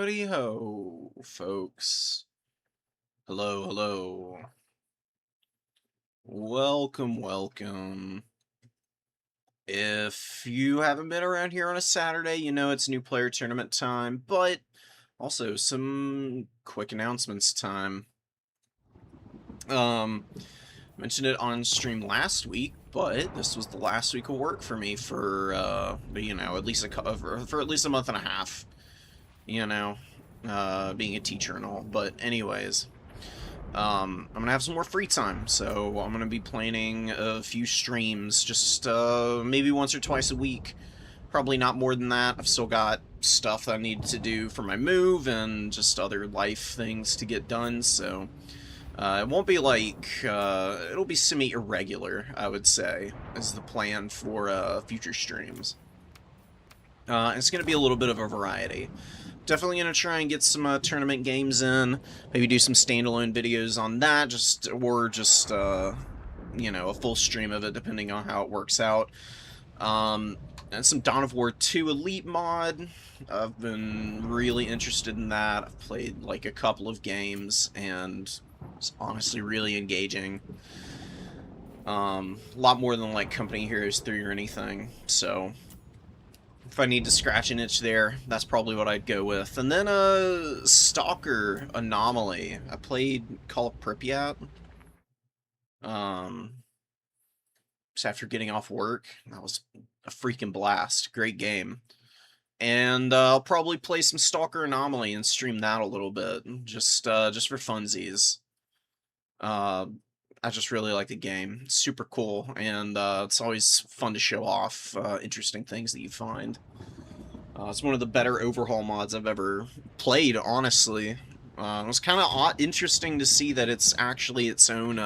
Howdy ho, folks. Hello, hello. Welcome. If you haven't been around here on a Saturday, you know it's new player tournament time, but also some quick announcements time. Mentioned it on stream last week, but this was the last week of work for me for, at least for at least a month and a half. Being a teacher and all. But anyways, I'm gonna have some more free time, so I'm gonna be planning a few streams, just maybe once or twice a week. Probably not more than that. I've still got stuff that I need to do for my move and just other life things to get done, so it won't be like, it'll be semi-irregular, I would say, is the plan for future streams. It's going to be a little bit of a variety. Definitely going to try and get some tournament games in, maybe do some standalone videos on that, or just a full stream of it, depending on how it works out. And some Dawn of War 2 Elite mod. I've been really interested in that. I've played like a couple of games, and it's honestly really engaging. A lot more than like Company Heroes 3 or anything, so if I need to scratch an itch there, that's probably what I'd go with. And then Stalker Anomaly. I played Call of Pripyat. Just after getting off work. That was a freaking blast. Great game. And I'll probably play some Stalker Anomaly and stream that a little bit, just for funsies. I just really like the game. It's super cool, and it's always fun to show off interesting things that you find. It's one of the better overhaul mods I've ever played, honestly. It was kind of interesting to see that it's actually its own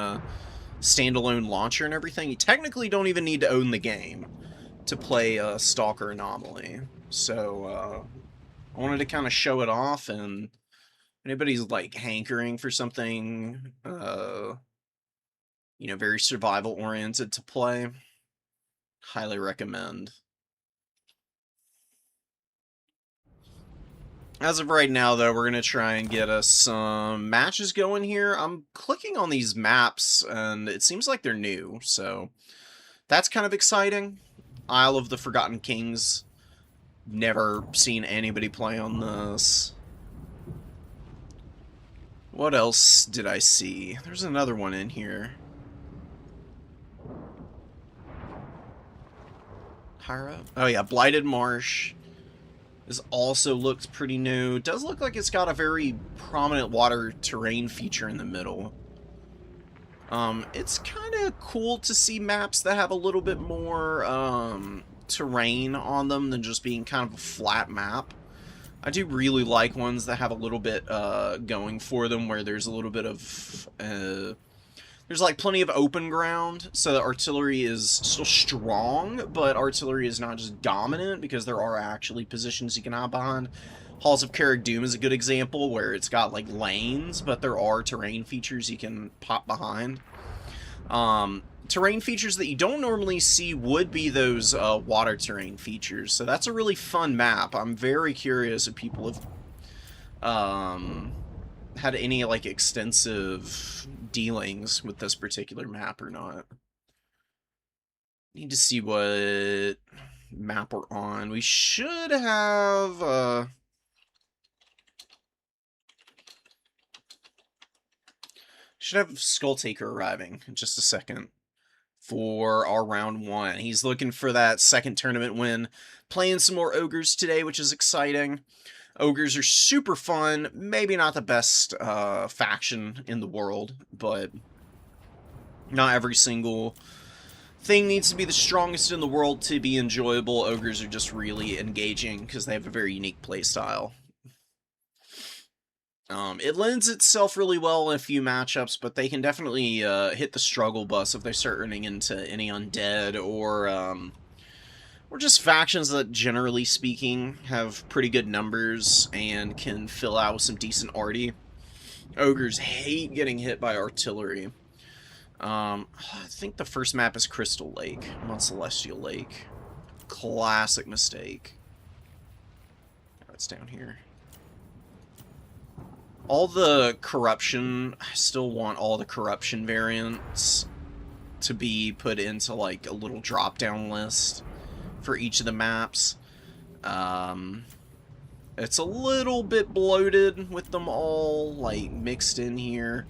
standalone launcher and everything. You technically don't even need to own the game to play Stalker Anomaly. So I wanted to kind of show it off, and if anybody's like hankering for something very survival-oriented to play, highly recommend. As of right now, though, we're going to try and get us some matches going here. I'm clicking on these maps, and it seems like they're new, so that's kind of exciting. Isle of the Forgotten Kings. Never seen anybody play on this. What else did I see? There's another one in here. Higher up? Oh yeah, Blighted Marsh. This also looks pretty new. It does look like it's got a very prominent water terrain feature in the middle. It's kind of cool to see maps that have a little bit more terrain on them than just being kind of a flat map. I do really like ones that have a little bit going for them, where there's a little bit of there's like plenty of open ground, so the artillery is still strong, but artillery is not just dominant, because there are actually positions you can hop behind. Halls of Carrick Doom is a good example, where it's got like lanes, but there are terrain features you can pop behind. Terrain features that you don't normally see would be those water terrain features, so that's a really fun map. I'm very curious if people have had any like extensive dealings with this particular map or not. Need to see what map we're on. We should have Skull Taker arriving in just a second for our round one. He's looking for that second tournament win. Playing some more ogres today, which is exciting. Ogres are super fun. Maybe not the best faction in the world, but not every single thing needs to be the strongest in the world to be enjoyable. Ogres are just really engaging because they have a very unique playstyle. It lends itself really well in a few matchups, but they can definitely hit the struggle bus if they start running into any undead or just factions that, generally speaking, have pretty good numbers and can fill out with some decent arty. Ogres hate getting hit by artillery. I think the first map is Crystal Lake, not Celestial Lake. Classic mistake. That's down here. All the corruption, I still want all the corruption variants to be put into like a little drop-down list for each of the maps. It's a little bit bloated with them all like mixed in here.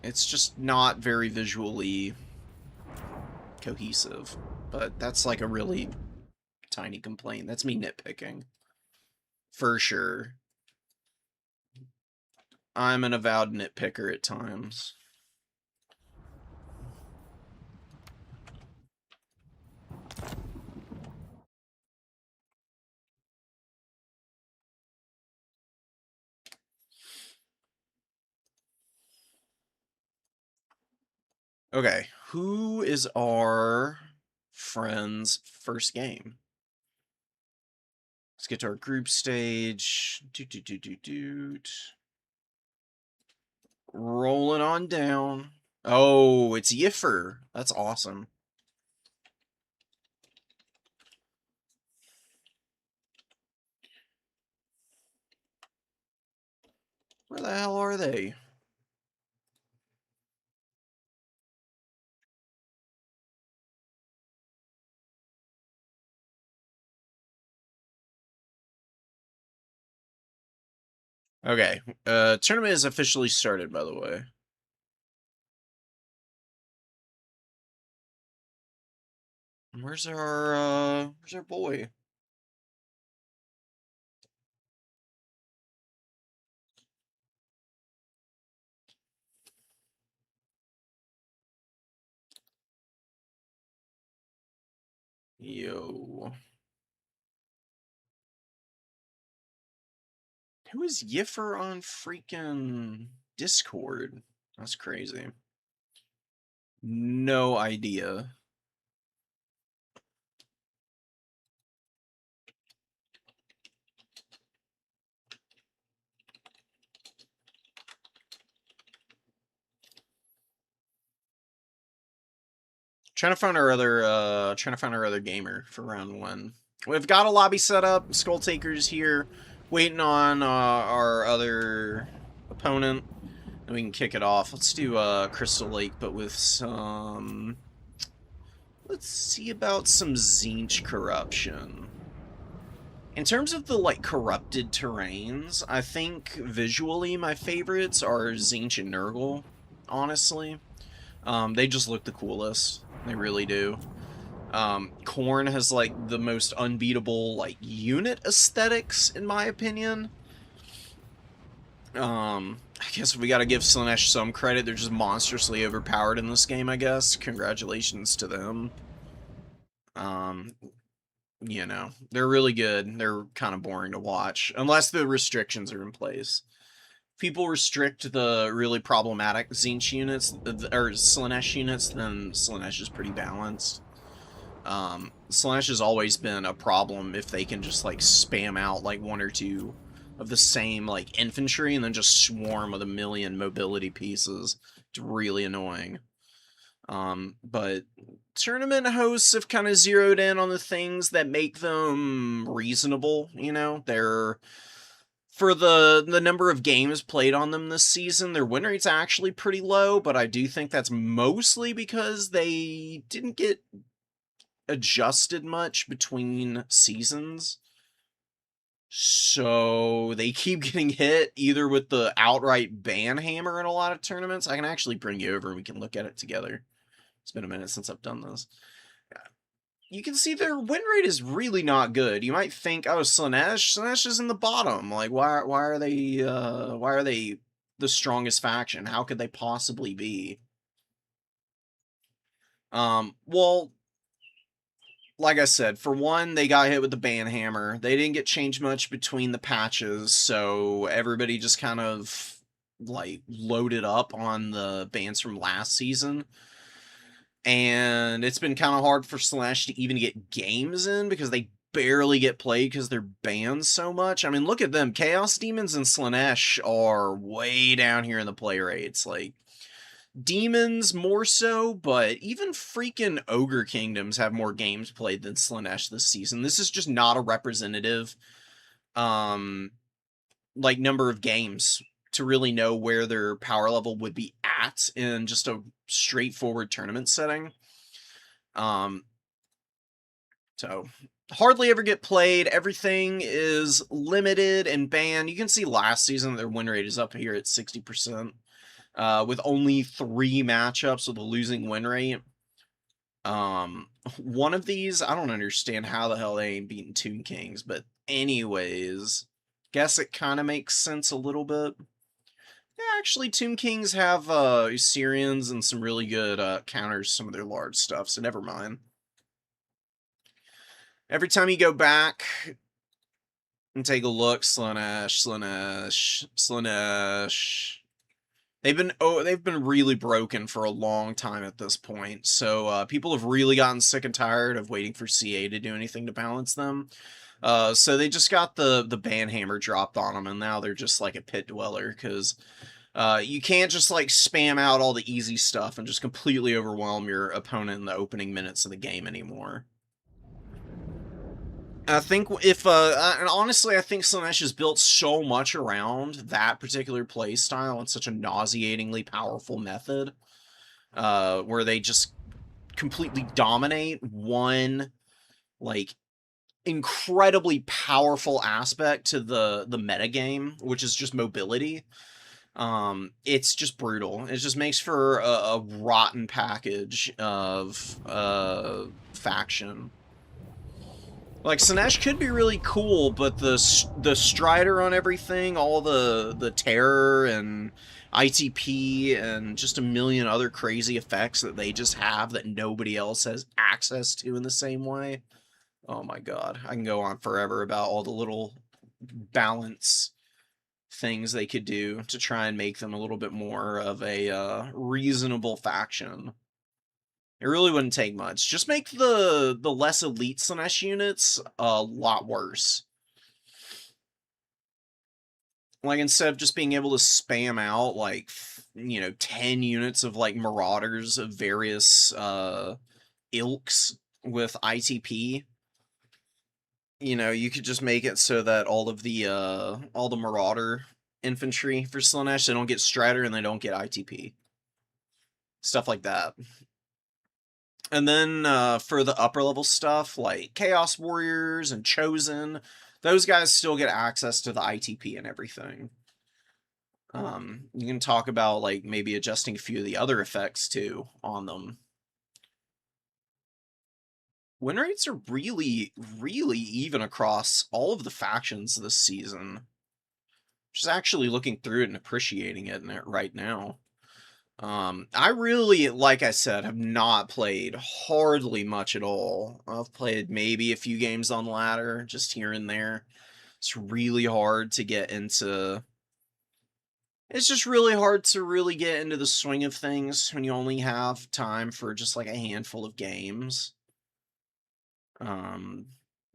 It's just not very visually cohesive, but that's like a really tiny complaint. That's me nitpicking. For sure. I'm an avowed nitpicker at times. Okay, who is our friend's first game? Let's get to our group stage. Rolling on down. Oh, it's Yiffer. That's awesome. Where the hell are they? Okay, tournament is officially started, by the way. Where's our boy? Yo. Who is Yiffer on freaking Discord? That's crazy. No idea. Trying to find our other gamer for round one. We've got a lobby set up. Skull Taker's here, waiting on our other opponent, and we can kick it off. Let's do Crystal Lake, but with some. Let's see about some Zinch corruption. In terms of the like corrupted terrains, I think visually my favorites are Zinch and Nurgle. Honestly, they just look the coolest. They really do. Korn has like the most unbeatable like unit aesthetics in my opinion. I guess we gotta give Slaanesh some credit. They're just monstrously overpowered in this game, I guess. Congratulations to them. You know, they're really good. They're kind of boring to watch, unless the restrictions are in place. People restrict the really problematic Zinch units, or Slaanesh units, then Slaanesh is pretty balanced. Slaanesh has always been a problem if they can just, like, spam out, like, one or two of the same, like, infantry and then just swarm with a million mobility pieces. It's really annoying. But tournament hosts have kind of zeroed in on the things that make them reasonable, you know? They're... For the number of games played on them this season, their win rate's actually pretty low, but I do think that's mostly because they didn't get adjusted much between seasons. So they keep getting hit either with the outright ban hammer in a lot of tournaments. I can actually bring you over and we can look at it together. It's been a minute since I've done this. You can see their win rate is really not good. You might think, oh, Slaanesh is in the bottom. Like, why are they the strongest faction? How could they possibly be? Well, like I said, for one, they got hit with the ban hammer. They didn't get changed much between the patches, so everybody just kind of like loaded up on the bans from last season. And it's been kind of hard for Slash to even get games in because they barely get played because they're banned so much. I mean, look at them. Chaos Demons and Slaanesh are way down here in the play rates. Like, Demons more so, but even freaking Ogre Kingdoms have more games played than Slaanesh this season. This is just not a representative, like number of games to really know where their power level would be at in just a straightforward tournament setting. Um, so hardly ever get played. Everything is limited and banned. You can see last season their win rate is up here at 60%, with only 3 matchups with a losing win rate. One of these, I don't understand how the hell they ain't beating Toon Kings, but anyways, guess it kind of makes sense a little bit. Yeah, actually, Toon Kings have Syrians and some really good counters, some of their large stuff, so never mind. Every time you go back and take a look, Slaanesh, Slaanesh, Slaanesh. They've been really broken for a long time at this point, so people have really gotten sick and tired of waiting for CA to do anything to balance them. So they just got the ban hammer dropped on them, and now they're just like a pit dweller, because you can't just like spam out all the easy stuff and just completely overwhelm your opponent in the opening minutes of the game anymore. I think if, and honestly, I think Slaanesh is built so much around that particular play style and such a nauseatingly powerful method, where they just completely dominate one, like, incredibly powerful aspect to the metagame, which is just mobility. It's just brutal. It just makes for a rotten package of faction. Like, Slaanesh could be really cool, but the Strider on everything, all the terror and ITP and just a million other crazy effects that they just have that nobody else has access to in the same way. Oh my god, I can go on forever about all the little balance things they could do to try and make them a little bit more of a reasonable faction. It really wouldn't take much. Just make the less elite Slaanesh units a lot worse. Like, instead of just being able to spam out, like, 10 units of, like, Marauders of various ilks with ITP, you could just make it so that all the Marauder infantry for Slaanesh, they don't get Strider and they don't get ITP. Stuff like that. And then for the upper level stuff, like Chaos Warriors and Chosen, those guys still get access to the ITP and everything. You can talk about, like, maybe adjusting a few of the other effects, too, on them. Win rates are really, really even across all of the factions this season. Just actually looking through it and appreciating it right now. I really, like I said, have not played hardly much at all. I've played maybe a few games on ladder, just here and there. It's really hard to get into... It's just really hard to really get into the swing of things when you only have time for just, like, a handful of games. I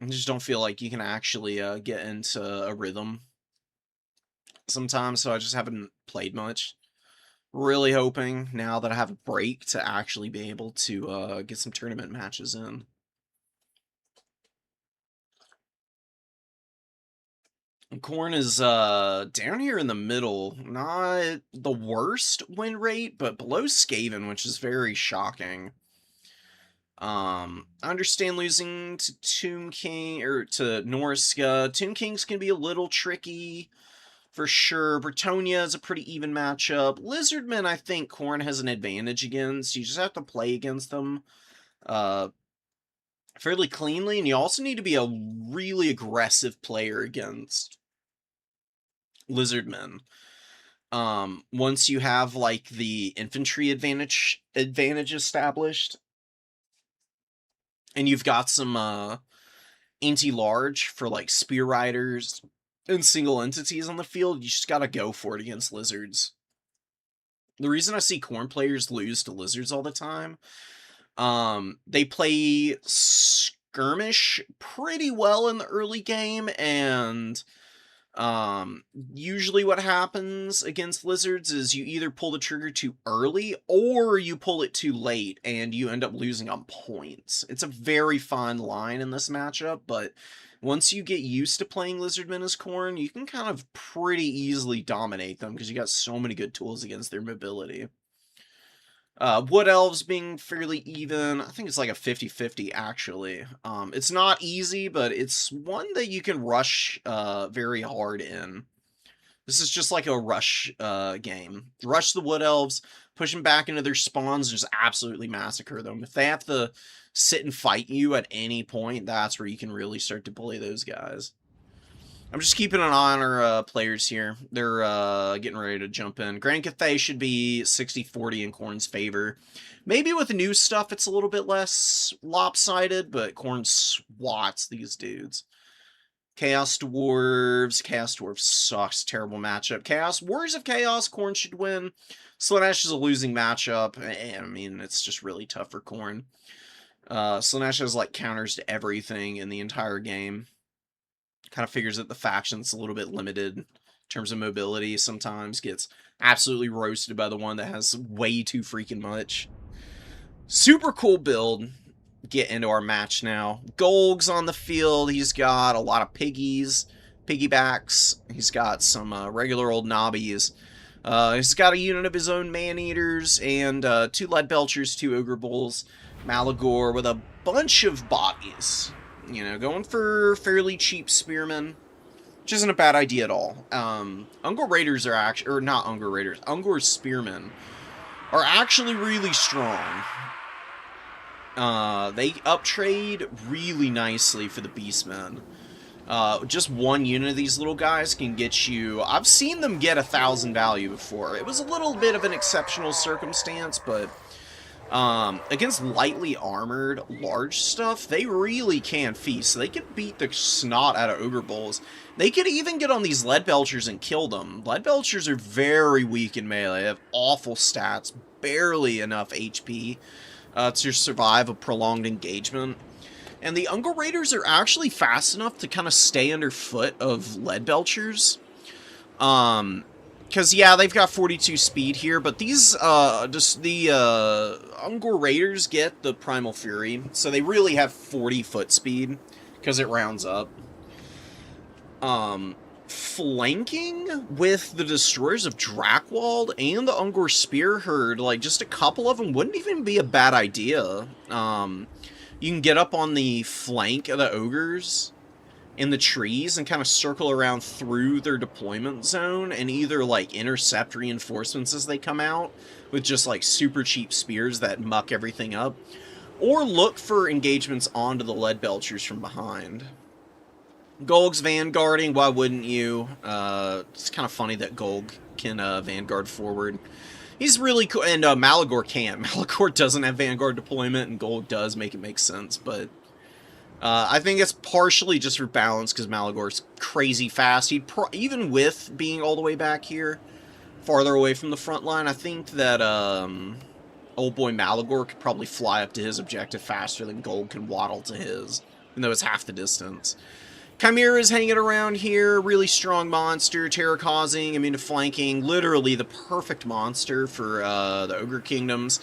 just don't feel like you can actually get into a rhythm sometimes, so I just haven't played much. Really hoping, now that I have a break, to actually be able to get some tournament matches in. Khorne is down here in the middle. Not the worst win rate, but below Skaven, which is very shocking. I understand losing to Tomb King, or to Norska. Tomb Kings can be a little tricky, for sure. Bretonia is a pretty even matchup. Lizardmen, I think Khorne has an advantage against. You just have to play against them fairly cleanly, and you also need to be a really aggressive player against Lizardmen. Once you have, like, the infantry advantage established, and you've got some anti-large for, like, spear riders and single entities on the field, you just gotta go for it against lizards. The reason I see Khorne players lose to lizards all the time, they play skirmish pretty well in the early game, and usually what happens against lizards is you either pull the trigger too early or you pull it too late and you end up losing on points. It's a very fine line in this matchup, but once you get used to playing Lizardmen as Khorne, you can kind of pretty easily dominate them because you got so many good tools against their mobility. Wood Elves being fairly even. I think it's like a 50-50, actually. It's not easy, but it's one that you can rush very hard in. This is just like a rush game. Rush the Wood Elves, push them back into their spawns, and just absolutely massacre them. If they have to sit and fight you at any point, that's where you can really start to bully those guys. I'm just keeping an eye on our players here. They're getting ready to jump in. Grand Cathay should be 60-40 in Khorne's favor. Maybe with the new stuff, it's a little bit less lopsided, but Khorne swats these dudes. Chaos Dwarves. Chaos Dwarves sucks. Terrible matchup. Chaos Warriors of Chaos. Khorne should win. Slaanesh is a losing matchup. I mean, it's just really tough for Khorne. Slaanesh has, like, counters to everything in the entire game. Kind of figures that the faction's a little bit limited in terms of mobility. Sometimes gets absolutely roasted by the one that has way too freaking much. Super cool build. Get into our match now. Golg's on the field. He's got a lot of piggies, piggybacks. He's got some regular old nobbies. He's got a unit of his own man-eaters and 2 lead belchers, 2 ogre bulls, Malagor with a bunch of bodies. You know, going for fairly cheap spearmen, which isn't a bad idea at all. Ungor Raiders are actually, or not Ungor Raiders, Ungor Spearmen are actually really strong. They uptrade really nicely for the Beastmen. Just one unit of these little guys can get you, I've seen them get 1,000 value before. It was a little bit of an exceptional circumstance, but against lightly armored large stuff, they really can feast. So they can beat the snot out of ogre bulls. They could even get on these lead belchers and kill them. Lead belchers are very weak in melee. They have awful stats, barely enough HP to survive a prolonged engagement. And the Ungor Raiders are actually fast enough to kind of stay underfoot of lead belchers. Because, yeah, they've got 42 speed here, but these, Ungor Raiders get the Primal Fury, so they really have 40-foot speed, because it rounds up. Flanking with the Destroyers of Drakwold and the Ungor Spear Herd, like, just a couple of them wouldn't even be a bad idea. You can get up on the flank of the Ogres in the trees and kind of circle around through their deployment zone and either, like, intercept reinforcements as they come out with just, like, super cheap spears that muck everything up, or look for engagements onto the lead belchers from behind. Golg's vanguarding, why wouldn't you? It's kind of funny that Golg can vanguard forward. He's really cool, and Malagor can't. Malagor doesn't have vanguard deployment, and Golg does make it make sense, but I think it's partially just for balance, because Malagor's crazy fast. He'd even with being all the way back here, farther away from the front line, I think that old boy Malagor could probably fly up to his objective faster than Golg can waddle to his, even though it's half the distance. Chimera is hanging around here, really strong monster, terror-causing, immune to flanking, literally the perfect monster for the Ogre Kingdoms.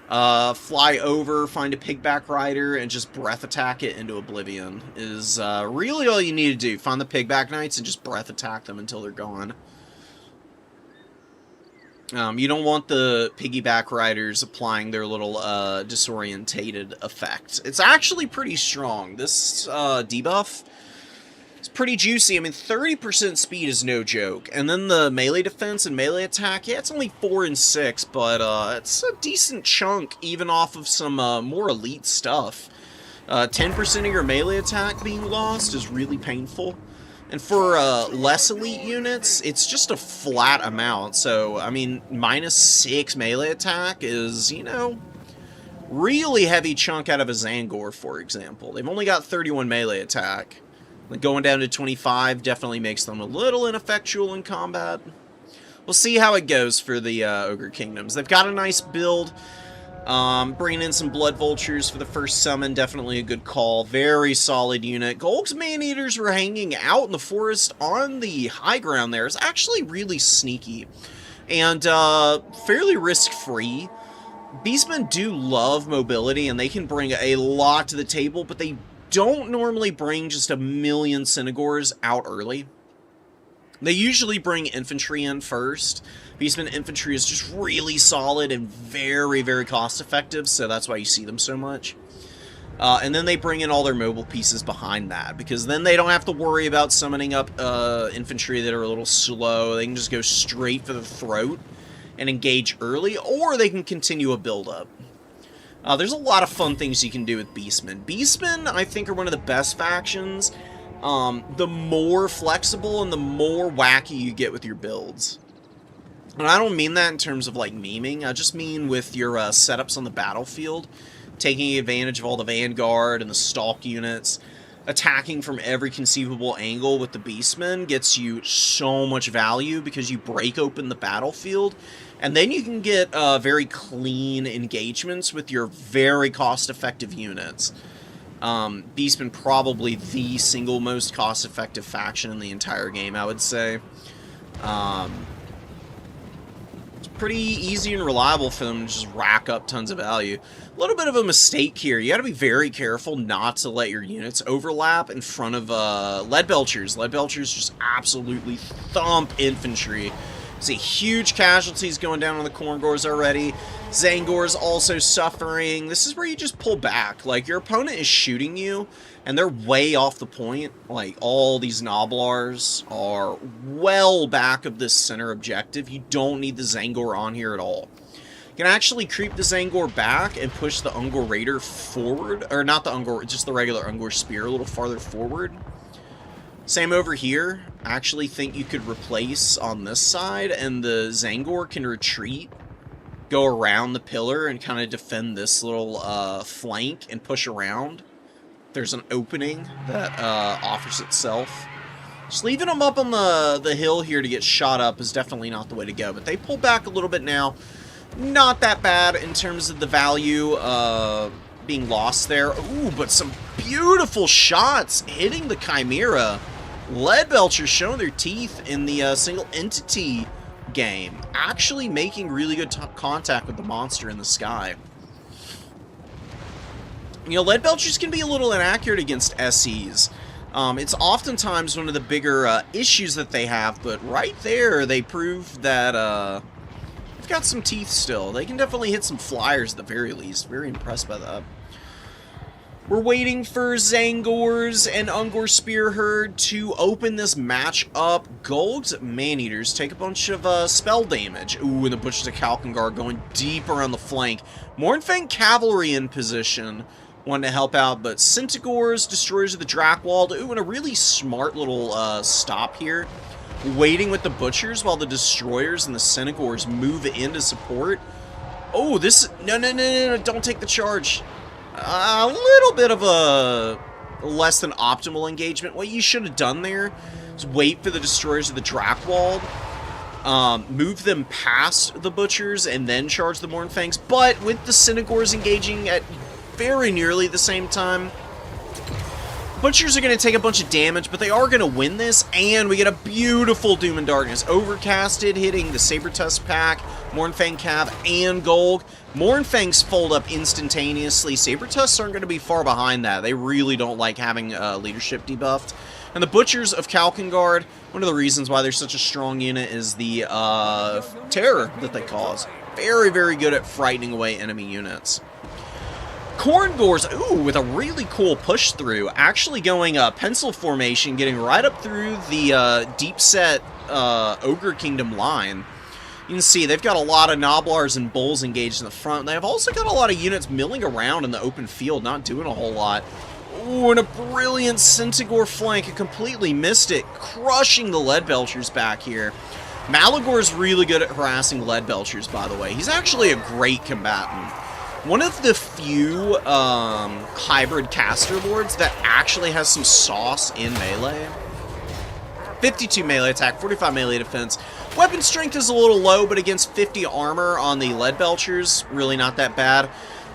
Fly over, find a pigback rider, and just breath attack it into oblivion is really all you need to do. Find the pigback knights and just breath attack them until they're gone. You don't want the piggyback riders applying their little disorientated effect. It's actually pretty strong. This debuff, it's pretty juicy. I mean, 30% speed is no joke. And then the melee defense and melee attack, yeah, it's only 4 and 6, but it's a decent chunk even off of some more elite stuff. 10% of your melee attack being lost is really painful. And for less elite units, it's just a flat amount. So, I mean, -6 melee attack is, you know, really heavy chunk out of a Zangor, for example. They've only got 31 melee attack. Going down to 25 definitely makes them a little ineffectual in combat. We'll see how it goes for the Ogre Kingdoms. They've got a nice build. Bringing in some Blood Vultures for the first summon, definitely a good call. Very solid unit. Golg's Man-Eaters were hanging out in the forest on the high ground there. It's actually really sneaky and fairly risk-free. Beastmen do love mobility, and they can bring a lot to the table, but they don't normally bring just a million Cynogors out early. They usually bring infantry in first. Beastmen infantry is just really solid and very, very cost-effective, so that's why you see them so much. And then they bring in all their mobile pieces behind that, because then they don't have to worry about summoning up infantry that are a little slow. They can just go straight for the throat and engage early, or they can continue a build-up. There's a lot of fun things you can do with Beastmen. Beastmen, I think, are one of the best factions. The more flexible and the more wacky you get with your builds. And I don't mean that in terms of, like, memeing. I just mean with your setups on the battlefield. Taking advantage of all the Vanguard and the Stalk units. Attacking from every conceivable angle with the Beastmen gets you so much value because you break open the battlefield. And then you can get very clean engagements with your very cost-effective units. Beastmen probably the single most cost-effective faction in the entire game, I would say. It's pretty easy and reliable for them to just rack up tons of value. A little bit of a mistake here. You got to be very careful not to let your units overlap in front of lead belchers. Lead belchers just absolutely thump infantry. See huge casualties going down on the Korngors already. Zangor's also suffering. This is where you just pull back. Like, your opponent is shooting you, and they're way off the point. Like, all these Noblars are well back of this center objective. You don't need the Zangor on here at all. You can actually creep the Zangor back and push the Ungor Raider forward. Or not the Ungor, just the regular Ungor Spear a little farther forward. Same over here. I actually think you could replace on this side, and the Zangor can retreat, go around the pillar, and kind of defend this little flank and push around. There's an opening that offers itself. Just leaving them up on the hill here to get shot up is definitely not the way to go, but they pull back a little bit now. Not that bad in terms of the value being lost there. Ooh, but some beautiful shots hitting the Chimera. Lead Belchers showing their teeth in the single entity game. Actually making really good contact with the monster in the sky. You know, Lead Belchers can be a little inaccurate against SEs. It's oftentimes one of the bigger issues that they have, but right there they prove that they've got some teeth still. They can definitely hit some flyers at the very least. Very impressed by that. We're waiting for Zangors and Ungor Spear Herd to open this match up. Golg's Maneaters take a bunch of spell damage. Ooh, and the Butchers of Kalkengar going deep around the flank. Mornfang Cavalry in position. Wanting to help out, but Centaurs, Destroyers of the Drakewald. Ooh, and a really smart little stop here. Waiting with the Butchers while the Destroyers and the Centaurs move in to support. Oh, this... No, don't take the charge. A little bit of a less than optimal engagement. What you should have done there is wait for the Destroyers of the Drakewald, move them past the Butchers, and then charge the Mornfangs. But with the Centaurs engaging at very nearly the same time, Butchers are going to take a bunch of damage, but they are going to win this, and we get a beautiful Doom and Darkness. Overcasted, hitting the Sabertusk pack, Mornfang Cav, and Golg. Mornfangs fold up instantaneously. Sabertusks aren't going to be far behind that. They really don't like having leadership debuffed. And the Butchers of Kalkengar, one of the reasons why they're such a strong unit is the terror that they cause. Very, very good at frightening away enemy units. Korngors, ooh, with a really cool push through, actually going pencil formation, getting right up through the deep set Ogre Kingdom line. You can see they've got a lot of Noblars and Bulls engaged in the front. They've also got a lot of units milling around in the open field, not doing a whole lot. Ooh, and a brilliant Centaur flank, it completely missed it, crushing the Lead Belchers back here. Malagor's really good at harassing Lead Belchers, by the way. He's actually a great combatant. One of the few hybrid caster lords that actually has some sauce in melee. 52 melee attack, 45 melee defense. Weapon strength is a little low, but against 50 armor on the Lead Belchers, really not that bad.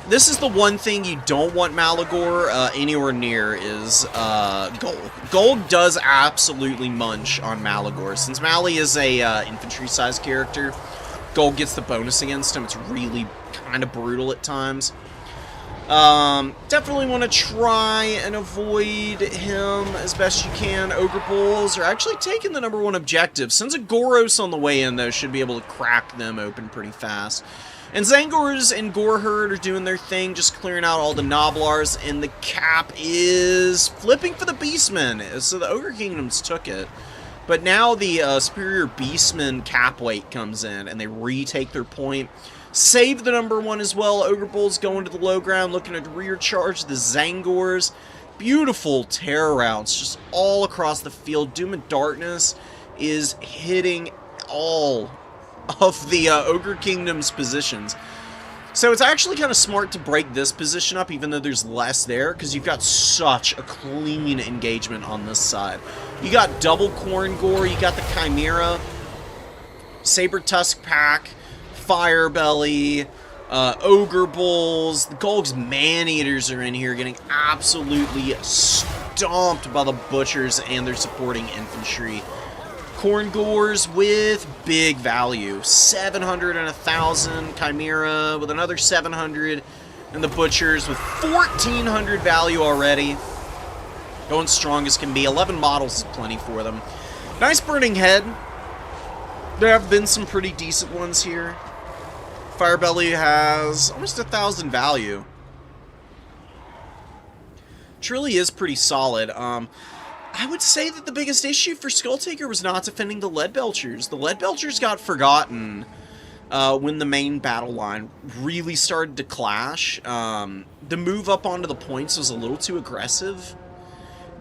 This is the one thing you don't want Malagor anywhere near is Golg. Golg does absolutely munch on Malagor. Since Mali is a infantry-sized character, Golg gets the bonus against him. It's really kind of brutal at times. Definitely want to try and avoid him as best you can. Ogre Bulls are actually taking the #1 objective. Sons of Goros on the way in, though, should be able to crack them open pretty fast. And Zangors and Goreherd are doing their thing, just clearing out all the Noblars, and the cap is flipping for the Beastmen. So the Ogre Kingdoms took it. But now the Superior Beastmen cap weight comes in, and they retake their point. Save the #1 as well. Ogre Bulls going to the low ground, looking to rear charge the Zangors. Beautiful terror routes just all across the field. Doom and Darkness is hitting all of the Ogre Kingdom's positions. So it's actually kind of smart to break this position up, even though there's less there, because you've got such a clean engagement on this side. You got double Corn Gore, you got the Chimera, Saber Tusk Pack, Firebelly, Ogre Bulls, the Golg's Man-Eaters are in here getting absolutely stomped by the Butchers and their supporting infantry. Corn Gores with big value, 700 and 1,000, Chimera with another 700, and the Butchers with 1,400 value already. Going strong as can be. 11 models is plenty for them. Nice Burning Head. There have been some pretty decent ones here. Firebelly has almost 1,000 value. Which really is pretty solid. I would say that the biggest issue for Skulltaker was not defending the Leadbelchers. The Leadbelchers got forgotten when the main battle line really started to clash. The move up onto the points was a little too aggressive.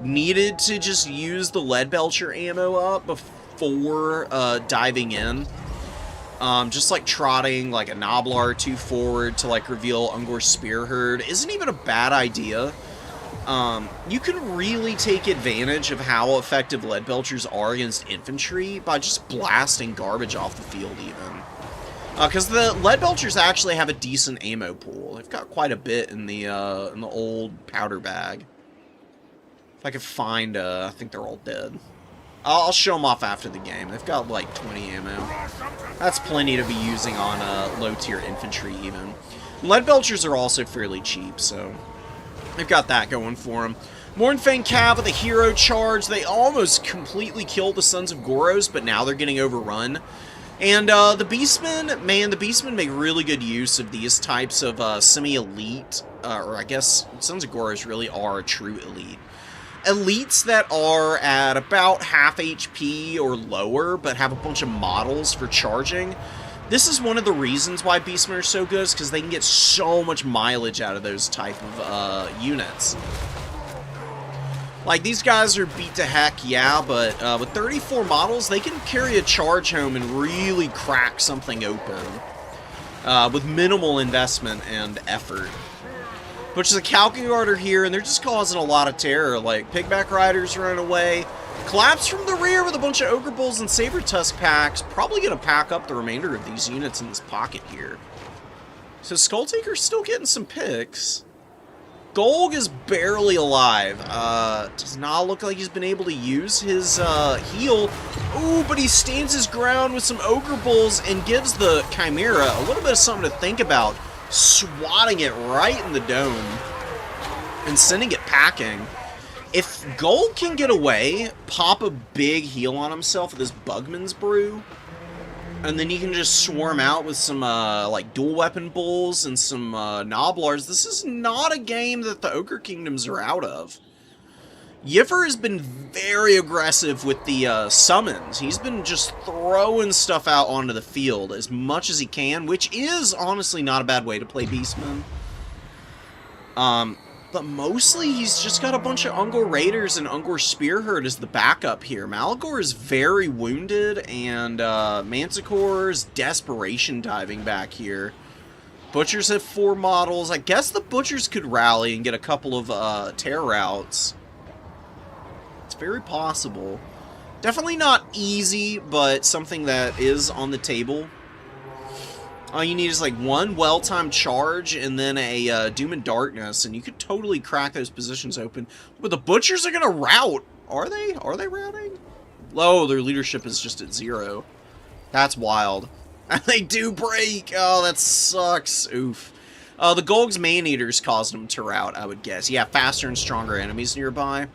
Needed to just use the Leadbelcher ammo up before diving in. Just like trotting like a Noblar or two forward to like reveal Ungor's Spearherd isn't even a bad idea. You can really take advantage of how effective Leadbelchers are against infantry by just blasting garbage off the field even. Because the Leadbelchers actually have a decent ammo pool. They've got quite a bit in the old powder bag. If I could find, I think they're all dead. I'll show them off after the game. They've got like 20 ammo. That's plenty to be using on low-tier infantry even. Leadbelchers are also fairly cheap, so they've got that going for them. Mornfang Cav with a hero charge. They almost completely killed the Sons of Goros, but now they're getting overrun. And the Beastmen, man, the Beastmen make really good use of these types of semi-elite, or I guess Sons of Goros really are a true elite. Elites that are at about half HP or lower, but have a bunch of models for charging. This is one of the reasons why Beastmen are so good, is because they can get so much mileage out of those type of units. Like, these guys are beat to heck, yeah, but with 34 models, they can carry a charge home and really crack something open with minimal investment and effort. Which is a Calculator are here, and they're just causing a lot of terror. Like, Pigback Riders running away. Collapse from the rear with a bunch of Ogre Bulls and Saber Tusk packs. Probably going to pack up the remainder of these units in this pocket here. So Skulltaker's still getting some picks. Golg is barely alive. Does not look like he's been able to use his heal. Ooh, but he stands his ground with some Ogre Bulls and gives the Chimera a little bit of something to think about. Swatting it right in the dome and sending it packing. If Gold can get away, pop a big heal on himself with his Bugman's Brew, and then he can just swarm out with some like dual weapon bulls and some Noblars, this is not a game that the Ogre Kingdoms are out of. Yiffer has been very aggressive with the summons. He's been just throwing stuff out onto the field as much as he can, which is honestly not a bad way to play Beastmen. But mostly he's just got a bunch of Ungor Raiders and Ungor Spearherd as the backup here. Malagor is very wounded, and Manticore's Desperation diving back here. Butchers have 4 models. I guess the Butchers could rally and get a couple of tear routes. It's very possible. Definitely not easy, but something that is on the table. All you need is like one well-timed charge and then a Doom and Darkness, and you could totally crack those positions open. But the Butchers are going to rout. Are they? Are they routing? Oh, their leadership is just at 0. That's wild. And they do break. Oh, that sucks. Oof. The Golg's Maneaters caused them to rout, I would guess. Yeah, faster and stronger enemies nearby.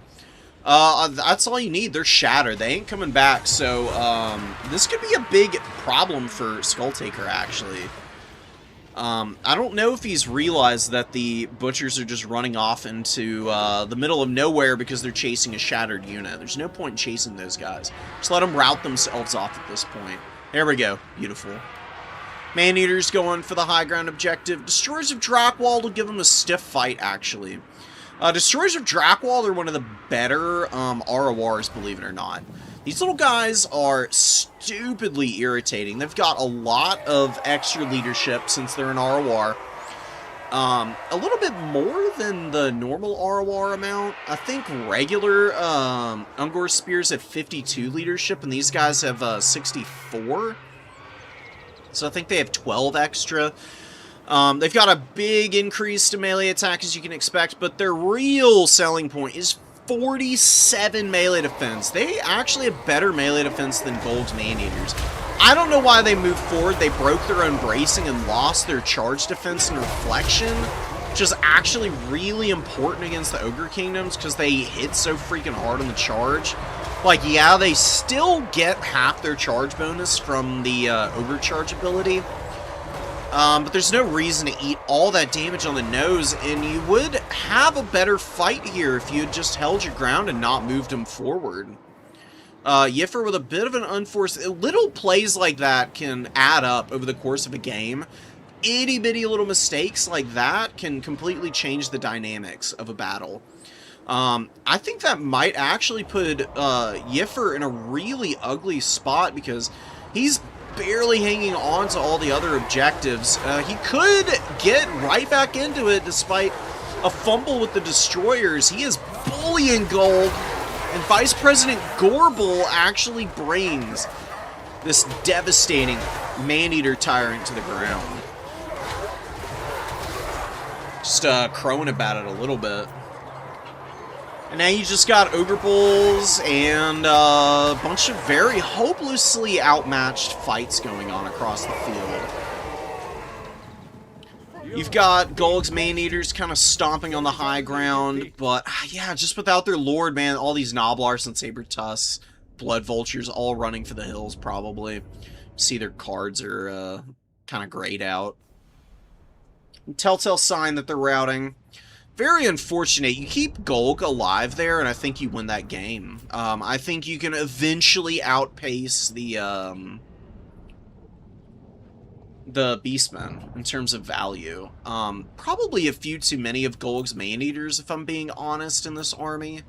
That's all you need. They're shattered. They ain't coming back, so, this could be a big problem for Skulltaker, actually. I don't know if he's realized that the Butchers are just running off into, the middle of nowhere because they're chasing a shattered unit. There's no point in chasing those guys. Just let them rout themselves off at this point. There we go. Beautiful. Maneaters going for the high ground objective. Destroyers of Drakwald will give them a stiff fight, actually. Destroyers of Drakwald are one of the better RORs, believe it or not. These little guys are stupidly irritating. They've got a lot of extra leadership since they're an ROR. A little bit more than the normal ROR amount. I think regular Ungor Spears have 52 leadership, and these guys have 64. So I think they have 12 extra. They've got a big increase to melee attack, as you can expect, but their real selling point is 47 melee defense. They actually have better melee defense than Golg's Maneaters. I don't know why they moved forward. They broke their own bracing and lost their charge defense and reflection, which is actually really important against the Ogre Kingdoms because they hit so freaking hard on the charge. Like, yeah, they still get half their charge bonus from the Ogre charge ability. But there's no reason to eat all that damage on the nose, and you would have a better fight here if you had just held your ground and not moved him forward. Yiffer with a bit of an unforced... Little plays like that can add up over the course of a game. Itty-bitty little mistakes like that can completely change the dynamics of a battle. I think that might actually put Yiffer in a really ugly spot because he's barely hanging on to all the other objectives. He could get right back into it despite a fumble with the destroyers. He is bullying Gold, and Vice President Gorbel actually brings this devastating Maneater tyrant to the ground. Just crowing about it a little bit. And now you just got Ogre Bulls and a bunch of very hopelessly outmatched fights going on across the field. You've got Golg's Maneaters kind of stomping on the high ground, but yeah, just without their lord, man, all these Noblars and Saber Tusks, Blood Vultures, all running for the hills, probably. See their cards are kind of grayed out. Telltale sign that they're routing. Very unfortunate. You keep Golg alive there, and I think you win that game. I think you can eventually outpace the Beastmen in terms of value. Probably a few too many of Golg's Maneaters, if I'm being honest, in this army.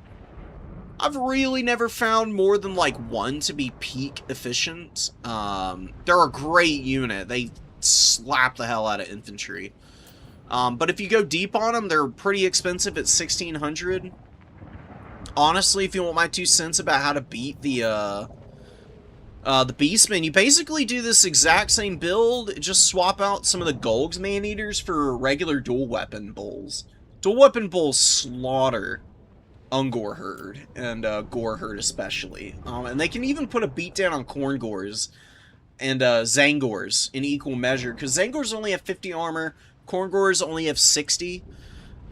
I've really never found more than, like, one to be peak efficient. They're a great unit. They slap the hell out of infantry. But if you go deep on them, they're pretty expensive at 1,600. Honestly, if you want my 2 cents about how to beat the Beastmen, you basically do this exact same build, just swap out some of the Golg's Maneaters for regular dual weapon bulls. Dual weapon bulls slaughter Ungor Herd, and Gore Herd especially. And they can even put a beat down on Korngors and Zangors in equal measure, because Zangors only have 50 armor, Korngors only have 60.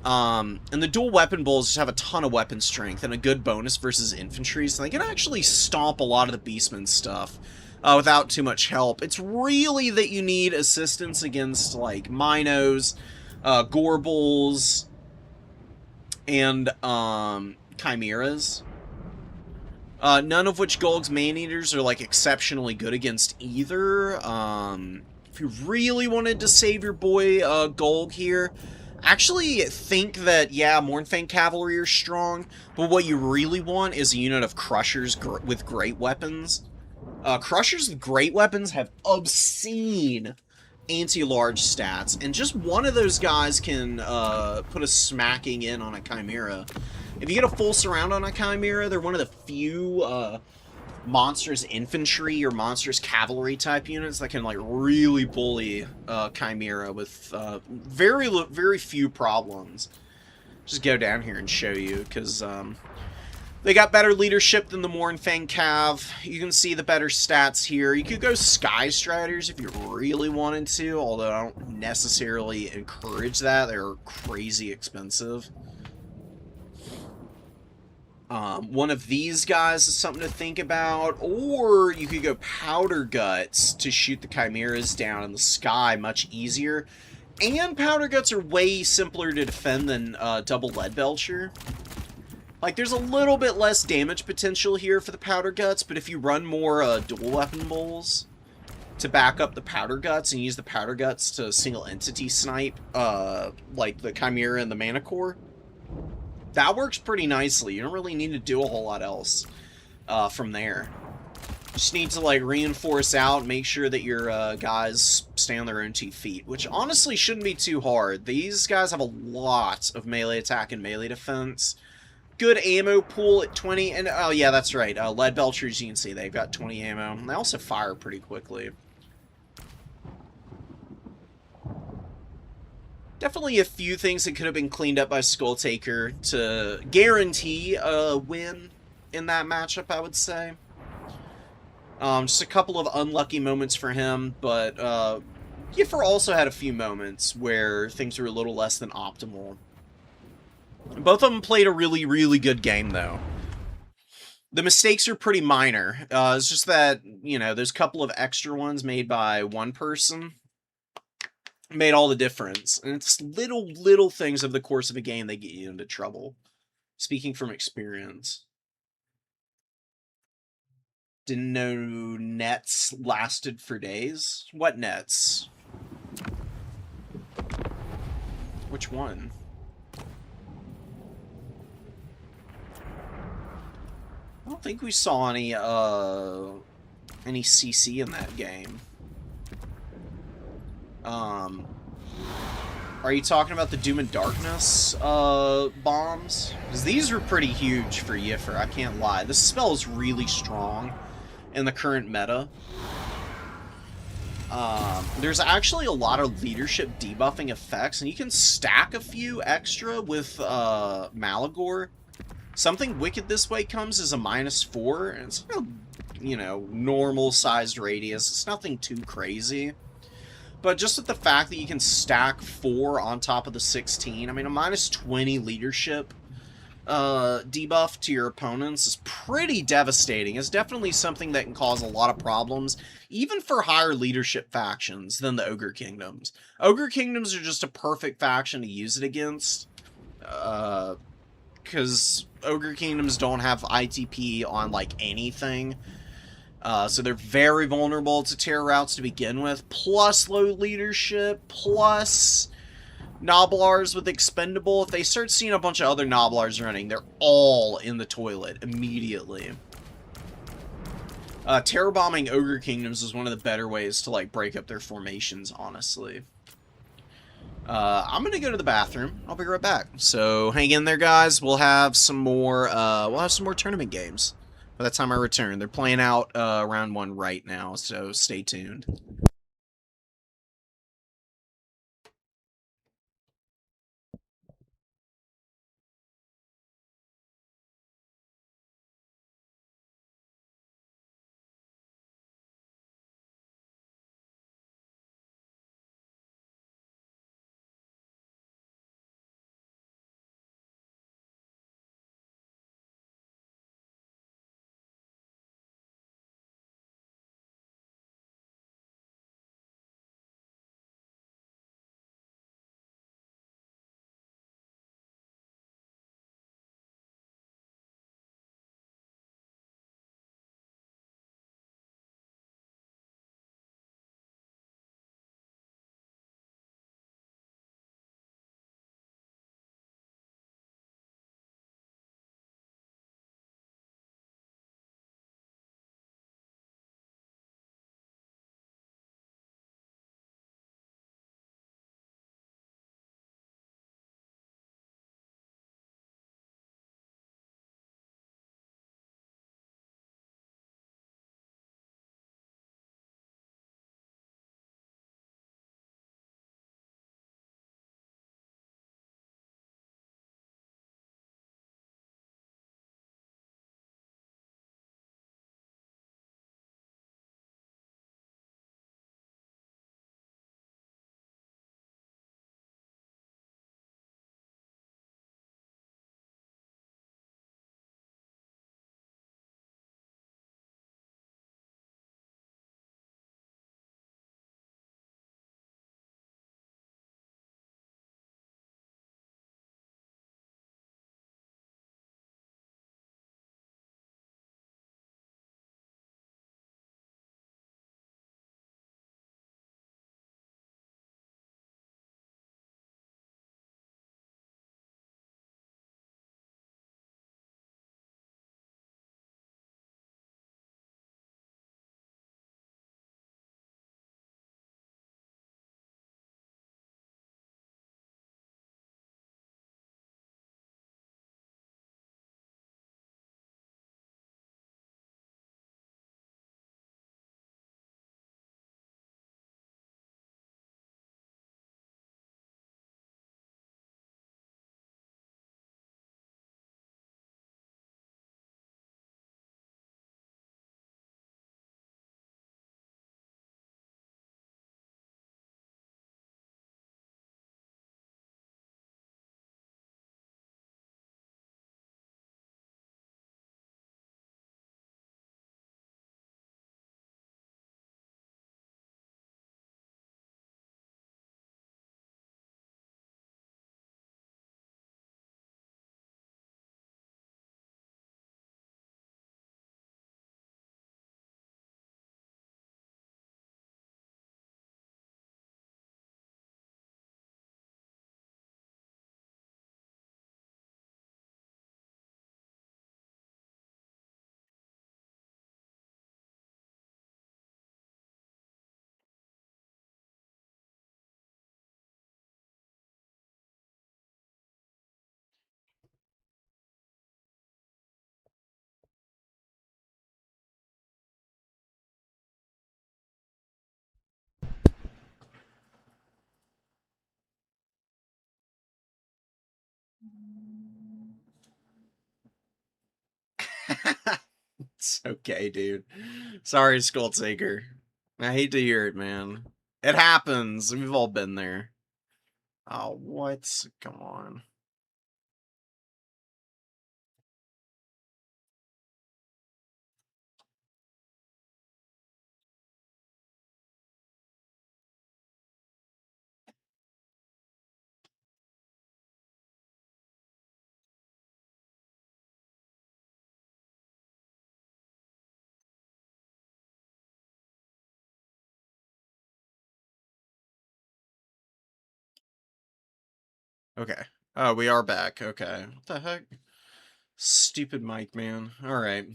And the dual weapon bulls just have a ton of weapon strength and a good bonus versus infantry, so they can actually stomp a lot of the Beastman stuff without too much help. It's really that you need assistance against, like, Minos, Gorbulls, and Chimeras. None of which Golg's Maneaters are, like, exceptionally good against either. If you really wanted to save your boy Golg here, actually think that, yeah, Mournfang Cavalry are strong, but what you really want is a unit of Crushers with great weapons. Crushers with great weapons have obscene anti-large stats, and just one of those guys can put a smacking in on a Chimera. If you get a full surround on a Chimera, they're one of the few monstrous infantry or monstrous cavalry type units that can, like, really bully Chimera with very few problems. Just go down here and show you, because They got better leadership than the Mournfang Cav. You can see the better stats here. You could go Sky Striders if you really wanted to, although I don't necessarily encourage that. They're crazy expensive. One of these guys is something to think about, or you could go Powder Guts to shoot the Chimeras down in the sky much easier. And Powder Guts are way simpler to defend than Double Lead Belcher. Like, there's a little bit less damage potential here for the Powder Guts, but if you run more dual weapon bowls to back up the Powder Guts and use the Powder Guts to single entity snipe, like the Chimera and the Mana Core, that works pretty nicely. You don't really need to do a whole lot else from there. Just need to, like, reinforce out, make sure that your guys stay on their own 2 feet, which honestly shouldn't be too hard. These guys have a lot of melee attack and melee defense. Good ammo pool at 20, and oh yeah, that's right. Lead Belchers, you can see they've got 20 ammo. And they also fire pretty quickly. Definitely a few things that could have been cleaned up by Skulltaker to guarantee a win in that matchup, I would say. Just a couple of unlucky moments for him, but Giffer also had a few moments where things were a little less than optimal. Both of them played a really, really good game, though. The mistakes are pretty minor. It's just that, you know, there's a couple of extra ones made by one person made all the difference. And it's little things over the course of a game that get you into trouble. Speaking from experience. Didn't know nets lasted for days? What nets? Which one? I don't think we saw any CC in that game. Are you talking about the Doom and Darkness bombs? Because these were pretty huge for Yiffer, I can't lie. This spell is really strong in the current meta. There's actually a lot of leadership debuffing effects, and you can stack a few extra with Malagor. Something wicked this way comes is a -4, and it's, you know, normal-sized radius. It's nothing too crazy. But just with the fact that you can stack 4 on top of the 16, I mean, a -20 leadership debuff to your opponents is pretty devastating. It's definitely something that can cause a lot of problems, even for higher leadership factions than the Ogre Kingdoms. Ogre Kingdoms are just a perfect faction to use it against, because Ogre Kingdoms don't have ITP on, like, anything. So they're very vulnerable to terror routes to begin with, plus low leadership, plus Noblars with expendable. If they start seeing a bunch of other Noblars running, they're all in the toilet immediately. Terror bombing Ogre Kingdoms is one of the better ways to, like, break up their formations, honestly. I'm gonna go to the bathroom. I'll be right back. So hang in there, guys. We'll have some more tournament games by the time I return. They're playing out round 1 right now, so stay tuned. It's okay, dude. Sorry, Skulltaker. I hate to hear it, man. It happens. We've all been there. Oh, what? Come on. Okay. Oh, we are back. Okay. What the heck? Stupid mic, man. Alright.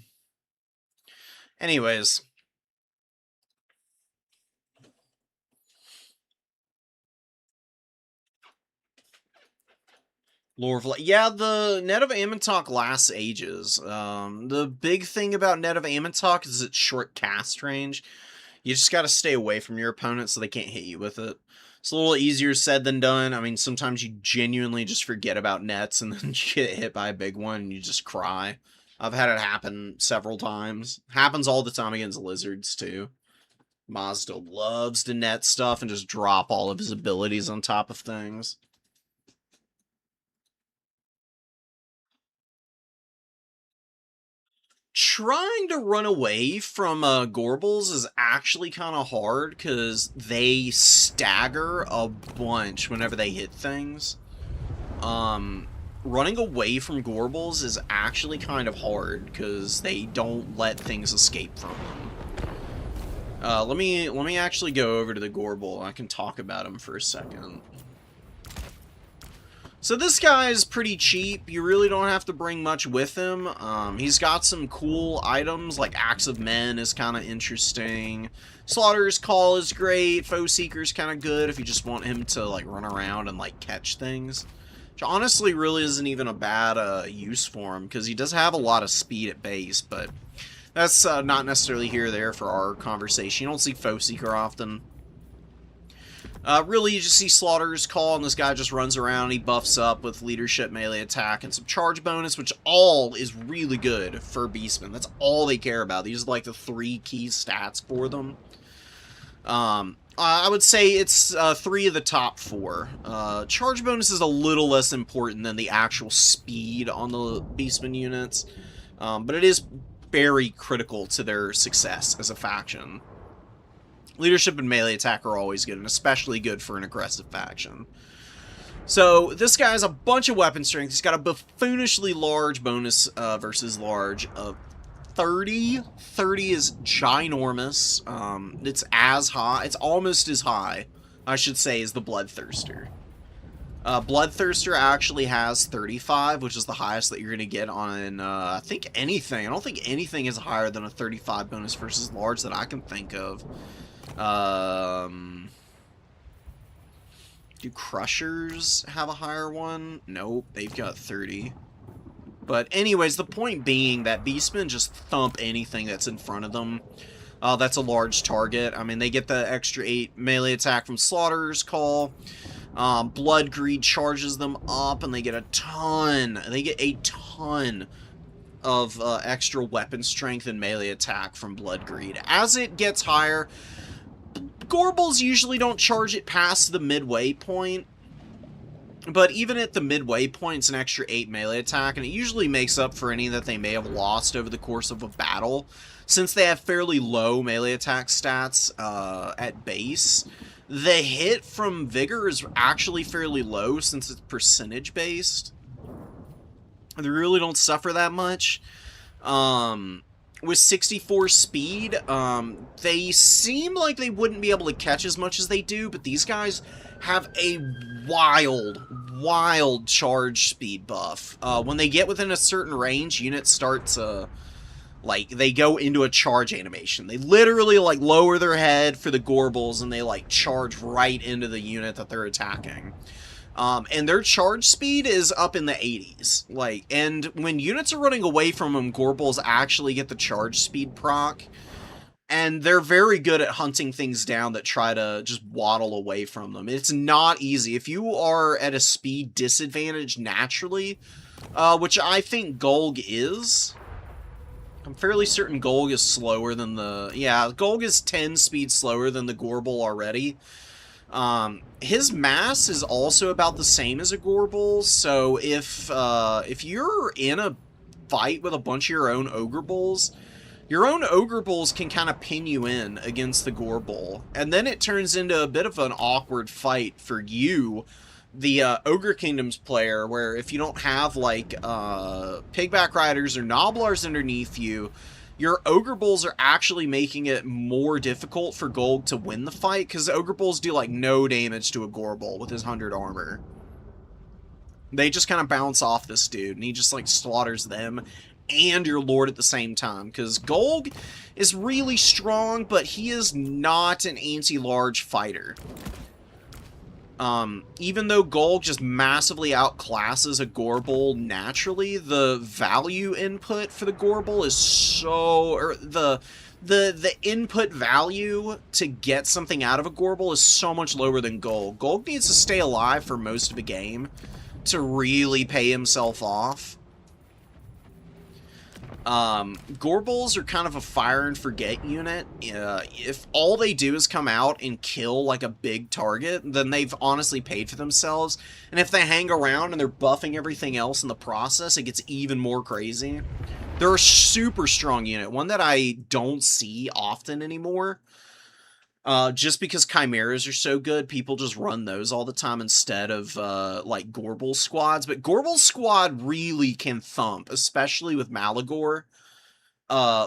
Anyways. Lore of yeah, the Net of Amantok lasts ages. The big thing about Net of Amantok is its short cast range. You just gotta stay away from your opponent so they can't hit you with it. It's a little easier said than done. I mean, sometimes you genuinely just forget about nets and then you get hit by a big one and you just cry. I've had it happen several times. Happens all the time against lizards, too. Mazda loves to net stuff and just drop all of his abilities on top of things. Trying to run away from Gorbles is actually kind of hard because they stagger a bunch whenever they hit things. Running away from Gorbles is actually kind of hard because they don't let things escape from them. Let me actually go over to the Gorble. I can talk about him for a second. So this guy is pretty cheap. You really don't have to bring much with him. He's got some cool items, like Axe of Men is kind of interesting. Slaughter's Call is great. Foe Seeker's kind of good if you just want him to like run around and like catch things. Which honestly really isn't even a bad use for him, because he does have a lot of speed at base, but that's not necessarily here or there for our conversation. You don't see Foe Seeker often. Really, you just see Slaughter's Call, and this guy just runs around, he buffs up with leadership, melee attack, and some charge bonus, which all is really good for Beastmen. That's all they care about. These are like the 3 key stats for them. I would say it's 3 of the top 4. Charge bonus is a little less important than the actual speed on the Beastmen units, but it is very critical to their success as a faction. Leadership and melee attack are always good, and especially good for an aggressive faction. So, this guy has a bunch of weapon strength. He's got a buffoonishly large bonus versus large of 30. 30 is ginormous. It's as high. It's almost as high, I should say, as the Bloodthirster. Bloodthirster actually has 35, which is the highest that you're going to get on, I think, anything. I don't think anything is higher than a 35 bonus versus large that I can think of. Do Crushers have a higher one? Nope, they've got 30. But anyways, the point being that Beastmen just thump anything that's in front of them. That's a large target. I mean, they get the extra 8 melee attack from Slaughter's Call. Blood Greed charges them up, and they get a ton. They get a ton of extra weapon strength and melee attack from Blood Greed. As it gets higher, Gorbles usually don't charge it past the midway point, but even at the midway point, it's an extra 8 melee attack, and it usually makes up for any that they may have lost over the course of a battle. Since they have fairly low melee attack stats at base, the hit from Vigor is actually fairly low since it's percentage-based. They really don't suffer that much. With 64 speed, they seem like they wouldn't be able to catch as much as they do, but these guys have a wild charge speed buff. When they get within a certain range, units start to, like, they go into a charge animation. They literally, like, lower their head for the Gorbles, and they, like, charge right into the unit that they're attacking. And their charge speed is up in the 80s. Like, and when units are running away from them, Gorbles actually get the charge speed proc. And they're very good at hunting things down that try to just waddle away from them. It's not easy. If you are at a speed disadvantage naturally, which I think Gulg is, I'm fairly certain Golg is slower than the... Yeah, Golg is 10 speed slower than the Gorbel already. His mass is also about the same as a Gorbel, so if you're in a fight with a bunch of your own Ogre Bulls can kind of pin you in against the Gorbel, and then it turns into a bit of an awkward fight for you, the Ogre Kingdoms player, where if you don't have, like, Pigback Riders or Noblars underneath you, your Ogre Bulls are actually making it more difficult for Gold to win the fight, because Ogre Bulls do, like, no damage to a Gorbel with his 100 armor. They just kind of bounce off this dude, and he just, like, slaughters them and your Lord at the same time, because Golg is really strong, but he is not an anti-large fighter. Even though Golg just massively outclasses a Gorbel naturally, the value input for the Gorbel is so... or the input value to get something out of a Gorbel is so much lower than Golg. Golg needs to stay alive for most of the game to really pay himself off. Gorbels are kind of a fire and forget unit. If all they do is come out and kill like a big target, then they've honestly paid for themselves. And if they hang around and they're buffing everything else in the process, it gets even more crazy. They're a super strong unit, one that I don't see often anymore. Just because Chimeras are so good, people just run those all the time instead of, like, Gorbel squads. But Gorbel squad really can thump, especially with Malagor,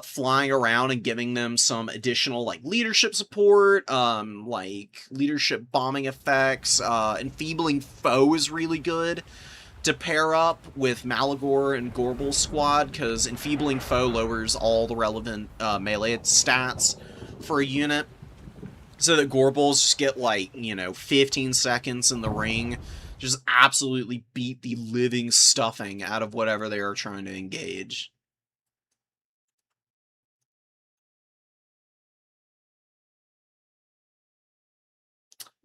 flying around and giving them some additional, like, leadership support, like, leadership bombing effects, Enfeebling Foe is really good to pair up with Malagor and Gorbel squad, because Enfeebling Foe lowers all the relevant, melee stats for a unit. So that Gorbels just get, like, 15 seconds in the ring, just absolutely beat the living stuffing out of whatever they are trying to engage.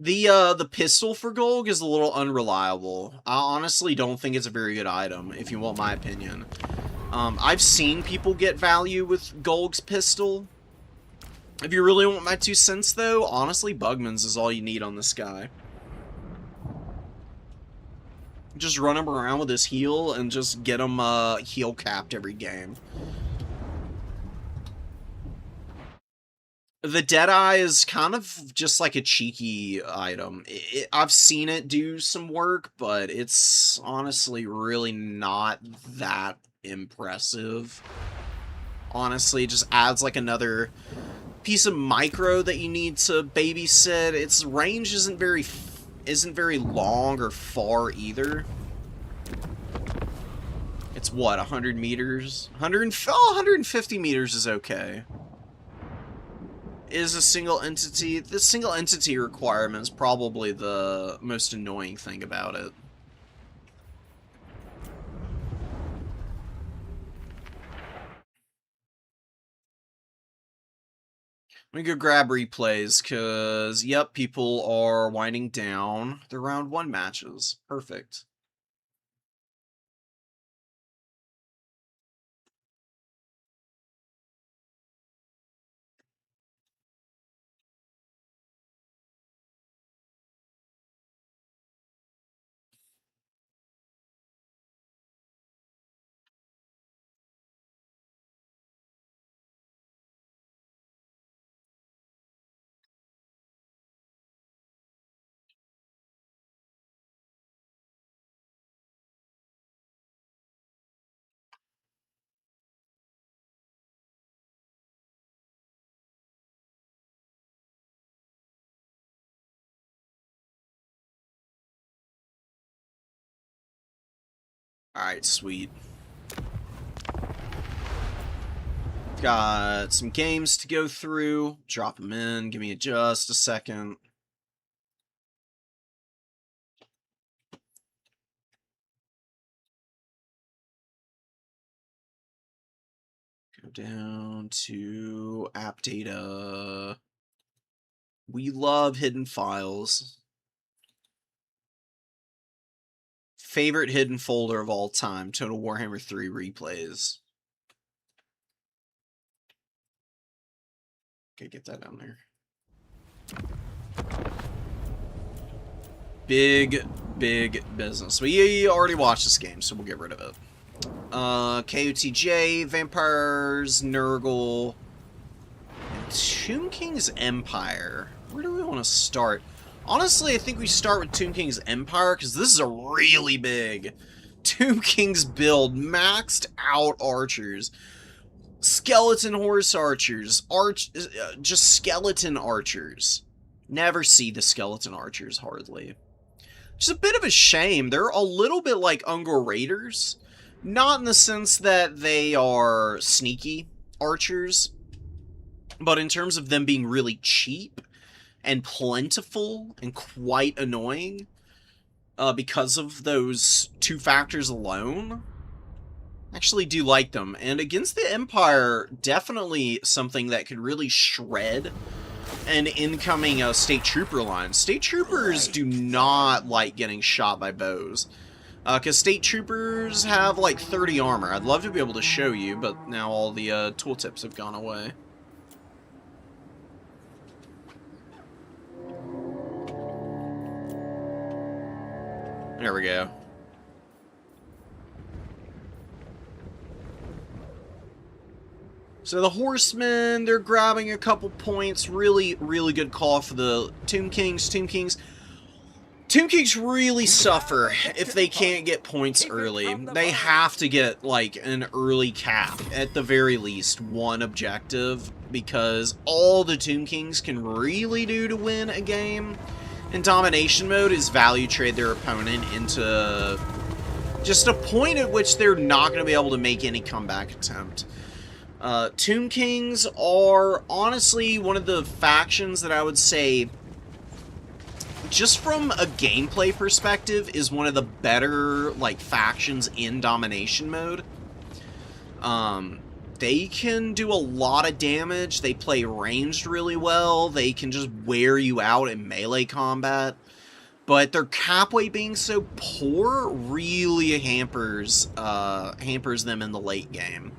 The pistol for Golg is a little unreliable. I honestly don't think it's a very good item, if you want my opinion. I've seen people get value with Golg's pistol. If you really want my 2 cents, though, honestly, Bugman's is all you need on this guy. Just run him around with his heal and just get him heal capped every game. The Deadeye is kind of just like a cheeky item. I've seen it do some work, but it's honestly really not that impressive. Honestly, it just adds like another piece of micro that you need to babysit. Its range isn't very long or far either. It's what, 100 meters? 150 meters is okay. Is a single entity. The single entity requirement is probably the most annoying thing about it. Let me go grab replays, because, yep, people are winding down the round 1 matches. Perfect. Alright, sweet. Got some games to go through. Drop them in. Give me just a second. Go down to app data. We love hidden files. Favorite hidden folder of all time, Total Warhammer 3 replays. Okay, get that down there. Big business. But you already watched this game, so we'll get rid of it. KOTJ, Vampires, Nurgle, and Tomb King's Empire. Where do we want to start? Honestly, I think we start with Tomb King's Empire, because this is a really big Tomb King's build. Maxed out archers. Skeleton horse archers. Just skeleton archers. Never see the skeleton archers, hardly. Which is a bit of a shame. They're a little bit like Ungor Raiders. Not in the sense that they are sneaky archers, but in terms of them being really cheap and plentiful and quite annoying because of those two factors alone. I actually do like them. And against the Empire, definitely something that could really shred an incoming state trooper line. State troopers do not like getting shot by bows. Because state troopers have like 30 armor. I'd love to be able to show you, but now all the tooltips have gone away. There we go. So the horsemen, they're grabbing a couple points. Really good call for the Tomb Kings. Tomb Kings really suffer if they can't get points early. They have to get, like, an early cap, at the very least, one objective, because all the Tomb Kings can really do to win a game in domination mode is value trade their opponent into just a point at which they're not going to be able to make any comeback attempt. Tomb Kings are honestly one of the factions that I would say, just from a gameplay perspective, is one of the better, like, factions in domination mode. They can do a lot of damage. They play ranged really well. They can just wear you out in melee combat. But their cap weight being so poor really hampers them in the late game.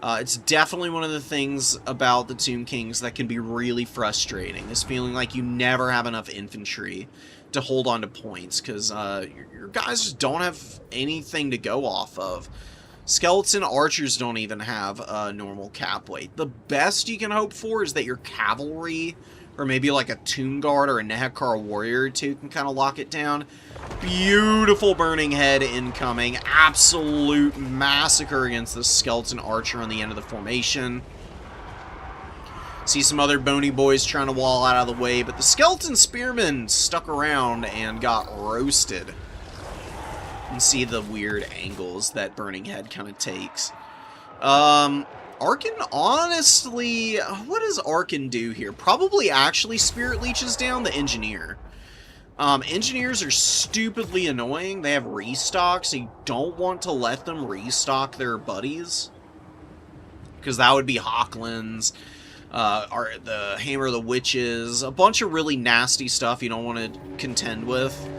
It's definitely one of the things about the Tomb Kings that can be really frustrating, is feeling like you never have enough infantry to hold on to points, because your guys just don't have anything to go off of. Skeleton archers don't even have a normal cap weight. The best you can hope for is that your cavalry, or maybe like a Tomb Guard or a Nehekar warrior or two, can kind of lock it down. Beautiful burning head incoming. Absolute massacre against the skeleton archer on the end of the formation. See some other bony boys trying to wall out of the way, but the skeleton spearmen stuck around and got roasted. You can see the weird angles that burning head kind of takes. Arkin, honestly, what does Arkin do here? Probably actually spirit leeches down the engineer. Engineers are stupidly annoying. They have restock, so you don't want to let them restock their buddies, because that would be Hawklands, the Hammer of the Witches, a bunch of really nasty stuff you don't want to contend with.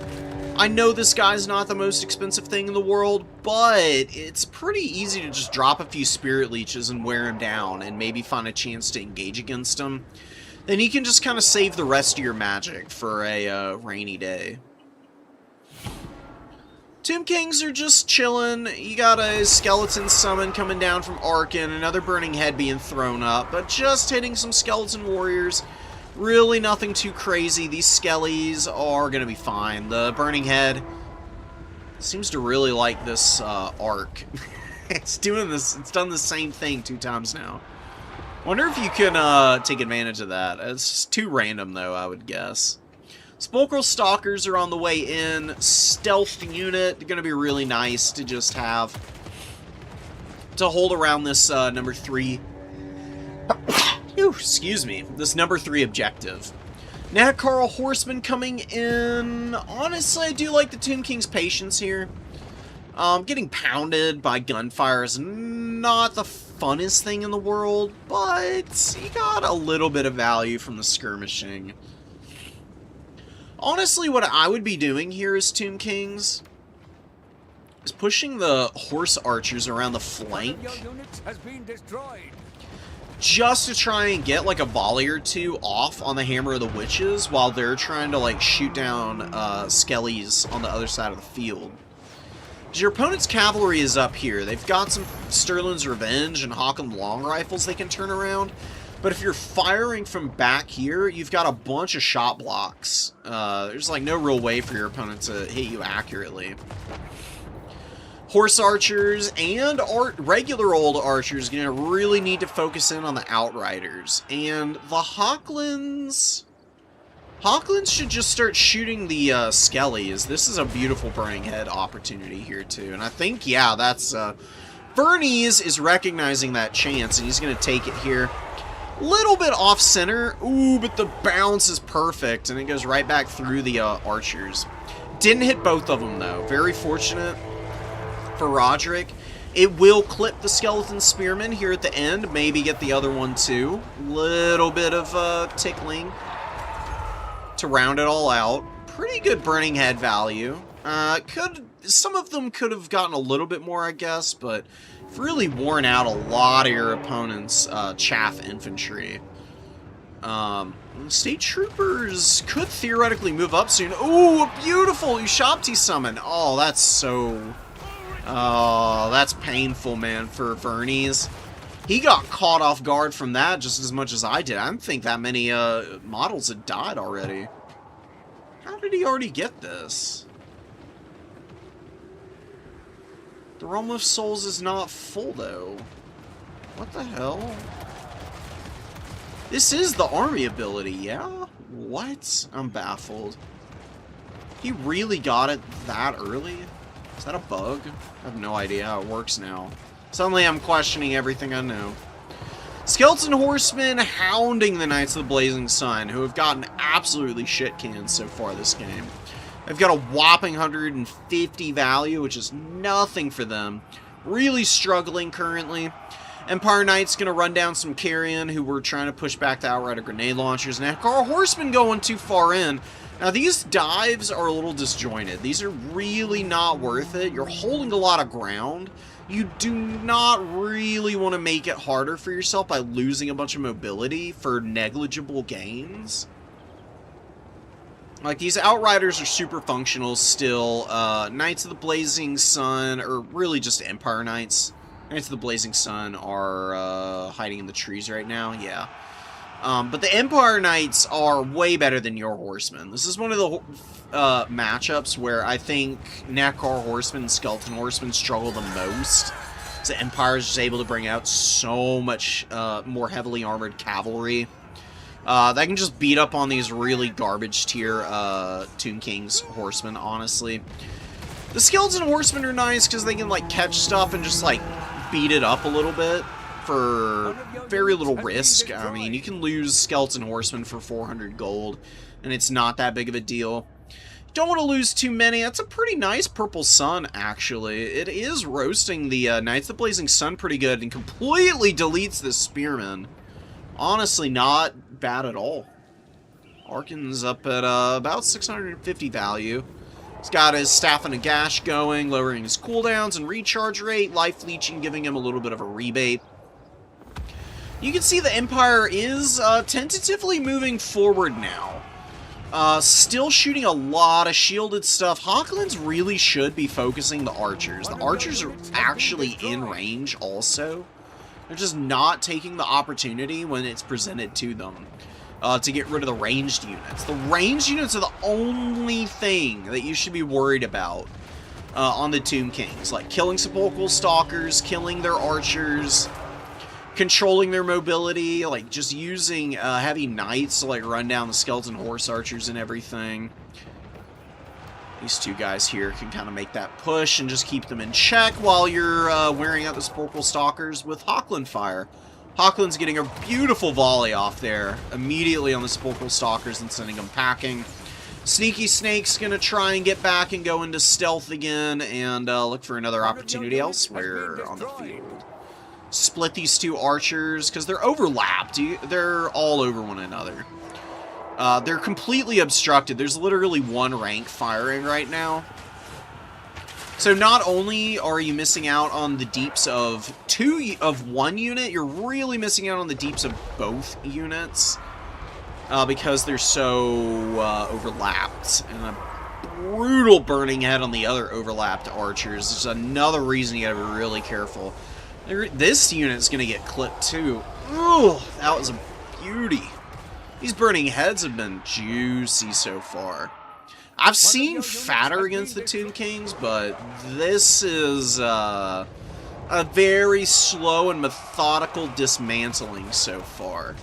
I know this guy's not the most expensive thing in the world, but it's pretty easy to just drop a few spirit leeches and wear him down, and maybe find a chance to engage against him. Then you can just kind of save the rest of your magic for a rainy day. Tomb Kings are just chilling. You got a skeleton summon coming down from Arkin, another burning head being thrown up, but just hitting some skeleton warriors. Really nothing too crazy. These skellies are going to be fine. The burning head seems to really like this arc. It's done the same thing 2 times now. Wonder if you can take advantage of that. It's too random, though, I would guess. Sepulchral Stalkers are on the way in. Stealth unit, they're going to be really nice to just have to hold around this number 3. Excuse me. This number 3 objective. Nehekar Horseman coming in. Honestly, I do like the Tomb King's patience here. Getting pounded by gunfire is not the funnest thing in the world, but you got a little bit of value from the skirmishing. Honestly, what I would be doing here as Tomb Kings is pushing the horse archers around the flank. just to try and get like a volley or two off on the Hammer of the Witches while they're trying to like shoot down skellies on the other side of the field. Your opponent's cavalry is up here. They've got some Sterling's Revenge and Hawken long rifles they can turn around. But if you're firing from back here, you've got a bunch of shot blocks. There's like no real way for your opponent to hit you accurately. Horse archers and regular old archers are going to really need to focus in on the outriders. And the Hawklins should just start shooting the skellies. This is a beautiful burning head opportunity here too. And I think, yeah, that's... Vernies is recognizing that chance, and he's going to take it here. Little bit off center. Ooh, but the bounce is perfect, and it goes right back through the archers. Didn't hit both of them, though. Very fortunate for Roderick. It will clip the skeleton spearman here at the end. Maybe get the other one, too. Little bit of tickling to round it all out. Pretty good burning head value. Some of them could have gotten a little bit more, I guess, but really worn out a lot of your opponent's chaff infantry. State troopers could theoretically move up soon. Ooh, a beautiful Ushabti summon. Oh, that's so... Oh, that's painful, man, for Vernies. He got caught off guard from that just as much as I did. I don't think that many models had died already. How did he already get this? The Realm of Souls is not full, though. What the hell? This is the army ability, yeah? What? I'm baffled. He really got it that early? Is that a bug? I have no idea how it works now. Suddenly I'm questioning everything I know. Skeleton Horsemen hounding the Knights of the Blazing Sun, who have gotten absolutely shit-canned so far this game. They've got a whopping 150 value, which is nothing for them. Really struggling currently. Empire Knight's going to run down some carrion who were trying to push back the Outrider grenade launchers. And Nekar Horsemen going too far in. Now, these dives are a little disjointed. These are really not worth it. You're holding a lot of ground. You do not really want to make it harder for yourself by losing a bunch of mobility for negligible gains. Like, these Outriders are super functional still. Knights of the Blazing Sun, or really just Empire Knights. Knights of the Blazing Sun are hiding in the trees right now, yeah. But the Empire Knights are way better than your Horsemen. This is one of the matchups where I think Nekar Horsemen and Skeleton Horsemen struggle the most. So Empire is just able to bring out so much more heavily armored cavalry. That can just beat up on these really garbage tier Tomb King's Horsemen, honestly. The Skeleton Horsemen are nice because they can, like, catch stuff and just, like, beat it up a little bit for very little risk. I mean, you can lose Skeleton Horsemen for 400 gold, and it's not that big of a deal. Don't want to lose too many. That's a pretty nice Purple Sun, actually. It is roasting the Knights of the Blazing Sun pretty good and completely deletes the Spearman. Honestly, not bad at all. Arkin's up at about 650 value. He's got his Staff and a Gash going, lowering his cooldowns and recharge rate, life leeching, giving him a little bit of a rebate. You can see the Empire is tentatively moving forward now. Still shooting a lot of shielded stuff. Hawklands really should be focusing the archers. The archers are actually in range also. They're just not taking the opportunity when it's presented to them to get rid of the ranged units. The ranged units are the only thing that you should be worried about on the Tomb Kings. Like killing sepulchral stalkers, killing their archers, controlling their mobility, like just using heavy knights to like run down the skeleton horse archers and everything. These two guys here can kind of make that push and just keep them in check while you're wearing out the sepulchral stalkers with Hawkland fire. Hawkland's getting a beautiful volley off there immediately on the sepulchral stalkers and sending them packing. Sneaky Snake's gonna try and get back and go into stealth again and look for another opportunity elsewhere on the field. Split these two archers, because they're overlapped. They're all over one another. They're completely obstructed. There's literally one rank firing right now. So not only are you missing out on the deeps of one unit, you're really missing out on the deeps of both units because they're so overlapped. And a brutal burning head on the other overlapped archers is another reason you gotta be really careful. This unit's gonna get clipped too. Ooh, that was a beauty. These burning heads have been juicy so far. I've seen fatter against the Tomb Kings, but this is a very slow and methodical dismantling so far.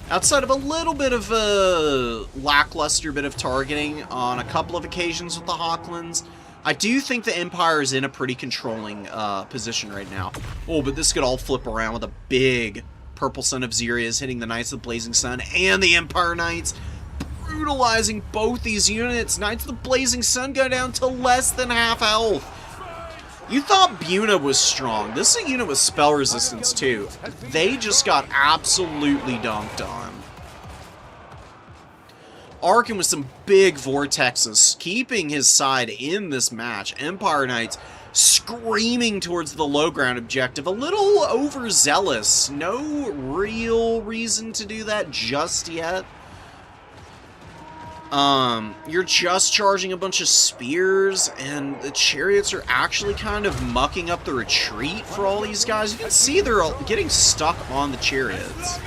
Outside of a little bit of a lackluster bit of targeting on a couple of occasions with the Hawklands, I do think the Empire is in a pretty controlling position right now. Oh, but this could all flip around with a big Purple Sun of Xerias hitting the Knights of the Blazing Sun and the Empire Knights, brutalizing both these units. Knights of the Blazing Sun go down to less than half health. You thought Buna was strong. This is a unit with spell resistance too. They just got absolutely dunked on. Arkin with some big vortexes, keeping his side in this match. Empire Knights screaming towards the low ground objective. A little overzealous. No real reason to do that just yet. You're just charging a bunch of spears, and the chariots are actually kind of mucking up the retreat for all these guys. You can see they're all getting stuck on the chariots.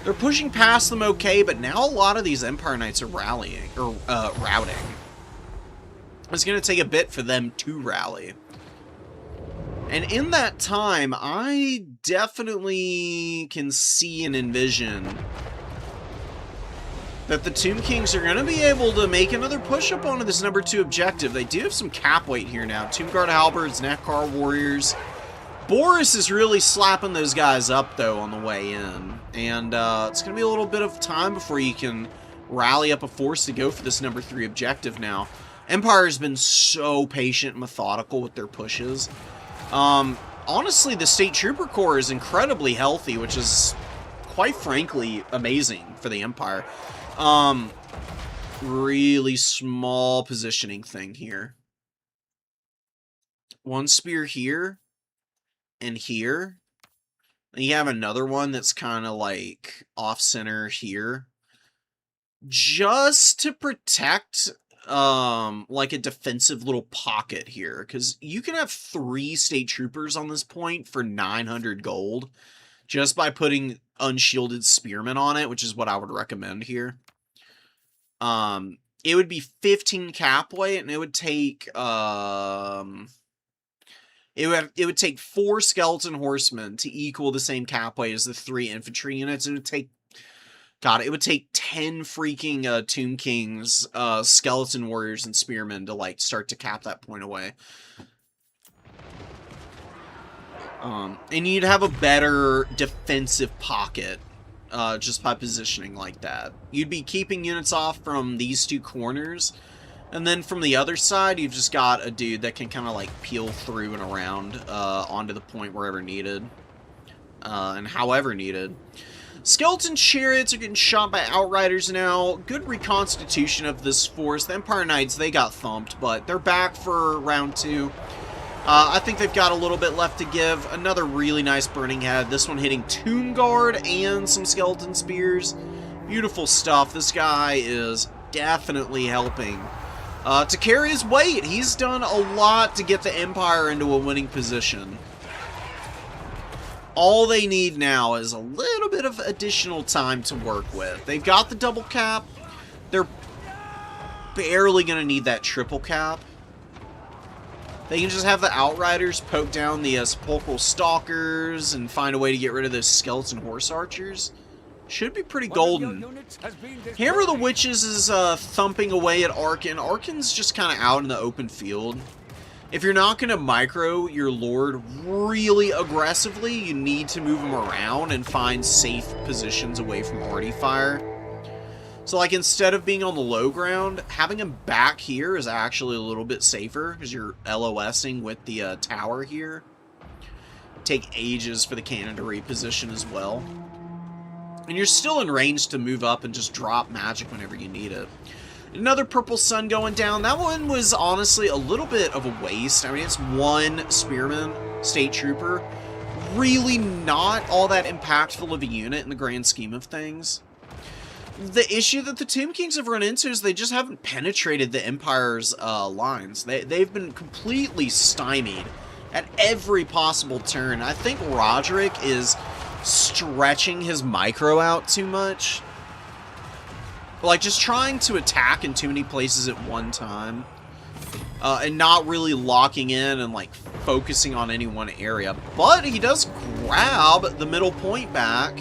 They're pushing past them okay, but now a lot of these Empire Knights are rallying, or, routing. It's gonna take a bit for them to rally. And in that time, I definitely can see and envision that the Tomb Kings are going to be able to make another push up onto this number 2 objective. They do have some cap weight here now. Tomb Guard Halberds, Nekar Warriors. Boris is really slapping those guys up, though, on the way in. And it's going to be a little bit of time before you can rally up a force to go for this number 3 objective now. Empire has been so patient and methodical with their pushes. Honestly, the State Trooper Corps is incredibly healthy, which is, quite frankly, amazing for the Empire. Really small positioning thing here. One spear here and here. And you have another one that's kind of like off-center here. Just to protect, like a defensive little pocket here. Because you can have 3 State Troopers on this point for 900 gold. Just by putting unshielded spearmen on it, which is what I would recommend here. It would be 15 cap weight, and it would take, it would take 4 skeleton horsemen to equal the same cap weight as the 3 infantry units. It would take, God, it would take 10 freaking, Tomb Kings, skeleton warriors and spearmen to, like, start to cap that point away. And you'd have a better defensive pocket. Just by positioning like that. You'd be keeping units off from these 2 corners, and then from the other side, you've just got a dude that can kind of like peel through and around onto the point wherever needed, and however needed. Skeleton chariots are getting shot by outriders now. Good reconstitution of this force. The Empire Knights, they got thumped, but they're back for round 2. I think they've got a little bit left to give. Another really nice burning head. This one hitting Tomb Guard and some skeleton spears. Beautiful stuff. This guy is definitely helping to carry his weight. He's done a lot to get the Empire into a winning position. All they need now is a little bit of additional time to work with. They've got the double cap. They're barely going to need that triple cap. They can just have the Outriders poke down the Sepulchral Stalkers and find a way to get rid of those Skeleton Horse Archers. Should be pretty golden. Hammer of the Witches is thumping away at Arkin. Arkin's just kind of out in the open field. If you're not going to micro your Lord really aggressively, you need to move him around and find safe positions away from arty fire. So, like, instead of being on the low ground, having him back here is actually a little bit safer, because you're LOSing with the tower here. Take ages for the cannon to reposition as well. And you're still in range to move up and just drop magic whenever you need it. Another purple sun going down. That one was honestly a little bit of a waste. I mean, it's one spearman, state trooper. Really not all that impactful of a unit in the grand scheme of things. The issue that the Tomb Kings have run into is they just haven't penetrated the Empire's lines. They've been completely stymied at every possible turn. I think Roderick is stretching his micro out too much. Like, just trying to attack in too many places at one time. And not really locking in and, like, focusing on any one area. But he does grab the middle point back.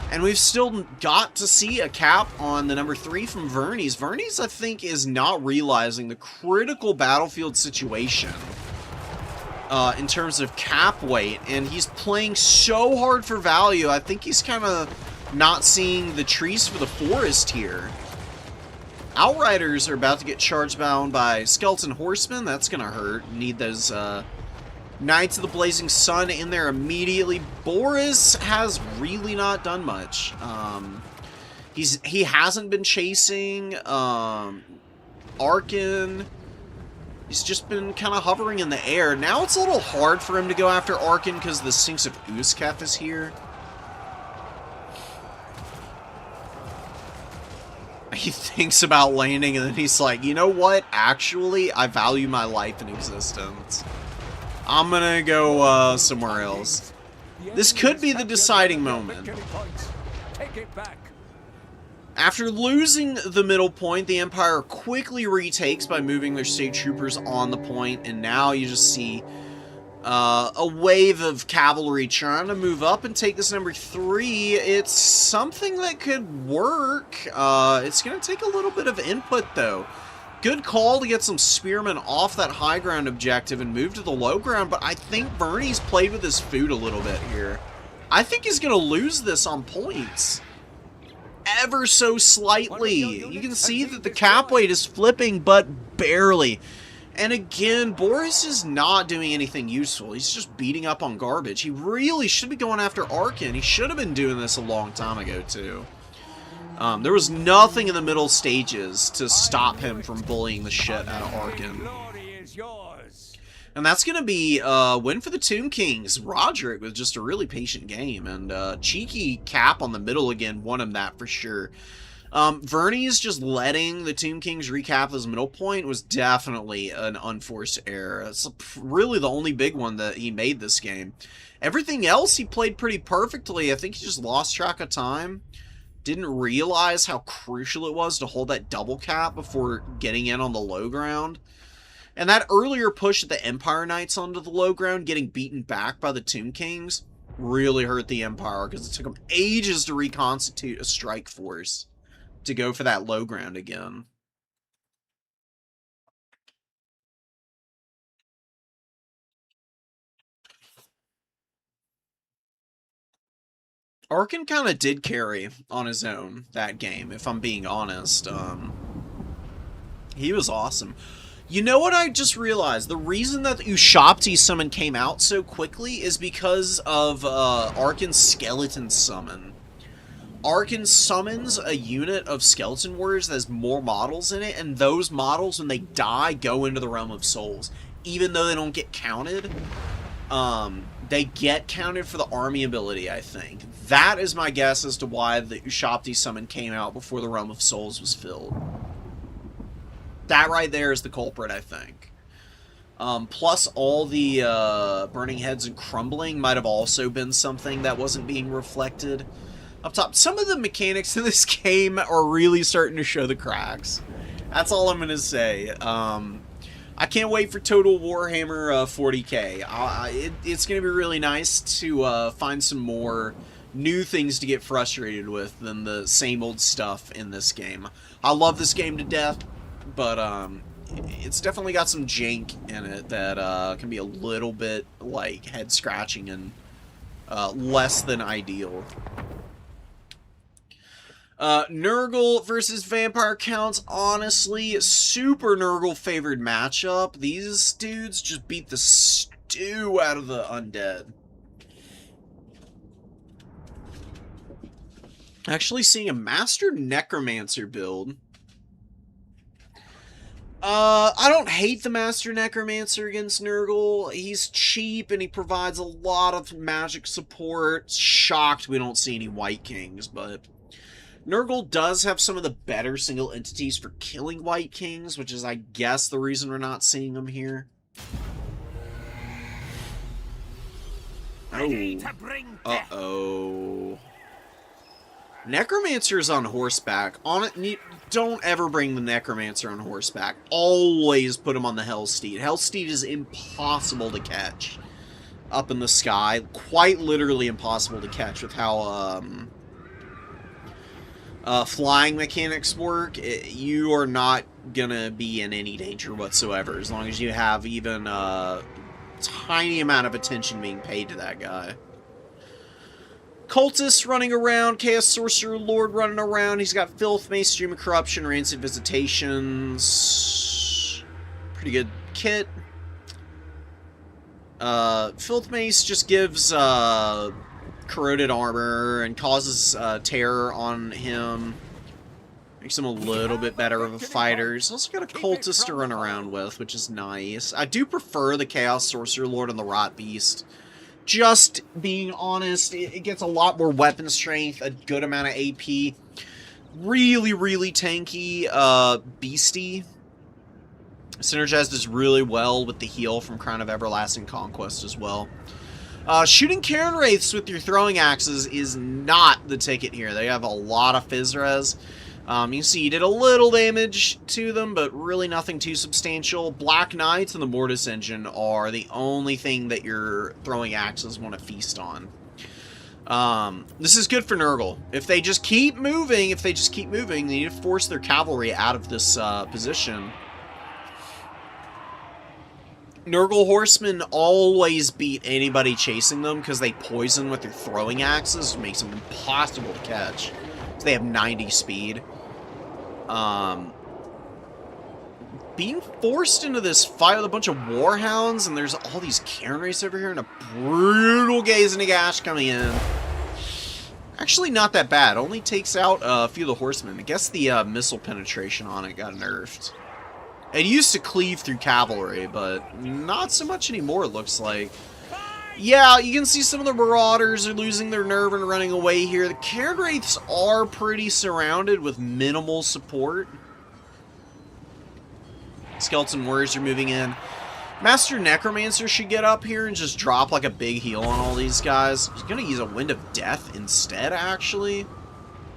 And we've still got to see a cap on the number 3 from Vernies. Vernies, I think, is not realizing the critical battlefield situation in terms of cap weight. And he's playing so hard for value, I think he's kind of not seeing the trees for the forest here. Outriders are about to get charged down by Skeleton Horsemen. That's going to hurt. Need those Knights of the Blazing Sun in there immediately. Boris has really not done much. He hasn't been chasing Arkin. He's just been kind of hovering in the air. Now it's a little hard for him to go after Arkin because the Sphinx of Uzkef is here. He thinks about landing and then he's like, you know what? Actually, I value my life and existence. I'm gonna go somewhere else. This could be the deciding moment. After losing the middle point, the Empire quickly retakes by moving their state troopers on the point, and now you just see a wave of cavalry trying to move up and take this number 3. It's something that could work. It's going to take a little bit of input, though. Good call to get some spearmen off that high ground objective and move to the low ground, but I think Bernie's played with his food a little bit here. I think he's going to lose this on points. Ever so slightly. You can see that the cap weight is flipping, but barely. And again, Boris is not doing anything useful. He's just beating up on garbage. He really should be going after Arkin. He should have been doing this a long time ago, too. There was nothing in the middle stages to stop him from bullying the shit out of Arkin. And that's going to be a win for the Tomb Kings. Roderick was just a really patient game. And cheeky cap on the middle again won him that for sure. Vernies just letting the Tomb Kings recap his middle point was definitely an unforced error. It's really the only big one that he made this game. Everything else he played pretty perfectly. I think he just lost track of time. Didn't realize how crucial it was to hold that double cap before getting in on the low ground. And that earlier push of the Empire Knights onto the low ground, getting beaten back by the Tomb Kings, really hurt the Empire because it took them ages to reconstitute a strike force to go for that low ground again. Arkin kind of did carry on his own that game, if I'm being honest. He was awesome. You know what I just realized? The reason that the Ushabti summon came out so quickly is because of Arkin's skeleton summon. Arkin summons a unit of skeleton warriors that has more models in it, and those models, when they die, go into the realm of souls. Even though they don't get counted, they get counted for the army ability, I think. That is my guess as to why the Ushabti summon came out before the realm of souls was filled. That right there is the culprit, I think. Plus all the burning heads and crumbling might have also been something that wasn't being reflected up top. Some of the mechanics in this game are really starting to show the cracks. That's all I'm going to say. I can't wait for Total Warhammer 40k. It's going to be really nice to find some more new things to get frustrated with than the same old stuff in this game. I love this game to death, but it's definitely got some jank in it that can be a little bit like head-scratching and less than ideal. Nurgle versus Vampire Counts, honestly, super Nurgle favored matchup. These dudes just beat the stew out of the undead. Actually seeing a Master Necromancer build. I don't hate the Master Necromancer against Nurgle. He's cheap and he provides a lot of magic support. Shocked we don't see any White Kings, but Nurgle does have some of the better single entities for killing White Kings, which is, I guess, the reason we're not seeing them here. Oh. Uh-oh. Necromancer's on horseback. Don't ever bring the Necromancer on horseback. Always put him on the Hellsteed. Hellsteed is impossible to catch up in the sky. Quite literally impossible to catch with how flying mechanics work. You are not gonna be in any danger whatsoever as long as you have even a tiny amount of attention being paid to that guy. Cultist running around, Chaos Sorcerer Lord running around. He's got Filth, Mace, Stream of Corruption, Rancid Visitations. Pretty good kit. Filth Mace just gives corroded armor and causes terror on him. Makes him a little bit better of a fighter. He's also got a Cultist to run around with, which is nice. I do prefer the Chaos Sorcerer Lord and the Rot Beast. Just being honest, it gets a lot more weapon strength, a good amount of AP. Really, really tanky beastie. Synergizes really well with the heal from Crown of Everlasting Conquest as well. Shooting Karen Wraiths with your throwing axes is not the ticket here. They have a lot of Fizz res. You can see you did a little damage to them, but really nothing too substantial. Black Knights and the Mortis Engine are the only thing that your throwing axes want to feast on. This is good for Nurgle. If they just keep moving, they need to force their cavalry out of this position. Nurgle horsemen always beat anybody chasing them because they poison with their throwing axes, which makes them impossible to catch. So they have 90 speed. Being forced into this fight with a bunch of Warhounds, and there's all these Karen Wraiths over here, and a brutal Gaze and a Gash coming in. Actually, not that bad. Only takes out a few of the horsemen. I guess the missile penetration on it got nerfed. It used to cleave through cavalry, but not so much anymore, it looks like. Yeah, you can see some of the Marauders are losing their nerve and running away here. The Karen Wraiths are pretty surrounded with minimal support. Skeleton Warriors are moving in. Master Necromancer should get up here and just drop like a big heal on all these guys. He's going to use a Wind of Death instead, actually.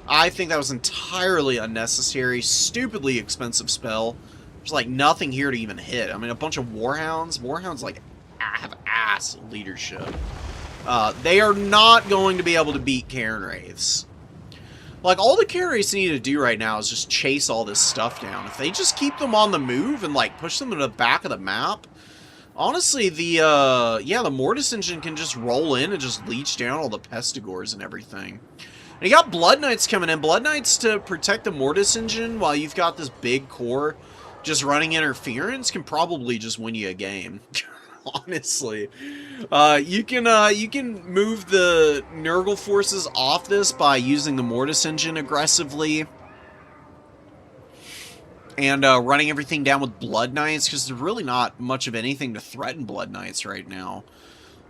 I think that was entirely unnecessary. Stupidly expensive spell. There's like nothing here to even hit. I mean, a bunch of Warhounds. Warhounds like have ass leadership. They are not going to be able to beat Karen Wraiths. Like, all the Karen Wraiths need to do right now is just chase all this stuff down. If they just keep them on the move and, like, push them to the back of the map, honestly, the Mortis Engine can just roll in and just leech down all the Pestigores and everything. And you got Blood Knights coming in. Blood Knights to protect the Mortis Engine while you've got this big core just running interference can probably just win you a game. Honestly, you can move the Nurgle forces off this by using the Mortis Engine aggressively and running everything down with Blood Knights, because there's really not much of anything to threaten Blood Knights right now.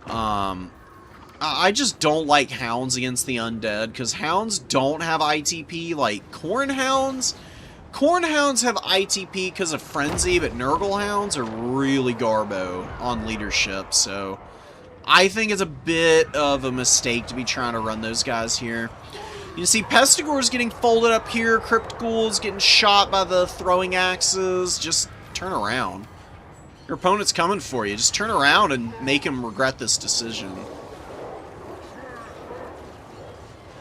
I just don't like Hounds against the Undead, because Hounds don't have ITP like Corn Hounds. Corn Hounds have ITP because of Frenzy, but Nurgle Hounds are really garbo on leadership, so I think it's a bit of a mistake to be trying to run those guys here. You can see Pestigore's getting folded up here, Crypt Ghouls getting shot by the throwing axes. Just turn around. Your opponent's coming for you. Just turn around and make him regret this decision.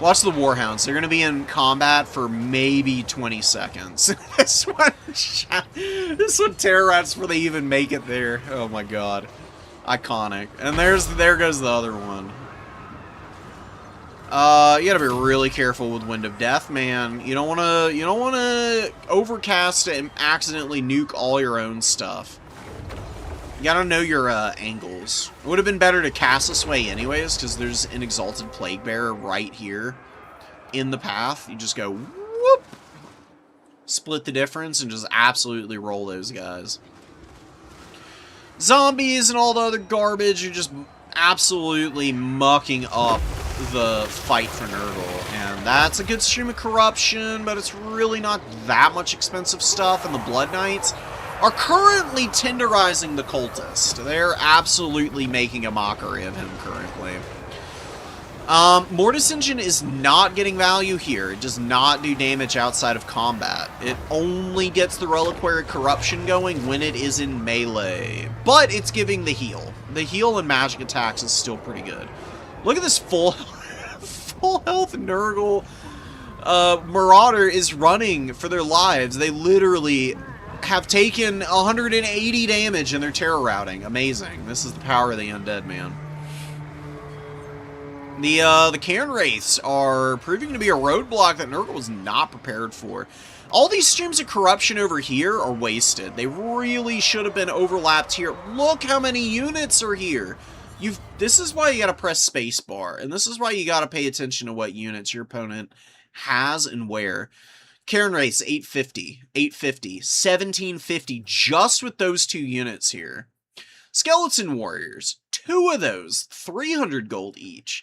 Watch the Warhounds. They're going to be in combat for maybe 20 seconds. This one terror rats before they even make it there. Oh my god. Iconic. And there goes the other one. You gotta be really careful with Wind of Death, man. You don't wanna overcast and accidentally nuke all your own stuff. You gotta know your angles. It would have been better to cast this way anyways, because there's an Exalted Plague Bearer right here. in the path, you just go whoop, split the difference, and just absolutely roll those guys. Zombies and all the other garbage are just absolutely mucking up the fight for Nurgle, and that's a good stream of corruption, but it's really not that much expensive stuff, and the Blood Knights are currently tenderizing the cultist. They're absolutely making a mockery of him currently. Mortis Engine is not getting value here. It does not do damage outside of combat. It only gets the Reliquary Corruption going when it is in melee. But it's giving the heal. The heal and magic attacks is still pretty good. Look at this full health Nurgle. Marauder is running for their lives. They literally have taken 180 damage in their terror routing. Amazing. This is the power of the undead, man. The Cairn Wraiths are proving to be a roadblock that Nurgle was not prepared for. All these streams of corruption over here are wasted. They really should have been overlapped here. Look how many units are here. This is why you gotta press spacebar, and this is why you gotta pay attention to what units your opponent has and where. Cairn Wraiths, 850, 850, 1750, just with those 2 units here. Skeleton Warriors, 2 of those, 300 gold each.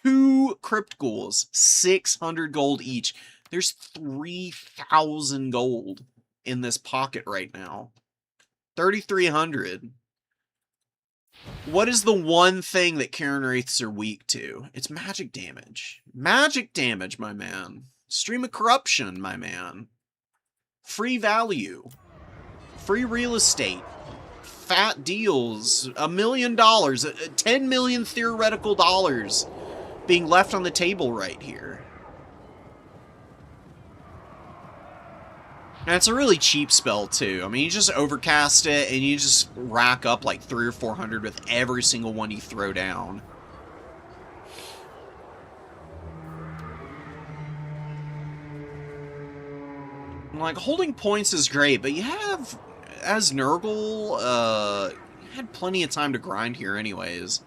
2 Crypt Ghouls, 600 gold each. There's 3,000 gold in this pocket right now. 3,300. What is the one thing that Cairn Wraiths are weak to? It's magic damage. Magic damage, my man. Stream of corruption, my man. Free value. Free real estate. Fat deals. $1 million. 10 million theoretical dollars being left on the table right here. And it's a really cheap spell, too. I mean, you just overcast it, and you just rack up like 300 or 400 with every single one you throw down. Like, holding points is great, but you have, as Nurgle, you had plenty of time to grind here anyways.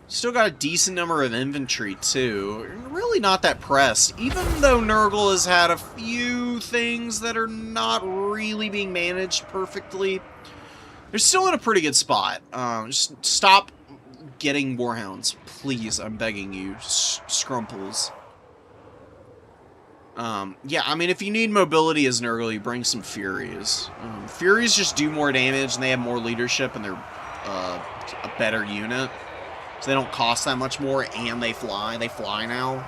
Still got a decent number of infantry, too. Really not that pressed. Even though Nurgle has had a few things that are not really being managed perfectly, they're still in a pretty good spot. Just stop getting Warhounds. Please, I'm begging you. Scrumples. Yeah, I mean, if you need mobility as Nurgle, you bring some Furies. Furies just do more damage, and they have more leadership, and they're a better unit. So they don't cost that much more, and they fly. They fly now.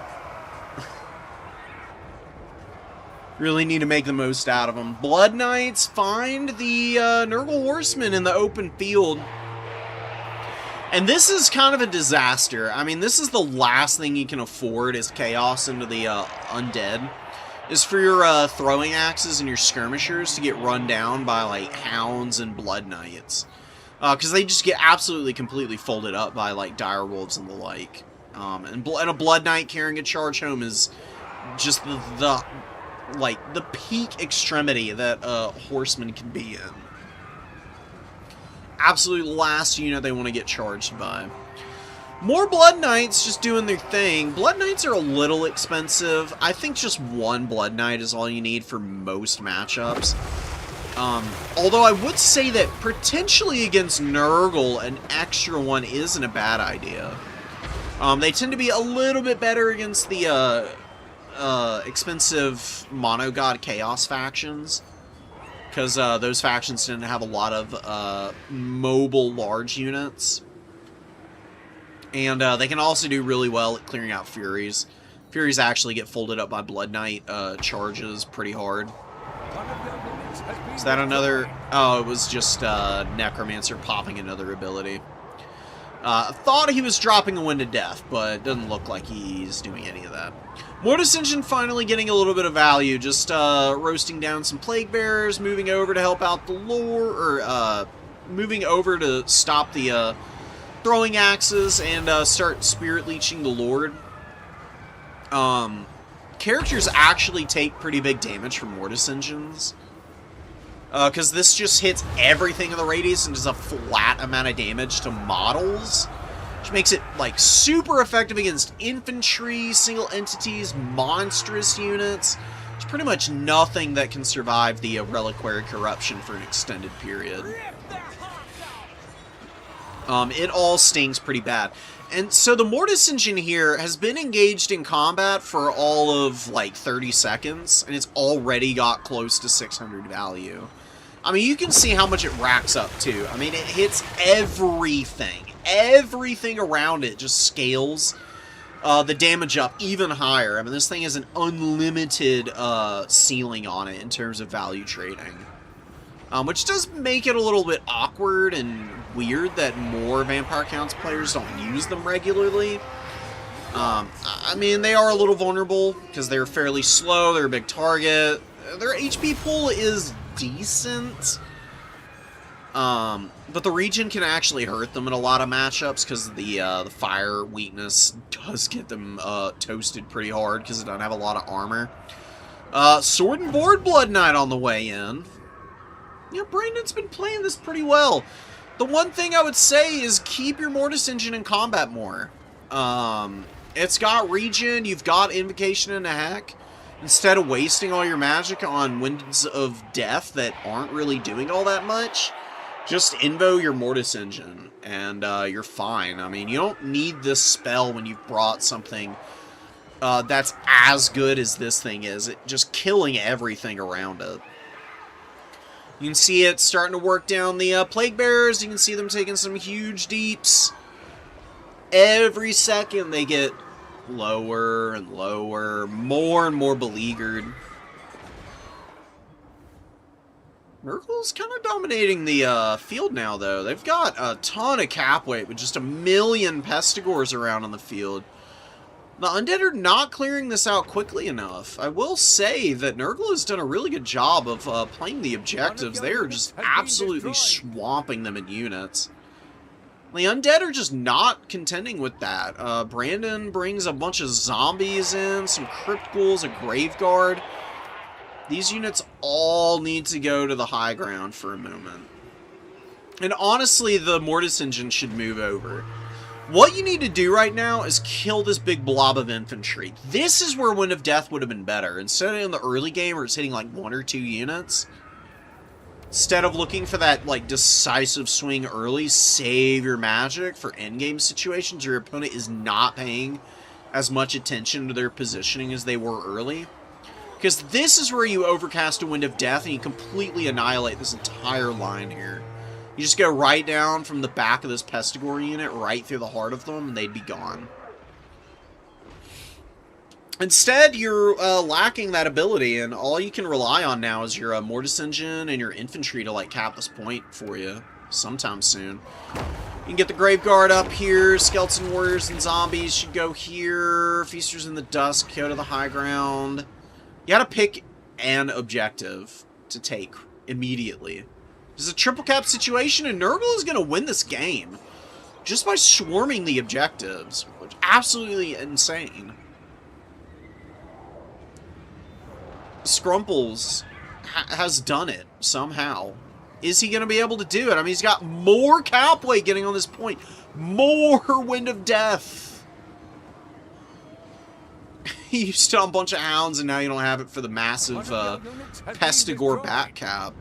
Really need to make the most out of them. Blood Knights find the Nurgle Horsemen in the open field. And this is kind of a disaster. I mean, this is the last thing you can afford as chaos into the undead. Is for your throwing axes and your skirmishers to get run down by, like, hounds and Blood Knights. Because they just get absolutely completely folded up by, like, direwolves and the like. And a Blood Knight carrying a charge home is just the peak extremity that a horseman can be in. Absolute last unit they want to get charged by. More Blood Knights just doing their thing. Blood Knights are a little expensive. I think just 1 Blood Knight is all you need for most matchups. Although I would say that potentially against Nurgle, an extra one isn't a bad idea. They tend to be a little bit better against the expensive Monogod Chaos factions. Because those factions tend to have a lot of mobile large units. And they can also do really well at clearing out Furies. Furies actually get folded up by Blood Knight charges pretty hard. Is that another... Oh, it was just Necromancer popping another ability. Thought he was dropping a Wind of Death, but it doesn't look like he's doing any of that. Mortis Engine finally getting a little bit of value, just roasting down some Plague Bearers, moving over to help out the lore, or moving over to stop the throwing axes and start Spirit Leeching the Lord. Characters actually take pretty big damage from Mortis Engines. Because this just hits everything in the radius and does a flat amount of damage to models. which makes it, like, super effective against infantry, single entities, monstrous units. There's pretty much nothing that can survive the Reliquary Corruption for an extended period. It all stings pretty bad. And so the Mortis Engine here has been engaged in combat for all of, like, 30 seconds, and it's already got close to 600 value. I mean, you can see how much it racks up, too. I mean, it hits everything. Everything around it just scales the damage up even higher. I mean, this thing has an unlimited ceiling on it in terms of value trading. Which does make it a little bit awkward and weird that more Vampire Counts players don't use them regularly. I mean, they are a little vulnerable because they're fairly slow, they're a big target. Their HP pool is decent. But the regen can actually hurt them in a lot of matchups because the fire weakness does get them toasted pretty hard because it doesn't have a lot of armor. Sword and Board Blood Knight on the way in. Yeah, Brandon's been playing this pretty well. The one thing I would say is keep your Mortis Engine in combat more. It's got regen, you've got Invocation and a Hack. Instead of wasting all your magic on Winds of Death that aren't really doing all that much, just invo your Mortis Engine, and you're fine. I mean, you don't need this spell when you've brought something that's as good as this thing is. Just killing everything around it. You can see it starting to work down the Plague Bearers. You can see them taking some huge deeps. Every second they get lower and lower, more and more beleaguered. Nurgle's kind of dominating the field now, though. They've got a ton of cap weight with just 1 million Pestigors around on the field. The Undead are not clearing this out quickly enough. I will say that Nurgle has done a really good job of playing the objectives. They are just absolutely swamping them in units. The Undead are just not contending with that. Brandon brings a bunch of zombies in, some Crypt Ghouls, a Graveguard. These units all need to go to the high ground for a moment. And honestly, the Mortis Engine should move over. What you need to do right now is kill this big blob of infantry. This is where Wind of Death would have been better. Instead of in the early game where it's hitting like 1 or 2 units, instead of looking for that like decisive swing early, save your magic for endgame situations. Your opponent is not paying as much attention to their positioning as they were early. Because this is where you overcast a Wind of Death and you completely annihilate this entire line here. You just go right down from the back of this Pestigor unit, right through the heart of them, and they'd be gone. Instead, you're lacking that ability, and all you can rely on now is your Mortis Engine and your infantry to like cap this point for you sometime soon. You can get the Graveguard up here, Skeleton Warriors and Zombies should go here, Feasters in the Dusk go to the high ground. You gotta pick an objective to take immediately. This is a triple cap situation, and Nurgle is going to win this game just by swarming the objectives, which is absolutely insane. Scrumples has done it somehow. Is he going to be able to do it? I mean, he's got more cap weight getting on this point. More Wind of Death. You used to have a bunch of hounds, and now you don't have it for the massive Pestigor bat cap.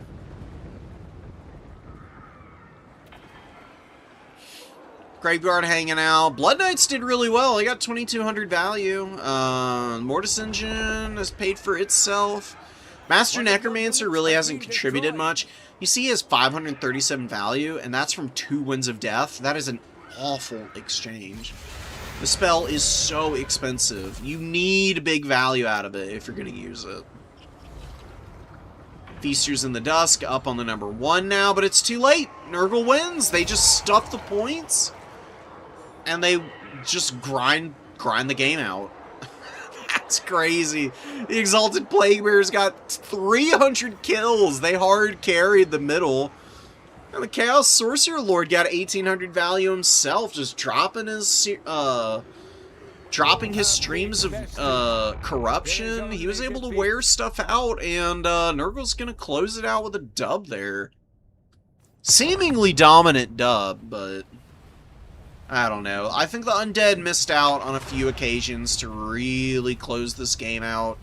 Graveguard hanging out. Blood Knights did really well. They got 2,200 value. Mortis Engine has paid for itself. Master Necromancer really hasn't contributed much. You see he has 537 value, and that's from 2 Winds of Death. That is an awful exchange. The spell is so expensive. You need big value out of it if you're going to use it. Feasters in the Dusk up on the number 1 now, but it's too late. Nurgle wins. They just stuff the points. And they just grind the game out. That's crazy. The Exalted Plague Bearers got 300 kills. They hard carried the middle. And the Chaos Sorcerer Lord got 1,800 value himself, just dropping his streams of corruption. He was able to wear stuff out, and Nurgle's gonna close it out with a dub there. Seemingly dominant dub, but I don't know. I think the undead missed out on a few occasions to really close this game out.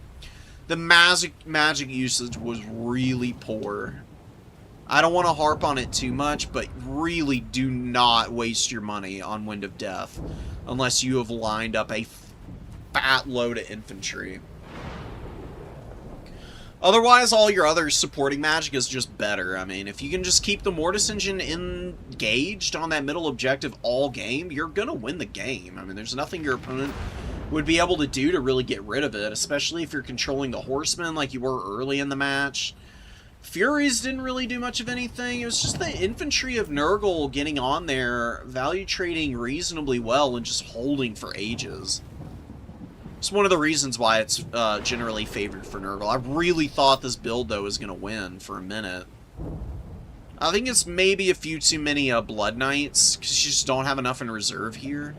The magic usage was really poor. I don't want to harp on it too much, but really do not waste your money on Wind of Death unless you have lined up a fat load of infantry. Otherwise, all your other supporting magic is just better. I mean, if you can just keep the Mortis Engine engaged on that middle objective all game, you're going to win the game. I mean, there's nothing your opponent would be able to do to really get rid of it, especially if you're controlling the Horsemen like you were early in the match. Furies didn't really do much of anything. It was just the infantry of Nurgle getting on there, value trading reasonably well, and just holding for ages. It's one of the reasons why it's generally favored for Nurgle. I really thought this build, though, was going to win for a minute. I think it's maybe a few too many Blood Knights, because you just don't have enough in reserve here.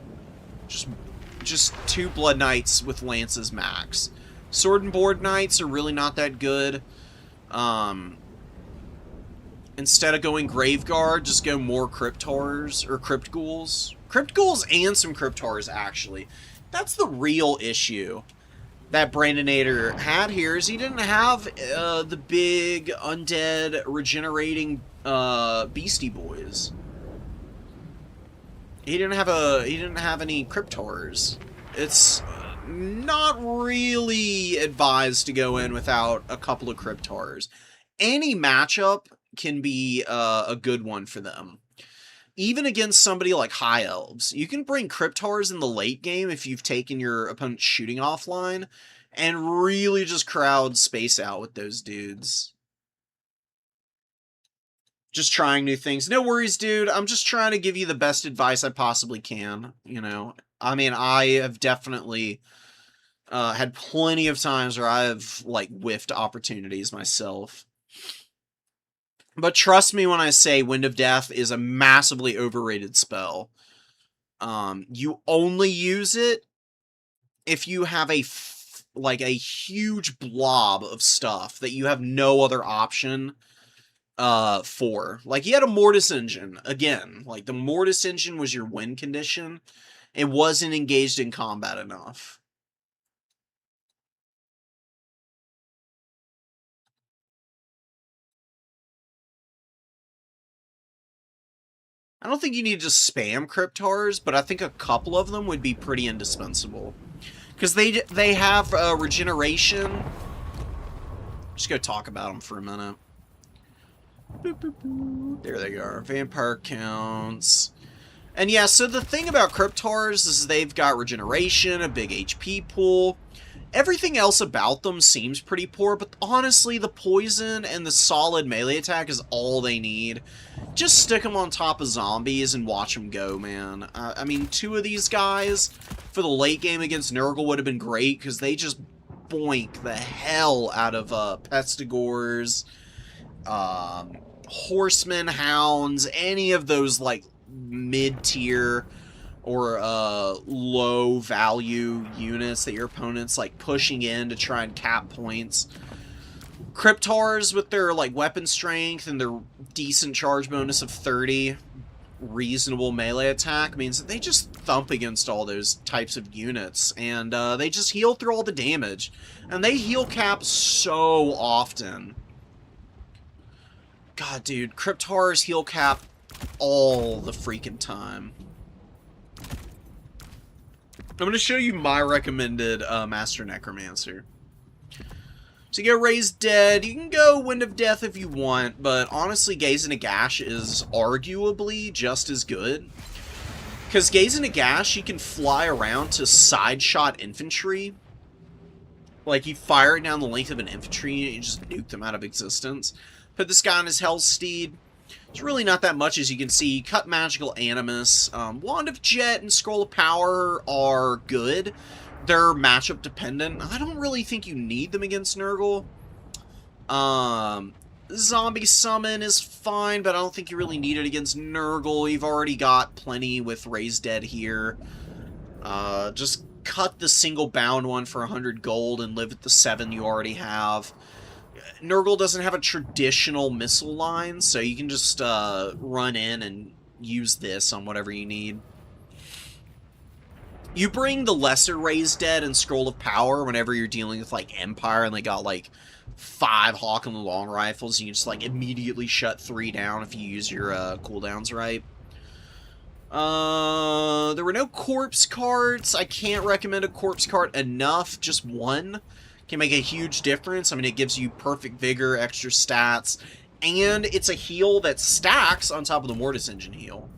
Just 2 Blood Knights with Lances max. Sword and Board Knights are really not that good. Instead of going Graveguard, just go more Cryptars, or Crypt Ghouls. Crypt Ghouls and some Cryptars, actually. That's the real issue that Brandinator had here, is he didn't have the big undead regenerating Beastie Boys. He didn't have any Cryptars. It's not really advised to go in without a couple of Cryptars. Any matchup can be a good one for them. Even against somebody like High Elves, you can bring Cryptars in the late game if you've taken your opponent's shooting offline, and really just crowd space out with those dudes. Just trying new things. No worries, dude. I'm just trying to give you the best advice I possibly can, you know. I mean, I have definitely had plenty of times where I've, like, whiffed opportunities myself. But trust me when I say Wind of Death is a massively overrated spell. You only use it if you have a huge blob of stuff that you have no other option for. Like, you had a Mortis Engine. Again, like, the Mortis Engine was your win condition. It wasn't engaged in combat enough. I don't think you need to just spam Cryptars, but I think a couple of them would be pretty indispensable. Because they have regeneration. Just go talk about them for a minute. Boop, boop, boop. There they are. Vampire counts. And yeah, so the thing about Cryptars is they've got regeneration, a big HP pool. Everything else about them seems pretty poor, but honestly, the poison and the solid melee attack is all they need. Just stick them on top of zombies and watch them go, man. I mean, 2 of these guys for the late game against Nurgle would have been great, because they just boink the hell out of Pestigors, Horsemen, Hounds, any of those, like, mid-tier or low value units that your opponent's like pushing in to try and cap points. Cryptars with their like weapon strength and their decent charge bonus of 30, reasonable melee attack means that they just thump against all those types of units, and they just heal through all the damage, and they heal cap so often. God, dude, Cryptars heal cap all the freaking time. I'm going to show you my recommended Master Necromancer. So you go Raised Dead. You can go Wind of Death if you want, but honestly, Gaze and Agash is arguably just as good. Because Gaze and Agash, you can fly around to side shot infantry. Like, you fire it down the length of an infantry and you just nuke them out of existence. Put this guy on his Hell's Steed. It's really not that much, as you can see. Cut Magical Animus. Wand of Jet and Scroll of Power are good. They're matchup dependent. I don't really think you need them against Nurgle. Zombie Summon is fine, but I don't think you really need it against Nurgle. You've already got plenty with Raised Dead here. Just cut the single bound one for 100 gold and live with the 7 you already have. Nurgle doesn't have a traditional missile line, so you can just run in and use this on whatever you need. You bring the Lesser Raised Dead and Scroll of Power whenever you're dealing with, like, Empire, and they got, like, 5 Hawk and the Long Rifles, and you just, like, immediately shut 3 down if you use your, cooldowns right. There were no corpse cards. I can't recommend a corpse card enough. Just one can make a huge difference. I mean, it gives you perfect vigor, extra stats, and it's a heal that stacks on top of the Mortis Engine heal.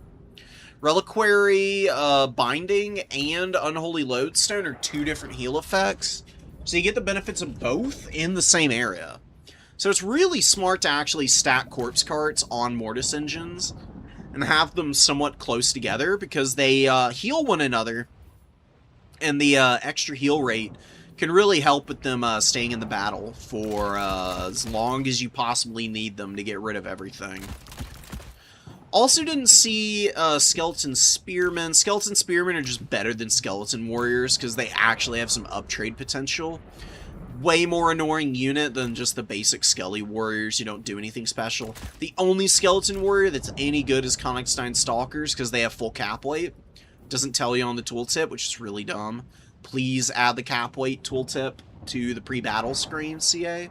Reliquary, Binding, and Unholy Lodestone are 2 different heal effects, so you get the benefits of both in the same area. So it's really smart to actually stack corpse cards on Mortis Engines and have them somewhat close together, because they heal one another, and the extra heal rate can really help with them staying in the battle for as long as you possibly need them to get rid of everything. Also didn't see Skeleton Spearmen. Skeleton Spearmen are just better than Skeleton Warriors, because they actually have some uptrade potential. Way more annoying unit than just the basic Skelly Warriors. You don't do anything special. The only Skeleton Warrior that's any good is Konigstein Stalkers, because they have full cap weight. Doesn't tell you on the tooltip, which is really dumb. Please add the cap weight tooltip to the pre-battle screen, CA.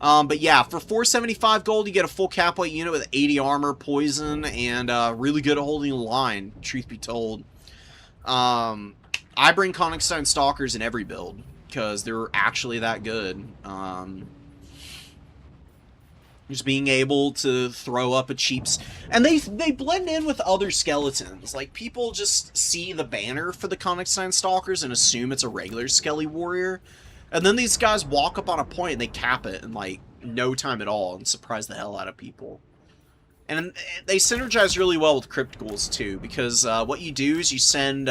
But yeah, for 475 gold, you get a full cap weight unit with 80 armor, poison, and really good at holding the line, truth be told. I bring Konigstein Stalkers in every build, because they're actually that good. Just being able to throw up a cheap... And they blend in with other skeletons. Like, people just see the banner for the Konigstein Stalkers and assume it's a regular Skelly Warrior. And then these guys walk up on a point and they cap it in, like, no time at all and surprise the hell out of people. And they synergize really well with Crypt Ghouls, too, because what you do is you send...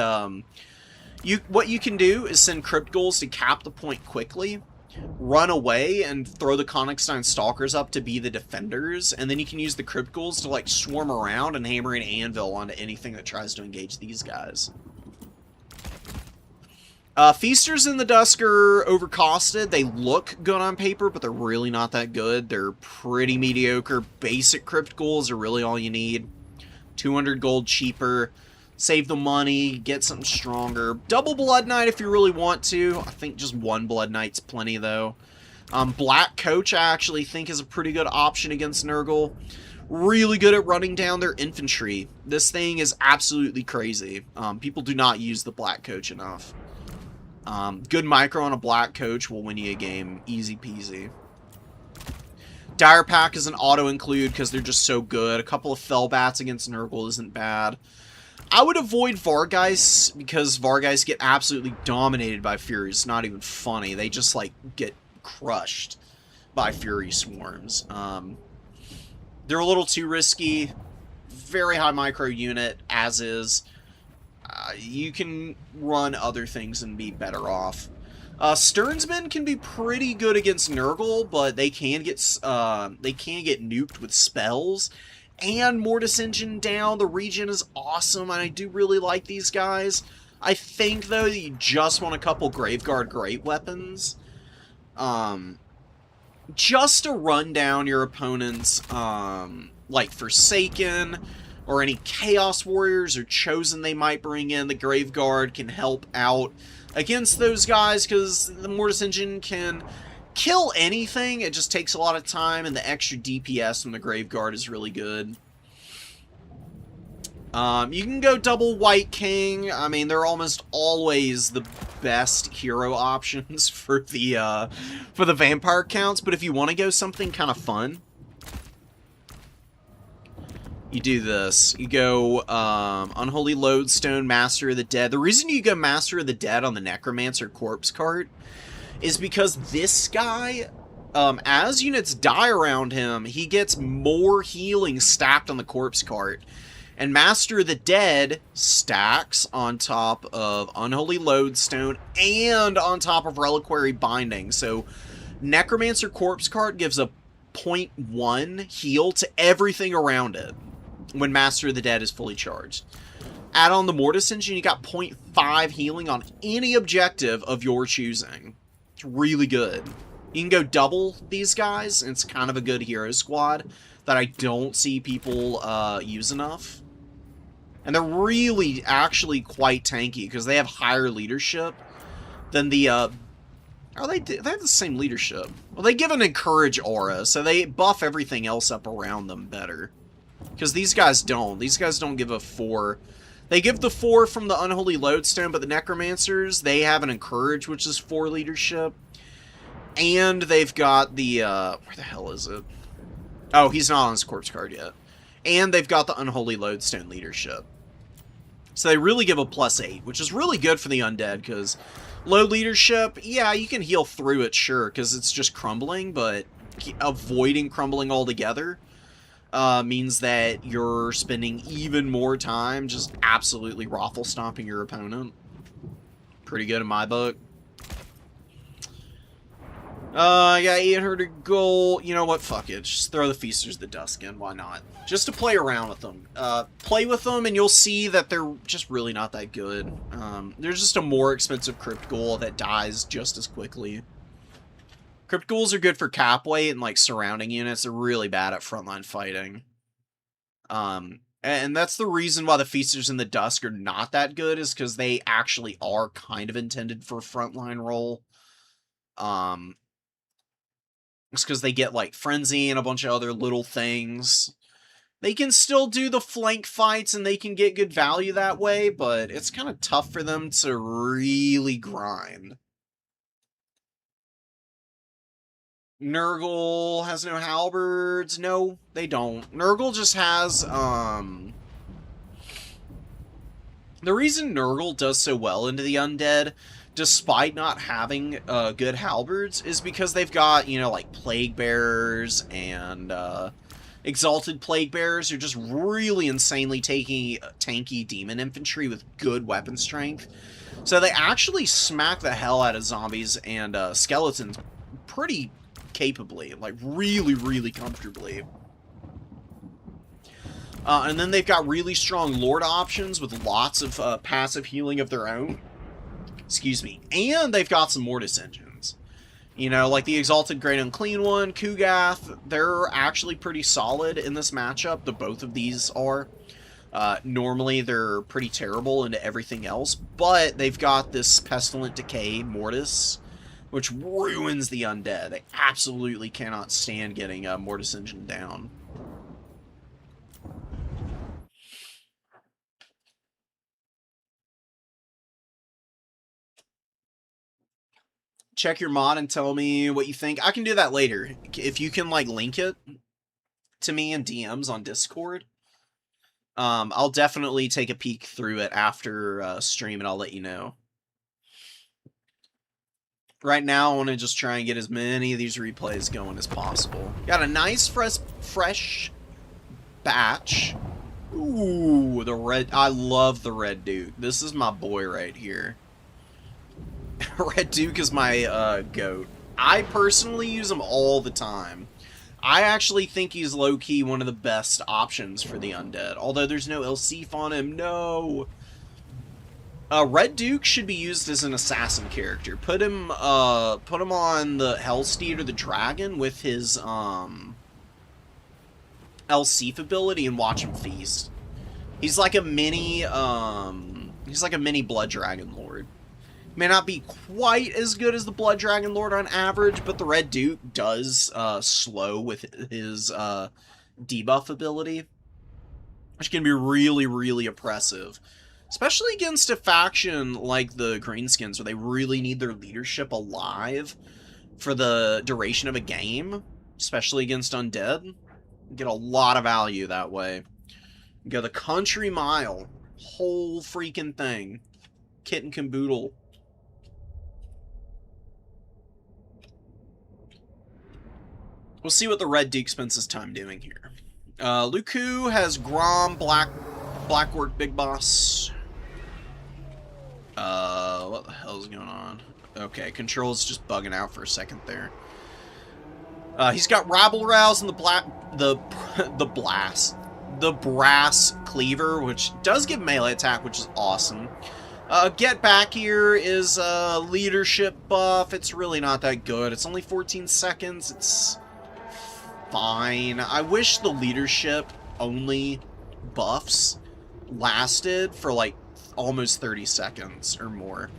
what you can do is send Crypt Ghouls to cap the point quickly, run away, and throw the Konigstein Stalkers up to be the defenders, and then you can use the Crypt Ghouls to, like, swarm around and hammer an anvil onto anything that tries to engage these guys. Feasters in the Dusk are overcosted. They look good on paper, but they're really not that good. They're pretty mediocre. Basic Crypt Ghouls are really all you need. 200 gold cheaper. Save the money, get something stronger. Double Blood Knight if you really want to. I think just 1 Blood Knight's plenty, though. Black Coach, I actually think, is a pretty good option against Nurgle. Really good at running down their infantry. This thing is absolutely crazy. People do not use the Black Coach enough. Good micro on a Black Coach will win you a game. Easy peasy. Dire Pack is an auto-include because they're just so good. A couple of Fellbats against Nurgle isn't bad. I would avoid Vargeist, because Vargeist get absolutely dominated by Furies. It's not even funny. They just, like, get crushed by Fury Swarms. They're a little too risky. Very high micro unit, as is. You can run other things and be better off. Sternsmen can be pretty good against Nurgle, but they can get nuked with spells. And Mortis Engine down, the region is awesome, and I do really like these guys. I think, though, that you just want a couple Graveguard Great Weapons. Just to run down your opponent's, like, Forsaken, or any Chaos Warriors or Chosen they might bring in. The Graveguard can help out against those guys, because the Mortis Engine can kill anything. It just takes a lot of time, and the extra DPS from the Graveguard is really good. You can go double White King. I mean, they're almost always the best hero options for the vampire counts, but if you want to go something kind of fun, you do this. You go Unholy Lodestone, Master of the Dead. The reason you go Master of the Dead on the Necromancer Corpse Cart is because this guy, as units die around him, he gets more healing stacked on the Corpse Cart. And Master of the Dead stacks on top of Unholy Lodestone and on top of Reliquary Binding. So Necromancer Corpse Cart gives a 0.1 heal to everything around it when Master of the Dead is fully charged. Add on the Mortis Engine, you got 0.5 healing on any objective of your choosing. It's really good. You can go double these guys, and it's kind of a good hero squad that I don't see people use enough. And they're really actually quite tanky because they have higher leadership than the oh, they have the same leadership. Well, they give an encourage aura, so they buff everything else up around them better. Because these guys don't. These guys don't give a 4. They give the 4 from the Unholy Lodestone, but the Necromancers, they have an encourage, which is 4 leadership. And they've got the, where the hell is it? Oh, he's not on his corpse card yet. And they've got the Unholy Lodestone leadership. So they really give a +8, which is really good for the undead, because low leadership, yeah, you can heal through it, sure, because it's just crumbling, but avoiding crumbling altogether means that you're spending even more time just absolutely raffle-stomping your opponent. Pretty good in my book. I got 800 gold. You know what? Fuck it. Just throw the Feasters the Dusk in. Why not? Just to play around with them. Play with them and you'll see that they're just really not that good. There's just a more expensive Crypt Ghoul that dies just as quickly. Crypt Ghouls are good for cap weight and like surrounding units. They're really bad at frontline fighting. And that's the reason why the Feasters in the Dusk are not that good, is because they actually are kind of intended for a frontline role. It's because they get, like, Frenzy and a bunch of other little things. They can still do the flank fights, and they can get good value that way, but it's kind of tough for them to really grind. Nurgle has no halberds. No, they don't. Nurgle just has, the reason Nurgle does so well into the undead, despite not having good halberds, is because they've got, you know, like Plague Bearers and Exalted Plague Bearers are just really insanely tanky demon infantry with good weapon strength. So they actually smack the hell out of zombies and skeletons pretty capably, like really, really comfortably. And then they've got really strong Lord options with lots of passive healing of their own. Excuse me. And they've got some Mortis engines. You know, like the Exalted Great Unclean one, Kugath, they're actually pretty solid in this matchup. The both of these are. Normally, they're pretty terrible into everything else, but they've got this Pestilent Decay Mortis, which ruins the undead. They absolutely cannot stand getting a Mortis engine down. Check your mod and tell me what you think. I can do that later. If you can, like, link it to me in DMs on Discord, I'll definitely take a peek through it after stream, and I'll let you know. Right now, I want to just try and get as many of these replays going as possible. Got a nice, fresh batch. Ooh, the red. I love the Red Duke. This is my boy right here. Red Duke is my goat. I personally use him all the time. I actually think he's low-key one of the best options for the undead. Although there's no Elsif on him. No! Red Duke should be used as an assassin character. Put him on the Hellsteed or the Dragon with his Elsif ability and watch him feast. He's like a mini Blood Dragon Lord. May not be quite as good as the Blood Dragon Lord on average, but the Red Duke does slow with his debuff ability, which can be really, really oppressive. Especially against a faction like the Greenskins, where they really need their leadership alive for the duration of a game, especially against undead. You get a lot of value that way. You go the country mile. Whole freaking thing. Kit and caboodle. We'll see what the Red Duke spends his time doing here. Luku has Grom, Blackwork, Big Boss. What the hell's going on? Okay, control's just bugging out for a second there. He's got Rabble Rouse and the Brass Cleaver, which does give melee attack, which is awesome. Get Back here is a leadership buff. It's really not that good. It's only 14 seconds. It's fine. I wish the leadership only buffs lasted for like almost 30 seconds or more.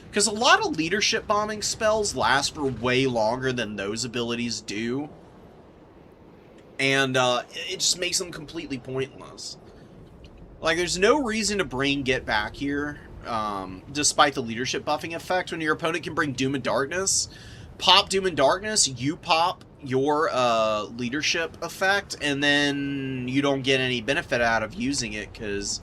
Because a lot of leadership bombing spells last for way longer than those abilities do. And it just makes them completely pointless. Like, there's no reason to bring Get Back here, despite the leadership buffing effect, when your opponent can bring Doom and Darkness. Pop Doom and Darkness, you pop your leadership effect, and then you don't get any benefit out of using it, because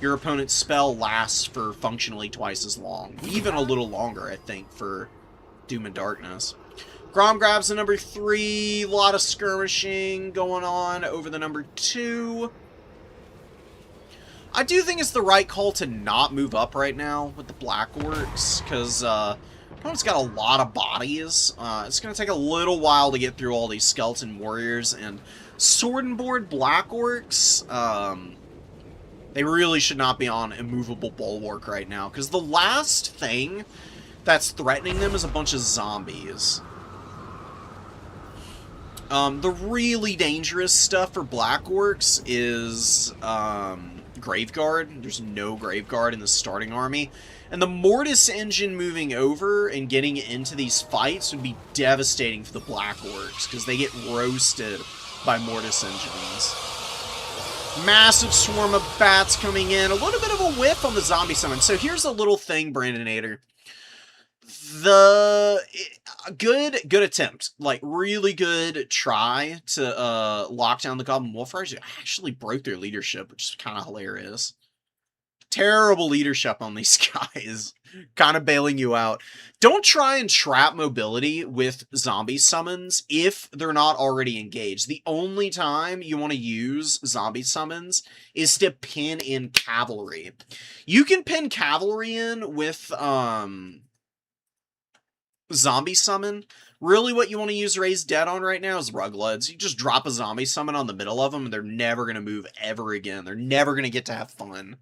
your opponent's spell lasts for functionally twice as long. Even a little longer, I think, for Doom and Darkness. Grom grabs the number 3. A lot of skirmishing going on over the number 2. I do think it's the right call to not move up right now with the Black Orcs, because opponent's got a lot of bodies. It's going to take a little while to get through all these Skeleton Warriors, and Sword and Board Black Orcs, they really should not be on Immovable Bulwark right now, because the last thing that's threatening them is a bunch of zombies. The really dangerous stuff for Black Orcs is Graveguard. There's no Graveguard in the starting army. And the Mortis engine moving over and getting into these fights would be devastating for the Black Orcs, because they get roasted by Mortis engines. Massive swarm of bats coming in. A little bit of a whiff on the zombie summon. So here's a little thing, Brandon-ator. Good attempt. Like, really good try to lock down the Goblin Wolf Riders. Actually broke their leadership, which is kind of hilarious. Terrible leadership on these guys. Kind of bailing you out. Don't try and trap mobility with zombie summons if they're not already engaged. The only time you want to use zombie summons is to pin in cavalry. You can pin cavalry in with zombie summon. Really what you want to use Raise Dead on right now is Rugleds. You just drop a zombie summon on the middle of them and they're never going to move ever again. They're never going to get to have fun.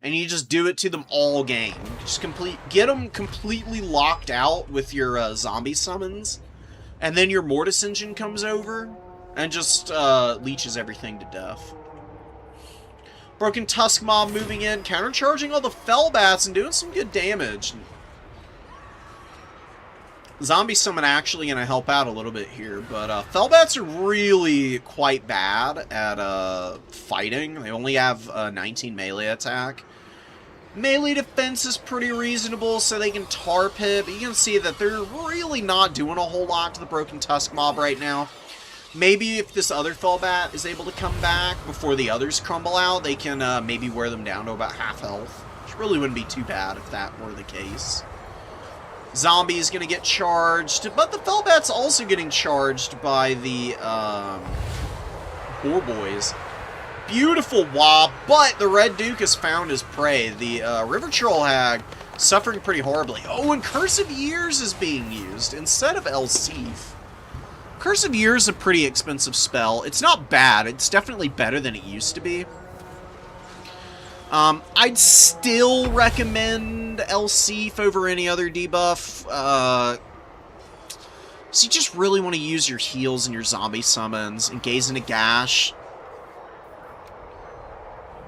And you just do it to them all game. Just get them completely locked out with your zombie summons. And then your Mortis engine comes over and just leeches everything to death. Broken Tusk Mob moving in, countercharging all the Fellbats and doing some good damage. Zombie Summon actually going to help out a little bit here, but Fellbats are really quite bad at fighting. They only have 19 melee attack. Melee defense is pretty reasonable, so they can tar pit, but you can see that they're really not doing a whole lot to the Broken Tusk Mob right now. Maybe if this other Fellbat is able to come back before the others crumble out, they can maybe wear them down to about half health, which really wouldn't be too bad if that were the case. Zombie is going to get charged, but the Fellbat's also getting charged by the Boar Boys. Beautiful wob, but the Red Duke has found his prey. The River Troll Hag suffering pretty horribly. Oh, and Curse of Years is being used instead of El Sif. Curse of Years is a pretty expensive spell. It's not bad. It's definitely better than it used to be. I'd still recommend El Sif over any other debuff. So you just really want to use your heals and your zombie summons and gaze into Gash.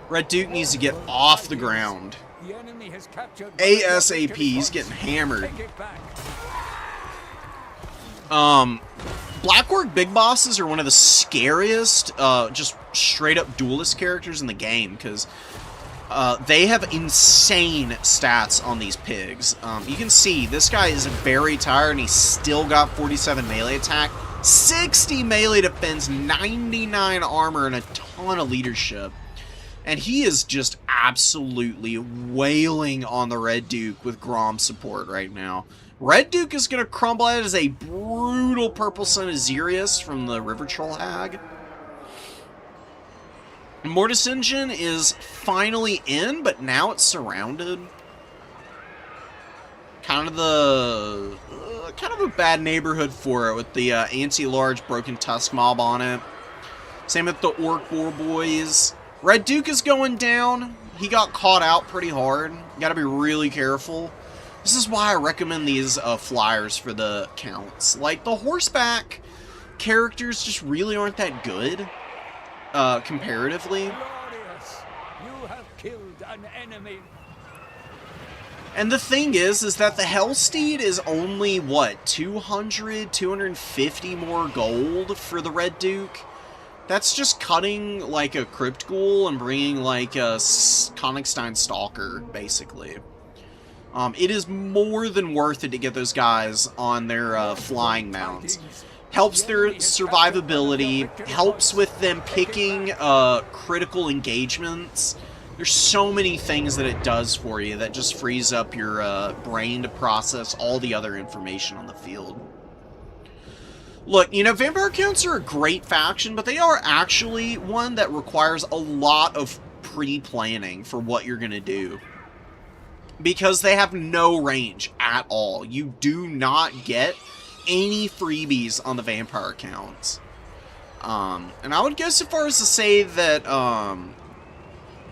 Red Duke needs to get off the ground. ASAP, he's getting hammered. Black Orc Big Bosses are one of the scariest, just straight up duelist characters in the game, because they have insane stats on these pigs. You can see this guy is very tired and he's still got 47 melee attack, 60 melee defense, 99 armor, and a ton of leadership. And he is just absolutely wailing on the Red Duke with Grom support right now. Red Duke is going to crumble out as a brutal Purple Sun Azirius from the River Troll Hag. Mortis Engine is finally in, but now it's surrounded. Kind of a bad neighborhood for it with the anti-large Broken Tusk Mob on it. Same with the Orc Boar Boys. Red Duke is going down. He got caught out pretty hard. Gotta be really careful. This is why I recommend these flyers for the counts. Like, the horseback characters just really aren't that good, comparatively. an enemy. And the thing is that the Hellsteed is only, what, 200, 250 more gold for the Red Duke? That's just cutting, like, a Crypt Ghoul and bringing, like, a Konigstein Stalker, basically. It is more than worth it to get those guys on their flying mounts. Helps their survivability, helps with them picking critical engagements. There's so many things that it does for you that just frees up your brain to process all the other information on the field. Look, you know, Vampire Counts are a great faction, but they are actually one that requires a lot of pre-planning for what you're going to do. Because they have no range at all. You do not get any freebies on the Vampire Counts. And I would go so far as to say that,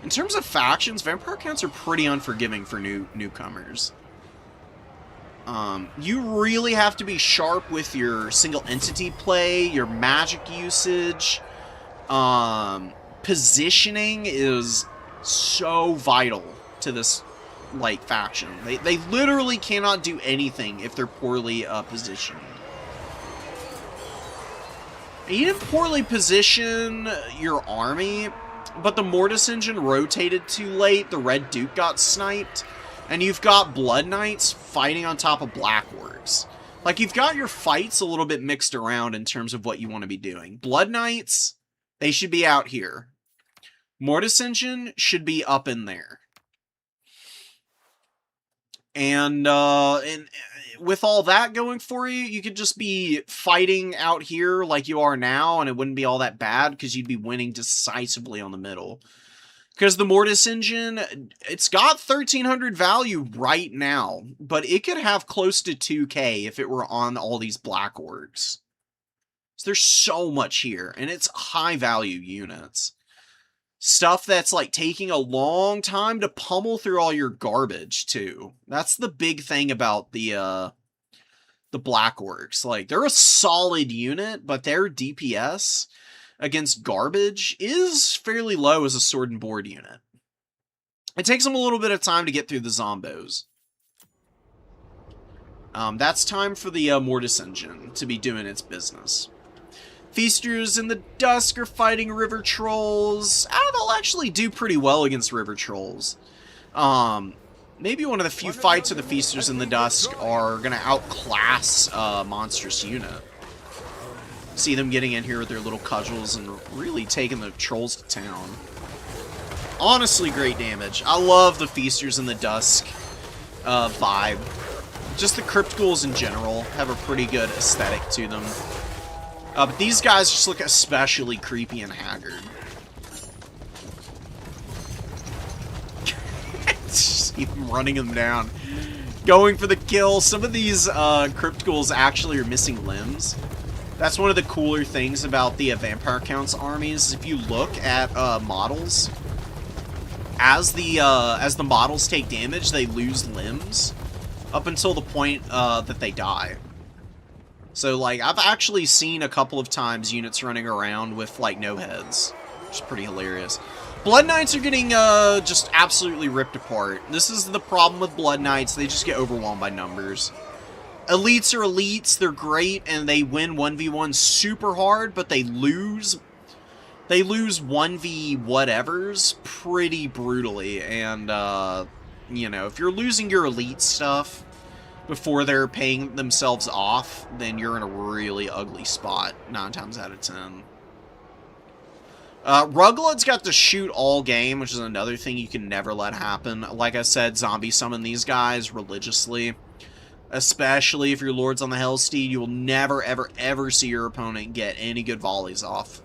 in terms of factions, Vampire Counts are pretty unforgiving for newcomers. You really have to be sharp with your single entity play, your magic usage. Positioning is so vital to this, like, faction. They literally cannot do anything if they're poorly positioned. You didn't poorly position your army, but the Mortis Engine rotated too late, the Red Duke got sniped, and you've got Blood Knights fighting on top of Black Orcs. Like, you've got your fights a little bit mixed around in terms of what you want to be doing. Blood Knights, they should be out here. Mortis Engine should be up in there. And with all that going for you, you could just be fighting out here like you are now, and it wouldn't be all that bad, because you'd be winning decisively on the middle. Because the Mortis Engine, it's got 1,300 value right now, but it could have close to 2k if it were on all these Black Orcs. So there's so much here, and it's high-value units. Stuff that's, like, taking a long time to pummel through all your garbage, too. That's the big thing about the Black Orcs. Like, they're a solid unit, but their DPS against garbage is fairly low as a sword and board unit. It takes them a little bit of time to get through the zombos. That's time for the Mortis Engine to be doing its business. Feasters in the Dusk are fighting River Trolls. They'll actually do pretty well against River Trolls. Maybe one of the few fights of the Feasters in the Dusk are going to outclass a monstrous unit. See them getting in here with their little cudgels and really taking the Trolls to town. Honestly, great damage. I love the Feasters in the Dusk vibe. Just the Crypt Ghouls in general have a pretty good aesthetic to them. But these guys just look especially creepy and haggard. See them running them down. Going for the kill. Some of these Crypt Ghouls actually are missing limbs. That's one of the cooler things about the Vampire Counts armies. If you look at models, as the models take damage, they lose limbs up until the point that they die. So, like, I've actually seen a couple of times units running around with, like, no heads, which is pretty hilarious. Blood Knights are getting just absolutely ripped apart. This is the problem with Blood Knights. They just get overwhelmed by numbers. Elites are elites. They're great, and they win 1v1 super hard, but they lose 1v whatevers pretty brutally. And, you know, if you're losing your elite stuff before they're paying themselves off, then you're in a really ugly spot 9 times out of 10. Ruglud's got to shoot all game, which is another thing you can never let happen. Like I said, zombie summon these guys religiously. Especially if you're Lords on the Hellsteed, you will never, ever, ever see your opponent get any good volleys off.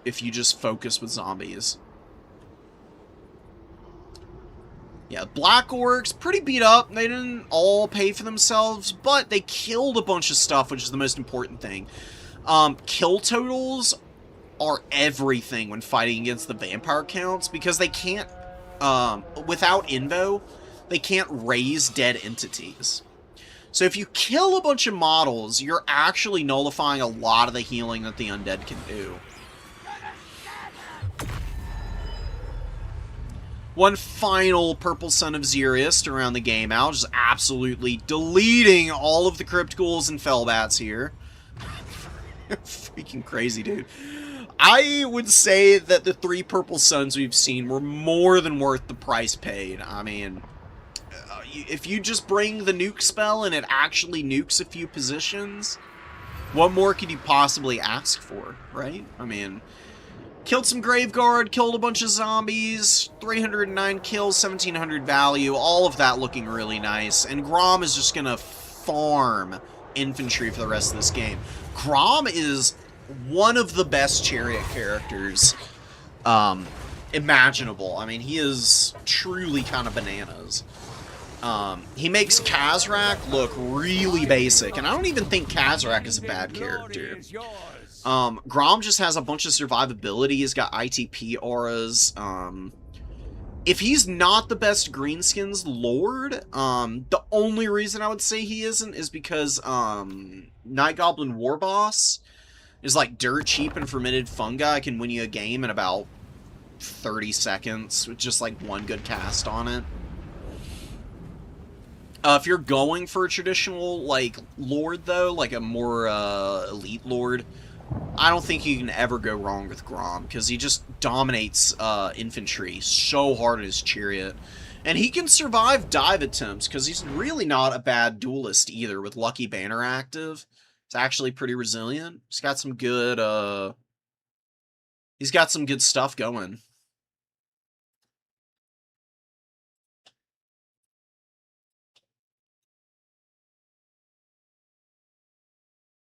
If you just focus with zombies. Yeah, Black Orcs, pretty beat up. They didn't all pay for themselves, but they killed a bunch of stuff, which is the most important thing. Kill totals are everything when fighting against the Vampire Counts, because they can't, without Invo, they can't raise dead entities. So if you kill a bunch of models, you're actually nullifying a lot of the healing that the undead can do. One final Purple Son of Xerius to round the game out, just absolutely deleting all of the Crypt Ghouls and Fellbats here. Freaking crazy, dude. I would say that the 3 Purple Suns we've seen were more than worth the price paid. I mean, if you just bring the nuke spell and it actually nukes a few positions, what more could you possibly ask for, right? I mean, killed some Graveguard, killed a bunch of zombies, 309 kills, 1700 value, all of that looking really nice. And Grom is just going to farm infantry for the rest of this game. Grom is one of the best chariot characters imaginable. I mean, he is truly kind of bananas. He makes Kazrak look really basic, and I don't even think Kazrak is a bad character. Grom just has a bunch of survivability. He's got ITP auras. If he's not the best Greenskins Lord, the only reason I would say he isn't is because Night Goblin Warboss is like dirt cheap and fermented fungi can win you a game in about 30 seconds with just like one good cast on it. If you're going for a traditional, like, Lord, though, like a more, elite Lord, I don't think you can ever go wrong with Grom, because he just dominates, infantry so hard in his chariot. And he can survive dive attempts, because he's really not a bad duelist, either, with Lucky Banner active. It's actually pretty resilient. He's got some good, he's got some good stuff going.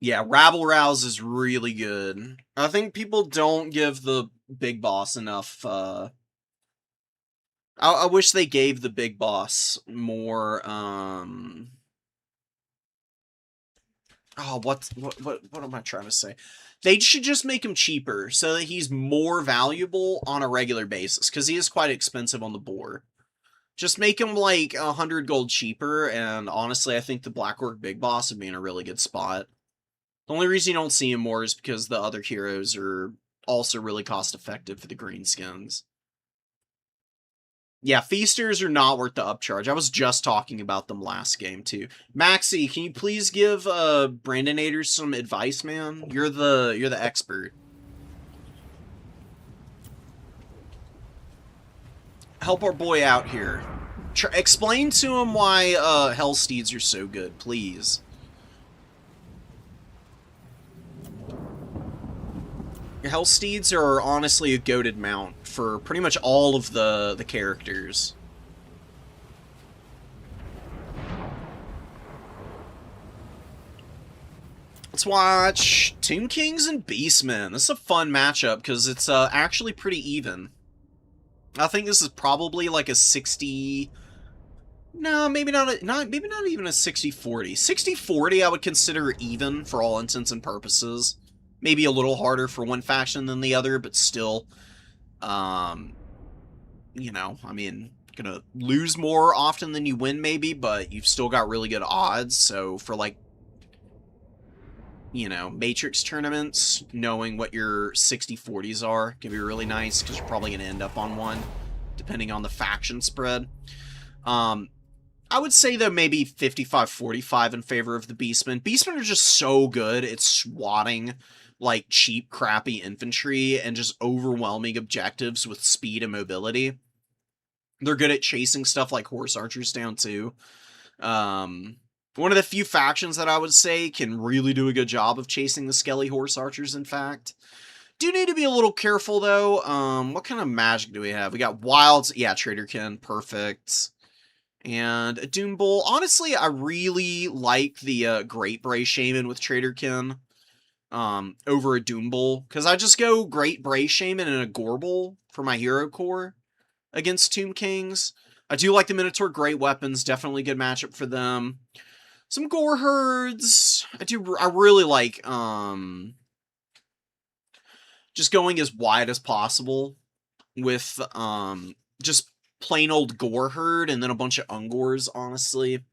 Yeah, Rabble Rouse is really good. I think people don't give the big boss enough, I wish they gave the big boss more, oh, what am I trying to say? They should just make him cheaper, so that he's more valuable on a regular basis, because he is quite expensive on the board. Just make him, like, 100 gold cheaper, and honestly, I think the Black Orc Big Boss would be in a really good spot. The only reason you don't see him more is because the other heroes are also really cost-effective for the Greenskins. Yeah, Feasters are not worth the upcharge. I was just talking about them last game, too. Maxi, can you please give Brandonator some advice, man? You're the expert. Help our boy out here. Explain to him why Hellsteeds are so good, please. Hellsteeds are honestly a goated mount for pretty much all of the characters. Let's watch Tomb Kings and Beastmen. This is a fun matchup because it's actually pretty even. I think this is probably like a 60... No, maybe not even a 60-40. 60-40 I would consider even for all intents and purposes. Maybe a little harder for one faction than the other, but still, you know, I mean, gonna lose more often than you win, maybe, but you've still got really good odds, so for, like, you know, Matrix tournaments, knowing what your 60-40s are can be really nice, because you're probably gonna end up on one, depending on the faction spread. I would say, though, maybe 55-45 in favor of the Beastmen. Beastmen are just so good at swatting, like, cheap, crappy infantry and just overwhelming objectives with speed and mobility. They're good at chasing stuff like horse archers down, too. One of the few factions that I would say can really do a good job of chasing the skelly horse archers, in fact. Do need to be a little careful, though. What kind of magic do we have? We got Wilds. Yeah, Traderkin. Perfect. And a Doom Bull. Honestly, I really like the Great Bray Shaman with Traderkin over a Doom Bull, because I just go Great Bray Shaman and a Gorbull for my hero core against Tomb Kings. I do like the Minotaur Great Weapons, definitely good matchup for them. Some Gore Herds. I really like just going as wide as possible with just plain old Gore Herd and then a bunch of Ungors, honestly.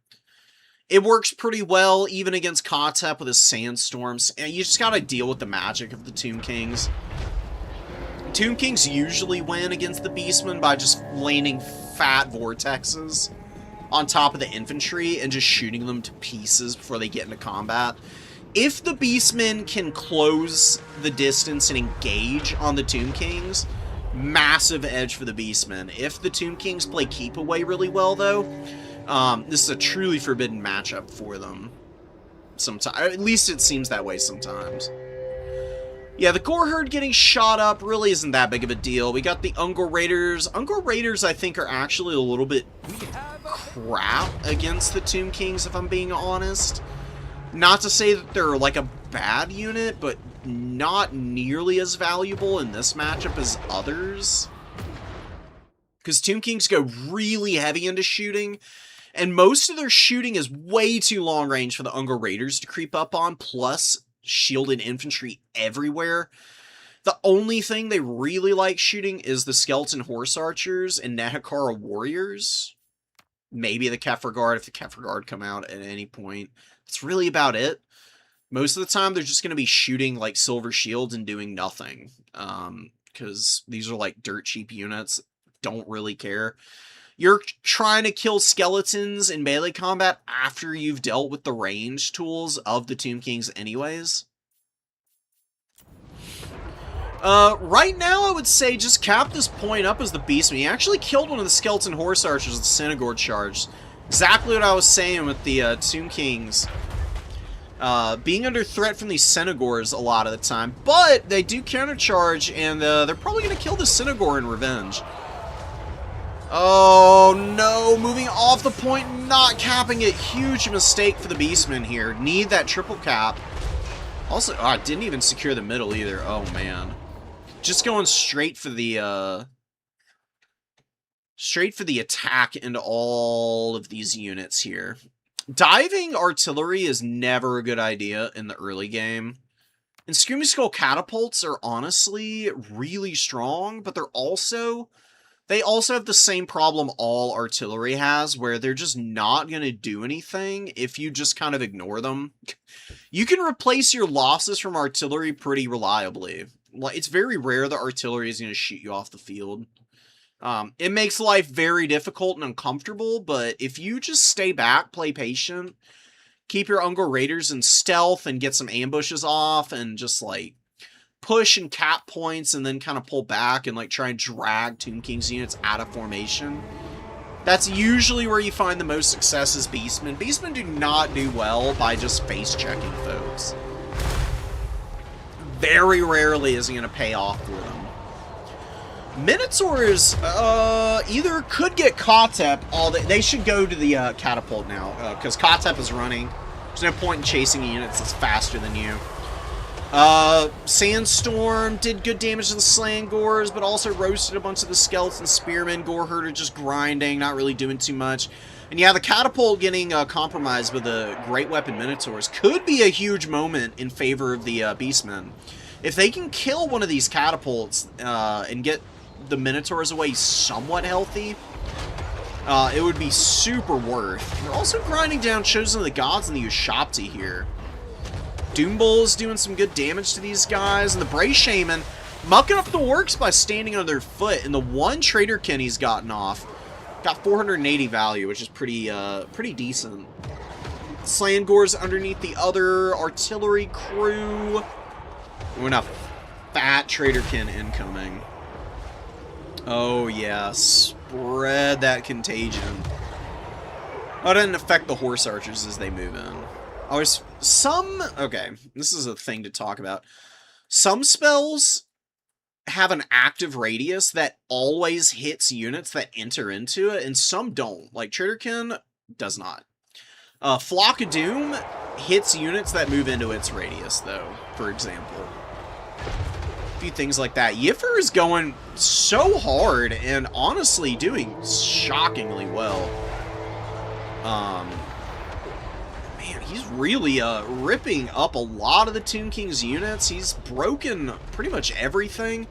It works pretty well, even against Kotep with his Sandstorms. And you just gotta deal with the magic of the Tomb Kings. Tomb Kings usually win against the Beastmen by just landing fat vortexes on top of the infantry and just shooting them to pieces before they get into combat. If the Beastmen can close the distance and engage on the Tomb Kings, massive edge for the Beastmen. If the Tomb Kings play keep away really well, though, this is a truly forbidden matchup for them. Sometimes, at least it seems that way sometimes. Yeah, the Gore Herd getting shot up really isn't that big of a deal. We got the Ungor Raiders. Ungor Raiders, I think, are actually a little bit crap against the Tomb Kings, if I'm being honest. Not to say that they're like a bad unit, but not nearly as valuable in this matchup as others. Because Tomb Kings go really heavy into shooting, and most of their shooting is way too long range for the Ungor Raiders to creep up on, plus shielded infantry everywhere. The only thing they really like shooting is the Skeleton Horse Archers and Nehekara Warriors. Maybe the Kefir Guard if the Kefir Guard come out at any point. That's really about it. Most of the time they're just going to be shooting like Silver Shields and doing nothing. Because these are like dirt cheap units. Don't really care. You're trying to kill skeletons in melee combat after you've dealt with the range tools of the Tomb Kings anyways. Right now I would say just cap this point up as the Beastman. He actually killed one of the Skeleton Horse Archers with the Synagore charge. Exactly what I was saying with the Tomb Kings. Being under threat from these Synagores a lot of the time. But they do countercharge, and they're probably going to kill the Synagore in revenge. Oh no, moving off the point, not capping it. Huge mistake for the Beastmen here. Need that triple cap. Also, I didn't even secure the middle either. Oh man. Just going straight for the attack into all of these units here. Diving artillery is never a good idea in the early game. And Screaming Skull catapults are honestly really strong, but they also have the same problem all artillery has, where they're just not going to do anything if you just kind of ignore them. You can replace your losses from artillery pretty reliably. It's very rare that artillery is going to shoot you off the field. It makes life very difficult and uncomfortable, but if you just stay back, play patient, keep your Ungor Raiders in stealth and get some ambushes off, and just like push and cap points and then kind of pull back and like try and drag Tomb Kings units out of formation. That's usually where you find the most success as Beastmen. Beastmen do not do well by just face checking folks. Very rarely is it going to pay off for them. Minotaurs either could get Kotep, they should go to the catapult now, because Kotep is running. There's no point in chasing units that's faster than you. Sandstorm did good damage to the Slangors, but also roasted a bunch of the Skeleton Spearmen. Gore Herder just grinding, not really doing too much. And yeah, the Catapult getting compromised with the Great Weapon Minotaurs could be a huge moment in favor of the Beastmen. If they can kill one of these Catapults and get the Minotaurs away somewhat healthy, it would be super worth. They're also grinding down Chosen of the Gods and the Ushapti here. Doombull's doing some good damage to these guys, and the Bray Shaman mucking up the works by standing on their foot, and the one Traderkin he's gotten off got 480 value, which is pretty decent. Slangor's underneath the other artillery crew. We're not fat Traderkin incoming. Oh yeah, spread that contagion. Oh, it didn't affect the Horse Archers as they move in. Okay, this is a thing to talk about. Some spells have an active radius that always hits units that enter into it, and some don't. Like, Traderkin does not. Flock of Doom hits units that move into its radius, though, for example. A few things like that. Yiffer is going so hard, and honestly doing shockingly well. Man, he's really ripping up a lot of the Tomb King's units. He's broken pretty much everything.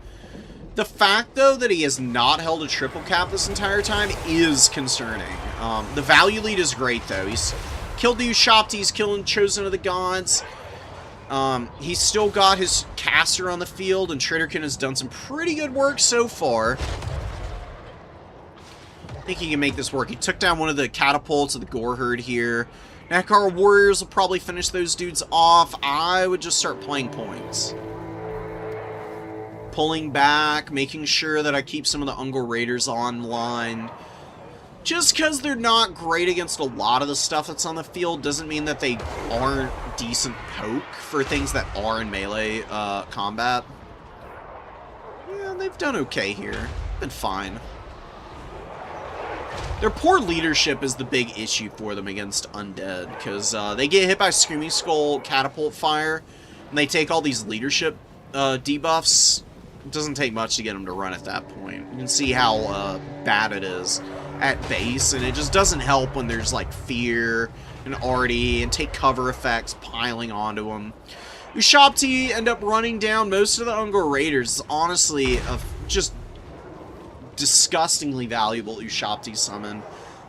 The fact, though, that he has not held a triple cap this entire time is concerning. The value lead is great, though. He's killed the Ushapti, he's killing Chosen of the Gods. He's still got his caster on the field, and Traderkin has done some pretty good work so far. I think he can make this work. He took down one of the catapults of the Gore Herd here. Nakar Warriors will probably finish those dudes off. I would just start playing points. Pulling back, making sure that I keep some of the Ungor Raiders online. Just because they're not great against a lot of the stuff that's on the field doesn't mean that they aren't decent poke for things that are in melee combat. Yeah, they've done okay here. Been fine. Their poor leadership is the big issue for them against undead, because they get hit by Screaming Skull catapult fire, and they take all these leadership debuffs. It doesn't take much to get them to run at that point. You can see how bad it is at base, and it just doesn't help when there's like fear and arty and take cover effects piling onto them. Ushabti end up running down most of the Ungor Raiders. It's honestly a just disgustingly valuable Ushabti summon.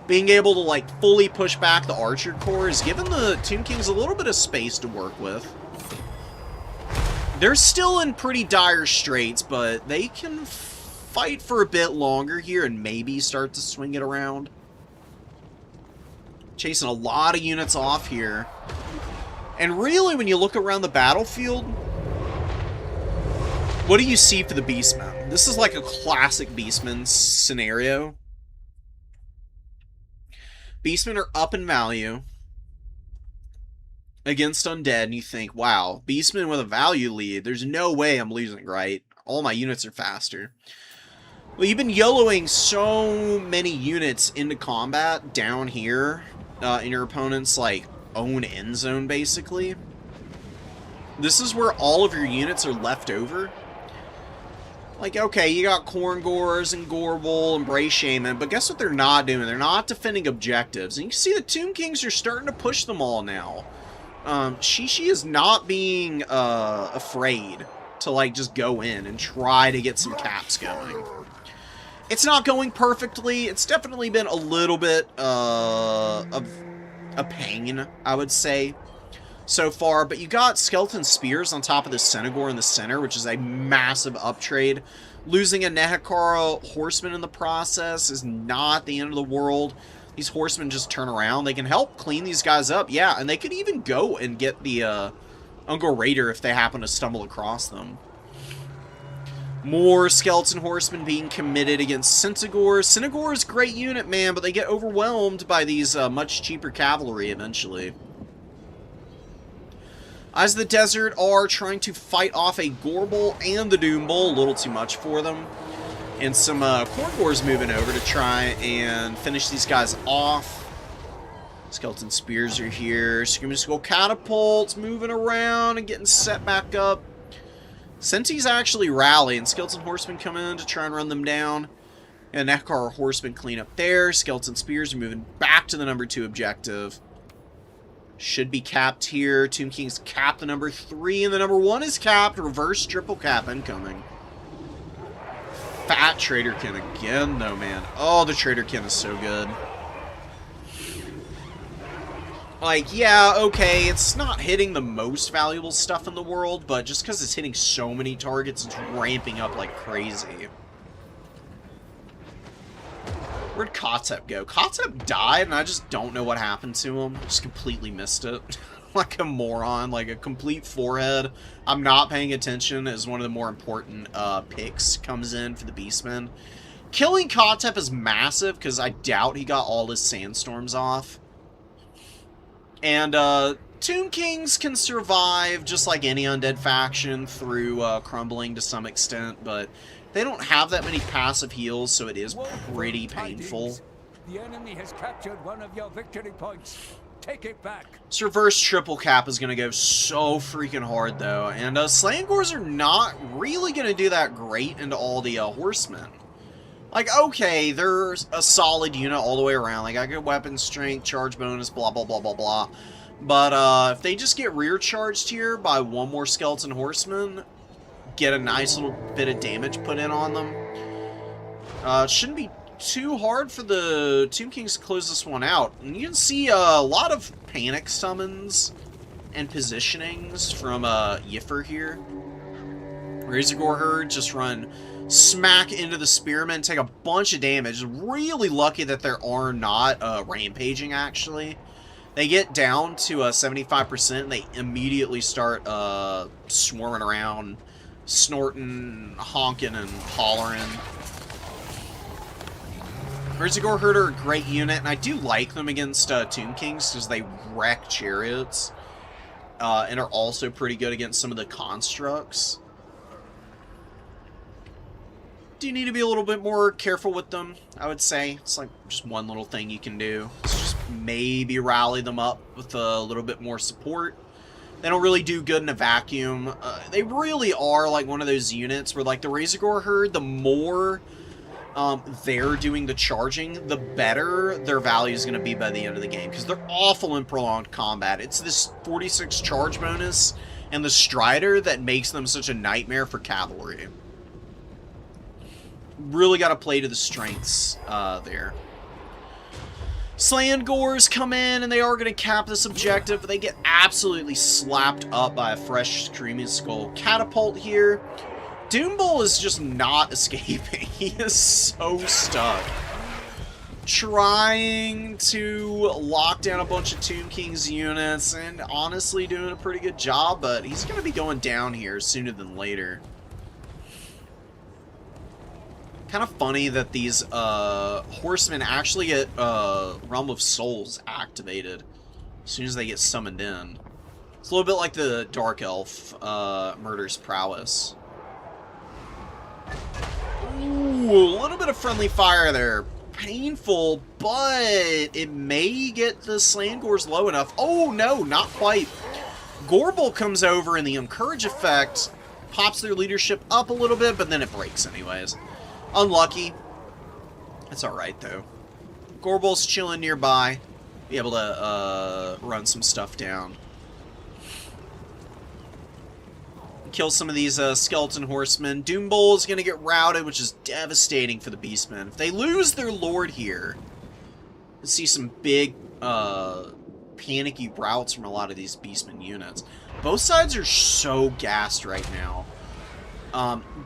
Being able to like fully push back the Archer Corps has given the Tomb Kings a little bit of space to work with. They're still in pretty dire straits, but they can fight for a bit longer here and maybe start to swing it around. Chasing a lot of units off here. And really, when you look around the battlefield, what do you see for the Beastmen? This is like a classic Beastmen scenario. Beastmen are up in value against undead, and you think, wow, Beastmen with a value lead, there's no way I'm losing, right? All my units are faster. Well, you've been YOLOing so many units into combat down here in your opponent's like own end zone, basically. This is where all of your units are left over. Like, okay, you got Korngors and Gorbel and Bray Shaman, but guess what they're not doing? They're not defending objectives. And you can see the Tomb Kings are starting to push them all now. Shishi is not being afraid to like just go in and try to get some caps going. It's not going perfectly. It's definitely been a little bit of a pain, I would say, so far. But you got Skeleton Spears on top of the Senegor in the center, which is a massive uptrade. Losing a Nehekara Horseman in the process is not the end of the world. These horsemen just turn around. They can help clean these guys up. Yeah, and they could even go and get the Ungor Raider if they happen to stumble across them. More Skeleton Horsemen being committed against Centigore. Centigore is a great unit, man, but they get overwhelmed by these much cheaper cavalry eventually. Eyes of the Desert are trying to fight off a Gorbel and the Doom Bull. A little too much for them. And some Korngors moving over to try and finish these guys off. Skeleton Spears are here. Screaming Skull Catapults moving around and getting set back up. Sentis actually rally, and Skeleton Horsemen come in to try and run them down. And Nehekara Horsemen clean up there. Skeleton Spears are moving back to the number 2 objective. Should be capped here. Tomb Kings cap the number 3, and the number 1 is capped. Reverse triple cap incoming. Fat Traderkin again, though, man. Oh, the Traderkin is so good. Like, yeah, okay, it's not hitting the most valuable stuff in the world, but just because it's hitting so many targets, it's ramping up like crazy. Where'd Kotep go? Kotep died, and I just don't know what happened to him. Just completely missed it. Like a moron, like a complete forehead. I'm not paying attention as one of the more important picks comes in for the Beastmen. Killing Kotep is massive, because I doubt he got all his sandstorms off. And Tomb Kings can survive just like any undead faction through crumbling to some extent, but they don't have that many passive heals, so it is pretty painful. The enemy has captured one of your victory points. Take it back. This reverse triple cap is going to go so freaking hard, though. And Slangors are not really going to do that great into all the horsemen. Like, okay, they're a solid unit all the way around. Like, I get weapon strength, charge bonus, blah, blah, blah, blah, blah. But if they just get rear charged here by one more Skeleton Horseman, get a nice little bit of damage put in on them, it shouldn't be too hard for the Tomb Kings to close this one out. And you can see a lot of panic summons and positionings from Yiffer here. Razorgore Herd just run smack into the Spearmen, take a bunch of damage. Really lucky that there are not rampaging, actually. They get down to 75%, and they immediately start swarming around, snorting, honking, and hollering. Razorgore Herd are a great unit, and I do like them against Tomb Kings because they wreck chariots, and are also pretty good against some of the constructs. Do you need to be a little bit more careful with them, I would say. It's like just one little thing you can do. It's just maybe rally them up with a little bit more support. They don't really do good in a vacuum. They really are like one of those units where, like, the Razorgore Herd, the more they're doing the charging, the better their value is going to be by the end of the game, because they're awful in prolonged combat. It's this 46 charge bonus and the Strider that makes them such a nightmare for cavalry. Really got to play to the strengths there. Slandgores come in, and they are going to cap this objective, but they get absolutely slapped up by a fresh Screaming Skull Catapult here. Doombull is just not escaping. He is so stuck. Trying to lock down a bunch of Tomb King's units, and honestly doing a pretty good job, but he's going to be going down here sooner than later. Kind of funny that these horsemen actually get Realm of Souls activated as soon as they get summoned in. It's a little bit like the Dark Elf Murder's Prowess. Ooh, a little bit of friendly fire there. Painful, but it may get the Slandgores low enough. Oh no, not quite. Gorbel comes over, and the Encourage effect pops their leadership up a little bit, but then it breaks anyways. Unlucky. It's alright, though. Gorbel's chilling nearby. Be able to run some stuff down. Kill some of these skeleton horsemen. Doombull is going to get routed, which is devastating for the Beastmen. If they lose their lord here, you'll see some big panicky routes from a lot of these Beastmen units. Both sides are so gassed right now.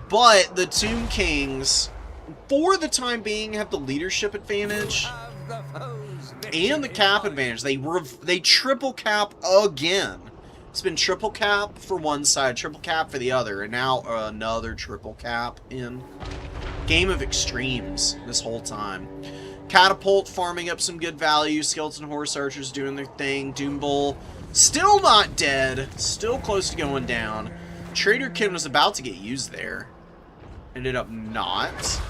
But the Tomb Kings, for the time being, have the leadership advantage and the cap advantage. They triple cap again. It's been triple cap for one side, triple cap for the other, and now another triple cap in. Game of extremes this whole time. Catapult farming up some good value. Skeleton Horse Archers doing their thing. Doombull still not dead. Still close to going down. Traderkin was about to get used there. Ended up not.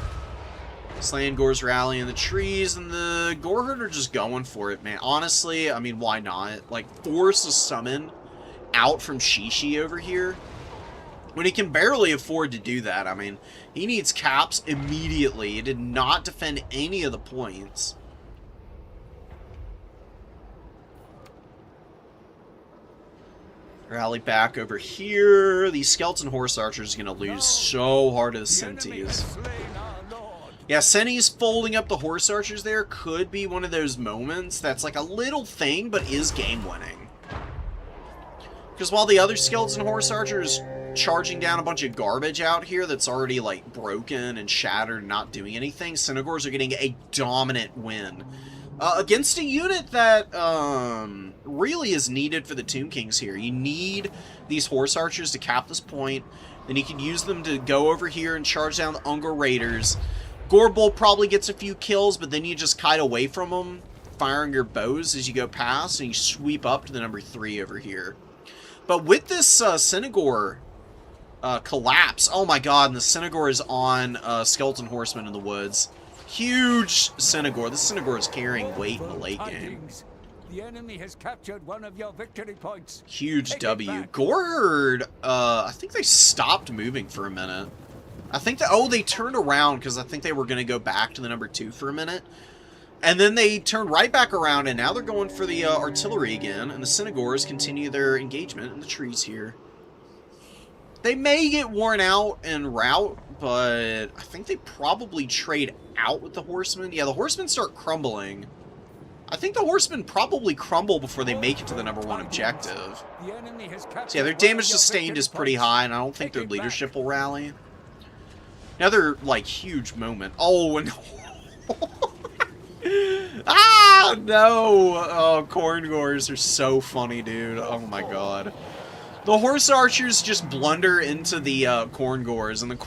Slandgore's rallying the trees, and the Goreherd are just going for it, man. Honestly, I mean, why not? Like, force a summon out from Shishi over here when he can barely afford to do that. I mean, he needs caps immediately. He did not defend any of the points. Rally back over here. These Skeleton Horse Archers are going to lose so hard to the Senties. Yeah, Senties folding up the Horse Archers there could be one of those moments that's like a little thing, but is game-winning. Because while the other Skeleton Horse Archers charging down a bunch of garbage out here that's already, like, broken and shattered and not doing anything, Senegors are getting a dominant win. Against a unit that really is needed for the Tomb Kings here. You need these Horse Archers to cap this point. Then you can use them to go over here and charge down the Unger Raiders. Gorbel probably gets a few kills, but then you just kite away from them, firing your bows as you go past, and you sweep up to the number 3 over here. But with this Senegor collapse, oh my god, and the Senegor is on Skeleton Horseman in the woods. Huge Senegor. This Senegor is carrying weight in the late game. The enemy has captured one of your victory points. Huge W. Goreherd, I think they stopped moving for a minute. I think that, oh, they turned around because I think they were going to go back to the number 2 for a minute. And then they turned right back around, and now they're going for the artillery again, and the Senegors continue their engagement in the trees here. They may get worn out en route, but I think they probably trade out with the horsemen. Yeah, the horsemen start crumbling. I think the horsemen probably crumble before they make it to the #1 objective. The enemy has So captured yeah, their one of damage your sustained is victory pretty points. high, and I don't think Take their it leadership back. will rally. Another, like, huge moment. Oh, and... ah, no! Oh, corn gores are so funny, dude. Oh my god. The horse archers just blunder into the corn gores, and the...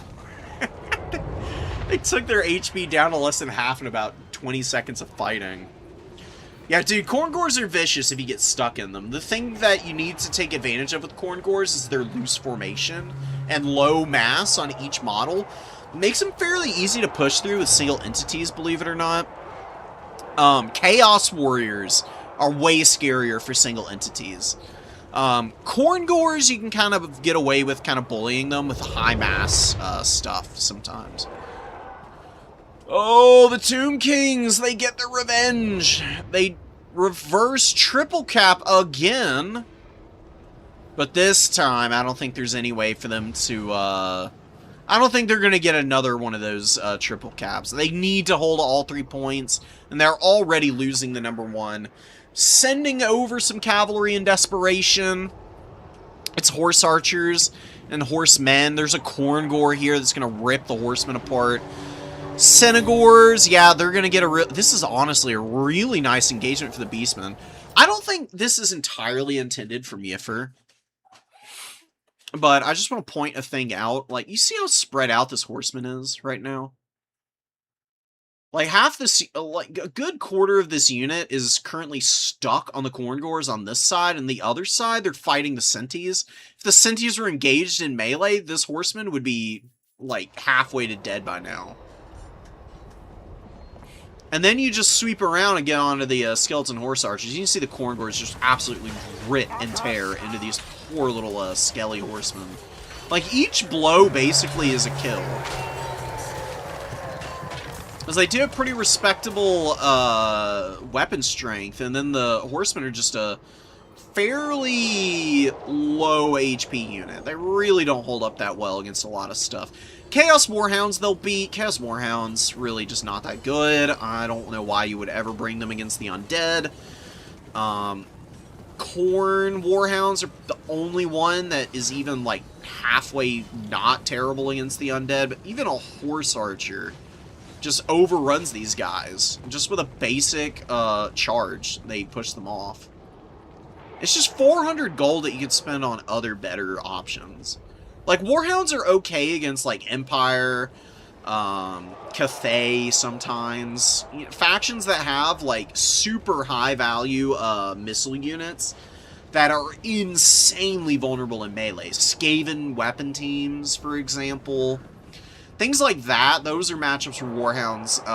they took their HP down to less than half in about 20 seconds of fighting. Yeah, dude, corn gores are vicious if you get stuck in them. The thing that you need to take advantage of with corn gores is their loose formation and low mass on each model. It makes them fairly easy to push through with single entities, believe it or not. Chaos warriors are way scarier for single entities. Corn gores, you can kind of get away with kind of bullying them with high mass stuff sometimes. Oh, the Tomb Kings, they get their revenge. They reverse triple cap again. But this time, I don't think there's any way for them to, I don't think they're going to get another one of those triple caps. They need to hold all 3 points, and they're already losing the #1. Sending over some cavalry in desperation. It's horse archers and horsemen. There's a corn gore here that's going to rip the horsemen apart. Senegors, yeah, they're going to get a this is honestly a really nice engagement for the Beastmen. I don't think this is entirely intended from Yifer. But I just want to point a thing out. Like, you see how spread out this horseman is right now? Like, half this, like, a good quarter of this unit is currently stuck on the corn gores on this side, and the other side, they're fighting the Senties. If the Senties were engaged in melee, this horseman would be, like, halfway to dead by now. And then you just sweep around and get onto the skeleton horse archers. You can see the corn gores just absolutely rip and tear into these poor little skelly horsemen. Like, each blow basically is a kill. Because they do have pretty respectable weapon strength, and then the horsemen are just a fairly low HP unit. They really don't hold up that well against a lot of stuff. Chaos Warhounds they'll beat. Chaos Warhounds really just not that good. I don't know why you would ever bring them against the undead. Corn Warhounds are the only one that is even like halfway not terrible against the undead, but even a horse archer just overruns these guys. Just with a basic charge, they push them off. It's just 400 gold that you could spend on other better options. Like, Warhounds are okay against, like, Empire, Cathay sometimes. You know, factions that have, like, super high-value missile units that are insanely vulnerable in melee. Skaven weapon teams, for example. Things like that, those are matchups where Warhounds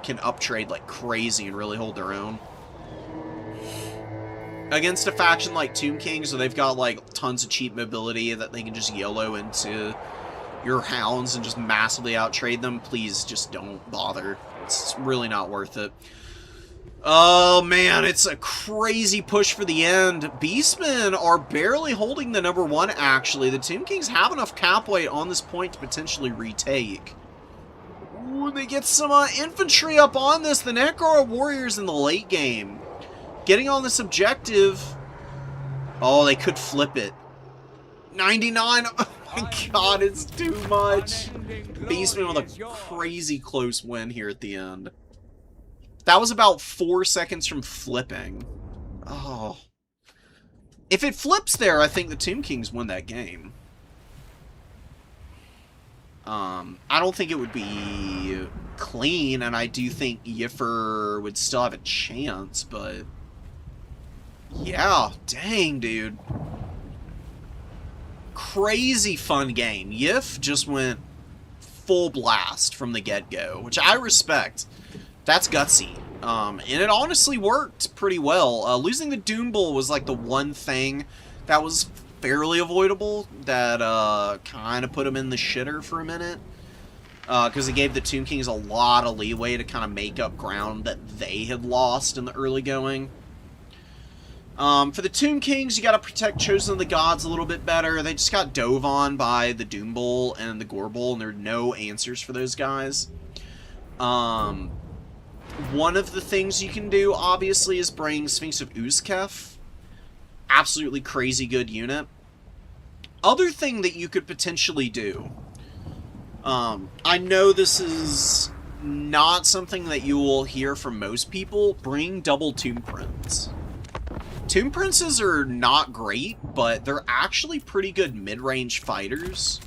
can uptrade like crazy and really hold their own. Against a faction like Tomb Kings, where they've got like tons of cheap mobility that they can just YOLO into your hounds and just massively outtrade them, please just don't bother. It's really not worth it. Oh man, it's a crazy push for the end. Beastmen are barely holding the #1 actually. The Tomb Kings have enough cap weight on this point to potentially retake. Ooh, they get some infantry up on this. The Necro Warriors in the late game. Getting on this objective. Oh, they could flip it. 99. Oh my god, it's too much. Beastmen with a crazy close win here at the end. That was about 4 seconds from flipping. Oh. If it flips there, I think the Tomb Kings win that game. I don't think it would be clean, and I do think Yifer would still have a chance, but... yeah, dang, dude. Crazy fun game. Yif just went full blast from the get-go, which I respect. That's gutsy. And it honestly worked pretty well. Losing the Doom Bull was like the one thing that was fairly avoidable that kind of put him in the shitter for a minute. Because it gave the Tomb Kings a lot of leeway to kind of make up ground that they had lost in the early going. For the Tomb Kings, you gotta protect Chosen of the Gods a little bit better. They just got dove on by the Doom Bull and the Gore Bull, and there are no answers for those guys. One of the things you can do, obviously, is bring Sphinx of Uzkef. Absolutely crazy good unit. Other thing that you could potentially do, I know this is not something that you will hear from most people, bring double Tomb Prints. Tomb Princes are not great, but they're actually pretty good mid-range fighters.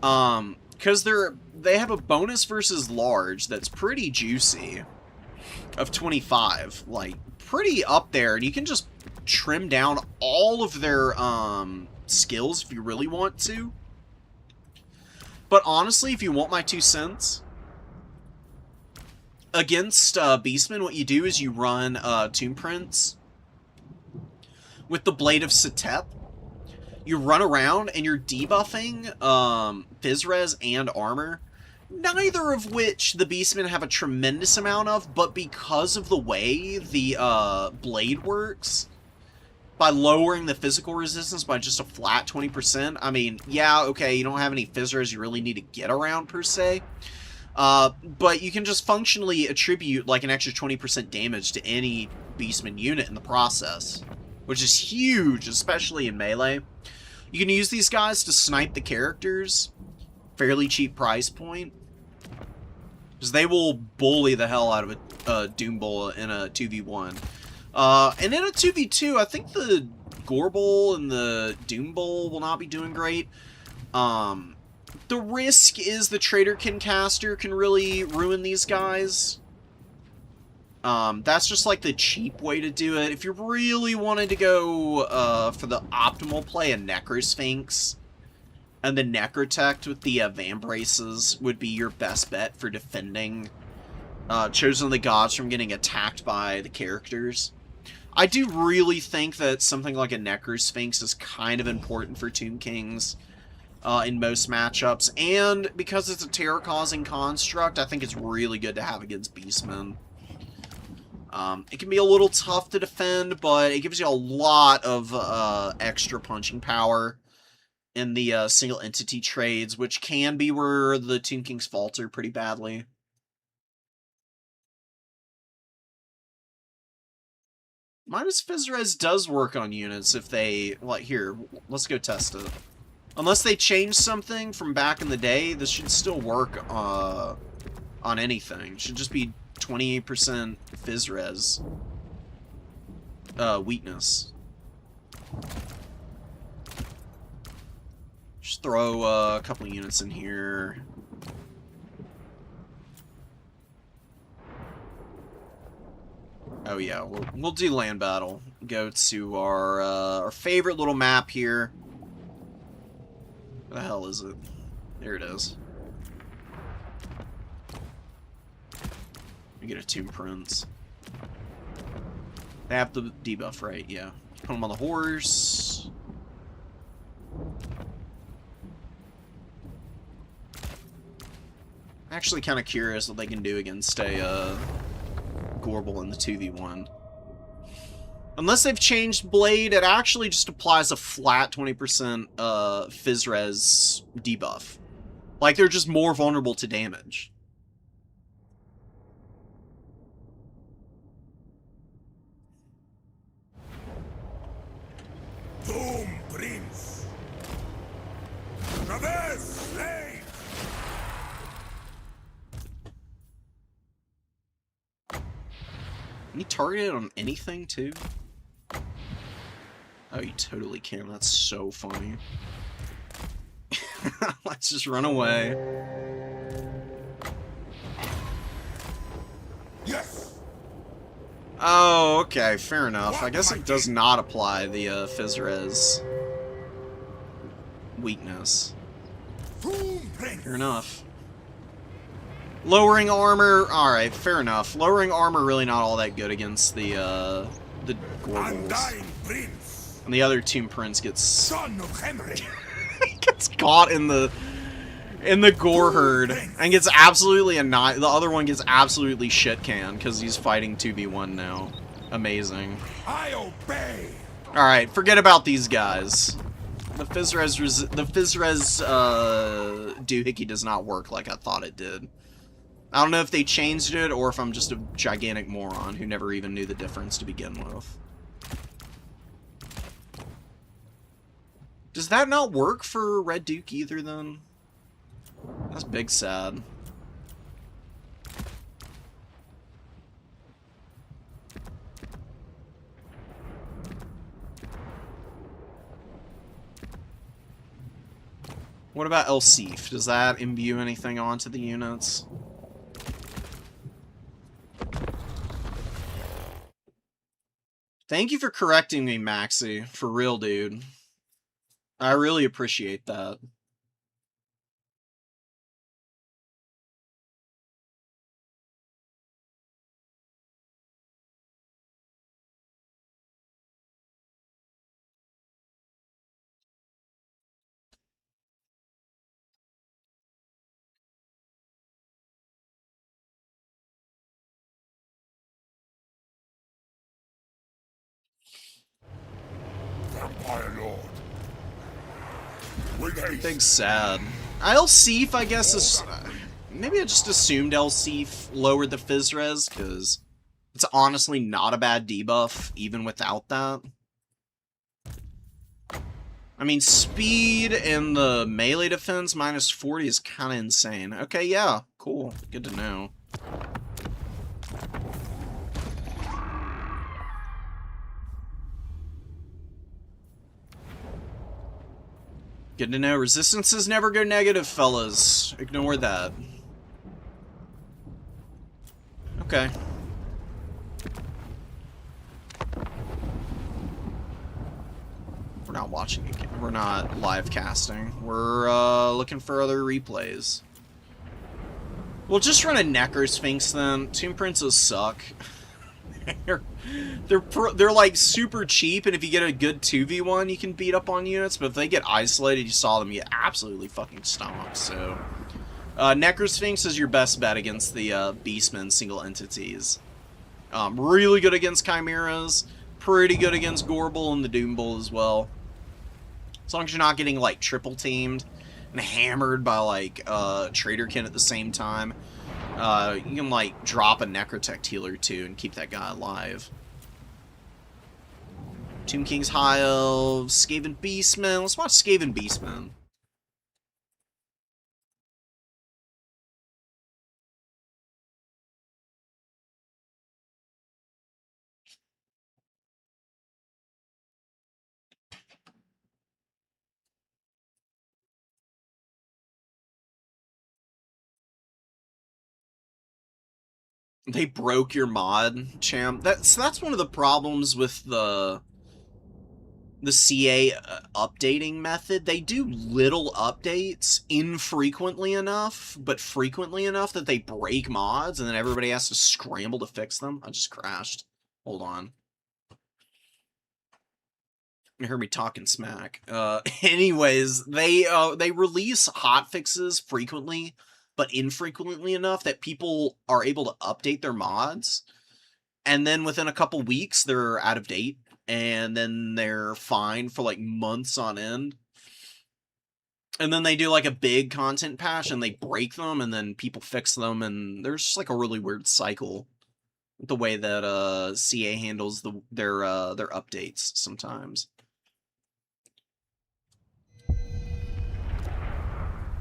Because they have a bonus versus large that's pretty juicy, of 25, like, pretty up there, and you can just trim down all of their, skills if you really want to. But honestly, if you want my 2 cents, against, Beastmen, what you do is you run, Tomb Prints with the Blade of Setep. You run around and you're debuffing, Physres and armor, neither of which the Beastmen have a tremendous amount of, but because of the way the, blade works, by lowering the physical resistance by just a flat 20%, I mean, yeah, okay, you don't have any Physres you really need to get around, per se, but you can just functionally attribute, like, an extra 20% damage to any Beastman unit in the process, which is huge, especially in melee. You can use these guys to snipe the characters, fairly cheap price point, because they will bully the hell out of a Doom Bull in a 2v1. And in a 2v2, I think the Gore Bowl and the Doom Bowl will not be doing great. The risk is the Traderkin caster can really ruin these guys. That's just like the cheap way to do it. If you really wanted to go for the optimal play, a Necrosphinx and the Necrotect with the Vambraces would be your best bet for defending Chosen of the Gods from getting attacked by the characters. I do really think that something like a Necrosphinx is kind of important for Tomb Kings in most matchups, and because it's a terror-causing construct, I think it's really good to have against Beastmen. It can be a little tough to defend, but it gives you a lot of extra punching power in the single entity trades, which can be where the Tomb Kings falter pretty badly. Minus Physres does work on units if they, like, here, let's go test it. Unless they change something from back in the day, this should still work on anything. It should just be 28% Physres weakness. Just throw a couple of units in here. Oh yeah, we'll do land battle. Go to our favorite little map here. Where the hell is it? There it is. We get a Tomb Prince. They have the debuff, right? Yeah. Put them on the horse. Actually kind of curious what they can do against a Gorbel in the 2v1. Unless they've changed Blade, it actually just applies a flat 20% Physres debuff. Like, they're just more vulnerable to damage. Doom Prince! Traverse Slave! Can you target it on anything, too? Oh, you totally can. That's so funny. Let's just run away. Yes! Oh, okay. Fair enough. I guess it does not apply the Physres weakness. Doom Prince! Fair enough. Lowering armor, alright, fair enough. Lowering armor really not all that good against the Gorbals. Undying Prince! And the other Tomb Prince gets Son of Henry! he gets caught in the Gore herd and gets absolutely the other one gets absolutely shit canned because he's fighting 2v1 now. Amazing. I obey! Alright, forget about these guys. The Physres doohickey does not work like I thought it did. I don't know if they changed it or if I'm just a gigantic moron who never even knew the difference to begin with. Does that not work for Red Duke either, then? That's big sad. What about El Sif? Does that imbue anything onto the units? Thank you for correcting me, Maxi. For real, dude. I really appreciate that. Vampire Lord. With haste. Big sad. El Sif, I guess, is... maybe I just assumed El Sif lowered the Fizz res, because it's honestly not a bad debuff, even without that. I mean, speed and the melee defense minus 40 is kind of insane. Okay, yeah, cool. Good to know. Good to know. Resistances never go negative, fellas. Ignore that. Okay. We're not watching again. We're not live casting. We're looking for other replays. We'll just run a Necro Sphinx then. Tomb Princes suck. they're like super cheap, and if you get a good 2v1, you can beat up on units. But if they get isolated, you saw them get absolutely fucking stomped. So, Necro Sphinx is your best bet against the Beastmen single entities. Really good against Chimeras. Pretty good against Gorbel and the Doom Bull as well. As long as you're not getting like triple teamed and hammered by like Traderkin at the same time. You can, like, drop a Necrotect healer, too, and keep that guy alive. Tomb King's High Elves, Skaven Beastmen. Let's watch Skaven Beastmen. They broke your mod, champ. That's one of the problems with the CA updating method. They do little updates infrequently enough, but frequently enough that they break mods, and then everybody has to scramble to fix them. I just crashed. Hold on. You heard me talking smack. Anyways, they release hotfixes frequently, but infrequently enough that people are able to update their mods, and then within a couple weeks they're out of date, and then they're fine for like months on end. And then they do like a big content patch and they break them, and then people fix them, and there's just like a really weird cycle with the way that CA handles their updates sometimes.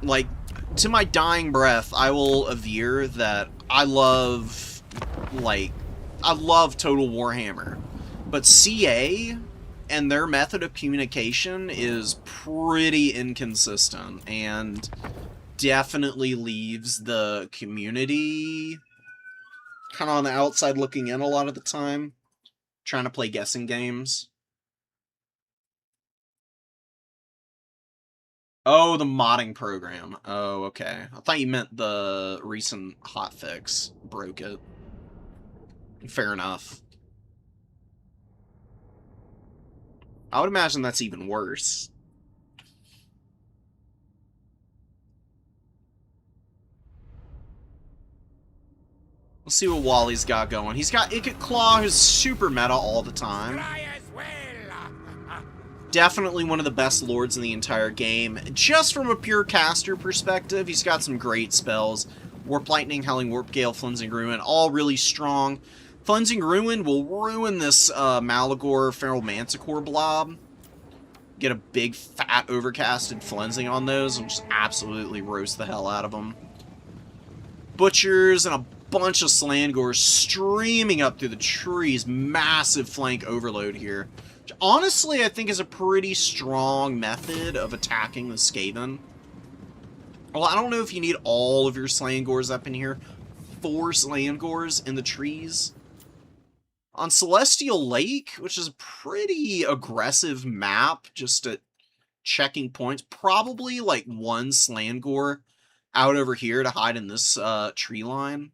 Like, to my dying breath, I will aver that I love Total Warhammer, but CA and their method of communication is pretty inconsistent, and definitely leaves the community kind of on the outside looking in a lot of the time, trying to play guessing games. Oh, the modding program. Oh, okay. I thought you meant the recent hotfix broke it. Fair enough. I would imagine that's even worse. Let's see what Wally's got going. He's got Ikit Claw, who's super meta all the time. Definitely one of the best lords in the entire game. Just from a pure caster perspective, he's got some great spells. Warp Lightning, Howling Warp Gale, Flensing Ruin, all really strong. Flensing Ruin will ruin this Malagor Feral Manticore blob. Get a big, fat, overcasted Flensing on those and just absolutely roast the hell out of them. Butchers and a bunch of Slangors streaming up through the trees. Massive flank overload here. Which honestly, I think is a pretty strong method of attacking the Skaven. Well, I don't know if you need all of your Slangors up in here. 4 Slangors in the trees. On Celestial Lake, which is a pretty aggressive map, just at checking points, probably like 1 Slangor out over here to hide in this tree line.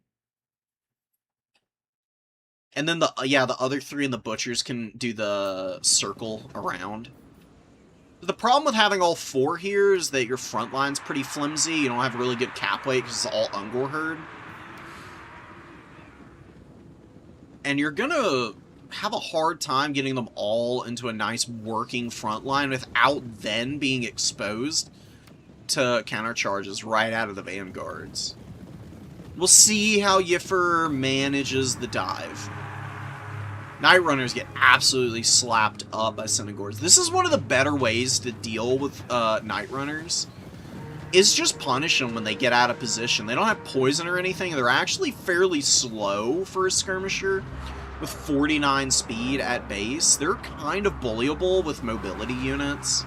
And then the other 3 in the Butchers can do the circle around. The problem with having all 4 here is that your front line's pretty flimsy. You don't have really good cap weight because it's all Ungor herd. And you're gonna have a hard time getting them all into a nice working front line without then being exposed to countercharges right out of the vanguards. We'll see how Yiffer manages the dive. Night Runners get absolutely slapped up by Senegors. This is one of the better ways to deal with Night Runners. Is just punish them when they get out of position. They don't have poison or anything. They're actually fairly slow for a skirmisher with 49 speed at base. They're kind of bullyable with mobility units.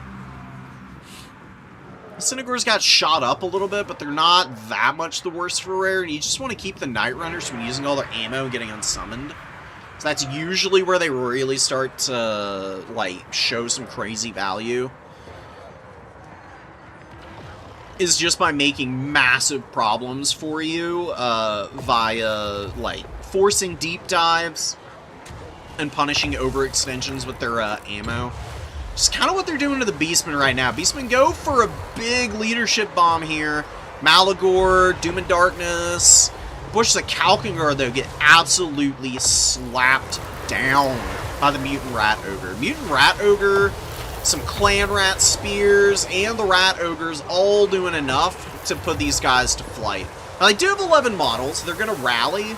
Senegors got shot up a little bit, but they're not that much the worse for rare. And you just want to keep the Night Runners from using all their ammo and getting unsummoned. So that's usually where they really start to, like, show some crazy value. Is just by making massive problems for you via, like, forcing deep dives and punishing overextensions with their ammo. Just kind of what they're doing to the Beastmen right now. Beastmen go for a big leadership bomb here. Malagor, Doom and Darkness. Bush the Kalkingar, though, get absolutely slapped down by the Mutant Rat Ogre. Mutant Rat Ogre, some Clan Rat Spears, and the Rat Ogres all doing enough to put these guys to flight. Now, they do have 11 models. They're going to rally.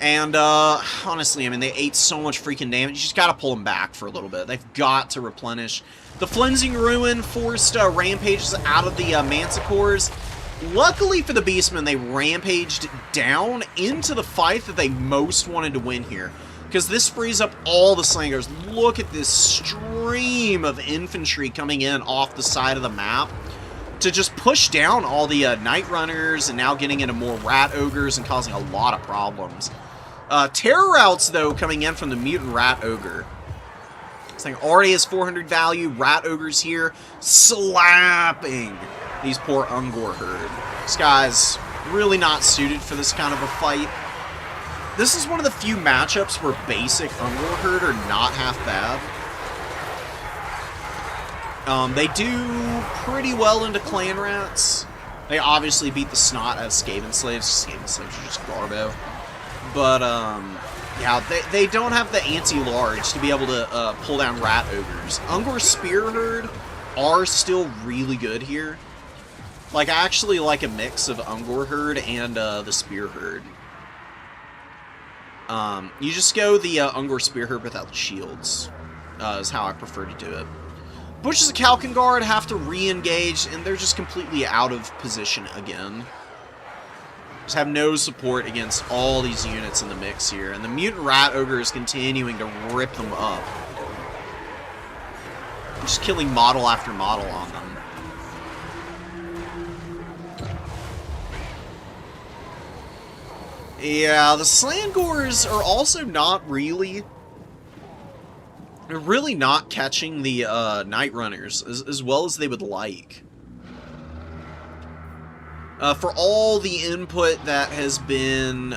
And, honestly, I mean, they ate so much freaking damage. You just got to pull them back for a little bit. They've got to replenish. The Flensing Ruin forced rampages out of the Manticores. Luckily for the Beastmen, they rampaged down into the fight that they most wanted to win here. Because this frees up all the Slangers. Look at this stream of infantry coming in off the side of the map to just push down all the Night Runners and now getting into more Rat Ogres and causing a lot of problems. Terror Routes, though, coming in from the Mutant Rat Ogre. This thing already has 400 value. Rat Ogres here slapping these poor Ungor herd. This guy's really not suited for this kind of a fight. This is one of the few matchups where basic Ungor herd are not half bad. They do pretty well into Clan Rats. They obviously beat the snot out of Skaven Slaves. Skaven Slaves are just garbo. But, yeah, they don't have the anti-large to be able to pull down Rat Ogres. Ungor Spear Herd are still really good here. Like, I actually like a mix of Ungor Herd and the Spear Herd. You just go the Ungor Spear Herd without the shields, is how I prefer to do it. Bushes of Kalkengard have to re-engage, and they're just completely out of position again. Just have no support against all these units in the mix here, and the Mutant Rat Ogre is continuing to rip them up. Just killing model after model on them. Yeah, the Slangors are also not really... They're really not catching the Night Runners as well as they would like. For all the input that has been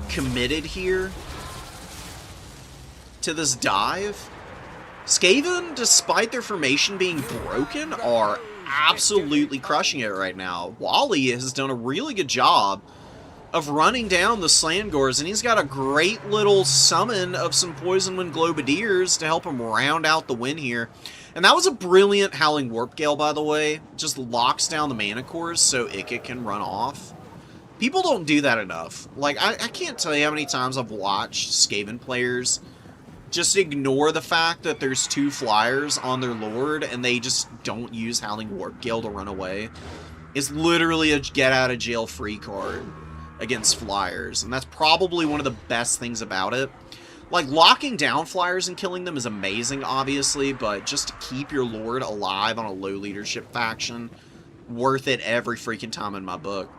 committed here to this dive, Skaven, despite their formation being broken, are absolutely crushing it right now. Wally has done a really good job of running down the Slangors, and he's got a great little summon of some Poison Wind Globadiers to help him round out the win here. And that was a brilliant Howling Warp Gale, by the way. Just locks down the mana cores so Ikit can run off. People don't do that enough. Like, I can't tell you how many times I've watched Skaven players just ignore the fact that there's 2 flyers on their Lord, and they just don't use Howling Warp Gale to run away. It's literally a get-out-of-jail-free card against flyers, and that's probably one of the best things about it. Like, locking down flyers and killing them is amazing, obviously, but just to keep your Lord alive on a low leadership faction, worth it every freaking time in my book.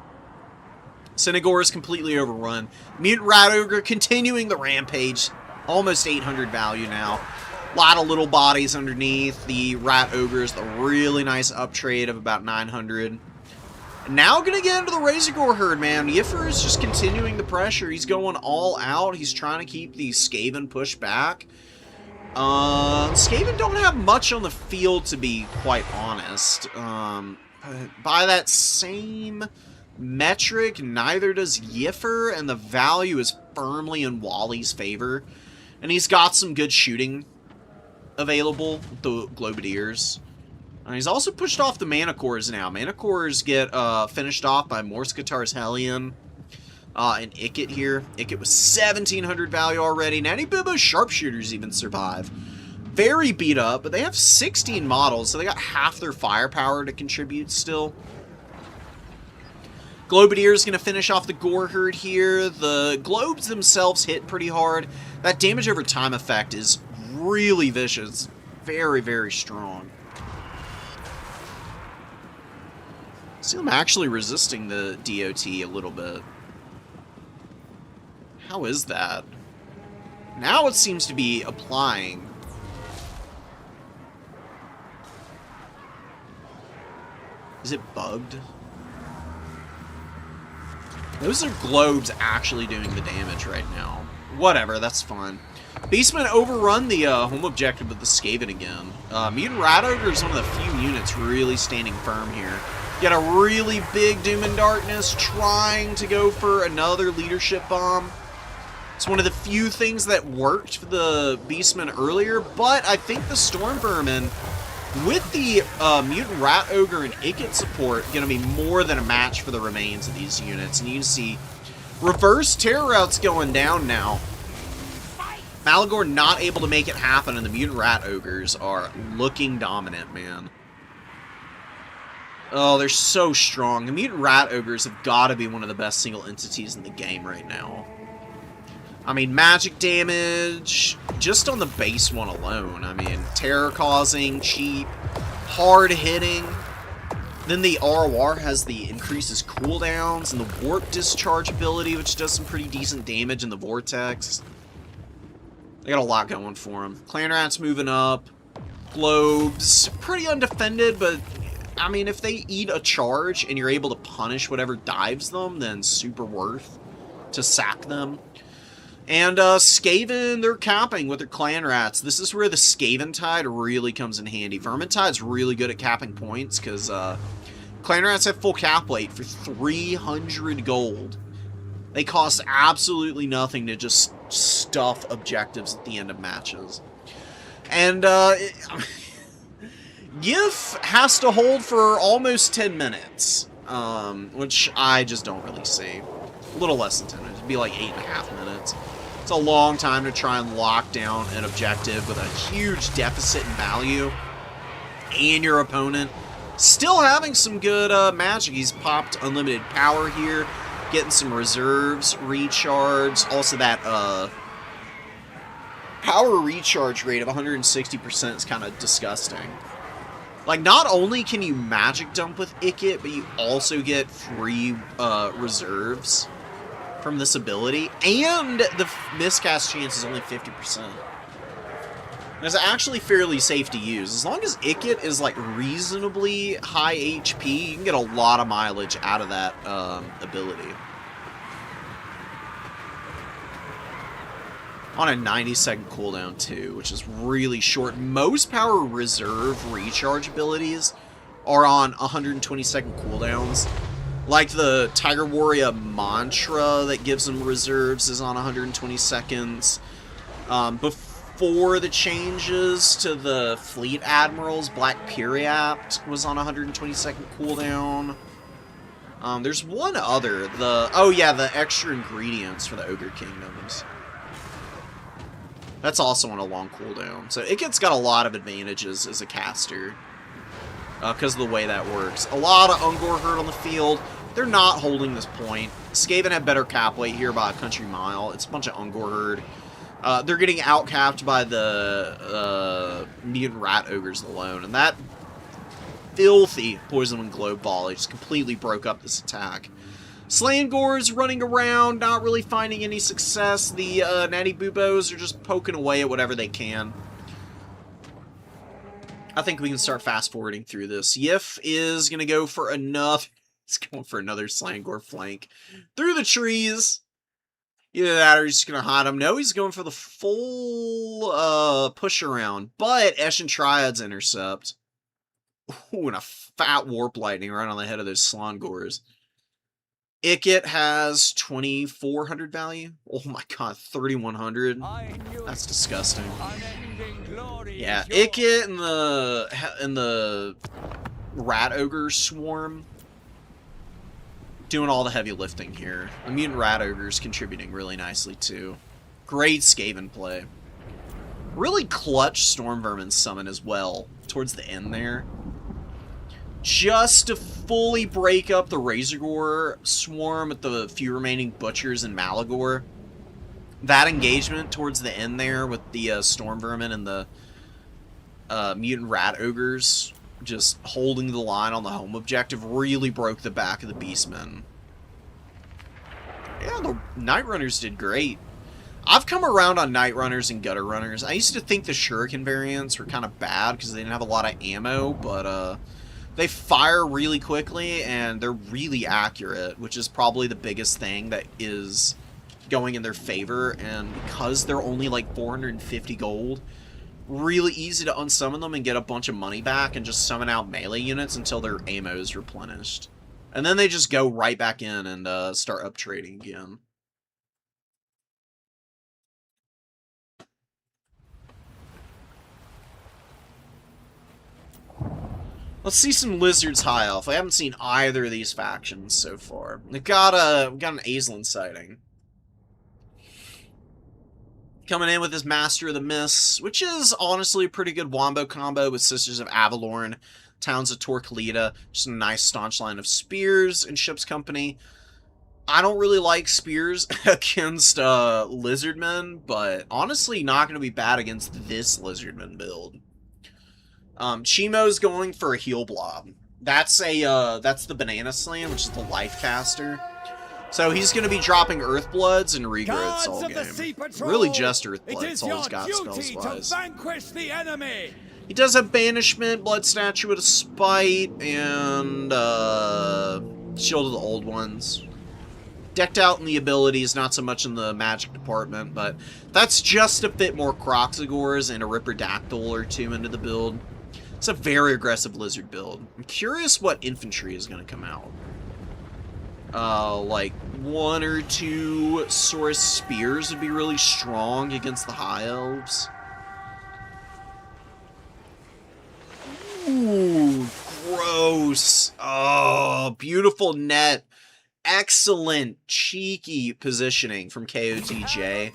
Synagore is completely overrun. Mutant Rat Ogre continuing the rampage. Almost 800 value now. A lot of little bodies underneath. The Rat Ogres, the really nice uptrade of about 900. Now gonna get into the Razorgore herd, man. Yiffer is just continuing the pressure. He's going all out. He's trying to keep the Skaven pushed back. Skaven don't have much on the field, to be quite honest. By that same metric, neither does Yiffer, and the value is firmly in Wally's favor. And he's got some good shooting available with the Globadiers. He's also pushed off the Mana Cores now. Mana Cores get finished off by Morskatar's Hellion and Ikit here. Ikit was 1,700 value already. Nanny Bibbo's Sharpshooters even survive. Very beat up, but they have 16 models, so they got half their firepower to contribute still. Globadier is going to finish off the Gore Herd here. The globes themselves hit pretty hard. That damage over time effect is really vicious. Very, very strong. See, I'm actually resisting the DOT a little bit. How is that? Now it seems to be applying. Is it bugged? Those are globes actually doing the damage right now. Whatever, that's fine. Beastmen overrun the home objective with the Skaven again. Mutant Rat Ogre is one of the few units really standing firm here. You got a really big Doom and Darkness trying to go for another leadership bomb. It's one of the few things that worked for the Beastmen earlier, but I think the Storm Vermin, with the Mutant Rat Ogre and Ikit support, going to be more than a match for the remains of these units. And you can see reverse Terror Routes going down now. Malagor not able to make it happen, and the Mutant Rat Ogres are looking dominant, man. Oh, they're so strong. The Mutant Rat Ogres have got to be one of the best single entities in the game right now. I mean, magic damage, just on the base one alone. I mean, terror-causing, cheap, hard-hitting. Then the ROR has the increases cooldowns, and the Warp Discharge ability, which does some pretty decent damage in the Vortex. They got a lot going for them. Clan Rats moving up. Globes, pretty undefended, but I mean, if they eat a charge and you're able to punish whatever dives them, then super worth to sack them. And Skaven, they're capping with their Clan Rats. This is where the Skaven Tide really comes in handy. Vermintide's really good at capping points because Clan Rats have full cap weight for 300 gold. They cost absolutely nothing to just stuff objectives at the end of matches. And Gif has to hold for almost 10 minutes, which I just don't really see. A little less than 10 minutes. It'd be like 8.5 minutes. It's a long time to try and lock down an objective with a huge deficit in value. And your opponent still having some good magic. He's popped unlimited power here. Getting some reserves, recharge. Also that power recharge rate of 160% is kind of disgusting. Like, not only can you magic dump with Ikit, but you also get free reserves from this ability, and the miscast chance is only 50%. It's actually fairly safe to use. As long as Ikit is, like, reasonably high HP, you can get a lot of mileage out of that ability. On a 90-second cooldown, too, which is really short. Most power reserve recharge abilities are on 120-second cooldowns. Like the Tiger Warrior mantra that gives them reserves is on 120 seconds. Before the changes to the Fleet Admirals, Black Periapt was on 120-second cooldown. There's one other, the extra ingredients for the Ogre Kingdoms. That's also on a long cooldown. So Ikit's got a lot of advantages as a caster. Because of the way that works. A lot of Ungor herd on the field. They're not holding this point. Skaven have better cap weight here by a country mile. It's a bunch of Ungor herd. They're getting outcapped by the mutant rat ogres alone. And that filthy poison and globe volley just completely broke up this attack. Slangor's running around, not really finding any success. The Natty Boobos are just poking away at whatever they can. I think we can start fast-forwarding through this. Yif is going to go for another... He's going for another Slangor flank. Through the trees. Either that or he's just going to hide him. No, he's going for the full push around. But Eshin Triads intercept. Ooh, and a fat Warp Lightning right on the head of those Slangors. Ikit has 2,400 value. Oh my god, 3,100. That's disgusting. Yeah, Ikit and the Rat Ogre swarm doing all the heavy lifting here. The Mutant Rat Ogre's contributing really nicely too. Great Skaven play. Really clutch Storm Vermin summon as well towards the end there. Just to fully break up the Razorgore swarm with the few remaining Butchers and Malagor. That engagement towards the end there with the Storm Vermin and the Mutant Rat Ogres just holding the line on the home objective really broke the back of the Beastmen. Yeah, the Night Runners did great. I've come around on Night Runners and Gutter Runners. I used to think the Shuriken variants were kind of bad because they didn't have a lot of ammo, but they fire really quickly and they're really accurate, which is probably the biggest thing that is going in their favor. And because they're only like 450 gold, really easy to unsummon them and get a bunch of money back and just summon out melee units until their ammo is replenished. And then they just go right back in and start up trading again. Let's see some Lizards High Elf. I haven't seen either of these factions so far. We've got an Aislan sighting. Coming in with his Master of the Mists, which is honestly a pretty good wombo combo with Sisters of Avalorn, Towns of Torquilida, just a nice staunch line of spears and Ship's Company. I don't really like spears against Lizardmen, but honestly not going to be bad against this Lizardman build. Chimo's going for a heal blob. That's the Banana Slam, which is the life caster. So he's going to be dropping Earthbloods and Regrowths all game. Really just Earthbloods, all he's got spells-wise. He does have Banishment, Blood Statue with a Spite, and Shield of the Old Ones. Decked out in the abilities, not so much in the magic department, but that's just to fit more Croxagores and a Ripperdactyl or two into the build. It's a very aggressive lizard build. I'm curious what infantry is going to come out. Like, 1 or 2 Saurus Spears would be really strong against the High Elves. Ooh, gross. Oh, beautiful net. Excellent, cheeky positioning from KOTJ.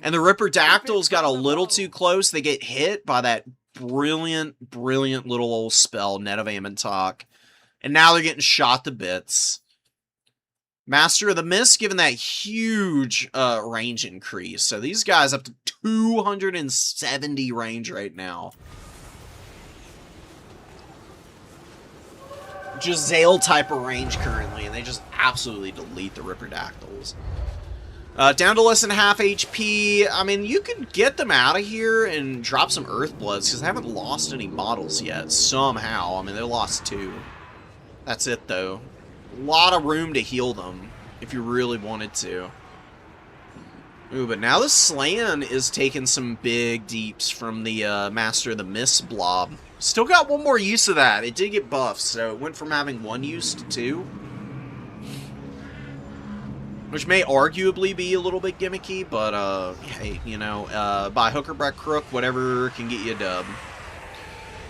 And the Ripperdactyls got a little too close. They get hit by that brilliant little old spell, Net of Amontok. And now they're getting shot to bits. Master of the Mist given that huge range increase. So these guys up to 270 range right now. Giselle type of range currently, and they just absolutely delete the Ripperdactyls. Down to less than half HP. I mean, you could get them out of here and drop some Earthbloods, because they haven't lost any models yet, somehow. I mean, they lost 2. That's it, though. A lot of room to heal them, if you really wanted to. Ooh, but now the Slan is taking some big deeps from the Master of the Mist blob. Still got one more use of that. It did get buffed, so it went from having 1 use to 2. which may arguably be a little bit gimmicky, but, hey, you know, by hook or by crook, whatever can get you a dub.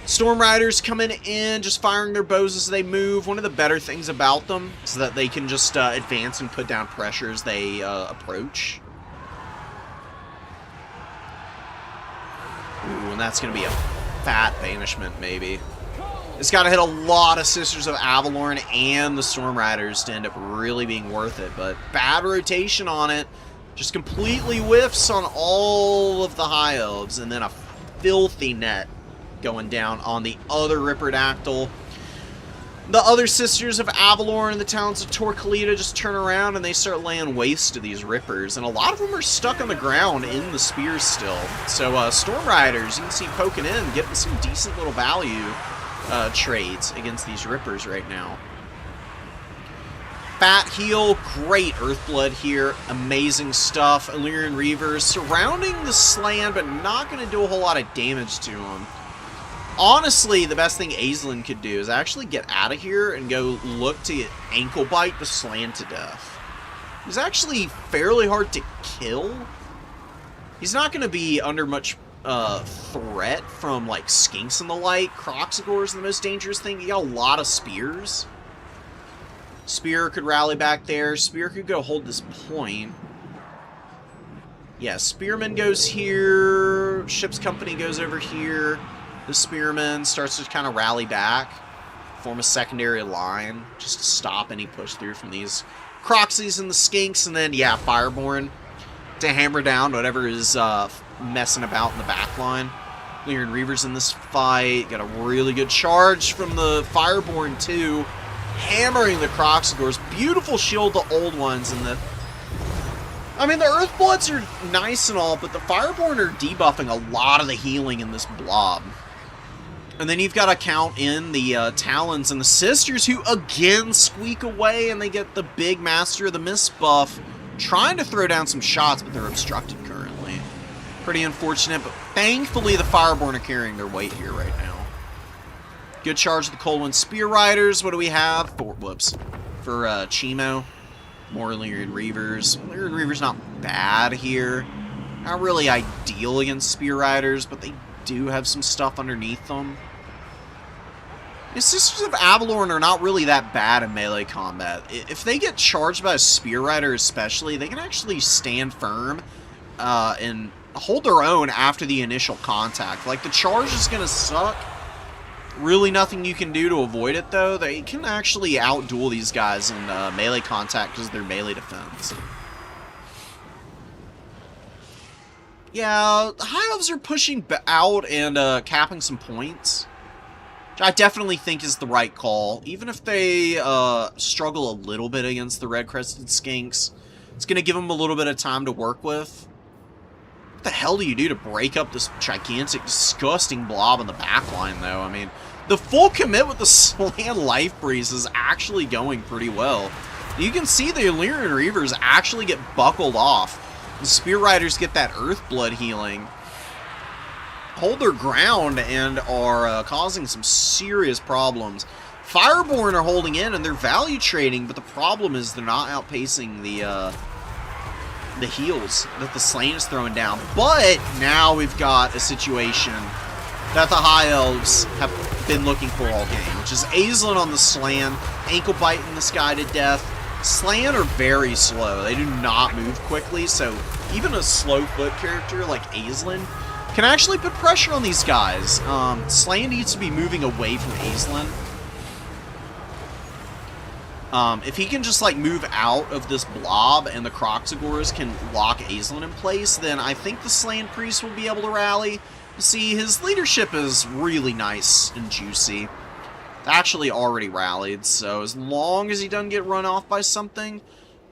Storm Riders coming in, just firing their bows as they move. One of the better things about them is that they can just advance and put down pressure as they approach. Ooh, and that's going to be a fat banishment, maybe. It's got to hit a lot of Sisters of Avalorn and the Storm Riders to end up really being worth it, but bad rotation on it. Just completely whiffs on all of the High Elves, and then a filthy net going down on the other Ripperdactyl. The other Sisters of Avalorn and the Talons of Torquilita just turn around and they start laying waste to these Rippers, and a lot of them are stuck on the ground in the spears still. So Storm Riders, you can see poking in, getting some decent little value trades against these Rippers right now. Fat heal, great Earthblood here, amazing stuff. Illyrian Reavers surrounding the Slan, but not going to do a whole lot of damage to them. Honestly, the best thing Aisling could do is actually get out of here and go look to ankle bite the Slan to death. He's actually fairly hard to kill. He's not going to be under much threat from like skinks and the like. Croxagore is the most dangerous thing. You got a lot of spears. Spear could rally back there. Spear could go hold this point. Yeah, Spearman goes here. Ship's Company goes over here. The Spearman starts to kind of rally back, form a secondary line, just to stop any push through from these Croxies and the Skinks, and then, yeah, Fireborn to hammer down whatever is messing about in the back line. Illyrian Reavers in this fight, got a really good charge from the Fireborn too, hammering the Croxagores. Beautiful shield, the old ones, and the... I mean, the Earthbloods are nice and all, but the Fireborn are debuffing a lot of the healing in this blob. And then you've got to count in the Talons and the Sisters, who again squeak away, and they get the big Master of the Mist buff, trying to throw down some shots, but they're obstructed currently. Pretty unfortunate, but thankfully the Fireborn are carrying their weight here right now. Good charge of the Cold Wind Spear Riders. What do we have? For Chimo. More Illyrian Reavers. Illyrian Reavers not bad here. Not really ideal against Spear Riders, but they do have some stuff underneath them. The Sisters of Avalorn are not really that bad in melee combat. If they get charged by a Spear Rider especially, they can actually stand firm and hold their own after the initial contact. Like, the charge is going to suck. Really nothing you can do to avoid it, though. They can actually outduel these guys in melee contact because of their melee defense. Yeah, High Elves are pushing out and capping some points, which I definitely think is the right call. Even if they struggle a little bit against the Red-Crested Skinks, it's going to give them a little bit of time to work with. What the hell do you do to break up this gigantic, disgusting blob in the backline, though? I mean, the full commit with the Slan Life Breeze is actually going pretty well. You can see the Illyrian Reavers actually get buckled off. The Spear Riders get that Earthblood healing, hold their ground, and are causing some serious problems. Fireborn are holding in, and they're value trading, but the problem is they're not outpacing the heals that the Slain is throwing down. But now we've got a situation that the High Elves have been looking for all game, which is Aisling on the Slan, ankle biting this guy to death. Slan are very slow. They do not move quickly, so even a slow foot character like Aisling can actually put pressure on these guys. Slan needs to be moving away from Aisling. If he can just, like, move out of this blob and the Croxagores can lock Aisling in place, then I think the Slain Priest will be able to rally. You see, his leadership is really nice and juicy. Actually already rallied, so as long as he doesn't get run off by something...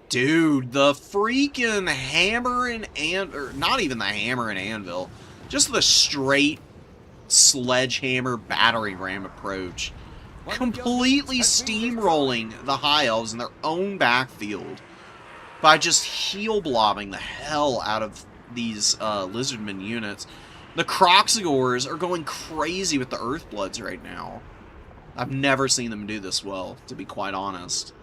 Dude, the freaking hammer and or not even the hammer and anvil, just the straight sledgehammer battering ram approach. Completely steamrolling the High Elves in their own backfield by just heel blobbing the hell out of these Lizardmen units. The Croxagores are going crazy with the Earthbloods right now. I've never seen them do this well, to be quite honest.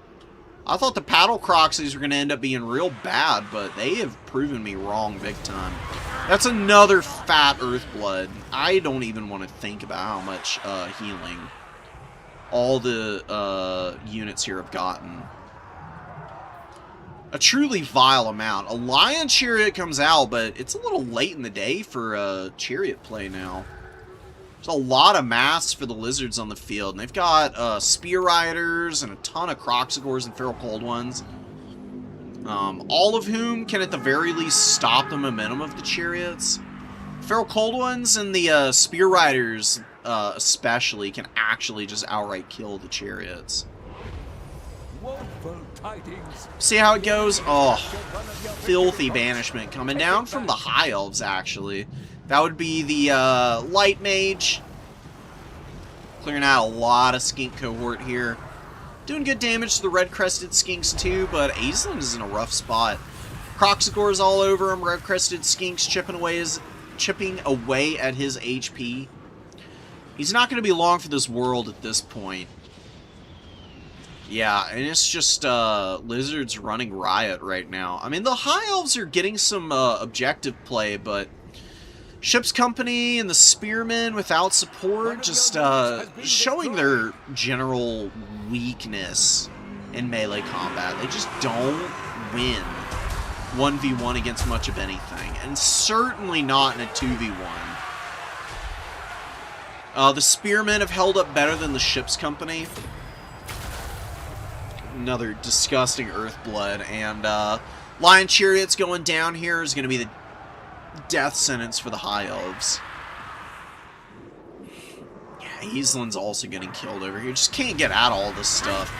I thought the Paddle Croxies were going to end up being real bad, but they have proven me wrong big time. That's another fat Earthblood. I don't even want to think about how much healing all the units here have gotten. A truly vile amount. A Lion Chariot comes out, but it's a little late in the day for Chariot play now. There's a lot of mass for the Lizards on the field, and they've got Spear Riders and a ton of Croxigors and Feral Cold Ones. All of whom can at the very least stop the momentum of the Chariots. Feral Cold Ones and the Spear Riders especially can actually just outright kill the Chariots. See how it goes? Oh, filthy banishment coming down from the High Elves, actually. That would be the Light Mage. Clearing out a lot of Skink cohort here. Doing good damage to the Red-Crested Skinks too, but Aisling is in a rough spot. Croxigor's all over him, Red-Crested Skinks chipping away at his HP. He's not going to be long for this world at this point. Yeah, and it's just Lizards running riot right now. I mean, the High Elves are getting some objective play, but Ship's Company and the Spearmen without support just showing their general weakness in melee combat. They just don't win 1v1 against much of anything, and certainly not in a 2v1. The Spearmen have held up better than the Ship's Company. Another disgusting Earthblood, and Lion Chariot's going down here is going to be the death sentence for the High Elves. Yeah, Aisling's also getting killed over here. Just can't get out all this stuff.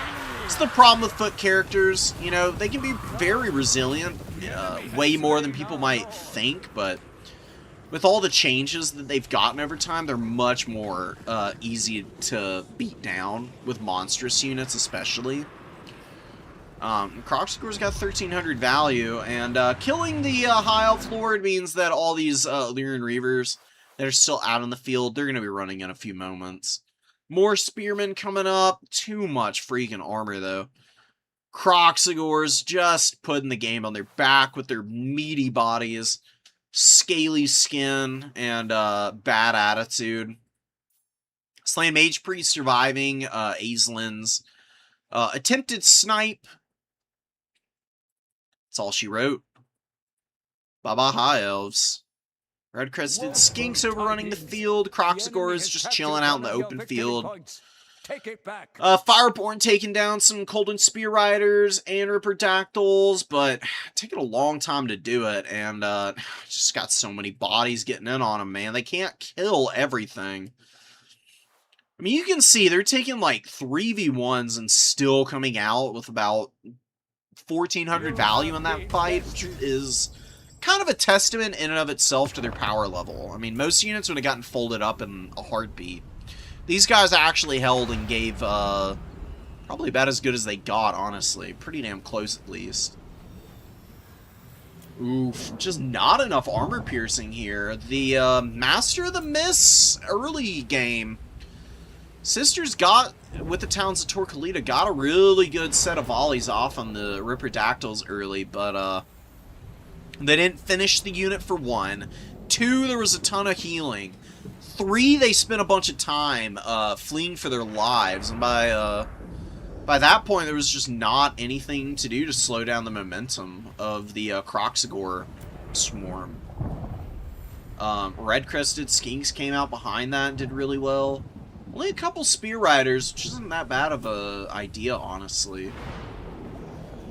It's the problem with foot characters. You know, they can be very resilient, way more than people might think, but with all the changes that they've gotten over time, they're much more easy to beat down with monstrous units, especially. Croxigor's got 1300 value, and killing the High Elf Lord means that all these Lyran Reavers that are still out on the field, they're going to be running in a few moments. More Spearmen coming up. Too much freaking armor, though. Croxigors just putting the game on their back with their meaty bodies, scaly skin, and bad attitude. Slaying Mage Priest surviving Aisling's attempted snipe. That's all she wrote. Bye-bye, High Elves. Red-Crested Skinks overrunning the field. Croxigor is just chilling out in the open field. Fireborn taking down some Cold and Spear Riders and Ripperdactyls, but taking a long time to do it, and just got so many bodies getting in on them, man. They can't kill everything. I mean, you can see they're taking like 3v1s and still coming out with about 1400 value in that fight, which is kind of a testament in and of itself to their power level. I mean, most units would have gotten folded up in a heartbeat. These guys actually held and gave probably about as good as they got, honestly. Pretty damn close, at least. Oof, just not enough armor piercing here. The Master of the Mists early game. Sisters got, with the Towns of Torquilita, got a really good set of volleys off on the Ripperdactyls early, but they didn't finish the unit for 1. 2, there was a ton of healing. 3, they spent a bunch of time fleeing for their lives, and by that point, there was just not anything to do to slow down the momentum of the Croxigor swarm. Red-Crested Skinks came out behind that and did really well. Only a couple Spear Riders, which isn't that bad of a idea, honestly.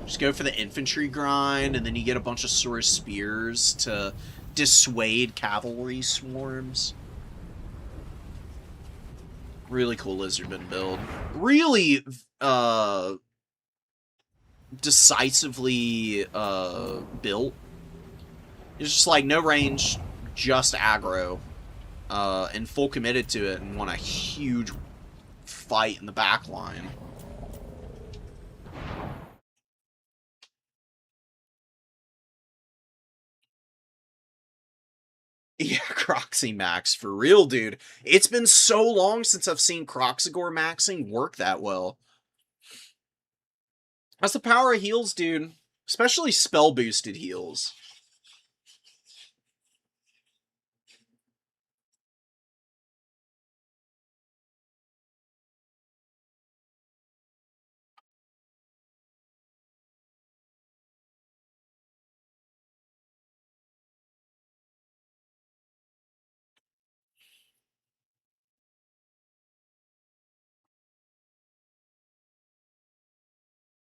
Just go for the infantry grind, and then you get a bunch of Sworn Spears to dissuade cavalry swarms. Really cool Lizardman build. Really, decisively, built. It's just like, no range, just aggro. And full committed to it, and won a huge fight in the back line. Yeah, Croxy Max, for real, dude. It's been so long since I've seen Croxigor maxing work that well. That's the power of heals, dude. Especially spell-boosted heals.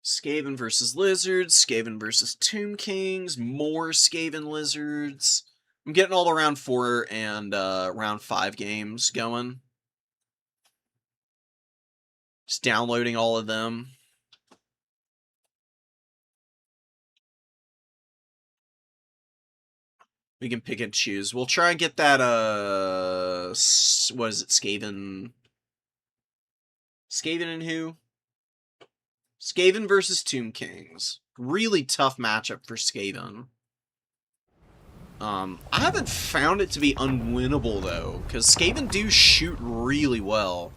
Skaven versus Lizards, Skaven versus Tomb Kings, more Skaven Lizards. I'm getting all the round 4 and round 5 games going. Just downloading all of them. We can pick and choose. We'll try and get that, what is it, Skaven? Skaven and who? Skaven versus Tomb Kings. Really tough matchup for Skaven. I haven't found it to be unwinnable, though, because Skaven do shoot really well.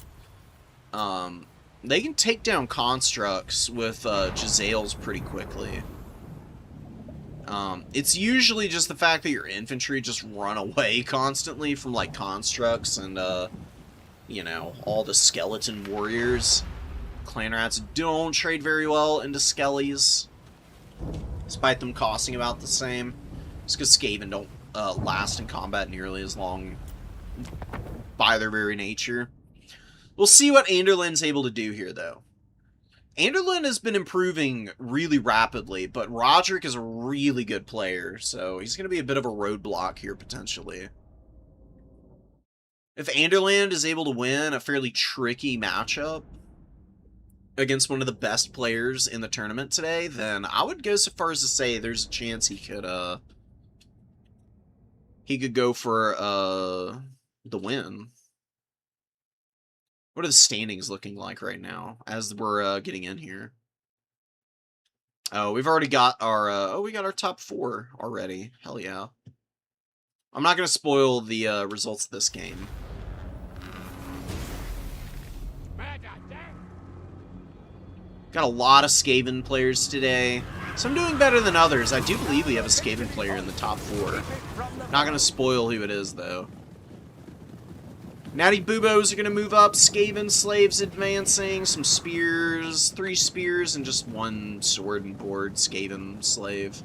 They can take down constructs with Jezzails pretty quickly. It's usually just the fact that your infantry just run away constantly from, like, constructs and, you know, all the skeleton warriors. Clan rats don't trade very well into skellies, despite them costing about the same. It's because Skaven don't last in combat nearly as long by their very nature. We'll see what Anderlin's able to do here, though. Anderlin has been improving really rapidly, but Roderick is a really good player, so he's going to be a bit of a roadblock here, potentially. If Anderland is able to win a fairly tricky matchup against one of the best players in the tournament today, then I would go so far as to say there's a chance he could go for the win. What are the standings looking like right now as we're getting in here? Oh, we've already got our we got our top 4 already. Hell yeah. I'm not going to spoil the results of this game. Got a lot of Skaven players today. Some doing better than others. I do believe we have a Skaven player in the top 4. Not going to spoil who it is, though. Natty Boobos are going to move up. Skaven slaves advancing. Some spears. 3 spears and just 1 sword and board Skaven slave.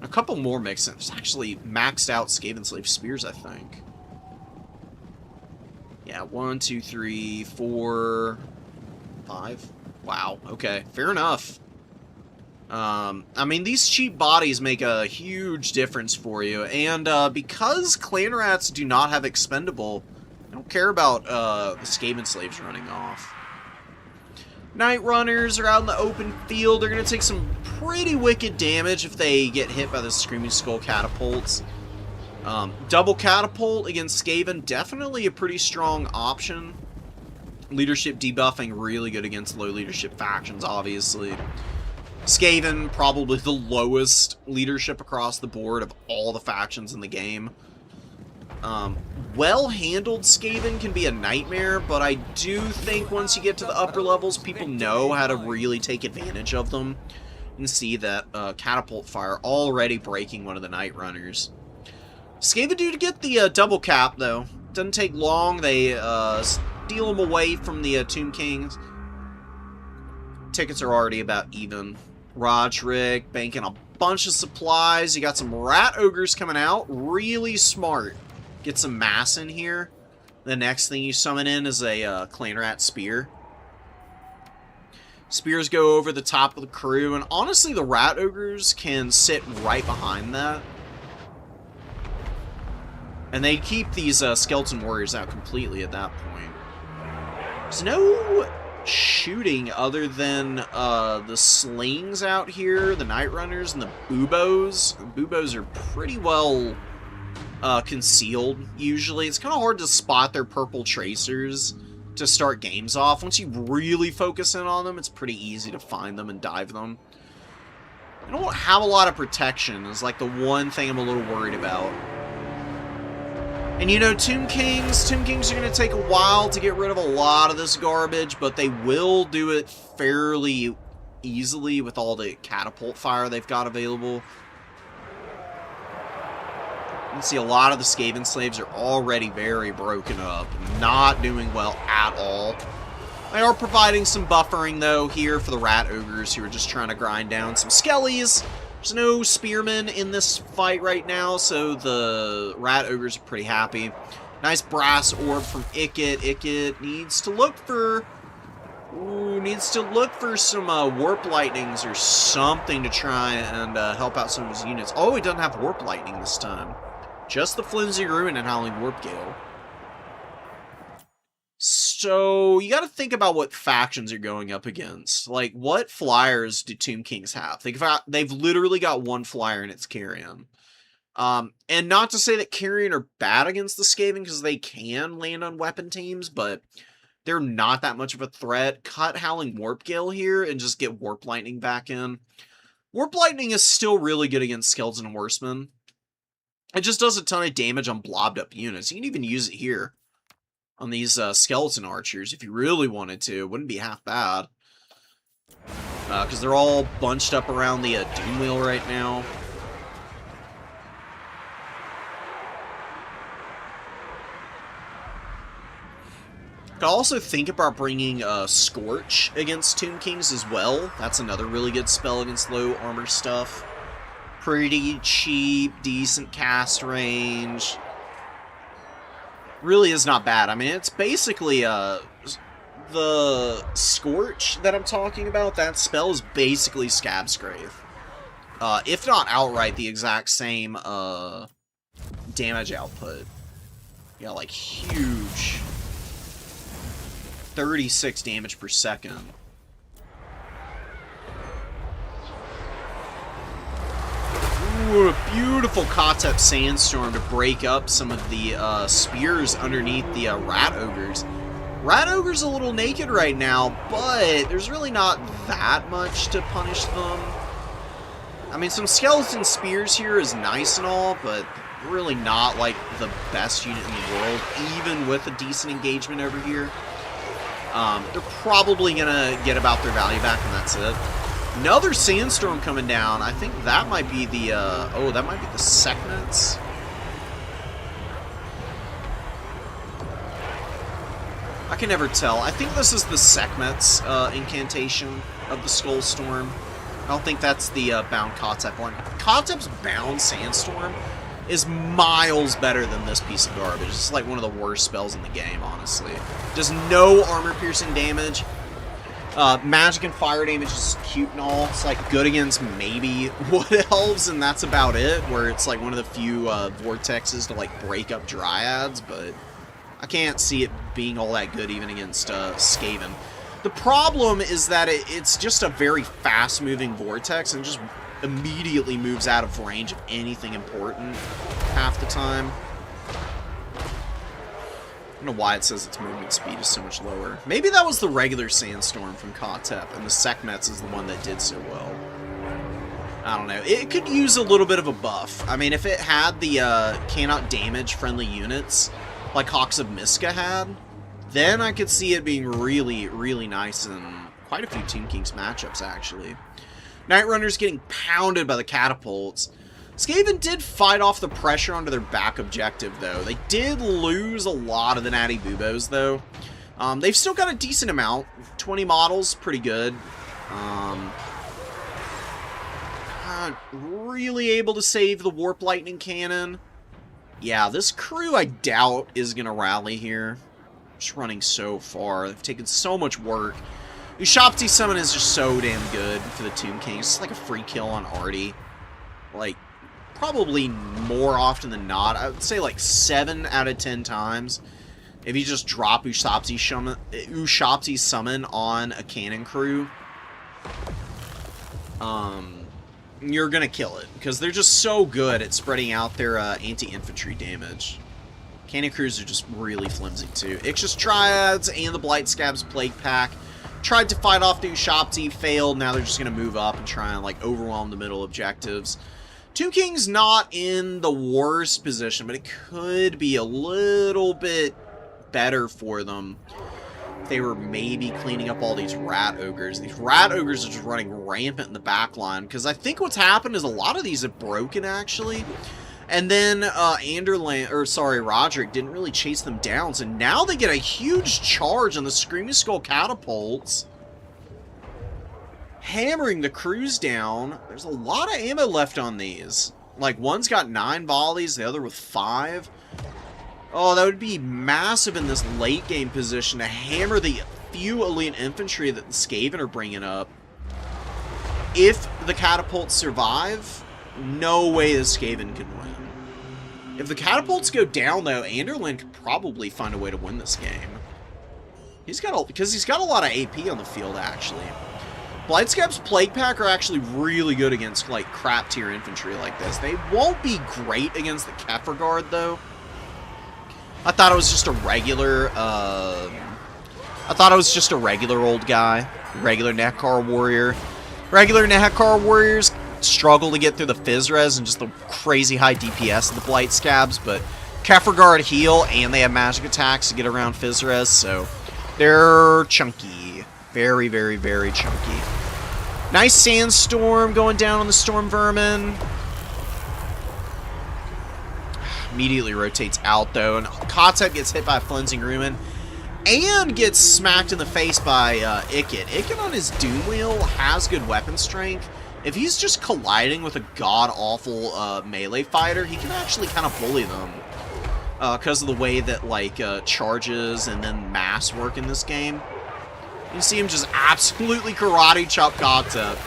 A couple more mixed in. There's actually maxed out Skaven slave spears, I think. Yeah, 1, 2, 3, 4, 5. Wow, okay. Fair enough. I mean, these cheap bodies make a huge difference for you, and because clan rats do not have expendable, I don't care about the Skaven slaves running off. Night runners are out in the open field. They're going to take some pretty wicked damage if they get hit by the Screaming Skull catapults. Double catapult against Skaven, definitely a pretty strong option. Leadership debuffing, really good against low leadership factions, obviously. Skaven, probably the lowest leadership across the board of all the factions in the game. Well-handled Skaven can be a nightmare, but I do think once you get to the upper levels, people know how to really take advantage of them. You can see that catapult fire already breaking one of the Night Runners. Skaven do get the double cap, though. Doesn't take long. They steal them away from the Tomb Kings. Tickets are already about even. Roderick banking a bunch of supplies. You got some rat ogres coming out. Really smart. Get some mass in here. The next thing you summon in is a clan rat spear. Spears go over the top of the crew, and honestly, the rat ogres can sit right behind that. And they keep these skeleton warriors out completely at that point. There's no shooting other than the slings out here, the Night Runners, and the Boobos. The Boobos are pretty well concealed, usually. It's kind of hard to spot their purple tracers to start games off. Once you really focus in on them, it's pretty easy to find them and dive them. I don't have a lot of protection, is like the one thing I'm a little worried about. And you know, Tomb Kings are going to take a while to get rid of a lot of this garbage, but they will do it fairly easily with all the catapult fire they've got available. You can see a lot of the Skaven slaves are already very broken up, not doing well at all. They are providing some buffering, though, here for the rat ogres who are just trying to grind down some skellies. There's no spearmen in this fight right now, so the rat ogres are pretty happy. Nice brass orb from Ikit. Ikit needs to look for... Ooh, needs to look for some warp lightnings or something to try and help out some of his units. Oh, he doesn't have warp lightning this time. Just the Flimsy Ruin and Howling Warp Gale. So, you gotta think about what factions you're going up against. Like, what flyers do Tomb Kings have? They've literally got one flyer and it's Carrion. And not to say that Carrion are bad against the Skaven, because they can land on weapon teams, but they're not that much of a threat. Cut Howling Warp Gale here and just get Warp Lightning back in. Warp Lightning is still really good against Skeleton Horsemen. It just does a ton of damage on blobbed up units. You can even use it here on these skeleton archers if you really wanted to. It wouldn't be half bad. Because they're all bunched up around the Doom Wheel right now. Could also think about bringing Scorch against Tomb Kings as well. That's another really good spell against low armor stuff. Pretty cheap, decent cast range. Really is not bad. I mean, it's basically the Scorch that I'm talking about. That spell is basically Scab Scrape. If not outright the exact same damage output. Yeah, like huge. 36 damage per second. Ooh, a beautiful Kotep Sandstorm to break up some of the spears underneath the Rat Ogres. Rat Ogre's a little naked right now, but there's really not that much to punish them. I mean, some Skeleton Spears here is nice and all, but really not like the best unit in the world, even with a decent engagement over here. They're probably gonna get about their value back, and that's it. Another Sandstorm coming down. I think that might be the, oh, that might be the Sekhmets. I can never tell. I think this is the Sekhmets incantation of the Skull Storm. I don't think that's the Bound Kotep one. Kotep's Bound Sandstorm is miles better than this piece of garbage. It's like one of the worst spells in the game, honestly. Does no armor-piercing damage. Magic and fire damage is cute and all. It's like good against maybe Wood Elves, and that's about it. Where it's like one of the few vortexes to like break up Dryads, but I can't see it being all that good even against Skaven. The problem is that it's just a very fast-moving vortex and just immediately moves out of range of anything important half the time. I don't know why it says its movement speed is so much lower. Maybe that was the regular Sandstorm from Kotep, and the Sekhmets is the one that did so well. I don't know. It could use a little bit of a buff. I mean, if it had the cannot damage friendly units, like Hawks of Miska had, then I could see it being really, really nice in quite a few Tomb Kings matchups, actually. Night Runner's getting pounded by the catapults. Skaven did fight off the pressure onto their back objective, though. They did lose a lot of the Natty Bubos, though. They've still got a decent amount. 20 models, pretty good. Not really able to save the Warp Lightning Cannon. Yeah, this crew, I doubt, is going to rally here. Just running so far. They've taken so much work. Ushapti Summon is just so damn good for the Tomb Kings. It's like a free kill on Artie. Like, probably more often than not. I would say like 7 out of 10 times. If you just drop Ushapti Summon on a cannon crew, you're gonna kill it. Because they're just so good at spreading out their anti-infantry damage. Cannon crews are just really flimsy too. Ixis Triads and the Blight Scab's Plague Pack tried to fight off the Ushapti, failed. Now they're just going to move up and try and like overwhelm the middle objectives. Tomb King's not in the worst position, but it could be a little bit better for them if they were maybe cleaning up all these rat ogres. These rat ogres are just running rampant in the back line, because I think what's happened is a lot of these have broken, actually. And then Roderick didn't really chase them down, so now they get a huge charge on the Screaming Skull catapults, hammering the crews down. There's a lot of ammo left on these. Like, one's got 9 volleys, the other with 5. Oh, that would be massive in this late game position to hammer the few elite infantry that the Skaven are bringing up. If the catapults survive, no way the Skaven can win. If the catapults go down, though, Anderlin could probably find a way to win this game. Because he's got a lot of AP on the field, actually. Blightscap's Plague Pack are actually really good against, like, crap tier infantry like this. They won't be great against the Kefir Guard, though. I thought it was just a regular, old guy. Regular Nekar warrior. Regular Nekar warriors struggle to get through the Fizz-Res and just the crazy high DPS of the Blight Scabs, but Kefir Guard heal, and they have magic attacks to get around Fizz-Res, so they're chunky. Very, very, very chunky. Nice Sandstorm going down on the Storm Vermin. Immediately rotates out, though, and Kotep gets hit by a Flensing Ruin and gets smacked in the face by Ikit. Ikit on his Doom Wheel has good weapon strength. If he's just colliding with a god-awful melee fighter, he can actually kind of bully them. Because of the way that, like, charges and then mass work in this game. You see him just absolutely karate chop Kotep.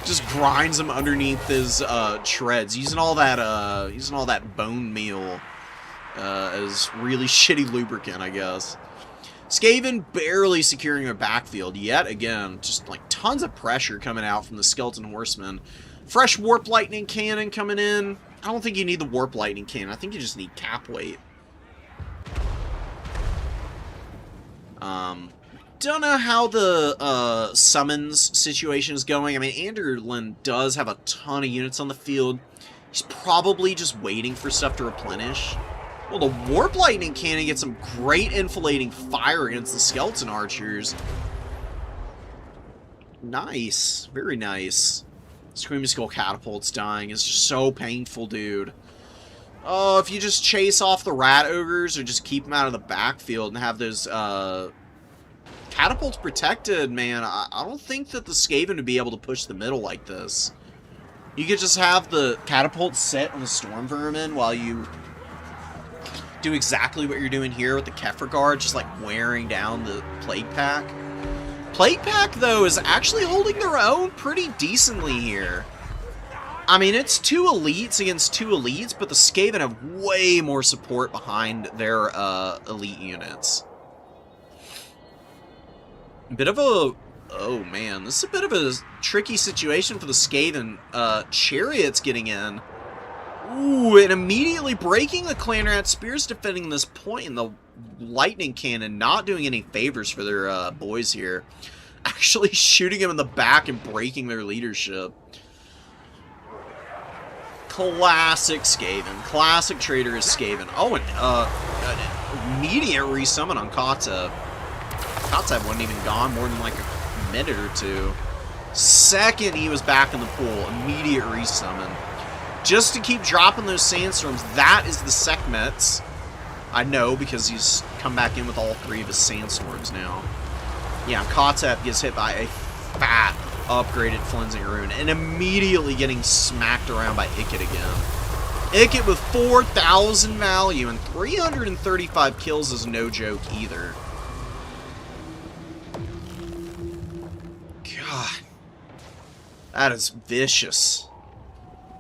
Just grinds him underneath his treads, using all that bone meal as really shitty lubricant, I guess. Skaven barely securing their backfield yet again. Just like tons of pressure coming out from the Skeleton Horsemen. Fresh Warp Lightning Cannon coming in. I don't think you need the Warp Lightning Cannon. I think you just need cap weight. Don't know how the summons situation is going. I mean, Anderlin does have a ton of units on the field. He's probably just waiting for stuff to replenish. Well, the Warp Lightning Cannon gets some great infilating fire against the Skeleton Archers. Nice. Very nice. Screaming Skull Catapults dying is just so painful, dude. Oh, if you just chase off the Rat Ogres or just keep them out of the backfield and have those, catapults protected, man, I don't think that the Skaven would be able to push the middle like this. You could just have the catapults sit on the Storm Vermin while you do exactly what you're doing here with the Kefir Guard, just like wearing down the Plague Pack. Plague Pack, though, is actually holding their own pretty decently here. I mean, it's 2 elites against 2 elites, but the Skaven have way more support behind their elite units. Bit of a... Oh, man. This is a bit of a tricky situation for the Skaven. Chariots getting in. Ooh, and immediately breaking the Clanrat Spears defending this point, and the Lightning Cannon not doing any favors for their boys here. Actually shooting them in the back and breaking their leadership. Classic Skaven. Classic traitorous Skaven. Oh, and an immediate resummon on Kotep. Kotep wasn't even gone more than like a minute or two. Second he was back in the pool, immediate resummon. Just to keep dropping those sandstorms. That is the Sekhmets. I know, because he's come back in with all 3 of his sandstorms now. Yeah, Kotep gets hit by a fat upgraded Flensing Rune and immediately getting smacked around by Ikit again. Ikit with 4,000 value and 335 kills is no joke either. God. That is vicious.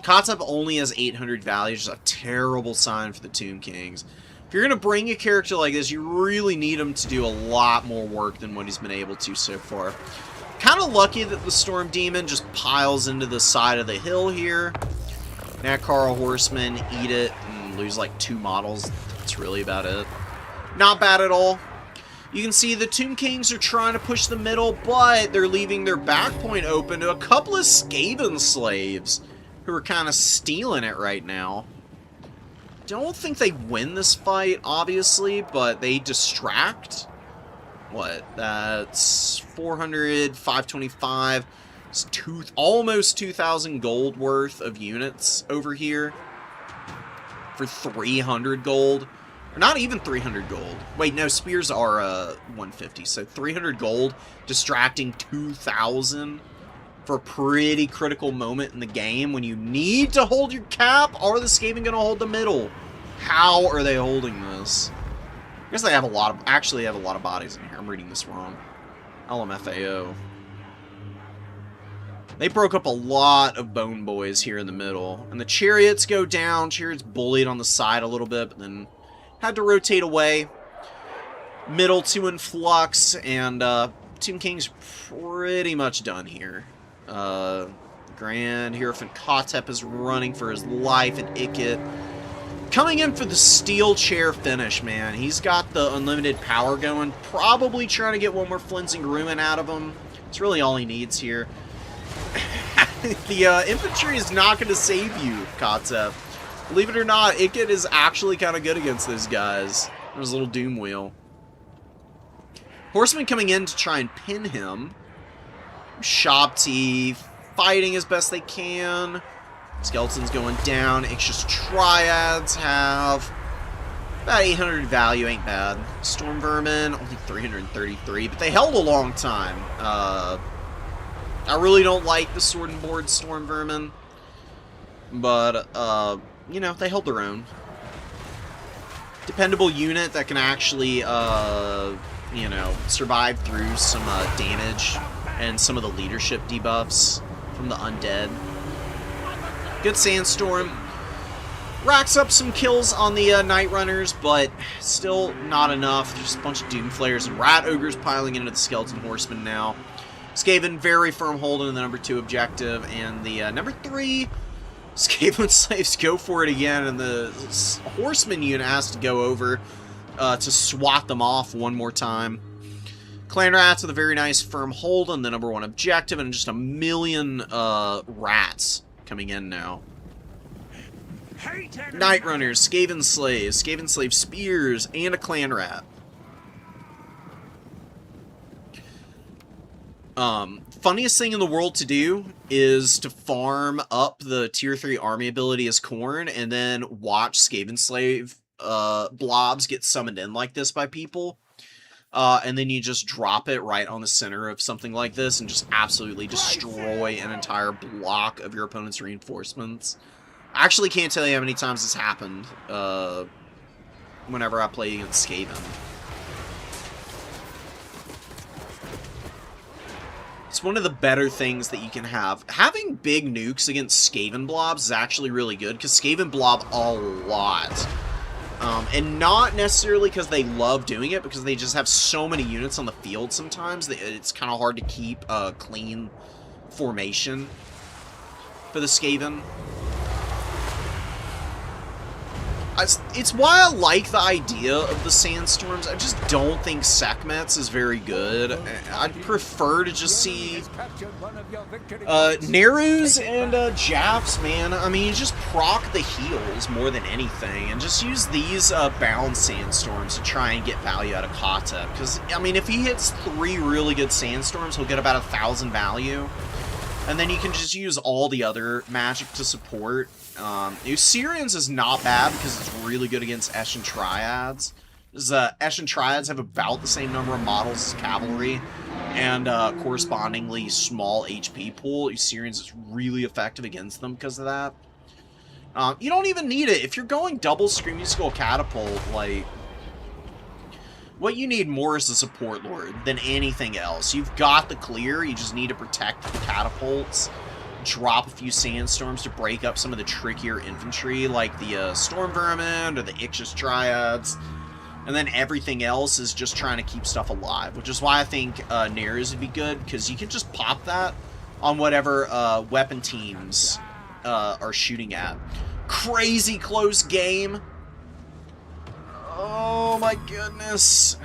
Kotep only has 800 value, which is a terrible sign for the Tomb Kings. If you're going to bring a character like this, you really need him to do a lot more work than what he's been able to so far. Kind of lucky that the Storm Demon just piles into the side of the hill here. Nekar Horsemen eat it and lose like 2 models. That's really about it. Not bad at all. You can see the Tomb Kings are trying to push the middle, but they're leaving their back point open to a couple of Skaven slaves. who are kind of stealing it right now. Don't think they win this fight, obviously, but they distract. What? That's 400, 525. It's almost 2,000 gold worth of units over here for 300 gold. Or not even 300 gold. Wait, no, spears are 150, so 300 gold, distracting 2,000 for a pretty critical moment in the game when you need to hold your cap. Are the Skaven going to hold the middle? How are they holding this? I guess they have a lot of, actually have a lot of bodies in here. I'm reading this wrong. LMFAO. They broke up a lot of bone boys here in the middle. And the chariots go down. Chariots bullied on the side a little bit, but then had to rotate away. Middle 2 in flux, and Tomb King's pretty much done here. Grand Hierophant Kotep is running for his life, and Ikit coming in for the steel chair finish, man. He's got the unlimited power going. Probably trying to get one more Flensing Ruin out of him. It's really all he needs here. The infantry is not going to save you, Kotep. Believe it or not, Ikit is actually kind of good against those guys. There's a little Doom Wheel. Horsemen coming in to try and pin him. Shabti fighting as best they can. Skeletons going down. Ix's Triads have about 800 value, ain't bad. Storm Vermin, only 333, but they held a long time. I really don't like the Sword and Board Storm Vermin, but, you know, they held their own. Dependable unit that can actually, you know, survive through some damage and some of the leadership debuffs from the undead. Good Sandstorm. Racks up some kills on the Night Runners, but still not enough. There's a bunch of Doomflayers and Rat Ogres piling into the Skeleton Horsemen now. Skaven very firm hold in the number 2 objective, and the number 3 Skaven Slaves go for it again, and the Horseman unit has to go over to swat them off one more time. Clan Rats with a very nice firm hold on the number 1 objective, and just a million rats coming in now. Night Runners, Skaven Slaves, Skaven Slave Spears, and a Clan Rat. Funniest thing in the world to do is to farm up the tier 3 army ability as Khorne, and then watch Skaven Slave blobs get summoned in like this by people. And then you just drop it right on the center of something like this and just absolutely destroy an entire block of your opponent's reinforcements. I actually can't tell you how many times this happened whenever I play against Skaven. It's one of the better things that you can have. Having big nukes against Skaven blobs is actually really good, because Skaven blob a lot. And not necessarily because they love doing it, because they just have so many units on the field sometimes that it's kind of hard to keep a clean formation for the Skaven. It's why I like the idea of the Sandstorms. I just don't think Sekhmet's is very good. I'd prefer to just see Nerus and Jaffs, man. I mean, you just proc the heals more than anything, and just use these bound Sandstorms to try and get value out of Kotep. Because, I mean, if he hits 3 really good Sandstorms, he'll get about 1,000 value. And then you can just use all the other magic to support. Syrians is not bad because it's really good against Eshin Triads. Eshin Triads have about the same number of models as Cavalry, and correspondingly small HP pool. Syrians is really effective against them because of that. You don't even need it. If you're going double Screaming Skull Catapult, like, what you need more is a support lord than anything else. You've got the clear, you just need to protect the catapults, drop a few Sandstorms to break up some of the trickier infantry, like the Storm Vermin or the Ix's Triads, and then everything else is just trying to keep stuff alive, which is why I think Nerus would be good, because you can just pop that on whatever weapon teams are shooting at. Crazy close game. Oh my goodness.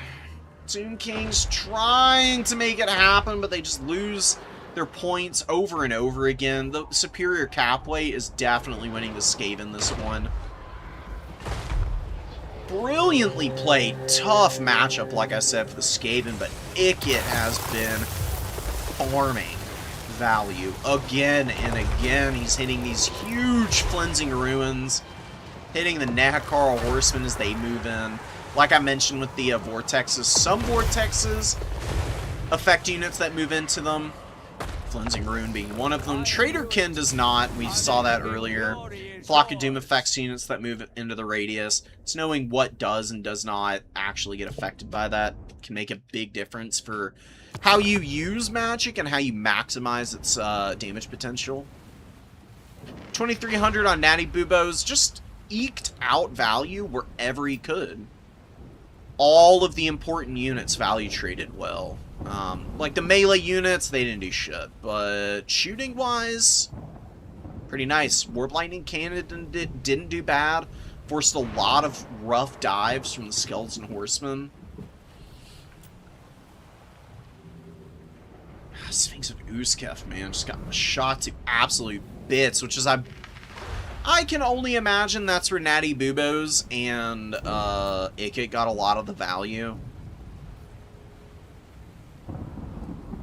Tomb King's trying to make it happen, but they just lose their points over and over again. The superior cap weight is definitely winning the Skaven this one. Brilliantly played. Tough matchup, like I said, for the Skaven, but Ickit has been farming value again and again. He's hitting these huge Flensing Ruins, hitting the Nehakara Horsemen as they move in. Like I mentioned with the Vortexes, some Vortexes affect units that move into them. Flensing Rune being one of them. Traderkin does not. We saw that earlier. Flock of Doom affects units that move into the radius. So knowing what does and does not actually get affected by that can make a big difference for how you use magic and how you maximize its damage potential. 2,300 on Natty Bubos just eked out value wherever he could. All of the important units value traded well. Like the melee units, they didn't do shit. But shooting-wise, pretty nice. Warp Lightning Cannon didn't do bad. Forced a lot of rough dives from the Skeleton Horsemen. Sphinx of Uskef, man, just got shot to absolute bits, which is, I can only imagine that's where Natty Bubos and Ickit got a lot of the value.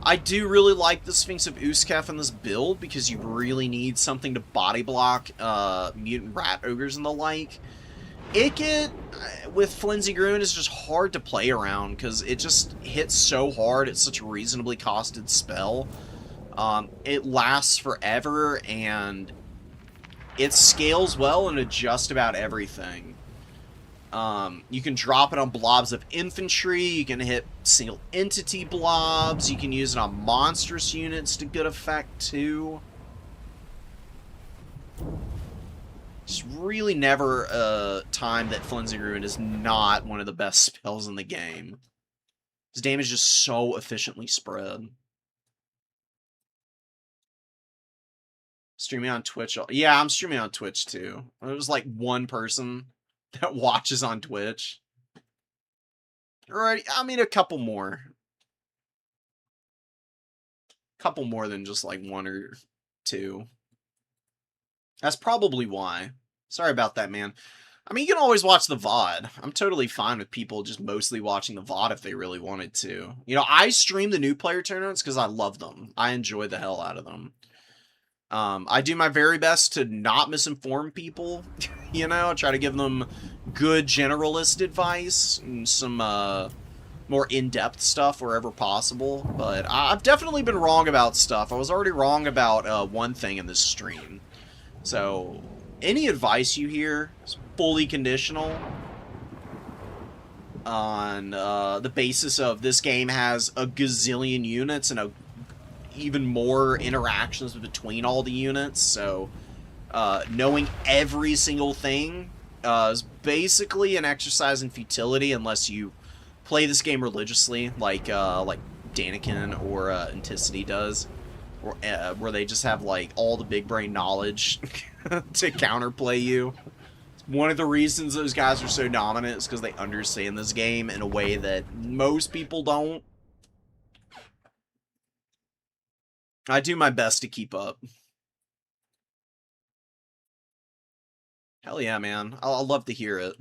I do really like the Sphinx of Uskef in this build because you really need something to body block mutant rat ogres and the like. Ickit with Flensing Rune is just hard to play around because it just hits so hard. It's such a reasonably costed spell. It lasts forever and it scales well into just about everything. You can drop it on blobs of infantry, you can hit single entity blobs, you can use it on monstrous units to good effect too. It's really never a time that Flensing Rune is not one of the best spells in the game. His damage is so efficiently spread. Streaming on Twitch. Yeah, I'm streaming on Twitch too. There's like one person that watches on Twitch. Right, I mean a couple more. Couple more than just like one or two. That's probably why. Sorry about that, man. I mean, you can always watch the VOD. I'm totally fine with people just mostly watching the VOD if they really wanted to. You know, I stream the new player tournaments because I love them. I enjoy the hell out of them. I do my very best to not misinform people. You know, I try to give them good generalist advice and some more in-depth stuff wherever possible. But I've definitely been wrong about stuff. I was already wrong about one thing in this stream. So, any advice you hear is fully conditional on the basis of this game has a gazillion units and even more interactions between all the units. So, knowing every single thing is basically an exercise in futility unless you play this game religiously, like Daniken or Anticity does. Or, where they just have, like, all the big brain knowledge to counterplay you. One of the reasons those guys are so dominant is because they understand this game in a way that most people don't. I do my best to keep up. Hell yeah, man. I'll love to hear it.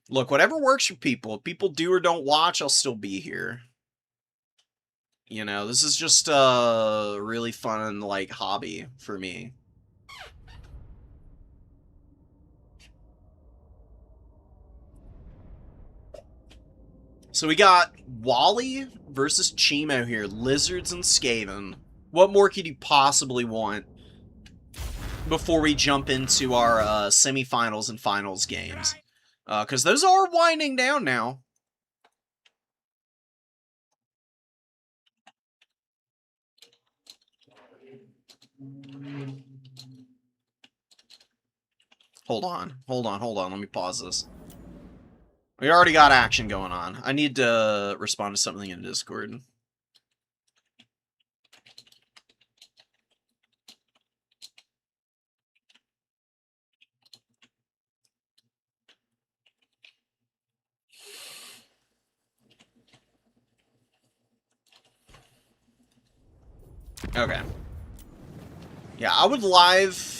Look, whatever works for people. If people do or don't watch, I'll still be here. You know, this is just a really fun, like, hobby for me. So we got Wally versus Chimo here. Lizards and Skaven. What more could you possibly want before we jump into our semifinals and finals games? Because those are winding down now. Hold on. Let me pause this. We already got action going on. I need to respond to something in Discord. Okay. Yeah, I would live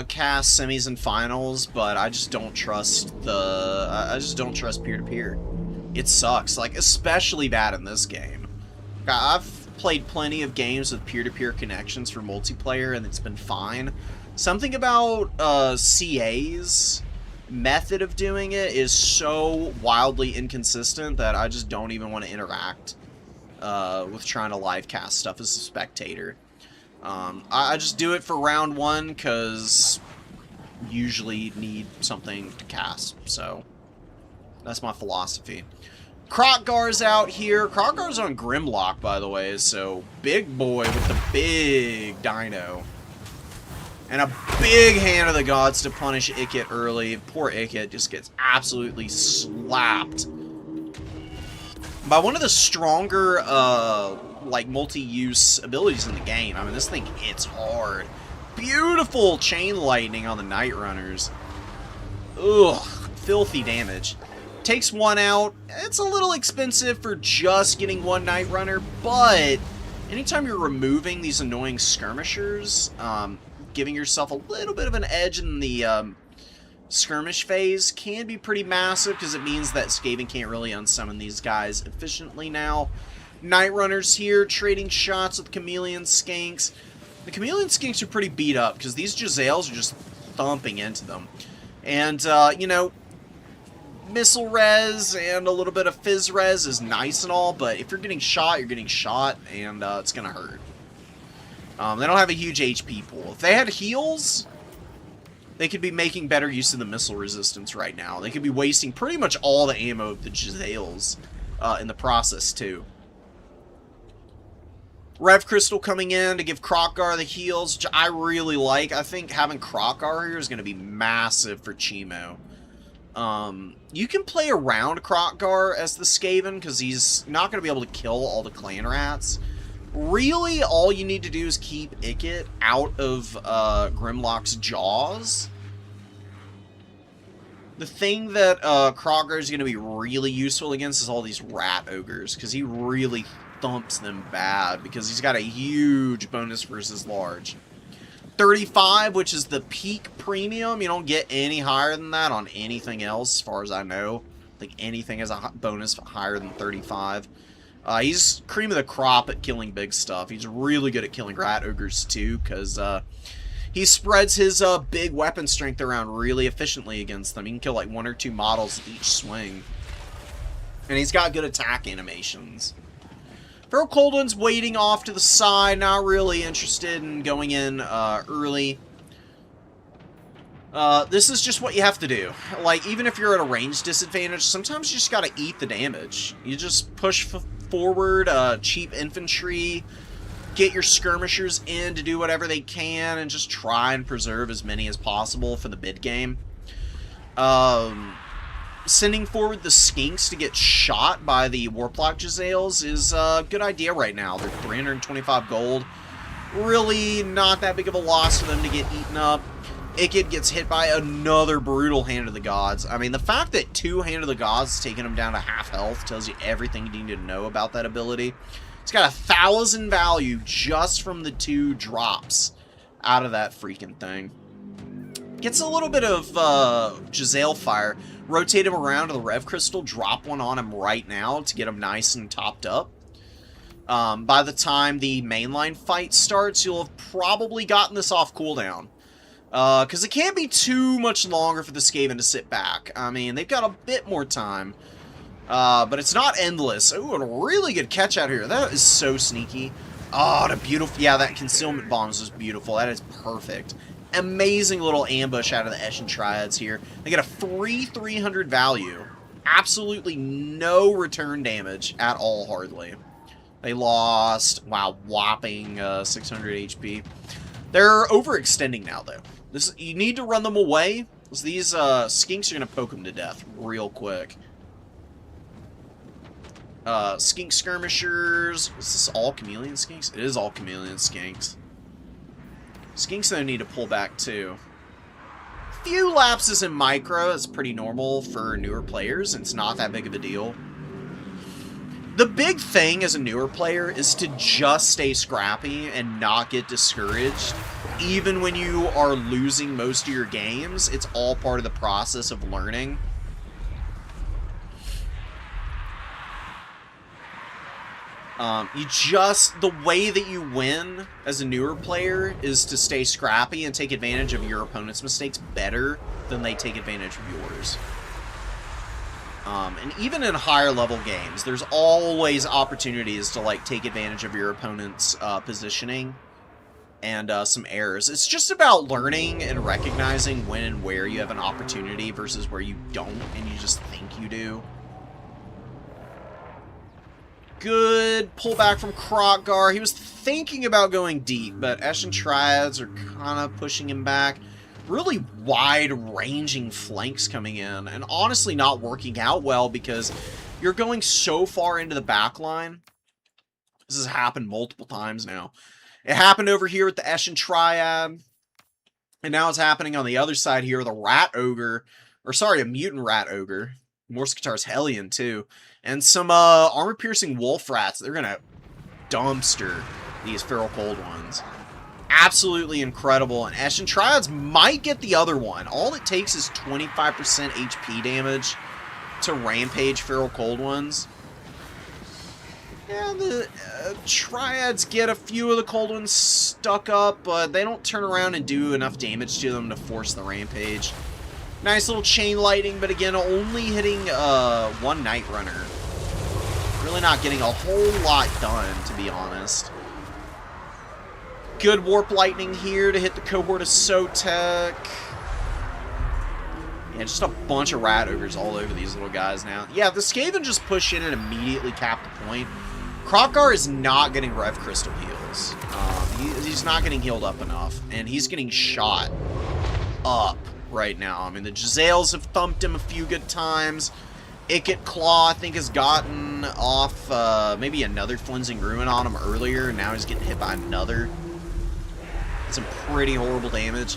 cast semis and finals, but I just don't trust I just don't trust peer-to-peer. It sucks, like, especially bad in this game. I've played plenty of games with peer-to-peer connections for multiplayer, and it's been fine. Something about CA's method of doing it is so wildly inconsistent that I just don't even want to interact with trying to live cast stuff as a spectator. I just do it for round one because usually need something to cast, so that's my philosophy. Krokgar's out here. Krokgar's on Grimlock, by the way, so big boy with the big dino. And a big Hand of the Gods to punish Ikit early. Poor Ikit just gets absolutely slapped by one of the stronger, like, multi-use abilities in the game. I mean, this thing hits hard. Beautiful chain lightning on the Night Runners. Ugh, filthy damage. Takes one out. It's a little expensive for just getting one Night Runner, but anytime you're removing these annoying skirmishers, giving yourself a little bit of an edge in the skirmish phase can be pretty massive, because it means that Skaven can't really unsummon these guys efficiently now. Night Runners here, trading shots with Chameleon Skinks. The Chameleon Skinks are pretty beat up, because these Giselles are just thumping into them. And, you know, missile res and a little bit of fizz res is nice and all, but if you're getting shot, you're getting shot, and it's going to hurt. They don't have a huge HP pool. If they had heals, they could be making better use of the missile resistance right now. They could be wasting pretty much all the ammo of the Giselles in the process, too. Rev Crystal coming in to give Krokgar the heals, which I really like. I think having Krokgar here is going to be massive for Chimo. You can play around Krokgar as the Skaven, because he's not going to be able to kill all the clan rats. Really, all you need to do is keep Ikit out of Grimlock's jaws. The thing that Krokgar is going to be really useful against is all these rat ogres, because he really thumps them bad, because he's got a huge bonus versus large. 35, which is the peak premium. You don't get any higher than that on anything else, as far as I know. I think anything has a bonus higher than 35. He's cream of the crop at killing big stuff. He's really good at killing rat ogres, too, because he spreads his big weapon strength around really efficiently against them. He can kill like 1 or 2 models each swing. And he's got good attack animations. Feral Coldun's waiting off to the side, not really interested in going in early. This is just what you have to do. Like, even if you're at a range disadvantage, sometimes you just gotta eat the damage. You just push forward, cheap infantry, get your skirmishers in to do whatever they can, and just try and preserve as many as possible for the mid game. Sending forward the Skinks to get shot by the Warplock Giselles is a good idea right now. They're 325 gold. Really not that big of a loss for them to get eaten up. Ikit gets hit by another brutal Hand of the Gods. I mean, the fact that 2 Hand of the Gods is taking him down to half health tells you everything you need to know about that ability. It's got 1,000 value just from the 2 drops out of that freaking thing. Gets a little bit of Giselle fire. Rotate him around to the Rev Crystal. Drop one on him right now to get him nice and topped up. By the time the mainline fight starts, you'll have probably gotten this off cooldown. Because it can't be too much longer for the Skaven to sit back. I mean, they've got a bit more time. But it's not endless. Ooh, a really good catch out here. That is so sneaky. Oh, the beautiful... Yeah, that concealment bombs was beautiful. That is perfect. Amazing little ambush out of the Eshin Triads here. They get a free 300 value. Absolutely no return damage at all, hardly. They lost, wow, whopping 600 HP. They're overextending now, though. You need to run them away, because these Skinks are going to poke them to death real quick. Skink Skirmishers. Is this all Chameleon Skinks? It is all Chameleon Skinks. Skinks, though, need to pull back, too. Few lapses in micro. It's pretty normal for newer players, and it's not that big of a deal. The big thing as a newer player is to just stay scrappy and not get discouraged. Even when you are losing most of your games, it's all part of the process of learning. The way that you win as a newer player is to stay scrappy and take advantage of your opponent's mistakes better than they take advantage of yours. And even in higher level games, there's always opportunities to like take advantage of your opponent's positioning and some errors. It's just about learning and recognizing when and where you have an opportunity versus where you don't and you just think you do. Good pullback from Krokgar. He was thinking about going deep, but Eshin Triads are kind of pushing him back. Really wide-ranging flanks coming in, and honestly not working out well because you're going so far into the back line. This has happened multiple times now. It happened over here with the Eshin Triad, and now it's happening on the other side here with a Rat Ogre, or sorry, a Mutant Rat Ogre. Morskatar's Hellion, too. And some armor-piercing Wolf Rats. They're going to dumpster these Feral Cold ones. Absolutely incredible. And Eshin Triads might get the other one. All it takes is 25% HP damage to Rampage Feral Cold ones. Yeah, the Triads get a few of the Cold ones stuck up, but they don't turn around and do enough damage to them to force the Rampage. Nice little chain lightning, but again, only hitting one Night Runner. Really not getting a whole lot done, to be honest. Good Warp Lightning here to hit the cohort of Sotek. Yeah, just a bunch of Rat Ogres all over these little guys now. Yeah, the Skaven just push in and immediately cap the point. Krokgar is not getting Rev Crystal heals. He's not getting healed up enough, and he's getting shot up right now. I mean, the Jezzails have thumped him a few good times. Ikit Claw, I think, has gotten off maybe another Cleansing Ruin on him earlier, and now he's getting hit by another. Some pretty horrible damage.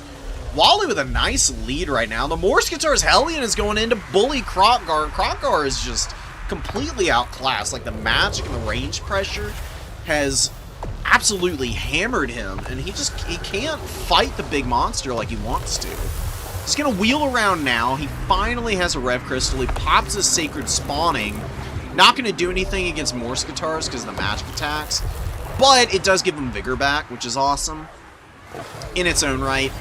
Wally with a nice lead right now. The Morskatar's Hellion is going in to bully Krokgar. Krokgar is just completely outclassed. Like, the magic and the range pressure has absolutely hammered him, and he can't fight the big monster like he wants to. He's going to wheel around now. He finally has a Rev Crystal. He pops his Sacred Spawning. Not going to do anything against Morskatars because of the magic attacks, but it does give him Vigor back, which is awesome in its own right.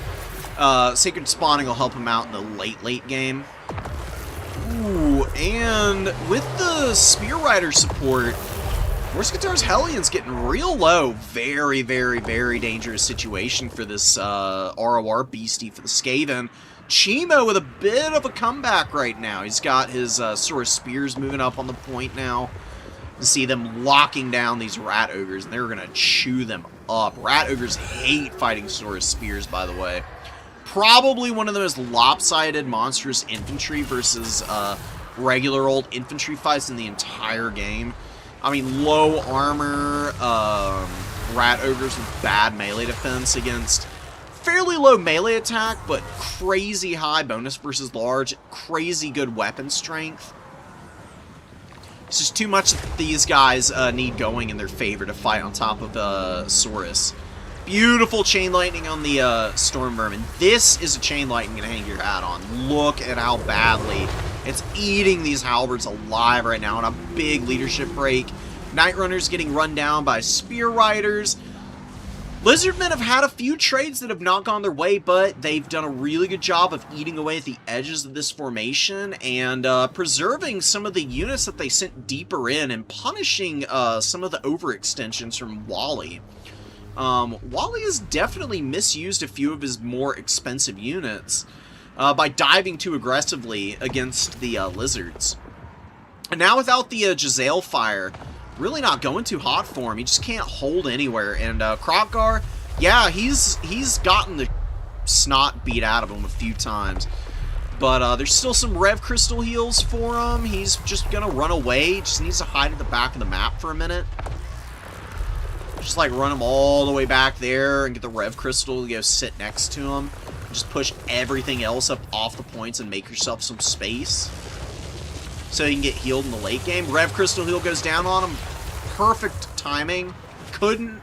Sacred Spawning will help him out in the late game. Ooh, and with the Spear Rider support, Morskatar's Hellion's getting real low. Very, very, very dangerous situation for this ROR beastie for the Skaven. Chimo with a bit of a comeback right now. He's got his Sora Spears moving up on the point now. To see them locking down these Rat Ogres, and they're going to chew them up. Rat Ogres hate fighting Sora Spears, by the way. Probably one of the most lopsided monstrous infantry versus regular old infantry fights in the entire game. I mean, low armor, Rat Ogres with bad melee defense against fairly low melee attack, but crazy high bonus versus large, crazy good weapon strength. It's just too much that these guys need going in their favor to fight on top of Saurus. Beautiful Chain Lightning on the Storm Vermin. This is a Chain Lightning to hang your hat on. Look at how badly it's eating these Halberds alive right now on a big leadership break. Night Runners getting run down by Spear Riders. Lizardmen have had a few trades that have not gone their way, but they've done a really good job of eating away at the edges of this formation and preserving some of the units that they sent deeper in and punishing some of the overextensions from Wally. Wally has definitely misused a few of his more expensive units by diving too aggressively against the Lizards. And now without the Jezzail fire, really not going too hot for him. He just can't hold anywhere. And Krokgar, yeah, he's gotten the snot beat out of him a few times. But there's still some Rev Crystal heals for him. He's just going to run away. Just needs to hide at the back of the map for a minute. Just like run him all the way back there and get the Rev Crystal to go sit next to him. Just push everything else up off the points and make yourself some space. so he can get healed in the late game. Rev Crystal Heal goes down on him. Perfect timing. Couldn't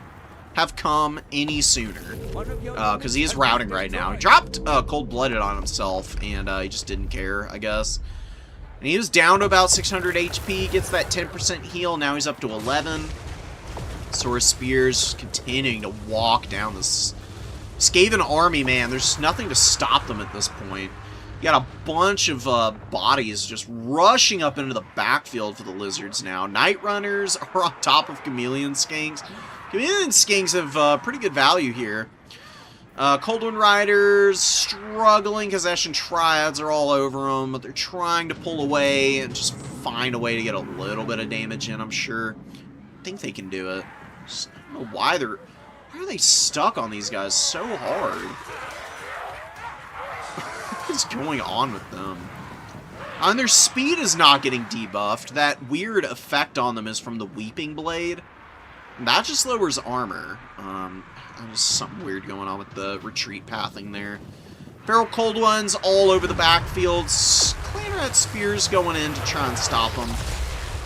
have come any sooner. Because he is routing right now. He dropped Cold-Blooded on himself, and he just didn't care, I guess. And he was down to about 600 HP, gets that 10% heal, now he's up to 11. Sword Spears continuing to walk down this Skaven army, man. There's nothing to stop them at this point. You got a bunch of bodies just rushing up into the backfield for the Lizards now. Night Runners are on top of Chameleon Skinks. Chameleon Skinks have pretty good value here. Cold Wind Riders struggling because Ashen Triads are all over them, but they're trying to pull away and just find a way to get a little bit of damage in, I'm sure. I think they can do it. Just, I don't know why are they stuck on these guys so hard? What is going on with them? And their speed is not getting debuffed. That weird effect on them is from the Weeping Blade. That just lowers armor. There's something weird going on with the retreat pathing there. Feral Cold Ones all over the backfields. Clanrat Spears going in to try and stop them.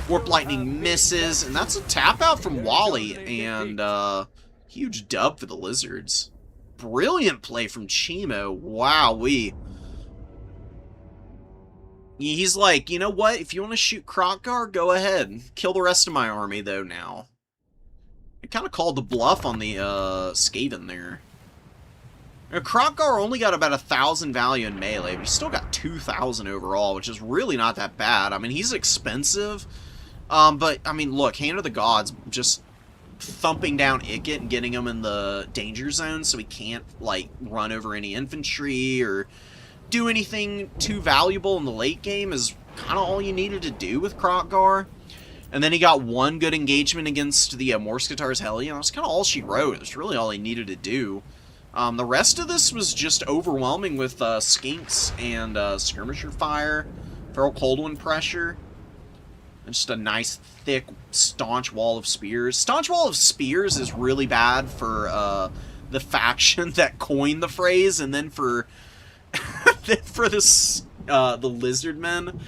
Warp Lightning misses, and that's a tap out from Wally, and huge dub for the Lizards. Brilliant play from Chimo. Wowee. He's like, you know what? If you want to shoot Krokgar, go ahead. Kill the rest of my army, though, now. I kind of called the bluff on the Skaven there. Krokgar only got about 1,000 value in melee, but he's still got 2,000 overall, which is really not that bad. I mean, he's expensive, but, I mean, look, Hand of the Gods just thumping down Ikit and getting him in the danger zone so he can't, like, run over any infantry or do anything too valuable in the late game is kind of all you needed to do with Krokgar. And then he got one good engagement against the Morskatar's Hellion. That's kind of all she wrote. It's really all he needed to do. The rest of this was just overwhelming with Skinks and Skirmisher Fire, Feral Cold Wind pressure, and just a nice, thick, staunch Wall of Spears. Staunch Wall of Spears is really bad for the faction that coined the phrase, and then for this, the Lizardmen.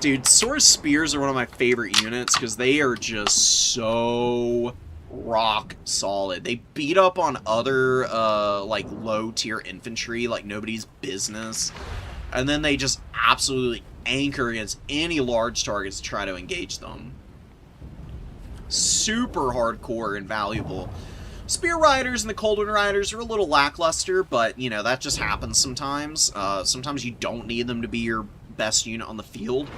Dude, Sword Spears are one of my favorite units because they are just so rock solid. They beat up on other, like, low-tier infantry like nobody's business. And then they just absolutely anchor against any large targets to try to engage them. Super hardcore and valuable. Spear Riders and the Cold Wind Riders are a little lackluster, but, you know, that just happens sometimes. Sometimes you don't need them to be your best unit on the field.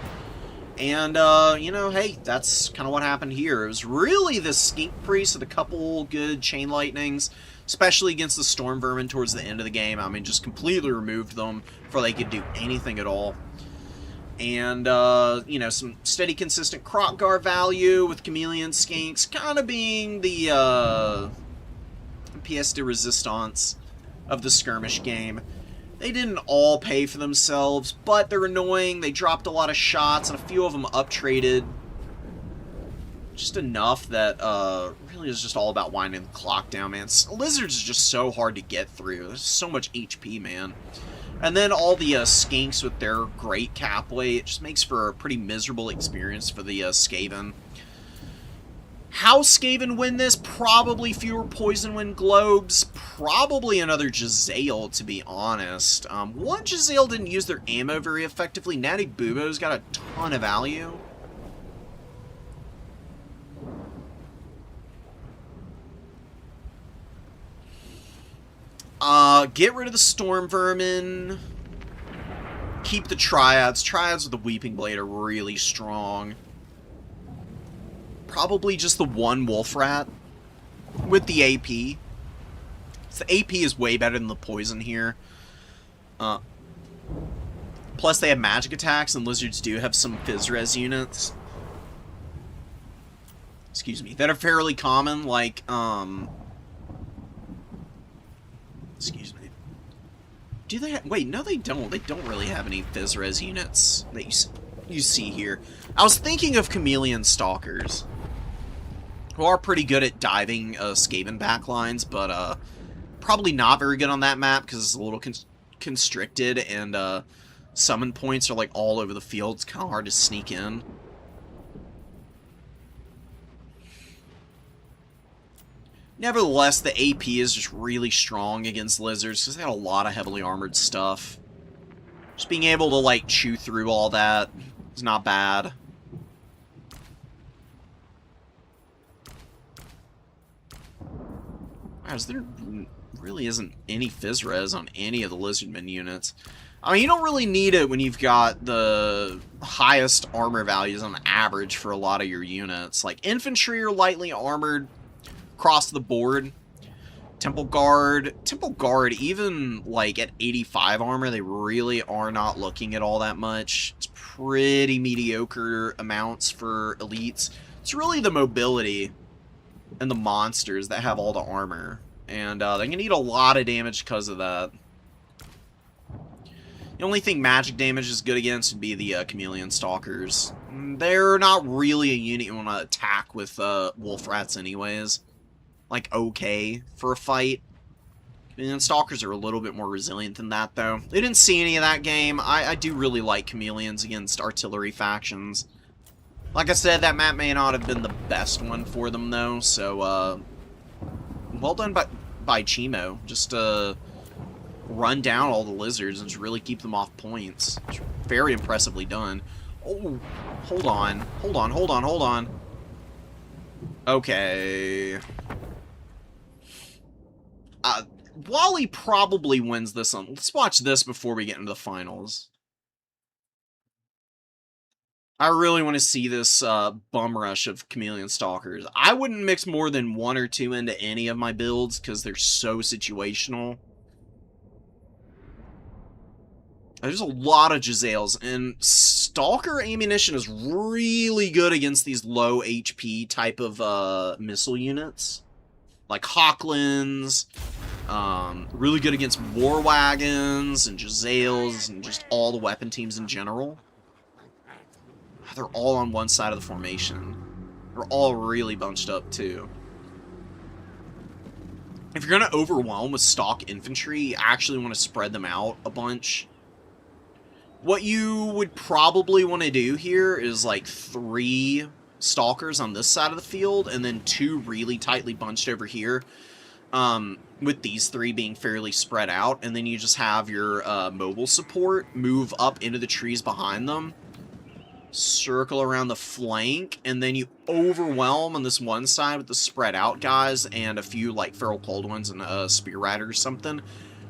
And, you know, hey, that's kind of what happened here. It was really the Skink Priest with a couple good Chain Lightnings, especially against the Storm Vermin towards the end of the game. I mean, just completely removed them before they could do anything at all. And, you know, some steady, consistent Krokgar value with Chameleon Skinks kind of being the, pièce de résistance of the skirmish game. They didn't all pay for themselves, but they're annoying. They dropped a lot of shots, and a few of them up-traded. Just enough that, really is just all about winding the clock down, man. Lizards is just so hard to get through. There's so much HP, man. And then all the Skinks with their great cap weight, it just makes for a pretty miserable experience for the Skaven. How Skaven win this? Probably fewer Poison Wind Globes. Probably another Jezzail, to be honest. One Jezzail didn't use their ammo very effectively. Natty Bubo's got a ton of value. Get rid of the Storm Vermin. Keep the Triads. Triads with the Weeping Blade are really strong. Probably just the one Wolf Rat with the AP. So the AP is way better than the poison here. Plus they have magic attacks, and Lizards do have some Phys-Res units. Excuse me. That are fairly common, like, excuse me. Do they have... Wait, no they don't. They don't really have any Phys-Res units that you see here. I was thinking of Chameleon Stalkers, who are pretty good at diving Skaven backlines, but probably not very good on that map because it's a little constricted, and summon points are like all over the field. It's kind of hard to sneak in. Nevertheless, the AP is just really strong against lizards because they got a lot of heavily armored stuff. Just being able to, like, chew through all that is not bad. As there really isn't any Fizz Res on any of the Lizardmen units. I mean, you don't really need it when you've got the highest armor values on average for a lot of your units. Like, infantry are lightly armored across the board. Temple Guard, even, like, at 85 armor, they really are not looking at all that much. It's pretty mediocre amounts for elites. It's really the mobility and the monsters that have all the armor. And they can eat a lot of damage because of that. The only thing magic damage is good against would be the Chameleon Stalkers. They're not really a unit you want to attack with Wolf Rats anyways. Like, okay for a fight. Chameleon Stalkers are a little bit more resilient than that, though. They didn't see any of that game. I do really like Chameleons against artillery factions. Like I said, that map may not have been the best one for them, though, so, well done by Chimo. Just, run down all the lizards and just really keep them off points. It's very impressively done. Oh, hold on. Okay. Wally probably wins this one. Let's watch this before we get into the finals. I really want to see this bum rush of Chameleon Stalkers. I wouldn't mix more than 1 or 2 into any of my builds because they're so situational. There's a lot of Jezzails, and Stalker ammunition is really good against these low HP type of missile units. Like Hawklands, really good against War Wagons and Jezzails and just all the weapon teams in general. They're all on one side of the formation. They're all really bunched up, too. If you're going to overwhelm with stock infantry, you actually want to spread them out a bunch. What you would probably want to do here is like 3 stalkers on this side of the field, and then 2 really tightly bunched over here, with these 3 being fairly spread out, and then you just have your mobile support move up into the trees behind them, circle around the flank, and then you overwhelm on this one side with the spread out guys and a few like Feral Cold Ones and a Spear Rider or something.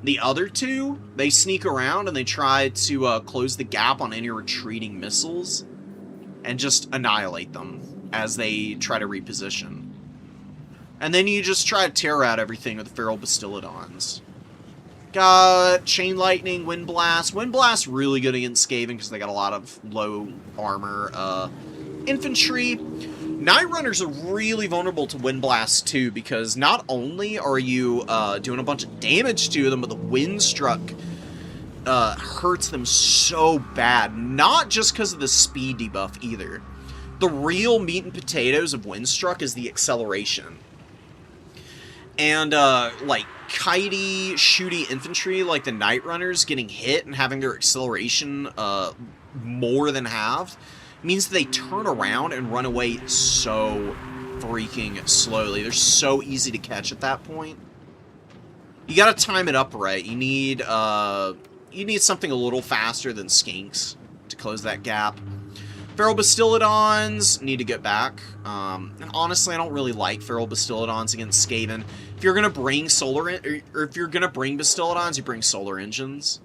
The other 2, they sneak around and they try to close the gap on any retreating missiles and just annihilate them as they try to reposition. And then you just try to tear out everything with the Feral Bastillodons. Got Chain Lightning, Wind Blast. Wind Blast really good against Skaven because they got a lot of low armor infantry. Night Runners are really vulnerable to Wind Blast too, because not only are you doing a bunch of damage to them, but the Windstruck hurts them so bad. Not just because of the speed debuff either. The real meat and potatoes of Windstruck is the acceleration. And like kitey, shooty infantry, like the Night Runners, getting hit and having their acceleration more than halved, means they turn around and run away so freaking slowly. They're so easy to catch at that point. You gotta time it up right. You need something a little faster than Skinks to close that gap. Feral Bastillodons need to get back. And honestly, I don't really like Feral Bastillodons against Skaven. If you're gonna bring or if you're gonna bring Bastillodons, you bring Solar Engines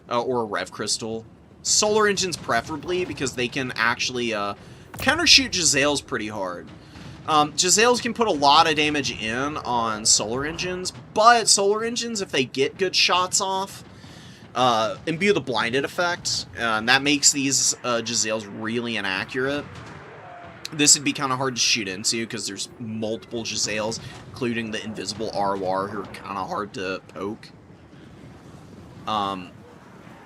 or a Rev Crystal. Solar Engines preferably, because they can actually countershoot Jezzails pretty hard. Jezzails can put a lot of damage in on Solar Engines, but Solar Engines, if they get good shots off, imbue the blinded effect, and that makes these Jezzails really inaccurate. This would be kind of hard to shoot into, because there's multiple Jezzails, including the invisible Arwar, who are kind of hard to poke.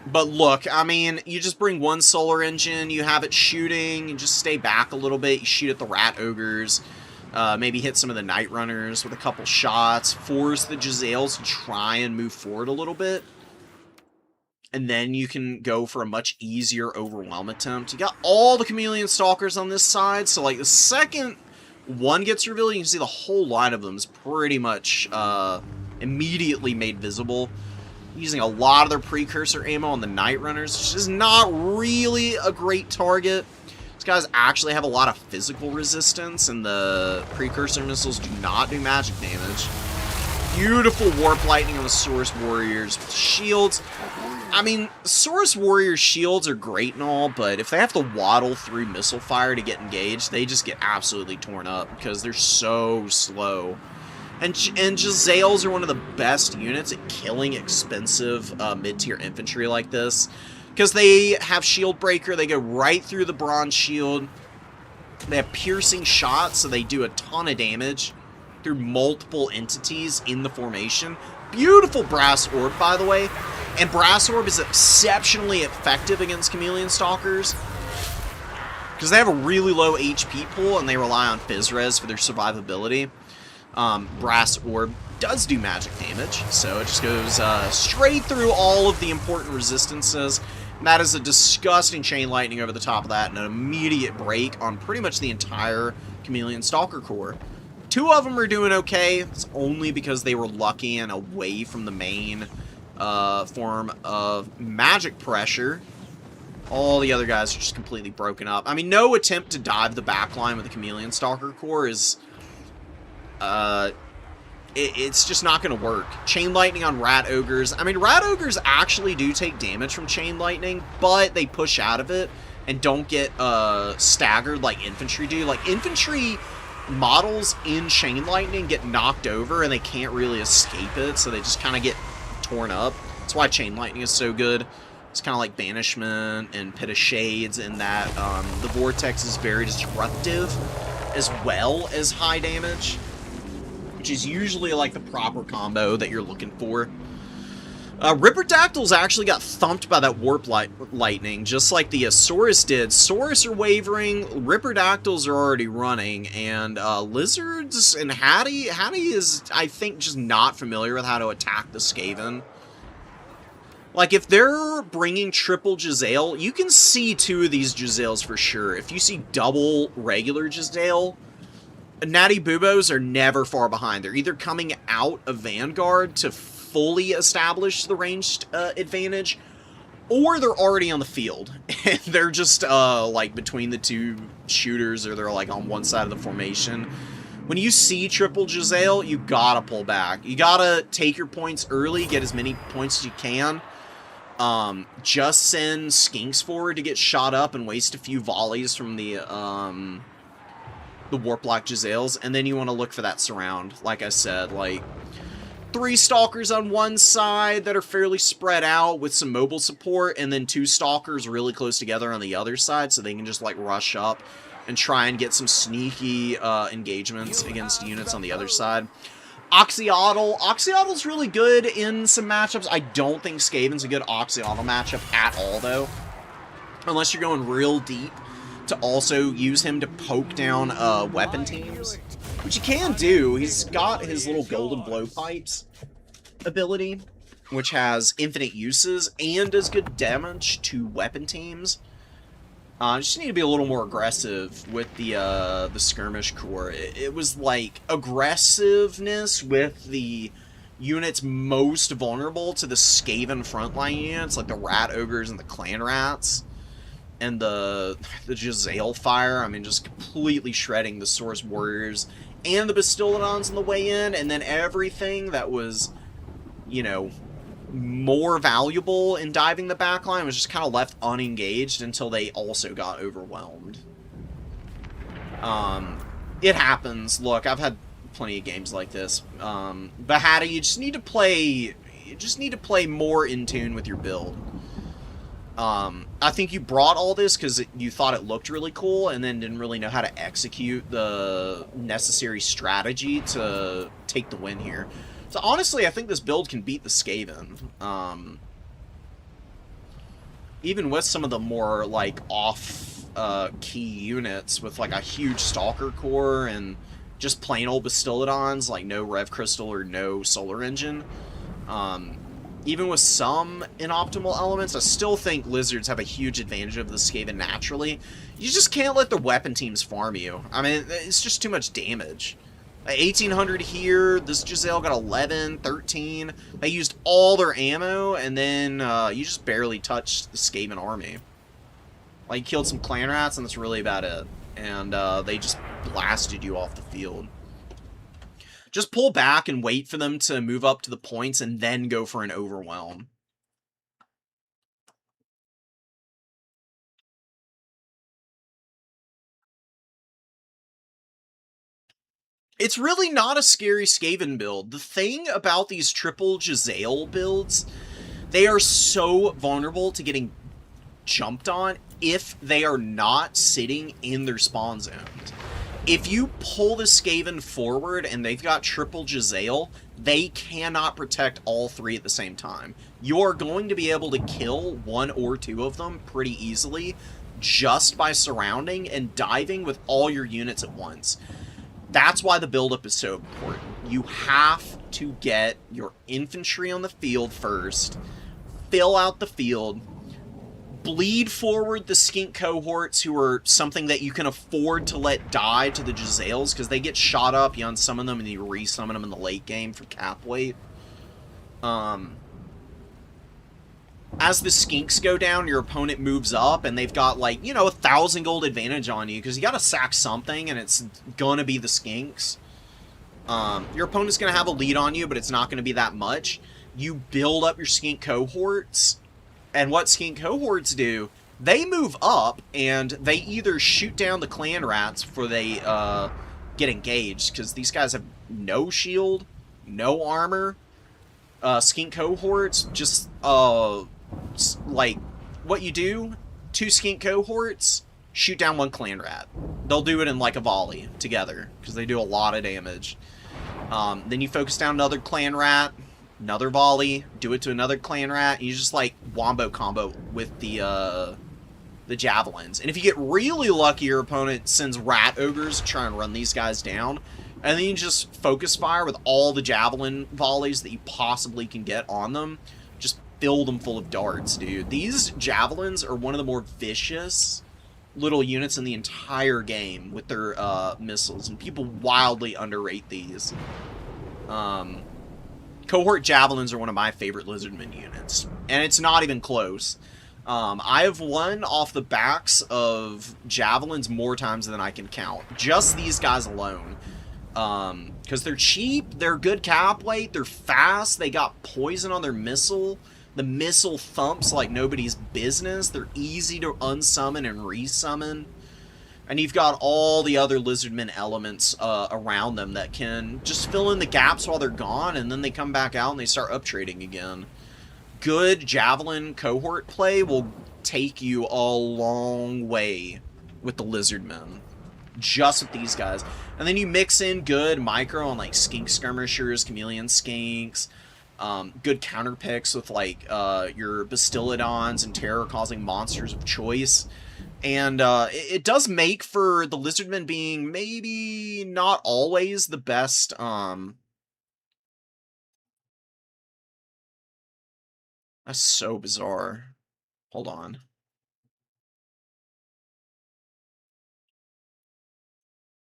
But look, I mean, you just bring one Solar Engine, you have it shooting, and just stay back a little bit, you shoot at the Rat Ogres, maybe hit some of the Night Runners with a couple shots, force the Jezzails to try and move forward a little bit. and then you can go for a much easier overwhelm attempt. You got all the Chameleon Stalkers on this side, so like the second one gets revealed, you can see the whole line of them is pretty much immediately made visible. Using a lot of their precursor ammo on the Night Runners, which is not really a great target. These guys actually have a lot of physical resistance, and the precursor missiles do not do magic damage. Beautiful Warp Lightning on the Saurus Warriors with shields. I mean, Saurus Warriors shields are great and all, but if they have to waddle through missile fire to get engaged, they just get absolutely torn up because they're so slow. And Jezzails are one of the best units at killing expensive mid-tier infantry like this. Because they have Shield Breaker, they go right through the Bronze Shield. They have Piercing Shots, so they do a ton of damage through multiple entities in the formation. Beautiful Brass Orb, by the way. And Brass Orb is exceptionally effective against Chameleon Stalkers. Because they have a really low HP pool, and they rely on Phys Res for their survivability. Brass Orb does do magic damage, so it just goes straight through all of the important resistances. And that is a disgusting Chain Lightning over the top of that, and an immediate break on pretty much the entire Chameleon Stalker Corps. Two of them are doing okay. It's only because they were lucky and away from the main form of magic pressure. All the other guys are just completely broken up. I mean, no attempt to dive the backline with the Chameleon Stalker Corps is... it's just not going to work. Chain Lightning on Rat Ogres. I mean, Rat Ogres actually do take damage from Chain Lightning, but they push out of it and don't get staggered like infantry do. Like, infantry models in Chain Lightning get knocked over and they can't really escape it, so they just kind of get torn up. That's why Chain Lightning is so good. It's kind of like Banishment and Pit of Shades in that the Vortex is very disruptive as well as high damage, which is usually like the proper combo that you're looking for. Ripperdactyls actually got thumped by that Warp Lightning, just like the Saurus did. Saurus are wavering, Ripperdactyls are already running, and Lizards and Hattie is, I think, just not familiar with how to attack the Skaven. Like, if they're bringing triple Jezzail, you can see two of these Jezzails for sure. If you see double regular Jezzail, Natty Bubos are never far behind. They're either coming out of Vanguard to fully establish the ranged advantage, or they're already on the field. And they're just, like, between the two shooters, or they're, like, on one side of the formation. When you see triple Jezzail, you gotta pull back. You gotta take your points early, get as many points as you can. Just send Skinks forward to get shot up and waste a few volleys from the Warplock Jezzails, and then you want to look for that surround. Like I said, like 3 Stalkers on one side that are fairly spread out with some mobile support, and then 2 Stalkers really close together on the other side, so they can just like rush up and try and get some sneaky engagements against units on the other side. Oxyottl's really good in some matchups. I don't think Skaven's a good Oxyotl matchup at all, though. Unless you're going real deep to also use him to poke down weapon teams. Which you can do. He's got his little golden blowpipes ability, which has infinite uses and does good damage to weapon teams. Just need to be a little more aggressive with the skirmish corps. It was like aggressiveness with the units most vulnerable to the Skaven frontline units, like the Rat Ogres and the Clan Rats, and the Jezzail Fire. I mean, just completely shredding the Saurus Warriors and the Bastiladons on the way in, and then everything that was, you know, more valuable in diving the backline was just kind of left unengaged until they also got overwhelmed. It happens. Look, I've had plenty of games like this. But Hattie, you just need to play more in tune with your build. I think you brought all this because you thought it looked really cool and then didn't really know how to execute the necessary strategy to take the win here. So honestly, I think this build can beat the Skaven. Even with some of the more, like, off-key units with, like, a huge Stalker Corps and just plain old Bastiladons, like no Rev Crystal or no Solar Engine. even with some inoptimal elements, I still think Lizards have a huge advantage of the Skaven naturally. You just can't let the weapon teams farm you. I mean, it's just too much damage. 1800 here, this Giselle got 11, 13. They used all their ammo, and then you just barely touched the Skaven army. Like, killed some clan rats, and that's really about it. And they just blasted you off the field. Just pull back and wait for them to move up to the points, and then go for an overwhelm. It's really not a scary Skaven build. The thing about these triple Giselle builds, they are so vulnerable to getting jumped on if they are not sitting in their spawn zones. If you pull the Skaven forward and they've got triple Giselle, they cannot protect all three at the same time. You are going to be able to kill one or two of them pretty easily just by surrounding and diving with all your units at once. That's why the buildup is so important. You have to get your infantry on the field first, fill out the field, bleed forward the skink cohorts who are something that you can afford to let die to the Giselles, because they get shot up, you unsummon them, and you resummon them in the late game for cap weight. As the skinks go down, your opponent moves up, and they've got, like, you know, 1,000 gold advantage on you, because you gotta sack something, and it's gonna be the skinks. Your opponent's gonna have a lead on you, but it's not gonna be that much. You build up your skink cohorts, and what skink cohorts do, they move up, and they either shoot down the clan rats before they get engaged, because these guys have no shield, no armor. Skink cohorts, just, like, what you do, 2 skink cohorts, shoot down 1 clan rat. They'll do it in, like, a volley together, because they do a lot of damage. Then you focus down another clan rat, another volley, do it to another clan rat, and you just, like, wombo combo with the javelins. And if you get really lucky, your opponent sends rat ogres to try and run these guys down, and then you just focus fire with all the javelin volleys that you possibly can get on them. Just fill them full of darts, dude. These javelins are one of the more vicious little units in the entire game with their missiles, and people wildly underrate these. Cohort javelins are one of my favorite Lizardmen units, and it's not even close. I have won off the backs of javelins more times than I can count. Just these guys alone. Because they're cheap, they're good cap weight, they're fast, they got poison on their missile. The missile thumps like nobody's business. They're easy to unsummon and resummon. And you've got all the other Lizardmen elements around them that can just fill in the gaps while they're gone, and then they come back out and they start uptrading again. Good Javelin cohort play will take you a long way with the Lizardmen. Just with these guys. And then you mix in good micro on, like, skink skirmishers, chameleon skinks, good counter picks with, like, your Bastillodons and terror-causing monsters of choice. And it does make for the Lizardmen being maybe not always the best, That's so bizarre. Hold on.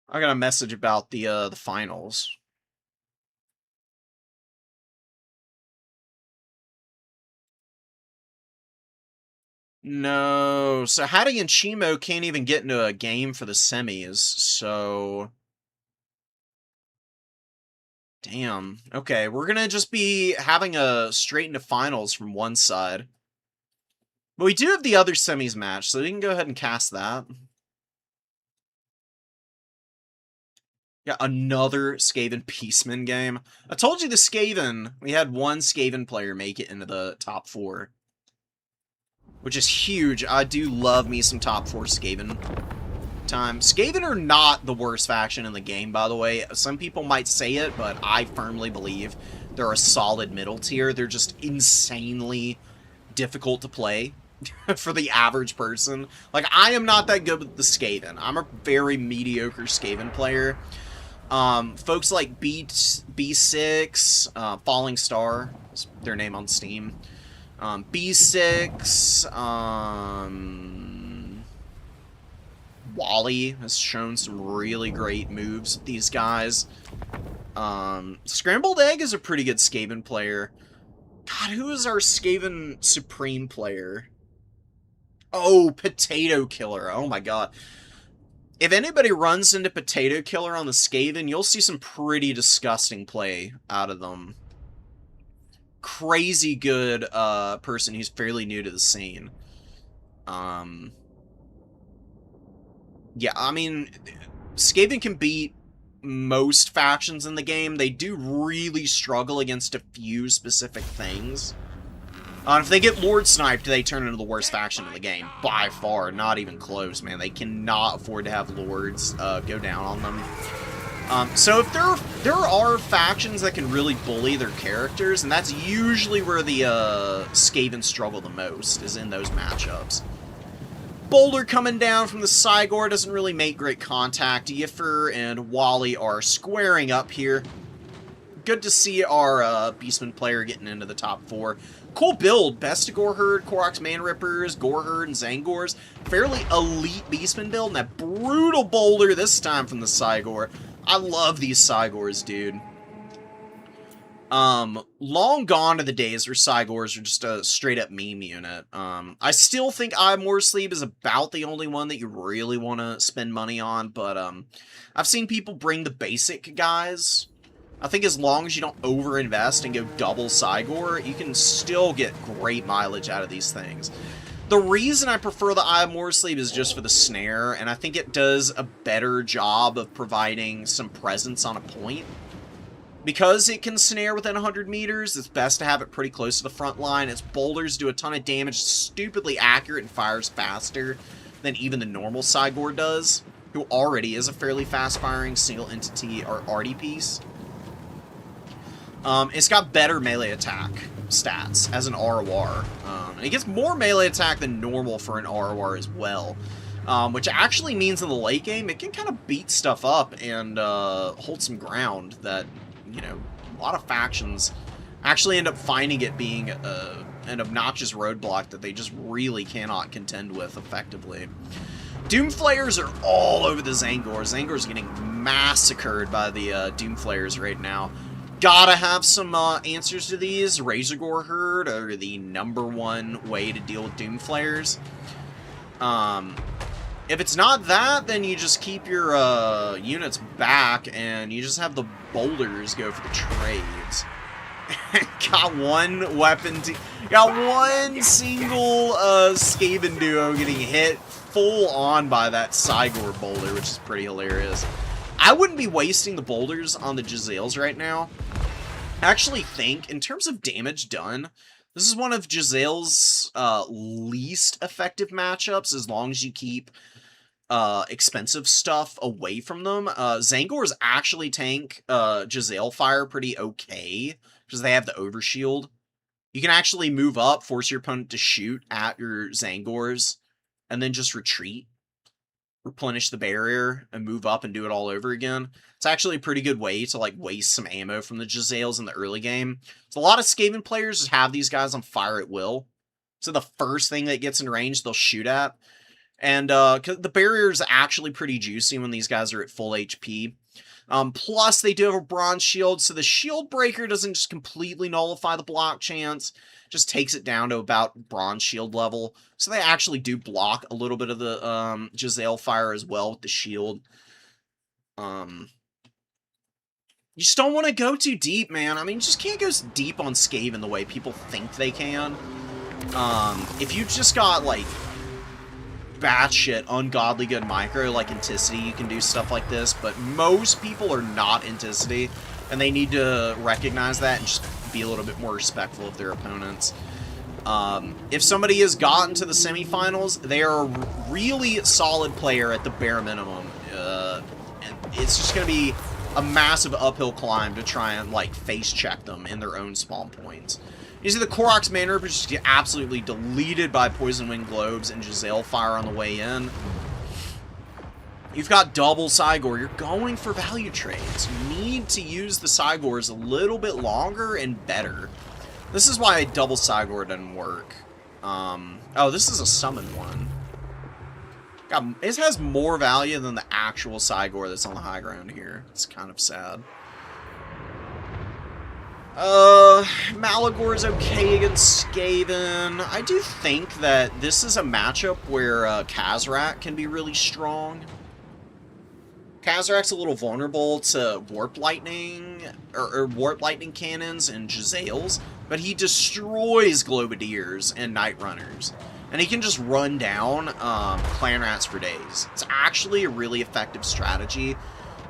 I got a message about the finals. No, so Hattie and Chimo can't even get into a game for the semis, so... Damn. Okay, we're gonna just be having a straight into finals from one side. But we do have the other semis match, so we can go ahead and cast that. Yeah, another Skaven Peaceman game. I told you the Skaven, we had one Skaven player make it into the top 4. Which is huge. I do love me some top 4 Skaven time. Skaven are not the worst faction in the game, by the way. Some people might say it, but I firmly believe they're a solid middle tier. They're just insanely difficult to play for the average person. Like, I am not that good with the Skaven. I'm a very mediocre Skaven player. Folks like B6, Falling Star, is their name on Steam. B6, Wally has shown some really great moves with these guys. Scrambled Egg is a pretty good Skaven player. God, who is our Skaven Supreme player? Oh, Potato Killer. Oh my god. If anybody runs into Potato Killer on the Skaven, you'll see some pretty disgusting play out of them. Crazy good person who's fairly new to the scene. Yeah, I mean, Skaven can beat most factions in the game. They do really struggle against a few specific things. If they get Lord sniped, they turn into the worst faction in the game. By far, not even close, man. They cannot afford to have Lords go down on them. So if there are factions that can really bully their characters, and that's usually where the Skaven struggle the most, is in those matchups. Boulder coming down from the Cygor doesn't really make great contact. Yiffer and Wally are squaring up here. Good to see our Beastman player getting into the top 4. Cool build. Best of Goreherd, Koroks Manrippers, Goreherd, and Zangors. Fairly elite Beastman build, and that brutal boulder this time from the Cygor. I love these Cygors, dude. Long gone are the days where Cygors are just a straight-up meme unit. I still think More Sleeve is about the only one that you really want to spend money on, but I've seen people bring the basic guys. I think as long as you don't overinvest and go double Cygor, you can still get great mileage out of these things. The reason I prefer the Eye of Morsleep is just for the snare, and I think it does a better job of providing some presence on a point. Because it can snare within 100 meters, it's best to have it pretty close to the front line. Its boulders do a ton of damage, stupidly accurate, and fires faster than even the normal Cygor does, who already is a fairly fast-firing single-entity or arty piece. It's got better melee attack stats as an ROR. And it gets more melee attack than normal for an ROR as well. Which actually means in the late game, it can kind of beat stuff up and hold some ground that, you know, a lot of factions actually end up finding it being an obnoxious roadblock that they just really cannot contend with effectively. Doomflayers are all over the Zangors. Zangors are getting massacred by the Doomflayers right now. Gotta have some answers to these. Razorgore Herd are the #1 way to deal with Doomflayers. If it's not that, then you just keep your units back and you just have the boulders go for the trades. Got one weapon, got one single Skaven duo getting hit full on by that Cygor boulder, which is pretty hilarious. I wouldn't be wasting the boulders on the Jezzails right now. I actually think, in terms of damage done, this is one of Jezzail's least effective matchups, as long as you keep expensive stuff away from them. Zangors actually tank Jezzail fire pretty okay, because they have the overshield. You can actually move up, force your opponent to shoot at your Zangors, and then just retreat. Replenish the barrier and move up and do it all over again. It's actually a pretty good way to like waste some ammo from the Jezzails in the early game. So a lot of Skaven players just have these guys on fire at will. So the first thing that gets in range, they'll shoot at. And the barrier is actually pretty juicy when these guys are at full HP. Plus, they do have a bronze shield, so the shield breaker doesn't just completely nullify the block chance. Just takes it down to about bronze shield level. So they actually do block a little bit of the Jezzail fire as well with the shield. You just don't want to go too deep, man. I mean, you just can't go deep on Skaven the way people think they can. If you've just got, like, batshit, ungodly good micro, like Inticity, you can do stuff like this, but most people are not Inticity, and they need to recognize that and just be a little bit more respectful of their opponents. If somebody has gotten to the semifinals, they are a really solid player at the bare minimum. And it's just going to be a massive uphill climb to try and, like, face check them in their own spawn points. You see the Koroks Manrippers just get absolutely deleted by Poison Wind Globes and Jezzail Fire on the way in. You've got double Cygor. You're going for value trades. You need to use the Cygors a little bit longer and better. This is why a double Cygor doesn't work. Oh, this is a summon one. God, it has more value than the actual Cygor that's on the high ground here. It's kind of sad. Malagor's okay against Skaven. I do think that this is a matchup where Kazrak can be really strong. Kazrak's a little vulnerable to Warp Lightning, or Warp Lightning Cannons and Jezzails, but he destroys Globadiers and Night Runners. And he can just run down Clan Rats for days. It's actually a really effective strategy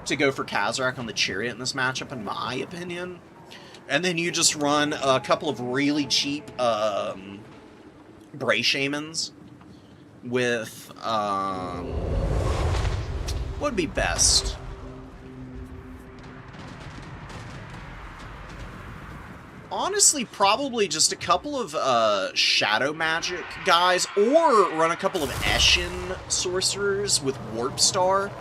to go for Kazrak on the Chariot in this matchup, in my opinion. And then you just run a couple of really cheap Bray Shamans with... what would be best? Honestly, probably just a couple of Shadow Magic guys, or run a couple of Eshin Sorcerers with Warp Star.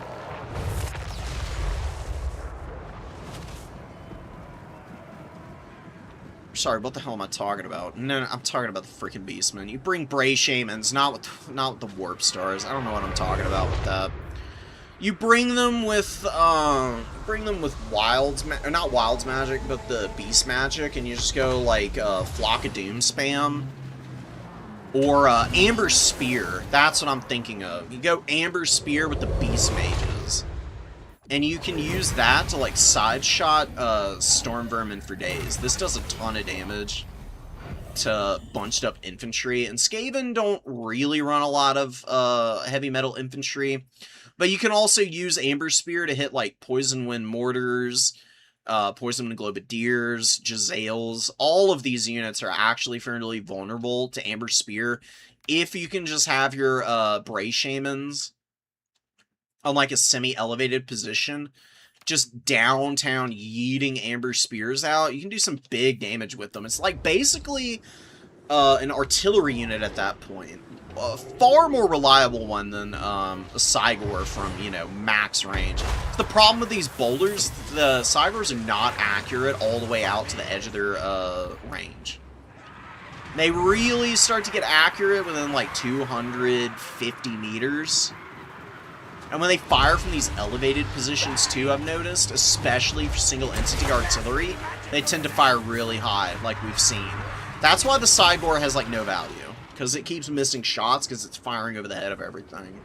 Sorry, what the hell am I talking about? No, I'm talking about the freaking Beastmen. You bring Bray Shamans, not with the Warp Stars. I don't know what I'm talking about with that. You bring them with Wilds, or not Wilds Magic, but the Beast Magic, and you just go like Flock of Doom spam. Or Amber Spear. That's what I'm thinking of. You go Amber Spear with the Beast Mages. And you can use that to like side shot Storm Vermin for days. This does a ton of damage to bunched up infantry. And Skaven don't really run a lot of heavy metal infantry. But you can also use Amber Spear to hit like Poison Wind Mortars, Poison Wind Globadiers, Jezzails. All of these units are actually fairly vulnerable to Amber Spear if you can just have your Bray Shamans on like a semi-elevated position, just downtown yeeting Amber Spears out. You can do some big damage with them. It's like basically an artillery unit at that point. A far more reliable one than a Cygor from, you know, max range. The problem with these boulders, the Cygors are not accurate all the way out to the edge of their range. They really start to get accurate within like 250 meters. And when they fire from these elevated positions too, I've noticed, especially for single entity artillery, they tend to fire really high, like we've seen. That's why the Cygor has like no value. Because it keeps missing shots because it's firing over the head of everything.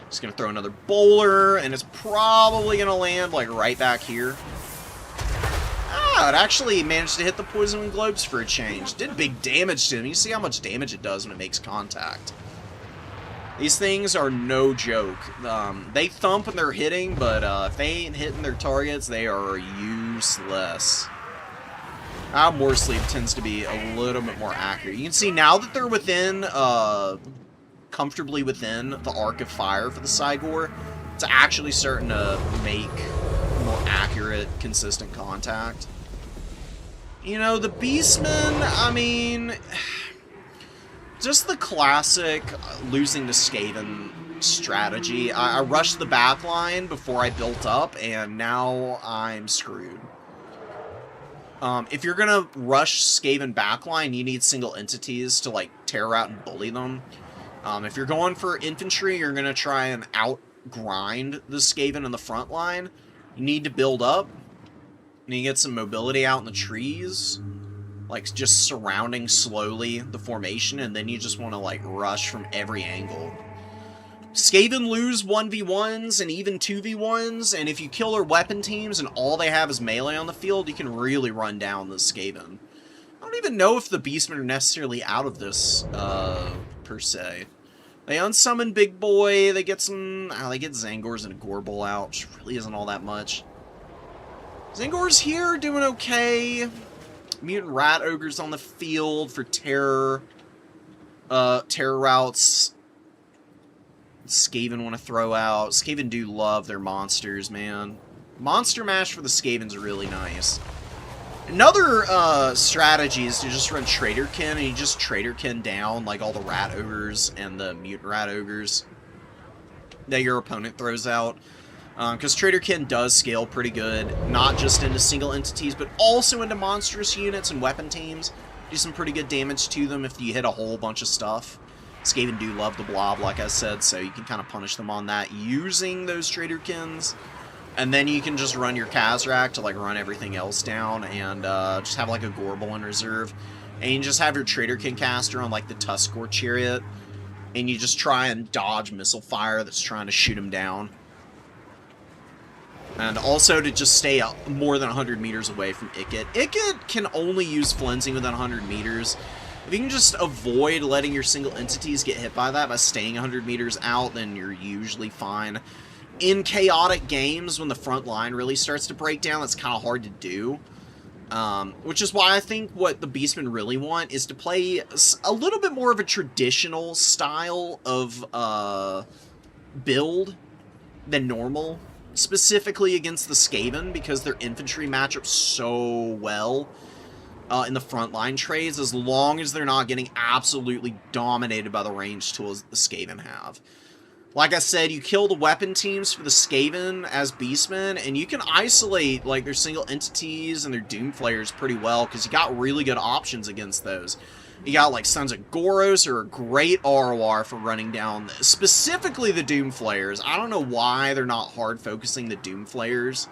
Just going to throw another bowler, and it's probably going to land like right back here. Ah, it actually managed to hit the Poison Wind Globes for a change. Did big damage to him. You see how much damage it does when it makes contact. These things are no joke. They thump when they're hitting, but if they ain't hitting their targets, they are useless. More Sleep tends to be a little bit more accurate. You can see now that they're within, comfortably within the arc of fire for the Cygor, it's actually starting to make more accurate, consistent contact. You know, the Beastmen, I mean, just the classic losing to Skaven strategy. I rushed the backline before I built up, and now I'm screwed. If you're gonna rush Skaven backline, you need single entities to, like, tear out and bully them. If you're going for infantry, you're gonna try and out-grind the Skaven in the front line. You need to build up. You need to get some mobility out in the trees. Like, just surrounding slowly the formation, and then you just want to, like, rush from every angle. Skaven lose 1v1s and even 2v1s, and if you kill their weapon teams and all they have is melee on the field, you can really run down the Skaven. I don't even know if the Beastmen are necessarily out of this, per se. They unsummon Big Boy, they get some... they get Zangors and a Gorbel out, which really isn't all that much. Zangor's here, doing okay. Mutant Rat Ogre's on the field for terror. Terror routes... Skaven want to throw out. Skaven do love their monsters, man. Monster Mash for the Skaven's really nice. Another strategy is to just run Traderkin, and you just Traderkin down like all the rat ogres and the mutant rat ogres that your opponent throws out. Because Traderkin does scale pretty good, not just into single entities, but also into monstrous units and weapon teams. Do some pretty good damage to them if you hit a whole bunch of stuff. Skaven do love the blob, like I said, so you can kind of punish them on that using those Traderkins. And then you can just run your Kazrak to like run everything else down, and just have like a Gorbel in reserve. And you can just have your Traderkin caster on like the Tuskor Chariot, and you just try and dodge missile fire that's trying to shoot him down. And also to just stay more than 100 meters away from Ikit. Ikit can only use flensing within 100 meters. If you can just avoid letting your single entities get hit by that by staying 100 meters out, then you're usually fine. In chaotic games, when the front line really starts to break down, that's kind of hard to do. Which is why I think what the Beastmen really want is to play a little bit more of a traditional style of build than normal. Specifically against the Skaven, because their infantry match up so well in the frontline trades, as long as they're not getting absolutely dominated by the ranged tools that the Skaven have. Like I said, you kill the weapon teams for the Skaven as Beastmen, and you can isolate like their single entities and their Doomflayers pretty well, because you got really good options against those. You got like Sons of Goros are a great ROR for running down, specifically the Doomflayers. I don't know why they're not hard focusing the Doomflayers,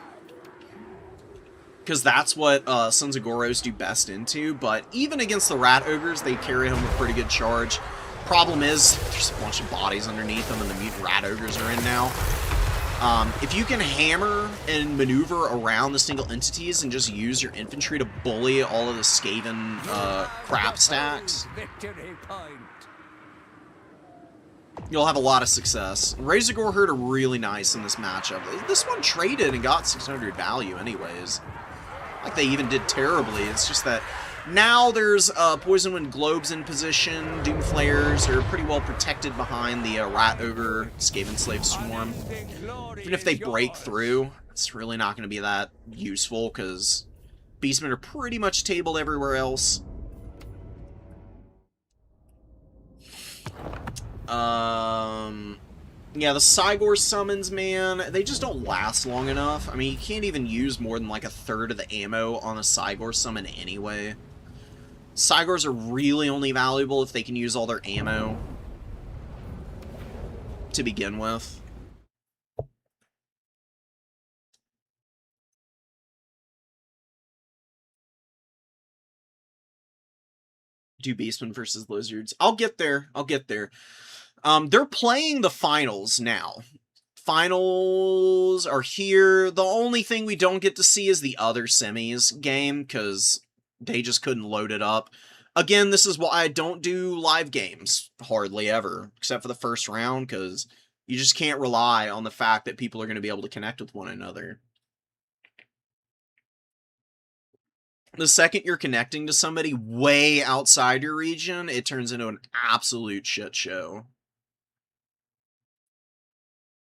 because that's what Sons of Goros do best into, but even against the Rat Ogres, they carry home a pretty good charge. Problem is, there's a bunch of bodies underneath them, and the Mutant Rat Ogres are in now. If you can hammer and maneuver around the single entities and just use your infantry to bully all of the Skaven crap stacks, you'll have a lot of success. Razorgore Herd are really nice in this matchup. This one traded and got 600 value anyways. Like they even did terribly. It's just that now there's Poison Wind Globes in position. Doomflayers are pretty well protected behind the Rat Ogre Skaven Slave Swarm. Even if they break through, it's really not going to be that useful, because Beastmen are pretty much tabled everywhere else. Yeah, the Cygor summons, man, they just don't last long enough. I mean, you can't even use more than like a third of the ammo on a Cygor summon anyway. Cygors are really only valuable if they can use all their ammo to begin with. Do Beastmen versus Lizards. I'll get there. I'll get there. They're playing the finals now. Finals are here. The only thing we don't get to see is the other semis game, because they just couldn't load it up. Again, this is why I don't do live games hardly ever, except for the first round, because you just can't rely on the fact that people are going to be able to connect with one another. The second you're connecting to somebody way outside your region, it turns into an absolute shit show.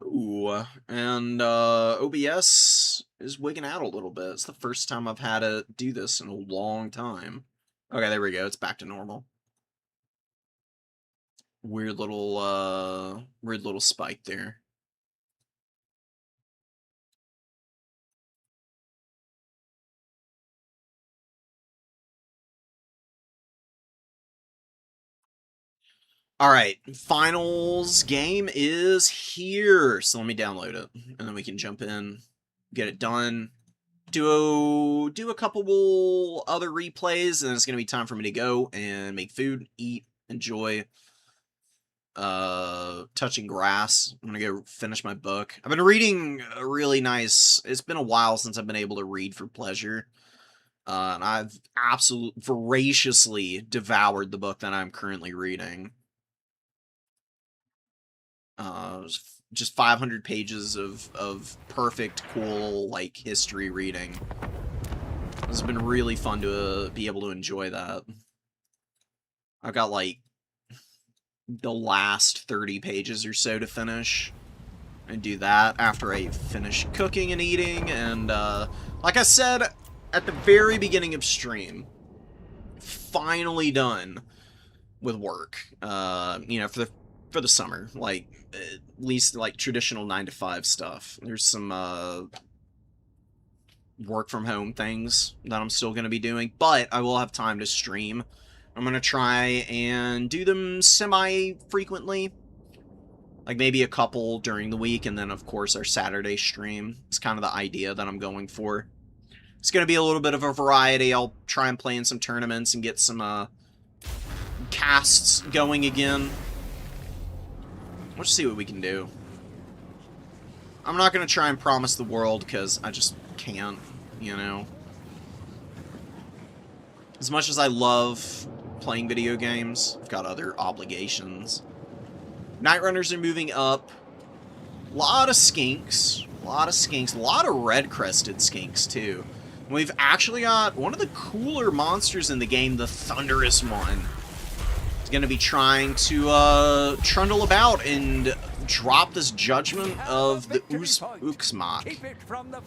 Ooh, and OBS is wigging out a little bit. It's the first time I've had to do this in a long time. Okay, there we go. It's back to normal. Weird little spike there. Alright, finals game is here. So let me download it, and then we can jump in, get it done, do a couple other replays, and then it's going to be time for me to go and make food, eat, enjoy, touching grass. I'm going to go finish my book. I've been reading a really nice, it's been a while since I've been able to read for pleasure. And I've absolutely voraciously devoured the book that I'm currently reading. Just 500 pages of perfect, cool, like, history reading. It's been really fun to be able to enjoy that. I've got, like, the last 30 pages or so to finish. And do that after I finish cooking and eating, and, like I said, at the very beginning of stream, finally done with work. You know, for the summer, like at least like traditional 9 to 5 stuff. There's some work from home things that I'm still gonna be doing, but I will have time to stream. I'm gonna try and do them semi-frequently. Like maybe a couple during the week, and then of course our Saturday stream. It's kind of the idea that I'm going for. It's going to be a little bit of a variety. I'll try and play in some tournaments and get some casts going again. Let's see what we can do. I'm not going to try and promise the world because I just can't, you know. As much as I love playing video games, I've got other obligations. Night Runners are moving up. A lot of skinks. A lot of red-crested skinks, too. We've actually got one of the cooler monsters in the game, the Thunderous one. He's going to be trying to trundle about and drop this judgment of the Uxmak.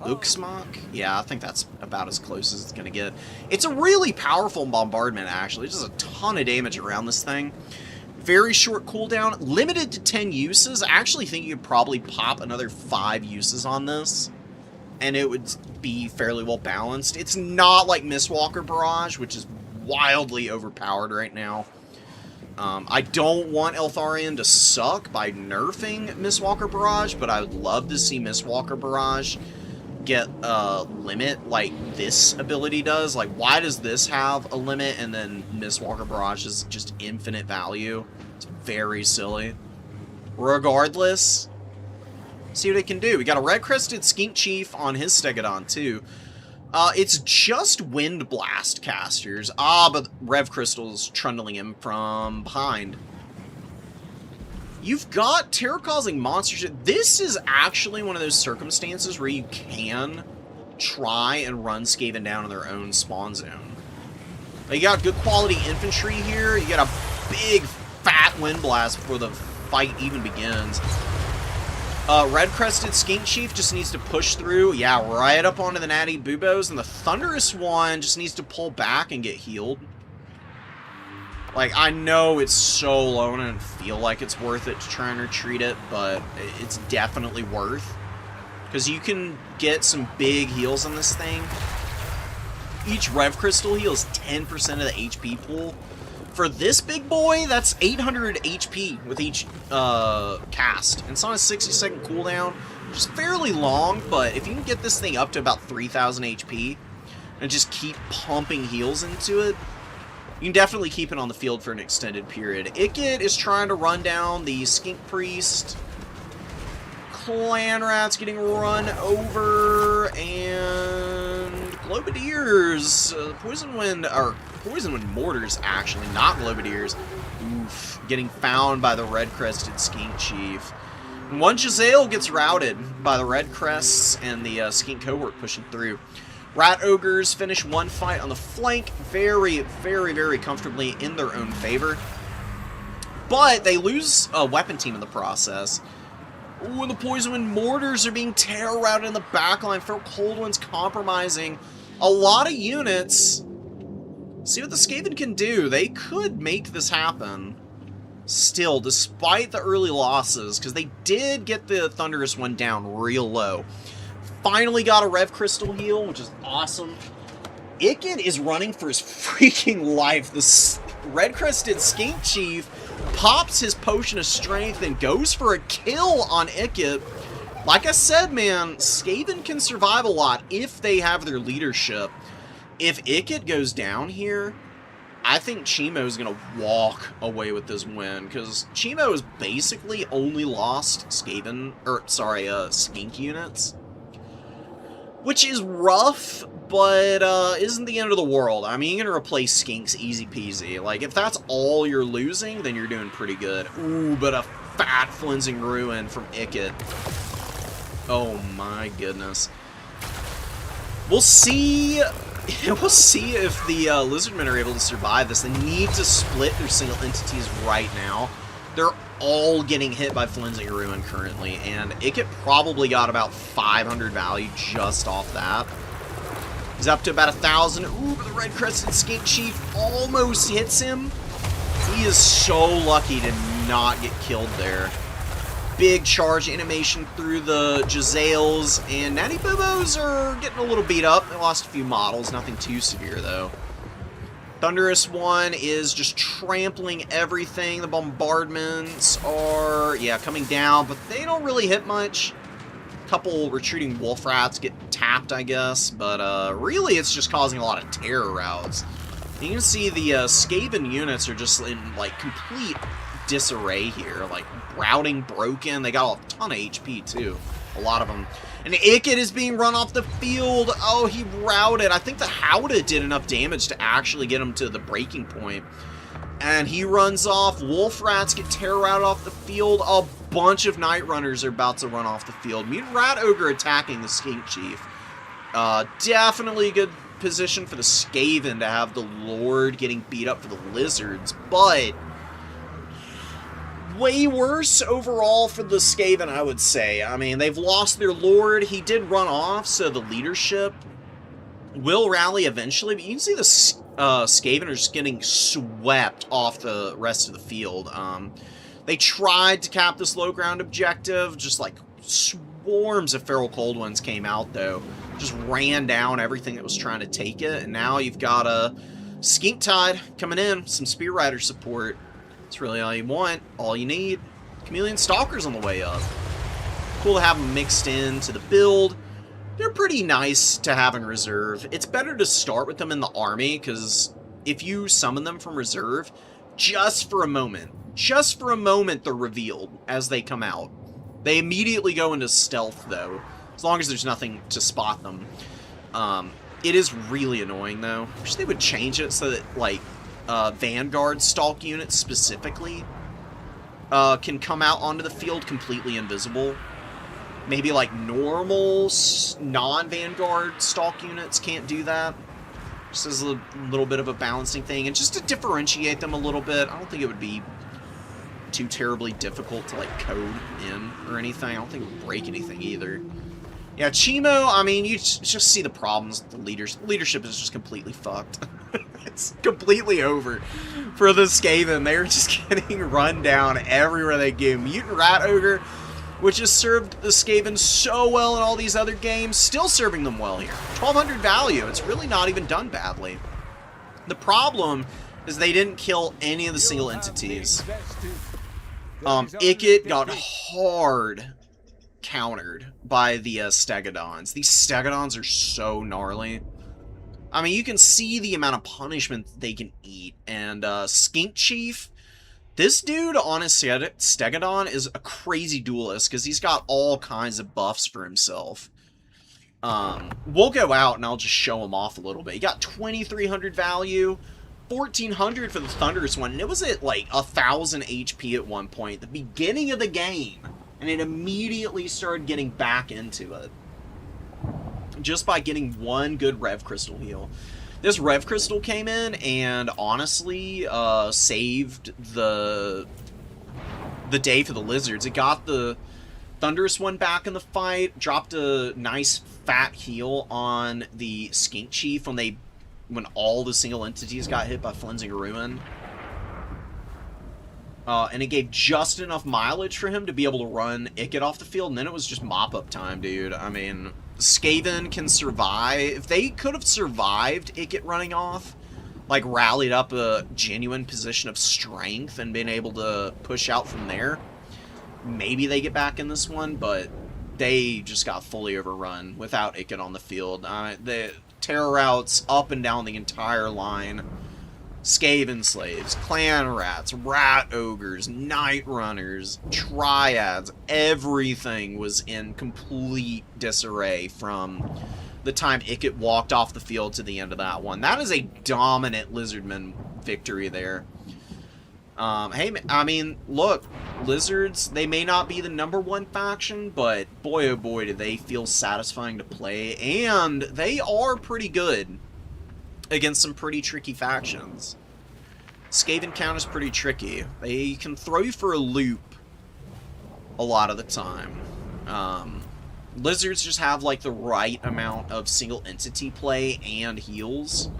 Uxmak? Yeah, I think that's about as close as it's going to get. It's a really powerful bombardment, actually. It does a ton of damage around this thing. Very short cooldown, limited to 10 uses. I actually think you could probably pop another 5 uses on this, and it would be fairly well balanced. It's not like Mistwalker Barrage, which is wildly overpowered right now. I don't want Eltharion to suck by nerfing Mistwalker Barrage, but I would love to see Mistwalker Barrage get a limit like this ability does. Like, why does this have a limit and then Mistwalker Barrage is just infinite value? It's very silly. Regardless, see what it can do. We got a red-crested Skink Chief on his Stegodon, too. It's just Wind Blast casters. But Rev Crystal's trundling him from behind. You've got terror-causing monsters. This is actually one of those circumstances where you can try and run Skaven down in their own spawn zone. You got good quality infantry here. You got a big, fat Wind Blast before the fight even begins. Red-Crested Skink Chief just needs to push through. Yeah, right up onto the Natty Bubos. And the Thunderous one just needs to pull back and get healed. Like, I know it's so low and I don't feel like it's worth it to try and retreat it, but it's definitely worth. Because you can get some big heals on this thing. Each Rev Crystal heals 10% of the HP pool. For this big boy, that's 800 HP with each cast. And it's on a 60-second cooldown, which is fairly long, but if you can get this thing up to about 3,000 HP and just keep pumping heals into it, you can definitely keep it on the field for an extended period. Ikit is trying to run down the Skink Priest. Clan Rat's getting run over, and Globadiers, Poison Wind Mortars, actually, not Globadiers. Oof, getting found by the red-crested Skink Chief. And one Giselle gets routed by the Red Crests and the Skink cohort pushing through. Rat Ogres finish one fight on the flank very, very, very comfortably in their own favor. But they lose a weapon team in the process. Ooh, and the Poison Wind Mortars are being terror-routed in the backline. Feral Cold Wind's compromising a lot of units. See what the Skaven can do. They could make this happen. Still, despite the early losses, because they did get the Thunderous one down real low. Finally got a Rev Crystal heal, which is awesome. Ikit is running for his freaking life. The red-crested Skink Chief pops his Potion of Strength and goes for a kill on Ikit. Like I said, man, Skaven can survive a lot if they have their leadership. If Ikit goes down here, I think Chimo's going to walk away with this win, because Chimo has basically only lost Skink units. Which is rough, but isn't the end of the world. I mean, you're going to replace Skinks easy peasy. Like, if that's all you're losing, then you're doing pretty good. Ooh, but a fat Flensing Ruin from Ikit. Oh my goodness. We'll see... We'll see if the Lizardmen are able to survive this. They need to split their single entities right now. They're all getting hit by Flensing Ruin currently, and Ikit probably got about 500 value just off that. He's up to about 1,000. Ooh, but the red-crested skink chief almost hits him. He is so lucky to not get killed there. Big charge animation through the Jazales, and Natty Bobos are getting a little beat up. They lost a few models, nothing too severe though. Thunderous One is just trampling everything. The bombardments are, yeah, coming down, but they don't really hit much. A couple retreating wolf rats get tapped, I guess, but really it's just causing a lot of terror routes. You can see the Skaven units are just in, like, complete disarray here. Like, routing broken. They got a ton of HP, too. A lot of them. And Ikit is being run off the field. Oh, he routed. I think the Howdah did enough damage to actually get him to the breaking point. And he runs off. Wolf Rats get terror routed off the field. A bunch of Night Runners are about to run off the field. Mutant Rat Ogre attacking the Skink Chief. Definitely a good position for the Skaven to have the Lord getting beat up for the Lizards, but way worse overall for the Skaven, I would say. I mean, they've lost their Lord. He did run off, so the leadership will rally eventually, but you can see the Skaven are just getting swept off the rest of the field. They tried to cap this low ground objective, just like swarms of Feral Cold Ones came out, though. Just ran down everything that was trying to take it, and now you've got a Skink Tide coming in, some Spear Rider support. That's really all you want, all you need. Chameleon Stalker's on the way up. Cool to have them mixed into the build. They're pretty nice to have in reserve. It's better to start with them in the army, because if you summon them from reserve, just for a moment, they're revealed as they come out. They immediately go into stealth, though, as long as there's nothing to spot them. It is really annoying, though. I wish they would change it so that, like, Vanguard stalk units specifically can come out onto the field completely invisible. Maybe, like, normal non-Vanguard stalk units can't do that. Just as a little bit of a balancing thing, and just to differentiate them a little bit. I don't think it would be too terribly difficult to, like, code in or anything. I don't think it would break anything either. Yeah, Chimo, I mean, you just see the problems with the leaders. Leadership is just completely fucked. It's completely over for the Skaven. They're just getting run down everywhere they go. Mutant Rat Ogre, which has served the Skaven so well in all these other games, still serving them well here. 1,200 value. It's really not even done badly. The problem is they didn't kill any of the single entities. Ikit got hard countered by the Stegodons. These Stegodons are so gnarly. I mean, you can see the amount of punishment they can eat. And Skink Chief, this dude on his Stegodon is a crazy duelist because he's got all kinds of buffs for himself. We'll go out and I'll just show him off a little bit. He got 2,300 value. 1,400 for the Thunderous One, and it was at like 1,000 HP at one point, the beginning of the game, and it immediately started getting back into it. Just by getting one good Rev Crystal heal. This Rev Crystal came in and honestly saved the day for the Lizards. It got the Thunderous One back in the fight, dropped a nice fat heal on the Skink Chief when all the single entities got hit by Flensing Ruin. And it gave just enough mileage for him to be able to run Ikit off the field, and then it was just mop-up time, dude. I mean, Skaven can survive. If they could have survived Ikit running off, like rallied up a genuine position of strength and been able to push out from there, maybe they get back in this one, but they just got fully overrun without Ikit on the field. The terror routes up and down the entire line. Skaven slaves, clan rats, rat ogres, night runners, triads, everything was in complete disarray from the time Ikit walked off the field to the end of that one. That is a dominant Lizardman victory there. Hey, I mean, look, Lizards, they may not be the #1 faction, but boy oh boy do they feel satisfying to play, and they are pretty good against some pretty tricky factions. Skaven count is pretty tricky. They can throw you for a loop a lot of the time. Lizards just have, like, the right amount of single entity play and heals,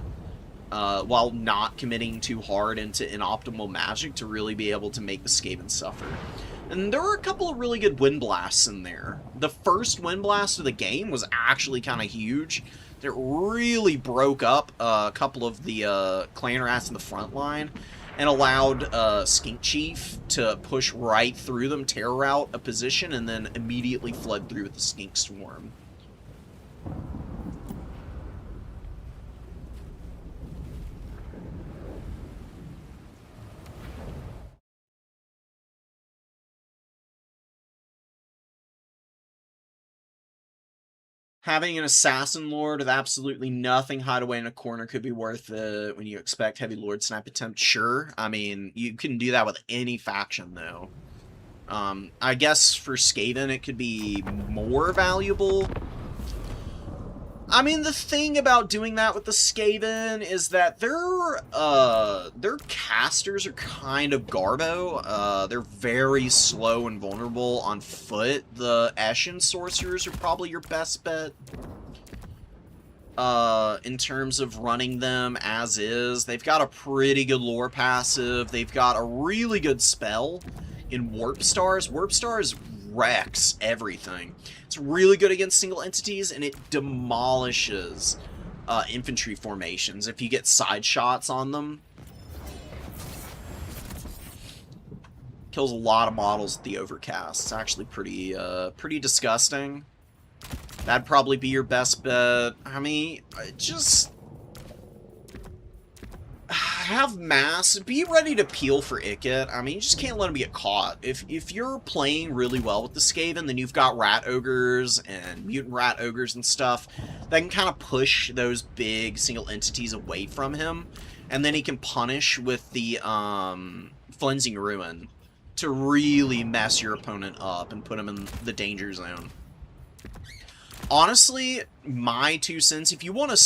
while not committing too hard into inoptimal magic to really be able to make the Skaven suffer. And there were a couple of really good Wind Blasts in there. The first Wind Blast of the game was actually kind of huge. It really broke up a couple of the clan rats in the front line and allowed Skink Chief to push right through them, terror out a position, and then immediately flood through with the Skink Swarm. Having an Assassin Lord with absolutely nothing hide away in a corner could be worth it when you expect heavy Lord Snipe attempt. Sure, I mean, you can do that with any faction, though. I guess for Skaven it could be more valuable. I mean, the thing about doing that with the Skaven is that their casters are kind of garbo. They're very slow and vulnerable on foot. The Eshin Sorcerers are probably your best bet. In terms of running them as is. They've got a pretty good lore passive. They've got a really good spell in Warp Stars. Warp Stars wrecks everything. It's really good against single entities, and it demolishes infantry formations if you get side shots on them. Kills a lot of models with the Overcast. It's actually pretty disgusting. That'd probably be your best bet. I mean, just have mass. Be ready to peel for Ikit. I mean, you just can't let him get caught. If you're playing really well with the Skaven, then you've got Rat Ogres and Mutant Rat Ogres and stuff that can kind of push those big single entities away from him, and then he can punish with the Flensing Ruin to really mess your opponent up and put him in the danger zone. Honestly, my 2 cents, if you want an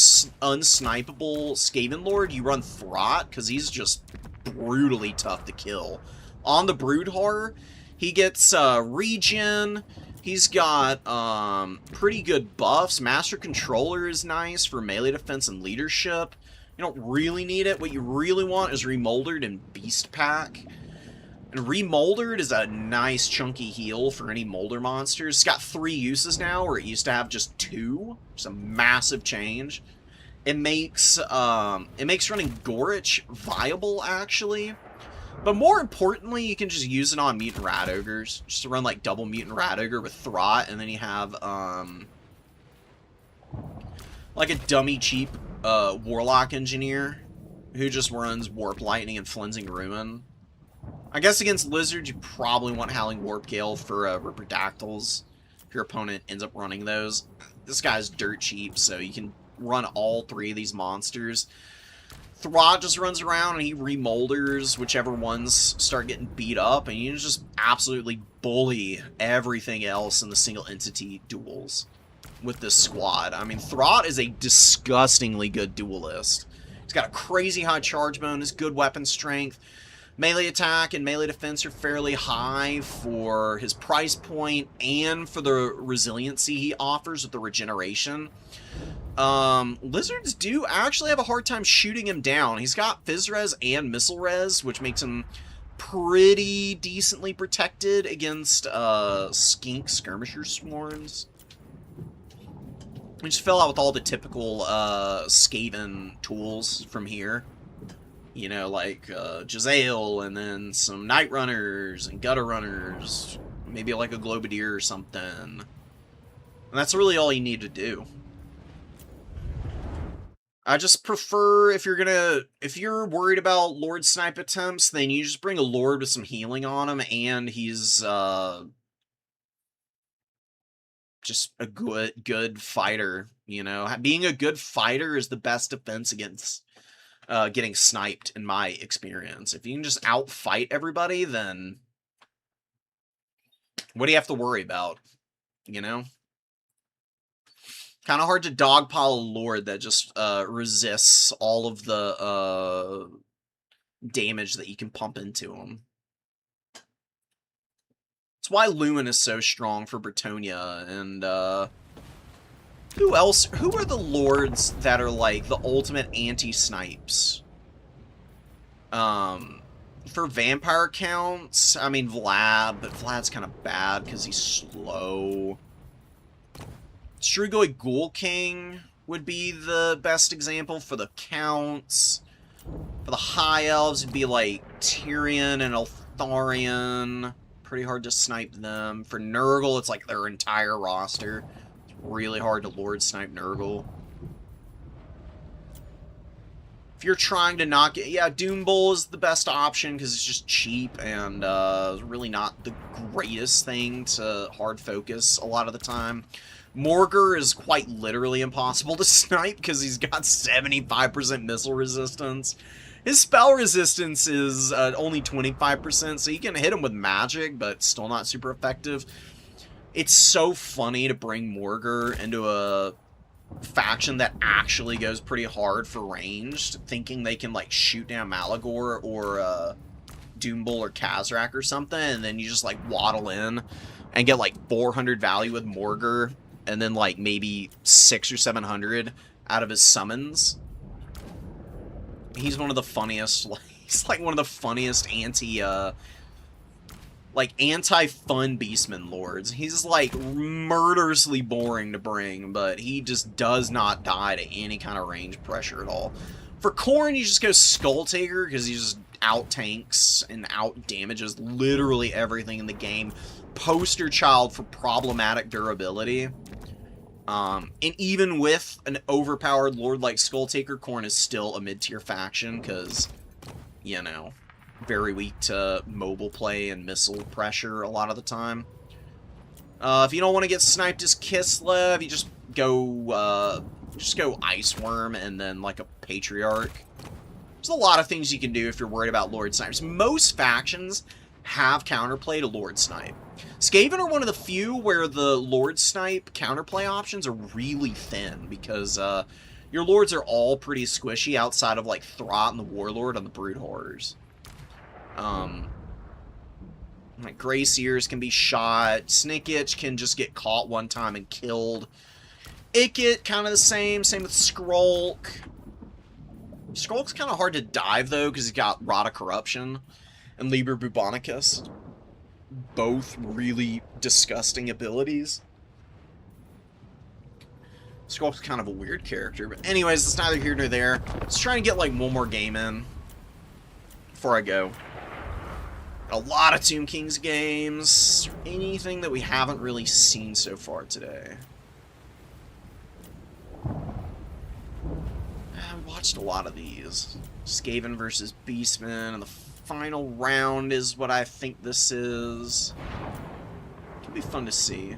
unsnipeable Skaven Lord, you run Throt, because he's just brutally tough to kill. On the Brood Horror, he gets regen, he's got pretty good buffs. Master Controller is nice for melee defense and leadership. You don't really need it. What you really want is Remoldered and Beast Pack. And Remoldered is a nice chunky heal for any Molder monsters. It's got 3 uses now, where it used to have just 2. It's a massive change. It makes running Gorich viable, actually. But more importantly, you can just use it on Mutant Rat Ogres. Just to run like double Mutant Rat Ogre with Throt, and then you have like a dummy cheap Warlock Engineer who just runs Warp Lightning and Flensing Ruin. I guess against Lizards, you probably want Howling Warp Gale for Riperdactyls if your opponent ends up running those. This guy's dirt cheap, so you can run all 3 of these monsters. Throt just runs around and he remolders whichever ones start getting beat up, and you just absolutely bully everything else in the single entity duels with this squad. I mean, Throt is a disgustingly good duelist. He's got a crazy high charge bonus, good weapon strength. Melee attack and melee defense are fairly high for his price point and for the resiliency he offers with the regeneration. Lizards do actually have a hard time shooting him down. He's got Phys Res and Missile Res, which makes him pretty decently protected against Skink Skirmisher Swarms. We just fill out with all the typical Skaven tools from here. You know, like Jezzail, and then some Night Runners and Gutter Runners, maybe like a Globadier or something. And that's really all you need to do. I just prefer, if you're worried about Lord Snipe attempts, then you just bring a Lord with some healing on him, and he's just a good fighter, you know? Being a good fighter is the best defense against getting sniped, in my experience. If you can just outfight everybody, then what do you have to worry about, you know? Kind of hard to dogpile a Lord that just resists all of the damage that you can pump into him. It's why Lumen is so strong for Bretonia, and, who else? Who are the lords that are, like, the ultimate anti-snipes? For vampire counts, I mean, Vlad, but Vlad's kind of bad because he's slow. Strigoi Ghoul King would be the best example for the counts. For the high elves, it'd be like Tyrion and Eltharion. Pretty hard to snipe them. For Nurgle, it's like their entire roster. It's really hard to Lord snipe Nurgle. If you're trying to not get... Yeah, Doom Bowl is the best option because it's just cheap and really not the greatest thing to hard focus a lot of the time. Morgur is quite literally impossible to snipe because he's got 75% missile resistance. His spell resistance is only 25%, so you can hit him with magic, but still not super effective. It's so funny to bring Morgur into a faction that actually goes pretty hard for ranged, thinking they can, like, shoot down Malagor or Doom Bowl or Khazrak or something, and then you just, like, waddle in and get, like, 400 value with Morgur, and then, like, maybe 600 or 700 out of his summons. He's one of the funniest, like, he's, like, one of the funniest anti-fun Beastman lords. He's, like, murderously boring to bring, but he just does not die to any kind of range pressure at all. For Khorne, you just go Skull Taker, because he just out-tanks and out-damages literally everything in the game. Poster child for problematic durability. And even with an overpowered lord like Skull Taker, Khorne is still a mid-tier faction, because, you know, very weak to mobile play and missile pressure a lot of the time. If you don't want to get sniped as Kislev, you just go Ice Worm and then, like, a Patriarch. There's a lot of things you can do if you're worried about Lord Snipes. Most factions have counterplay to Lord Snipe. Skaven are one of the few where the Lord Snipe counterplay options are really thin, because your Lords are all pretty squishy outside of, like, Throt and the Warlord on the Brood Horrors. Like, Grey Seers can be shot. Snickitch can just get caught one time and killed. Ikit, kind of the same. Same with Skrulk. Skrulk's kind of hard to dive, though, because he's got Rod of Corruption and Liber Bubonicus. Both really disgusting abilities. Skrulk's kind of a weird character. But anyways, it's neither here nor there. Let's try and get, like, one more game in before I go. A lot of Tomb Kings games. Anything that we haven't really seen so far today. I watched a lot of these. Skaven versus Beastman, and the final round is what I think this is. It'll be fun to see.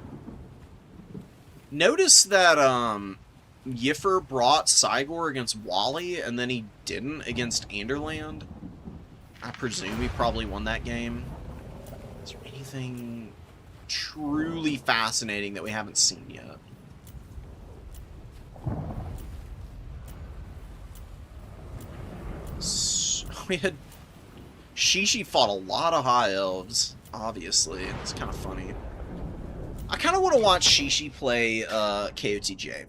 Notice that Yiffer brought Cygor against Wally, and then he didn't against Anderland. I presume he probably won that game. Is there anything truly fascinating that we haven't seen yet? So, we had... Shishi fought a lot of high elves, obviously. It's kind of funny. I kind of want to watch Shishi play KOTJ.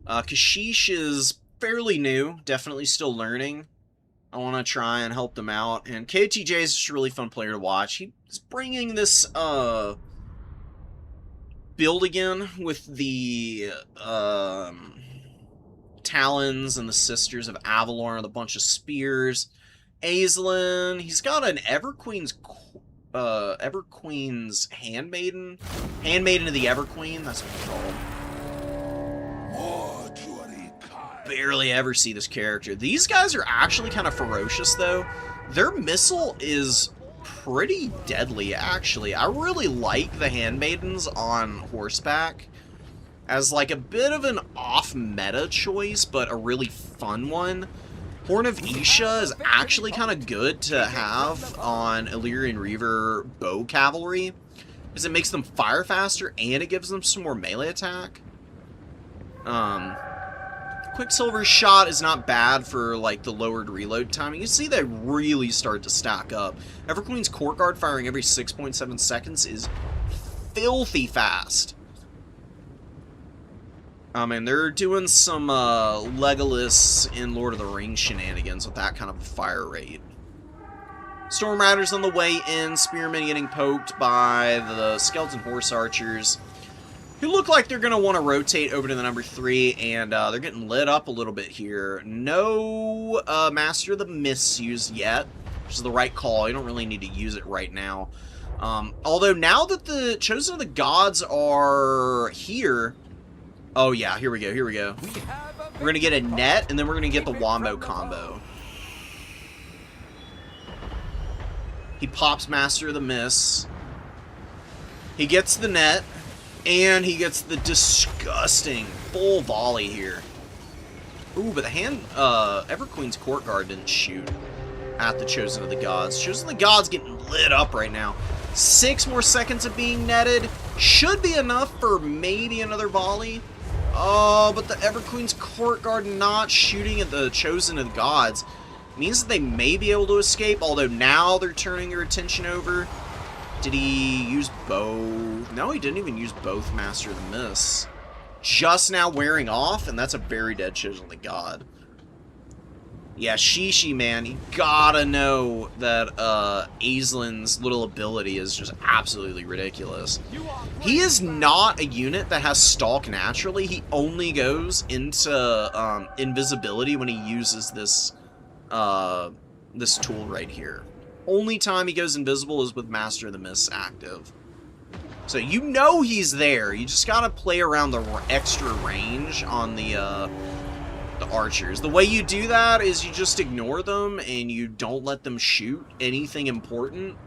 Kashish is fairly new, definitely still learning. I want to try and help them out, and KOTJ is just a really fun player to watch. He's bringing this build again with the Talons and the Sisters of Avalor and a bunch of spears. Azelin, he's got an Everqueen's Handmaiden. Handmaiden of the Everqueen, that's what it's called. Barely ever see this character. These guys are actually kind of ferocious, though. Their missile is pretty deadly, actually. I really like the Handmaidens on horseback as, like, a bit of an off-meta choice, but a really fun one. Horn of Isha is actually kind of good to have on Illyrian Reaver bow cavalry, because it makes them fire faster, and it gives them some more melee attack. Quicksilver's shot is not bad for, like, the lowered reload time. You can see they really start to stack up. Everqueen's Court Guard firing every 6.7 seconds is filthy fast. And they're doing some Legolas in Lord of the Rings shenanigans with that kind of a fire rate. Storm Riders on the way in, Spearmen getting poked by the Skeleton Horse Archers, who look like they're going to want to rotate over to the number 3, and they're getting lit up a little bit here. No Master of the Mists used yet, which is the right call. You don't really need to use it right now. Although now that the Chosen of the Gods are here... Oh yeah, here we go, here we go. We're going to get a net, and then we're going to get the Wombo combo. He pops Master of the Mists. He gets the net. And he gets the disgusting full volley here. Ooh, but the Everqueen's Court Guard didn't shoot at the Chosen of the Gods. Chosen of the Gods getting lit up right now. 6 more seconds of being netted. Should be enough for maybe another volley. Oh, but the Everqueen's Court Guard not shooting at the Chosen of the Gods means that they may be able to escape, although now they're turning their attention over. Did he use both? No, he didn't even use both Master of the Mists. Just now wearing off, and that's a very dead Chosen of the God. Yeah, Shishi, man, you gotta know that Aislin's little ability is just absolutely ridiculous. He is not a unit that has Stalk naturally. He only goes into invisibility when he uses this this tool right here. Only time he goes invisible is with Master of the Mists active. So you know he's there. You just gotta play around the extra range on the archers. The way you do that is you just ignore them and you don't let them shoot anything important.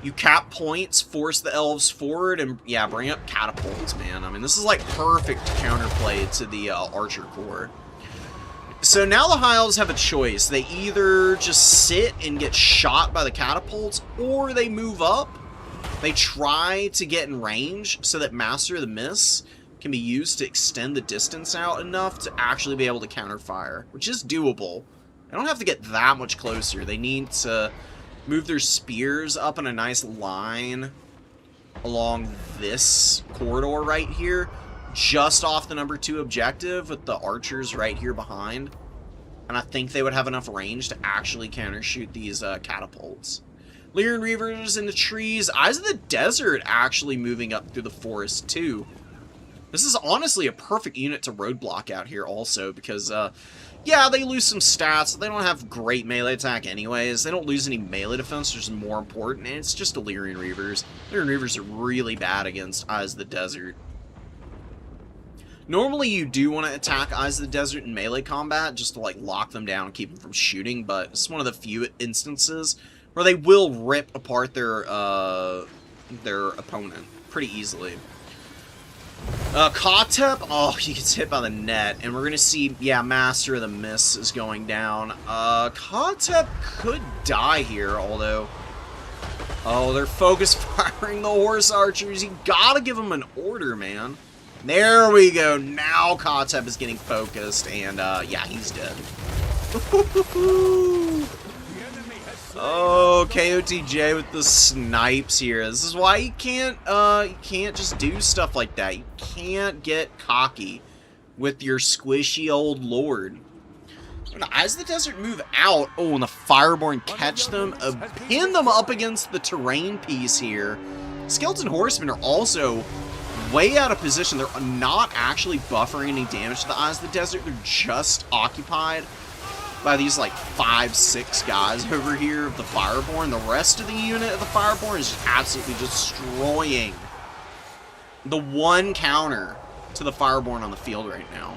You cap points, force the elves forward, and yeah, bring up catapults, man. I mean, this is like perfect counterplay to the archer corps. So now the High Elves have a choice. They either just sit and get shot by the catapults, or they move up. They try to get in range so that Master of the Mists can be used to extend the distance out enough to actually be able to counterfire, which is doable. They don't have to get that much closer. They need to move their spears up in a nice line along this corridor right here, just off the number 2 objective with the archers right here behind. And I think they would have enough range to actually countershoot these catapults. Lyran Reavers in the trees. Eyes of the Desert actually moving up through the forest too. This is honestly a perfect unit to roadblock out here also because, yeah, they lose some stats. They don't have great melee attack anyways. They don't lose any melee defense, which is more important. And it's just a Lyran Reavers. Lyran Reavers are really bad against Eyes of the Desert. Normally you do want to attack Eyes of the Desert in melee combat just to like lock them down and keep them from shooting, but it's one of the few instances where they will rip apart their opponent pretty easily. Kotep, oh, he gets hit by the net, and we're gonna see, yeah, Master of the Mists is going down. Kotep could die here, although, oh, they're focus firing the horse archers. You gotta give them an order, man. There we go. Now Kotep is getting focused, and yeah, he's dead. Oh, KOTJ with the snipes here. This is why you can't just do stuff like that. You can't get cocky with your squishy old lord. When Eyes of the Desert move out, oh, and the Fireborn catch them, pin them up against the terrain piece here. Skeleton Horsemen are also way out of position. They're not actually buffering any damage to the Eyes of the Desert. They're just occupied by these like 5-6 guys over here of the Fireborn. The rest of the unit of the Fireborn is just absolutely destroying the one counter to the Fireborn on the field right now.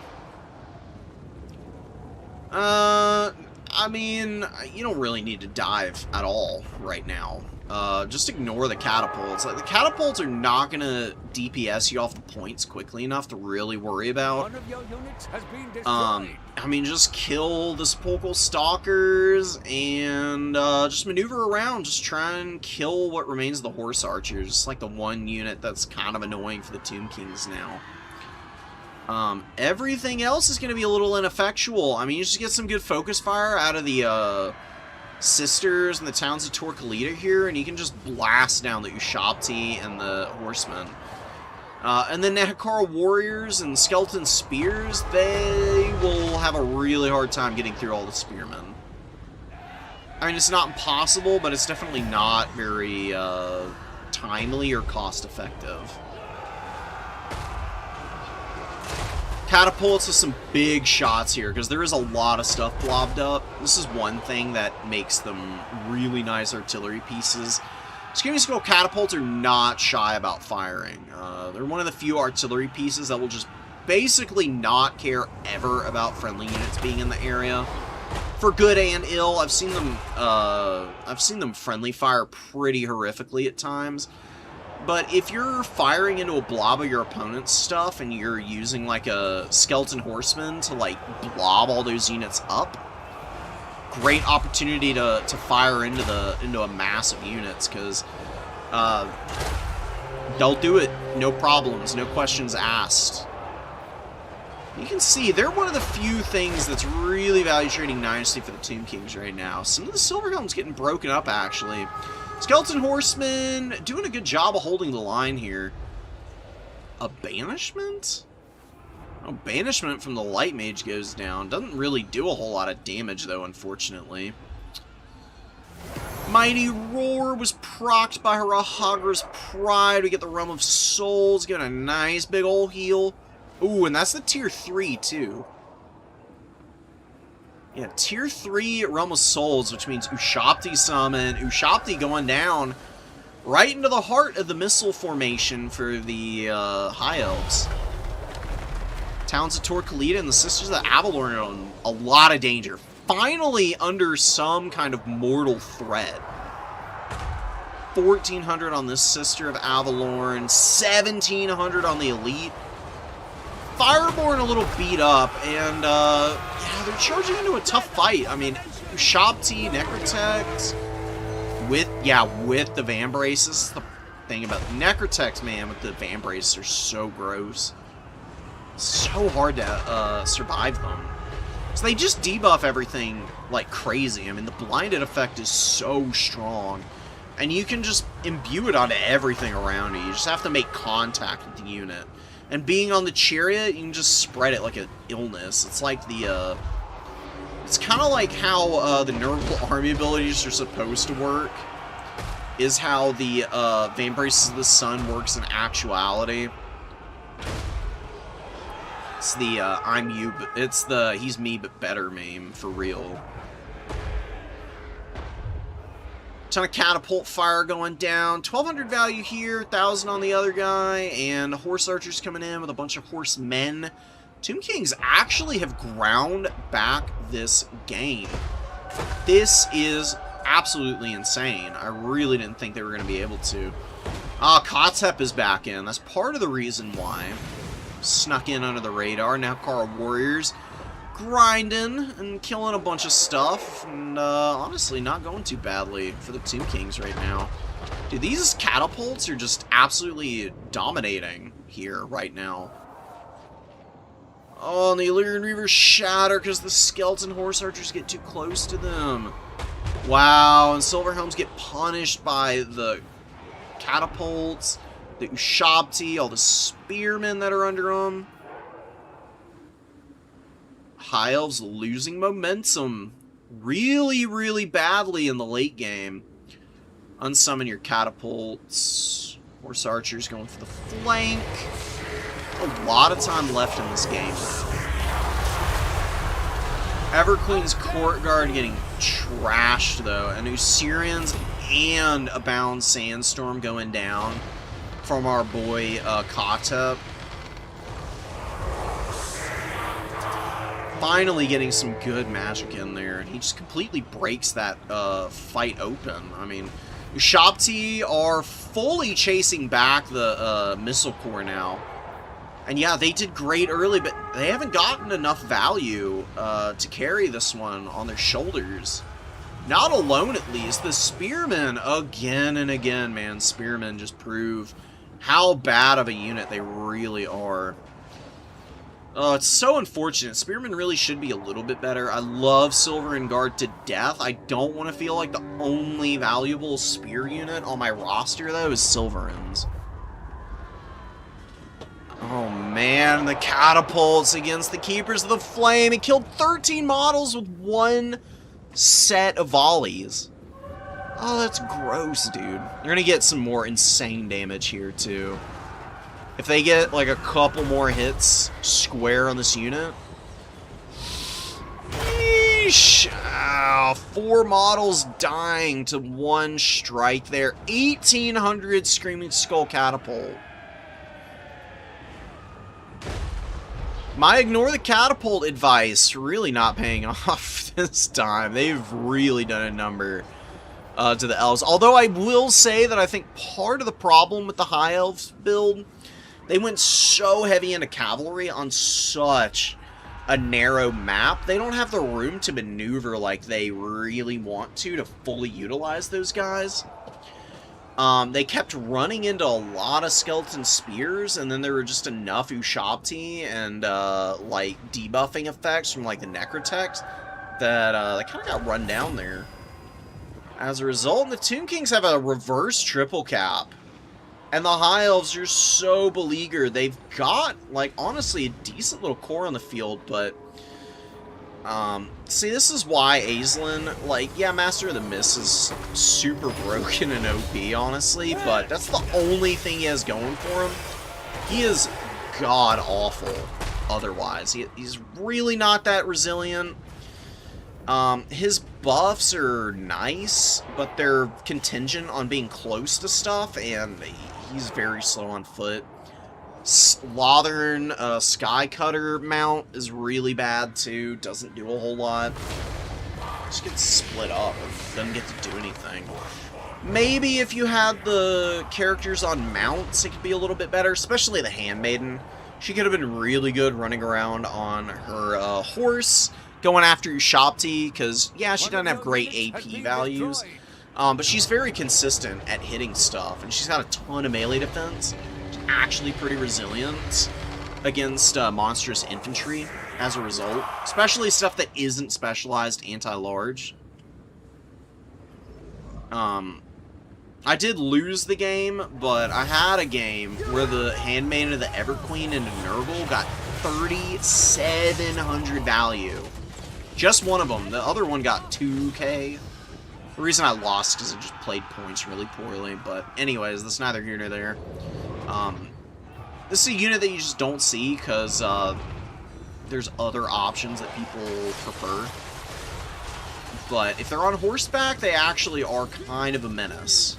I mean, you don't really need to dive at all right now. Just ignore the catapults. Like, the catapults are not going to DPS you off the points quickly enough to really worry about. One of your units has been destroyed. I mean, just kill the Sepulchral Stalkers and just maneuver around. Just try and kill what remains of the Horse Archers. Just like the one unit that's kind of annoying for the Tomb Kings now. Everything else is going to be a little ineffectual. I mean, you just get some good focus fire out of the sisters and the towns of Torquilita here, and you can just blast down the Ushabti and the horsemen. And then Nehekara warriors and skeleton spears, they will have a really hard time getting through all the spearmen. I mean, it's not impossible, but it's definitely not very timely or cost-effective. Catapults with some big shots here, because there is a lot of stuff blobbed up. This is one thing that makes them really nice artillery pieces. Screaming Skull catapults are not shy about firing. They're one of the few artillery pieces that will just basically not care ever about friendly units being in the area. For good and ill, I've seen them friendly fire pretty horrifically at times. But if you're firing into a blob of your opponent's stuff and you're using like a skeleton horseman to like blob all those units up, great opportunity to fire into a mass of units, because they'll do it, no problems, no questions asked. You can see they're one of the few things that's really value trading Dynasty for the Tomb Kings right now. Some of the Silver Helm's getting broken up, actually. Skeleton Horseman doing a good job of holding the line here. A banishment? Oh, banishment from the Light Mage goes down. Doesn't really do a whole lot of damage, though, unfortunately. Mighty Roar was procced by Harahagra's Pride. We get the Realm of Souls, getting a nice big ol' heal. Ooh, and that's the tier 3, too. Yeah, tier 3 Realm of Souls, which means Ushabti summon. Ushabti going down right into the heart of the missile formation for the High Elves. Towns of Torquilita and the Sisters of Avalorn are in a lot of danger. Finally under some kind of mortal threat. 1,400 on this Sister of Avalorn, 1,700 on the Elite. Fireborn a little beat up, and yeah, they're charging into a tough fight. I mean, Ushabti, Necrotect, with the Vambraces. This is the thing about Necrotect, man, with the Vambraces are so gross. So hard to survive them. So they just debuff everything like crazy. I mean, the blinded effect is so strong. And you can just imbue it onto everything around you. You just have to make contact with the unit. And being on the chariot, you can just spread it like an illness. It's like the, it's kind of like how the Nurgle army abilities are supposed to work. Is how the Vambraces of the Sun works in actuality. It's the I'm you, but it's the he's me but better meme for real. Ton of catapult fire going down. 1,200 value here, 1,000 on the other guy, and horse archers coming in with a bunch of horsemen. Tomb Kings actually have ground back this game. This is absolutely insane. I really didn't think they were going to be able to. Kotep is back in. That's part of the reason why. Snuck in under the radar. Now Kara Warriors grinding and killing a bunch of stuff, and honestly not going too badly for the Tomb Kings right now. Dude, these catapults are just absolutely dominating here right now. Oh, and the Illyrian Reavers shatter because the skeleton horse archers get too close to them. Wow, and Silverhelms get punished by the catapults, the Ushabti, all the spearmen that are under them. High Elves losing momentum really, really badly in the late game. Unsummon your catapults. Horse archers going for the flank. A lot of time left in this game now. Everqueen's Courtguard getting trashed though. And Usirians and a Bound Sandstorm going down from our boy Kotep. Finally getting some good magic in there, and he just completely breaks that fight open. I mean, Ushabti are fully chasing back the Missile Corps now. And yeah, they did great early, but they haven't gotten enough value to carry this one on their shoulders. Not alone, at least. The Spearmen, again and again, man. Spearmen just prove how bad of a unit they really are. Oh, it's so unfortunate. Spearmen really should be a little bit better. I love Silver and Guard to death. I don't want to feel like the only valuable spear unit on my roster, though, is Silverins. Oh, man. The catapults against the Keepers of the Flame. It killed 13 models with one set of volleys. Oh, that's gross, dude. You're going to get some more insane damage here, too. If they get, like, a couple more hits square on this unit. Yeesh. Ow, 4 models dying to 1 strike there. 1,800 Screaming Skull Catapult. My ignore the catapult advice really not paying off this time. They've really done a number to the elves. Although I will say that I think part of the problem with the high elves build, they went so heavy into cavalry on such a narrow map. They don't have the room to maneuver like they really want to fully utilize those guys. They kept running into a lot of skeleton spears, and then there were just enough Ushabti and, like, debuffing effects from, like, the Necrotect that, they kind of got run down there. As a result, the Tomb Kings have a reverse triple cap. And the High Elves are so beleaguered. They've got, like, honestly, a decent little core on the field, but... see, this is why Aislinn, like, yeah, Master of the Mist is super broken and OP, honestly, but that's the only thing he has going for him. He is god-awful otherwise. He's really not that resilient. His buffs are nice, but they're contingent on being close to stuff, and he's very slow on foot. Slothern Sky Cutter mount is really bad too. Doesn't do a whole lot. Just gets split up. Doesn't get to do anything. Maybe if you had the characters on mounts, it could be a little bit better. Especially the Handmaiden. She could have been really good running around on her horse, going after Ushabti, because yeah, she doesn't have great AP values, but she's very consistent at hitting stuff, and she's got a ton of melee defense. Actually pretty resilient against monstrous infantry as a result, especially stuff that isn't specialized anti-large. I did lose the game, but I had a game where the Handmaiden of the Everqueen into Nurgle got 3,700 value. Just one of them. The other one got 2k. The reason I lost is I just played points really poorly, but anyways, that's neither here nor there. This is a unit that you just don't see because there's other options that people prefer. But if they're on horseback, they actually are kind of a menace.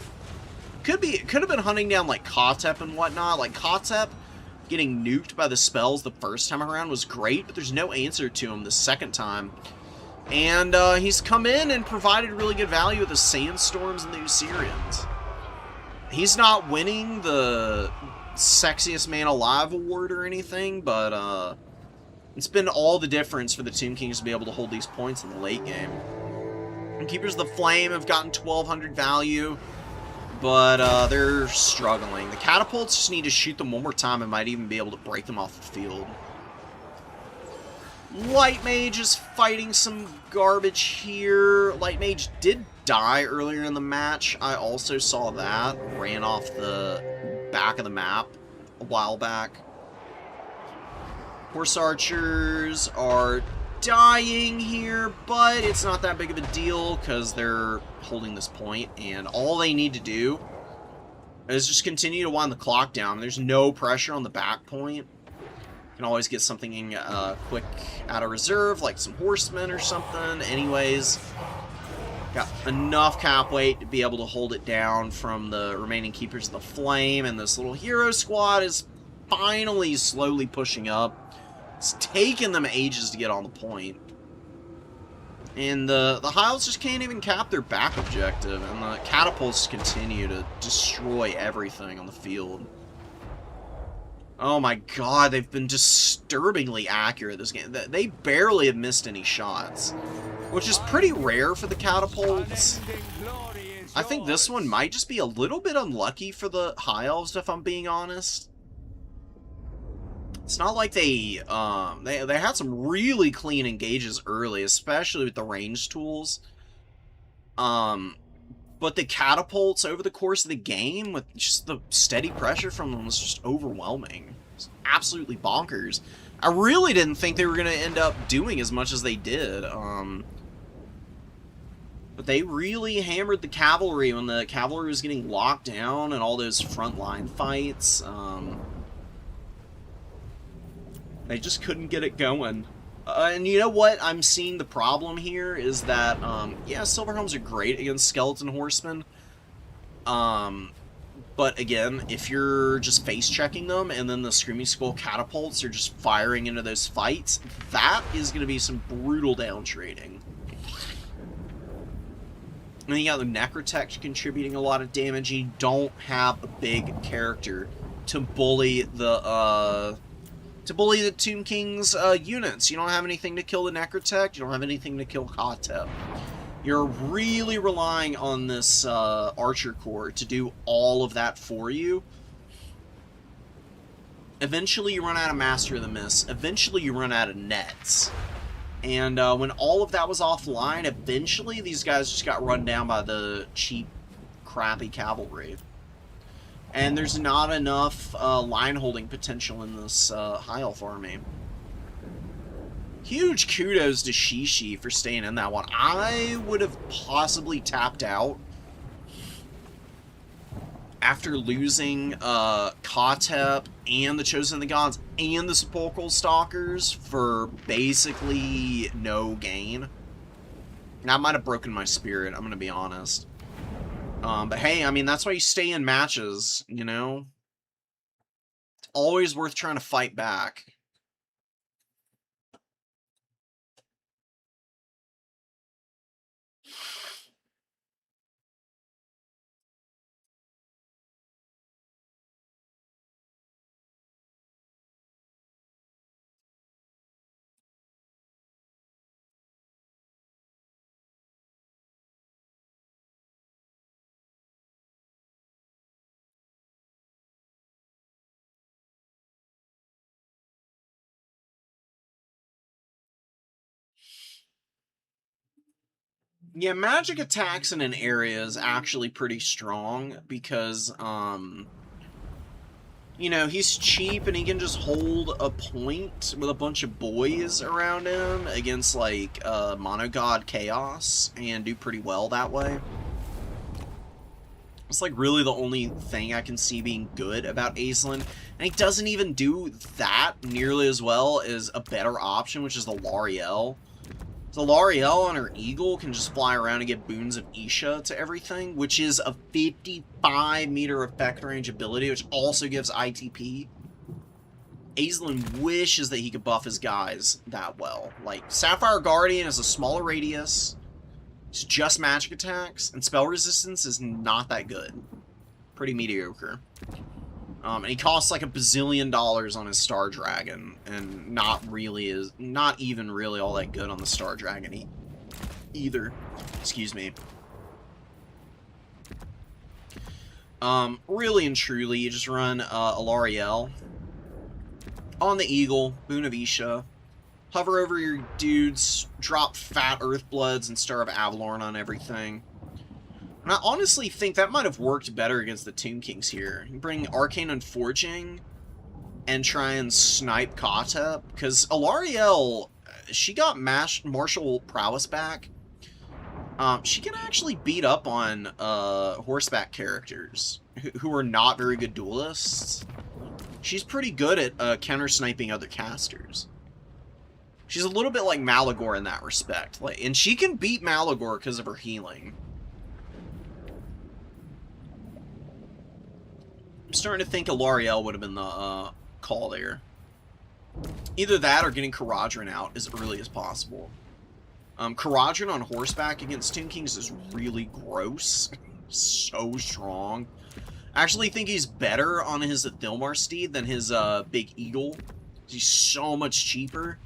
Could have been hunting down like Kotep and whatnot. Like Kotep getting nuked by the spells the first time around was great, but there's no answer to him the second time. And he's come in and provided really good value with the Sandstorms and the Usirians. He's not winning the sexiest man alive award or anything, but it's been all the difference for the Tomb Kings to be able to hold these points in the late game. And Keepers of the Flame have gotten 1,200 value, but they're struggling. The catapults just need to shoot them one more time and might even be able to break them off the field. Light Mage is fighting some garbage here. Light Mage did die earlier in the match. I also saw that. Ran off the back of the map a while back. Horse Archers are dying here, but it's not that big of a deal because they're holding this point, and all they need to do is just continue to wind the clock down. There's no pressure on the back point. You can always get something quick out of reserve, like some horsemen or something. Anyways, got enough cap weight to be able to hold it down from the remaining Keepers of the Flame, and this little hero squad is finally slowly pushing up. It's taken them ages to get on the point. And the Hiles just can't even cap their back objective, and the catapults continue to destroy everything on the field. Oh my god, they've been disturbingly accurate this game. They barely have missed any shots, which is pretty rare for the catapults. I think this one might just be a little bit unlucky for the High Elves, if I'm being honest. It's not like they had some really clean engages early, especially with the range tools. But the catapults over the course of the game, with just the steady pressure from them, was just overwhelming. It's absolutely bonkers. I really didn't think they were going to end up doing as much as they did. But they really hammered the cavalry when the cavalry was getting locked down and all those frontline fights. They just couldn't get it going. And you know what I'm seeing the problem here is that, yeah, Silverhelms are great against skeleton horsemen. But again, if you're just face-checking them and then the Screaming Skull catapults are just firing into those fights, that is going to be some brutal downtrading. And you got the Necrotech contributing a lot of damage. You don't have a big character to bully the Tomb King's units. You don't have anything to kill the Necrotech. You don't have anything to kill Kotep. You're really relying on this Archer Corps to do all of that for you. Eventually you run out of Master of the Mist. Eventually you run out of nets. And when all of that was offline, eventually these guys just got run down by the cheap, crappy cavalry. And there's not enough line-holding potential in this High Elf army. Huge kudos to Shishi for staying in that one. I would have possibly tapped out after losing Kotep and the Chosen of the Gods and the Sepulchral Stalkers for basically no gain. That might have broken my spirit, I'm going to be honest. But hey, I mean, that's why you stay in matches, you know? It's always worth trying to fight back. Yeah, magic attacks in an area is actually pretty strong because, you know, he's cheap and he can just hold a point with a bunch of boys around him against, like, Monogod Chaos and do pretty well that way. It's, like, really the only thing I can see being good about Aislinn. And he doesn't even do that nearly as well as a better option, which is the Lariel. The Lariel on her Eagle can just fly around and get boons of Isha to everything, which is a 55-meter effect range ability, which also gives ITP. Aislinn wishes that he could buff his guys that well. Like, Sapphire Guardian is a smaller radius, it's just magic attacks, and spell resistance is not that good. Pretty mediocre. And he costs like $1 bazillion on his Star Dragon, and not even really all that good on the Star Dragon either. Excuse me. Really and truly, you just run a Lariel on the Eagle, Boon of Isha, hover over your dudes, drop fat Earthbloods and Star of Avalorn on everything. And I honestly think that might have worked better against the Tomb Kings here. You bring Arcane Unforging and try and snipe Kotep, because Alariel, she got martial prowess back. She can actually beat up on horseback characters who are not very good duelists. She's pretty good at counter-sniping other casters. She's a little bit like Malagor in that respect. And she can beat Malagor because of her healing. I'm starting to think Alariel would have been the call there. Either that or getting Caradhran out as early as possible. Caradhran on horseback against Tomb Kings is really gross. So strong. I actually think he's better on his Thilmar steed than his Big Eagle. He's so much cheaper.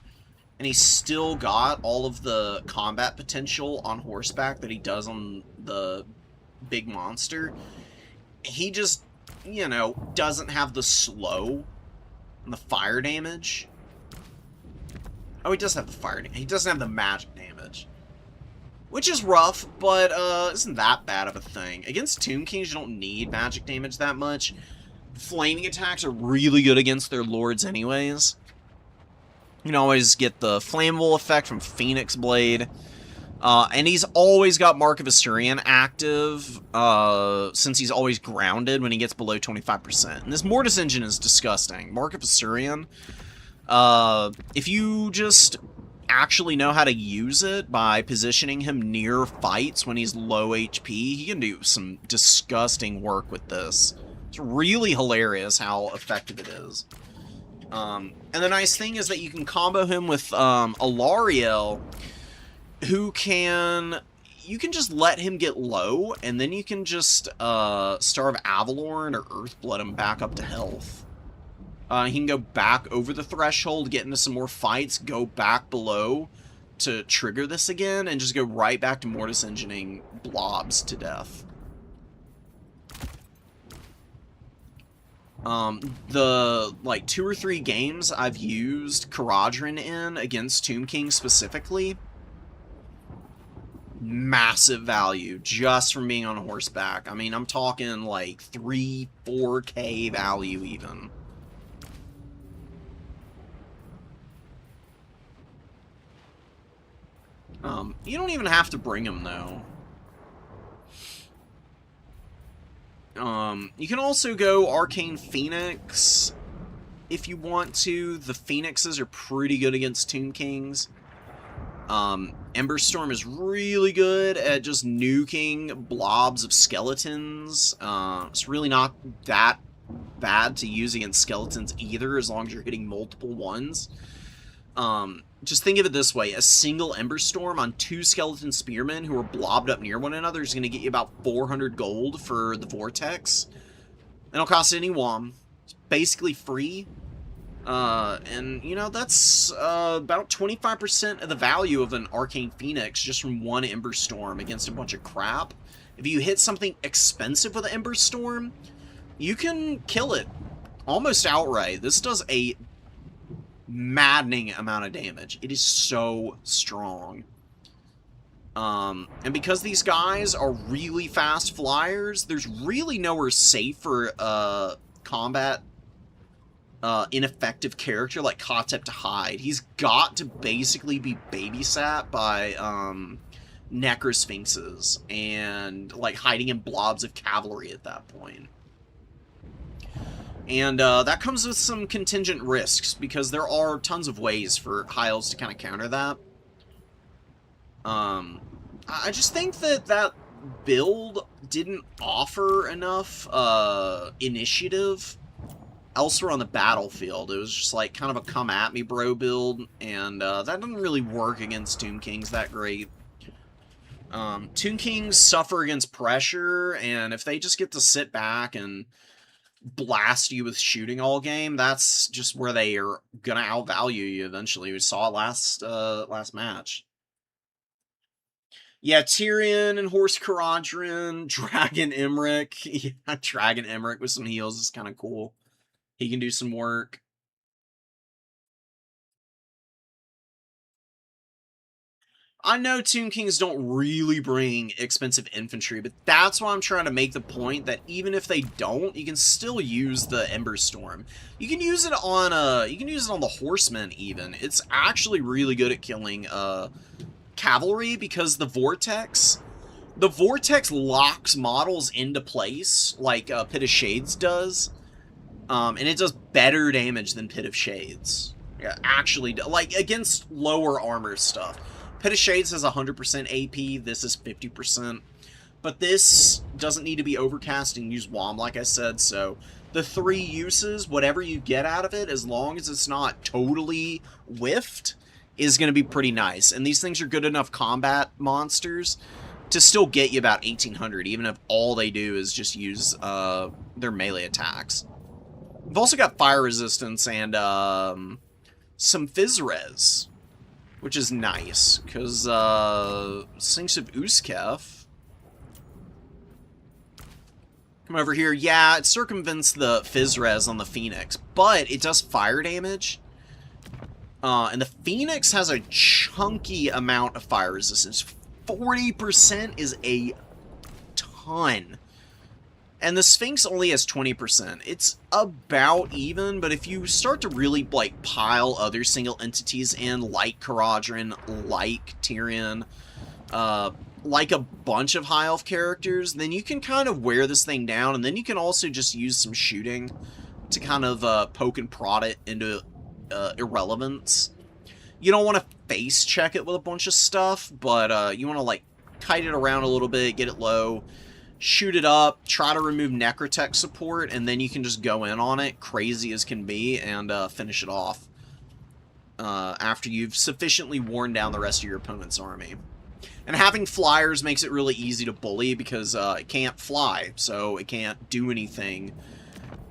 And he's still got all of the combat potential on horseback that he does on the big monster. He just, you know, doesn't have the slow on the fire damage. Oh, he does have the fire damage. He doesn't have the magic damage. Which is rough, but isn't that bad of a thing. Against Tomb Kings, you don't need magic damage that much. Flaming attacks are really good against their lords anyways. You can always get the flammable effect from Phoenix Blade. And he's always got Mark of Asturion active, since he's always grounded when he gets below 25%. And this Mortis engine is disgusting. Mark of Asturion, if you just actually know how to use it by positioning him near fights when he's low HP, he can do some disgusting work with this. It's really hilarious how effective it is. And the nice thing is that you can combo him with Alariel, who can... You can just let him get low, and then you can just Starve Avalorn or Earthblood him back up to health. He can go back over the threshold, get into some more fights, go back below to trigger this again, and just go right back to Mortis Engineering blobs to death. The, like, 2 or 3 games I've used Caradhran in against Tomb King specifically, massive value just from being on horseback. I mean, I'm talking, like, 3-4K value even. You don't even have to bring him, though. You can also go Arcane Phoenix if you want to. The Phoenixes are pretty good against Tomb Kings. Emberstorm is really good at just nuking blobs of skeletons. It's really not that bad to use against skeletons either, as long as you're hitting multiple ones. Just think of it this way. A single Emberstorm on 2 Skeleton Spearmen who are blobbed up near one another is going to get you about 400 gold for the Vortex. It don't cost any WOM. It's basically free. And, you know, that's about 25% of the value of an Arcane Phoenix just from one Emberstorm against a bunch of crap. If you hit something expensive with an Emberstorm, you can kill it almost outright. This does a maddening amount of damage. It is so strong. And because these guys are really fast flyers, there's really nowhere safe for combat ineffective character like Kotep to hide. He's got to basically be babysat by Necrosphinxes and like hiding in blobs of cavalry at that point. And that comes with some contingent risks, because there are tons of ways for high elves to kind of counter that. I just think that that build didn't offer enough initiative elsewhere on the battlefield. It was just like kind of a come at me bro build, and that doesn't really work against Tomb Kings that great. Tomb Kings suffer against pressure, and if they just get to sit back and blast you with shooting all game, that's just where they are gonna outvalue you eventually. We saw it last match. Yeah, Tyrion and Horse Caradhran, Dragon Emmerich. Yeah, Dragon Emmerich with some heals is kind of cool. He can do some work. I know Tomb Kings don't really bring expensive infantry, but that's why I'm trying to make the point that even if they don't, you can still use the Emberstorm. You can use it on the horsemen even. It's actually really good at killing cavalry, because the Vortex locks models into place like Pit of Shades does. And it does better damage than Pit of Shades. Yeah, actually, like against lower armor stuff. Pit of Shades has 100% AP, this is 50%. But this doesn't need to be overcast and use WOM, like I said, so the 3 uses, whatever you get out of it, as long as it's not totally whiffed, is going to be pretty nice. And these things are good enough combat monsters to still get you about 1800, even if all they do is just use their melee attacks. We've also got fire resistance and some Fizz Res, which is nice, because Sinks of Uskef Come over here. Yeah, it circumvents the Fizz Res on the Phoenix, but it does fire damage. And the Phoenix has a chunky amount of fire resistance. 40% is a ton. And the Sphinx only has 20%. It's about even, but if you start to really, like, pile other single entities in, like Caradron, like Tyrion, like a bunch of high elf characters, then you can kind of wear this thing down, and then you can also just use some shooting to kind of poke and prod it into irrelevance. You don't want to face check it with a bunch of stuff, but you want to, like, kite it around a little bit, get it low, shoot it up, try to remove Necrotech support, and then you can just go in on it, crazy as can be, and finish it off after you've sufficiently worn down the rest of your opponent's army. And having flyers makes it really easy to bully because it can't fly, so it can't do anything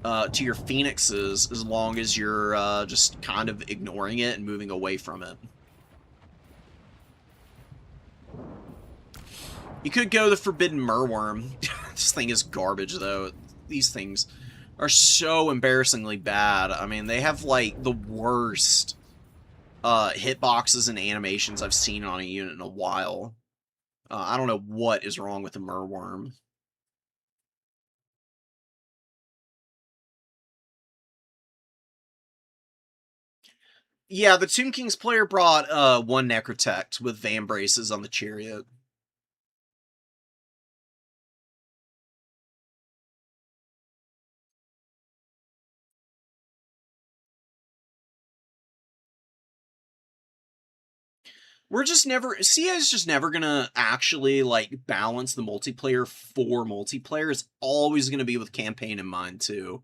to your Phoenixes as long as you're just kind of ignoring it and moving away from it. You could go the Forbidden Merworm. This thing is garbage, though. These things are so embarrassingly bad. I mean, they have, like, the worst hitboxes and animations I've seen on a unit in a while. I don't know what is wrong with the Merworm. Yeah, the Tomb King's player brought one Necrotect with Van Braces on the Chariot. We're just never... CA is just never gonna actually, like, balance the multiplayer for multiplayer. It's always gonna be with campaign in mind, too.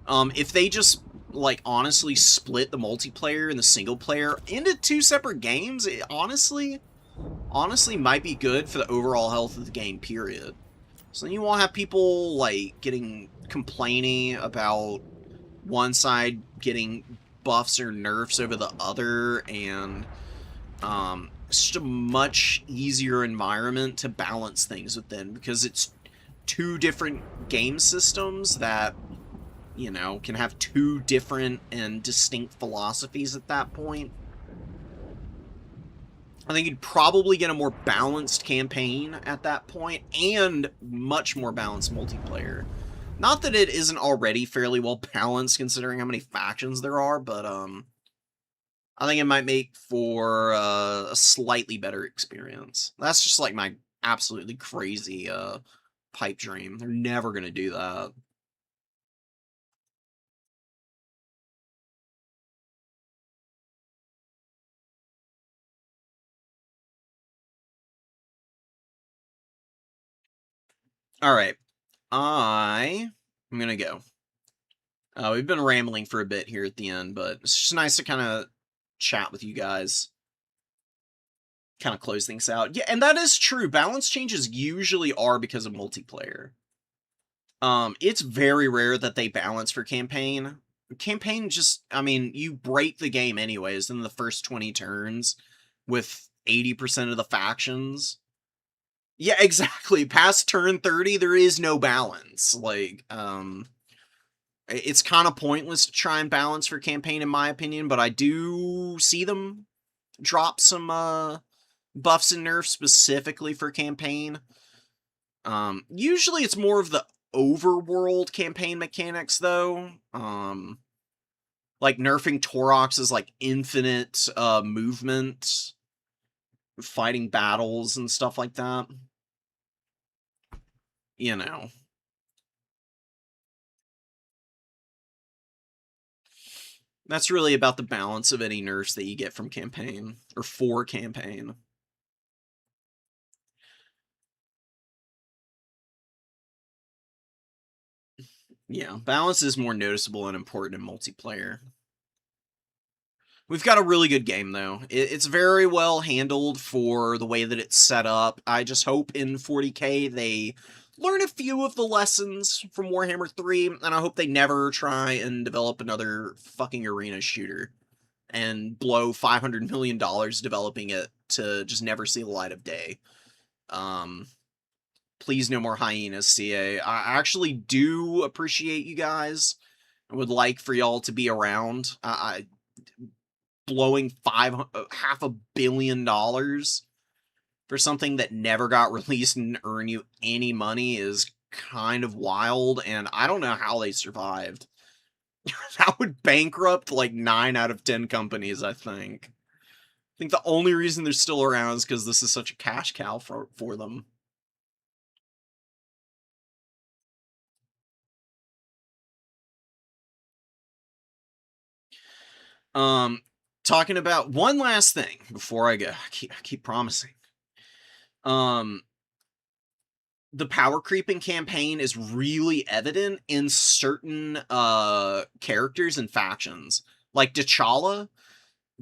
If they just, like, honestly split the multiplayer and the single player into two separate games, it honestly might be good for the overall health of the game, period. So then you won't have people, like, getting complaining about one side getting buffs or nerfs over the other, and it's just a much easier environment to balance things within, because it's two different game systems that, you know, can have two different and distinct philosophies at that point. I think you'd probably get a more balanced campaign at that point, and much more balanced multiplayer. Not that it isn't already fairly well balanced, considering how many factions there are, but, I think it might make for a slightly better experience. That's just, like, my absolutely crazy, pipe dream. They're never gonna do that. Alright. I'm gonna go. We've been rambling for a bit here at the end, but it's just nice to kind of chat with you guys. Kind of close things out. Yeah, and that is true. Balance changes usually are because of multiplayer. It's very rare that they balance for campaign. Campaign just, I mean, you break the game anyways in the first 20 turns with 80% of the factions. Yeah, exactly. Past turn 30, there is no balance. Like, it's kind of pointless to try and balance for campaign, in my opinion, but I do see them drop some buffs and nerfs specifically for campaign. Usually it's more of the overworld campaign mechanics, though. Like nerfing Torox's, like, infinite movement, fighting battles and stuff like that. You know. That's really about the balance of any nerfs that you get from campaign, or for campaign. Yeah, balance is more noticeable and important in multiplayer. We've got a really good game, though. It's very well handled for the way that it's set up. I just hope in 40k they learn a few of the lessons from Warhammer 3, and I hope they never try and develop another fucking arena shooter and blow $500 million developing it to just never see the light of day. Please no more hyenas, CA. I actually do appreciate you guys. I would like for y'all to be around. Blowing $500 million for something that never got released and earn you any money is kind of wild, and I don't know how they survived. That would bankrupt like 9 out of 10 companies, I think. I think the only reason they're still around is because this is such a cash cow for them. Talking about one last thing before I go. I keep promising. The power creeping campaign is really evident in certain characters and factions. Like T'Challa,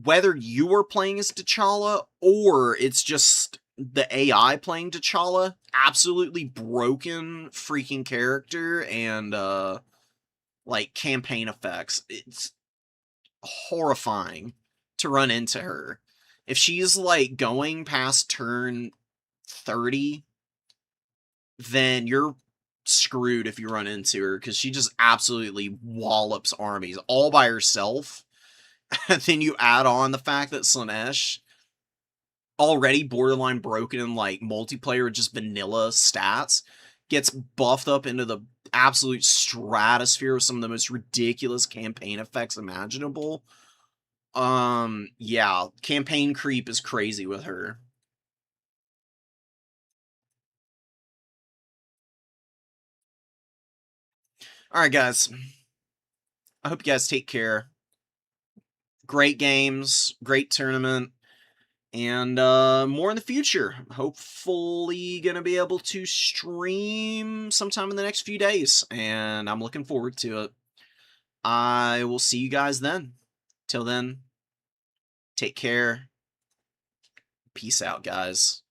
whether you are playing as T'Challa or it's just the AI playing T'Challa, absolutely broken freaking character and like campaign effects. It's horrifying to run into her. If she's like going past turn 30, then you're screwed if you run into her, because she just absolutely wallops armies all by herself. And then you add on the fact that Slanesh, already borderline broken in like multiplayer, just vanilla stats, gets buffed up into the absolute stratosphere with some of the most ridiculous campaign effects imaginable. Yeah, campaign creep is crazy with her. Alright, guys. I hope you guys take care. Great games, great tournament, and more in the future. Hopefully gonna be able to stream sometime in the next few days, and I'm looking forward to it. I will see you guys then. Till then, take care. Peace out, guys.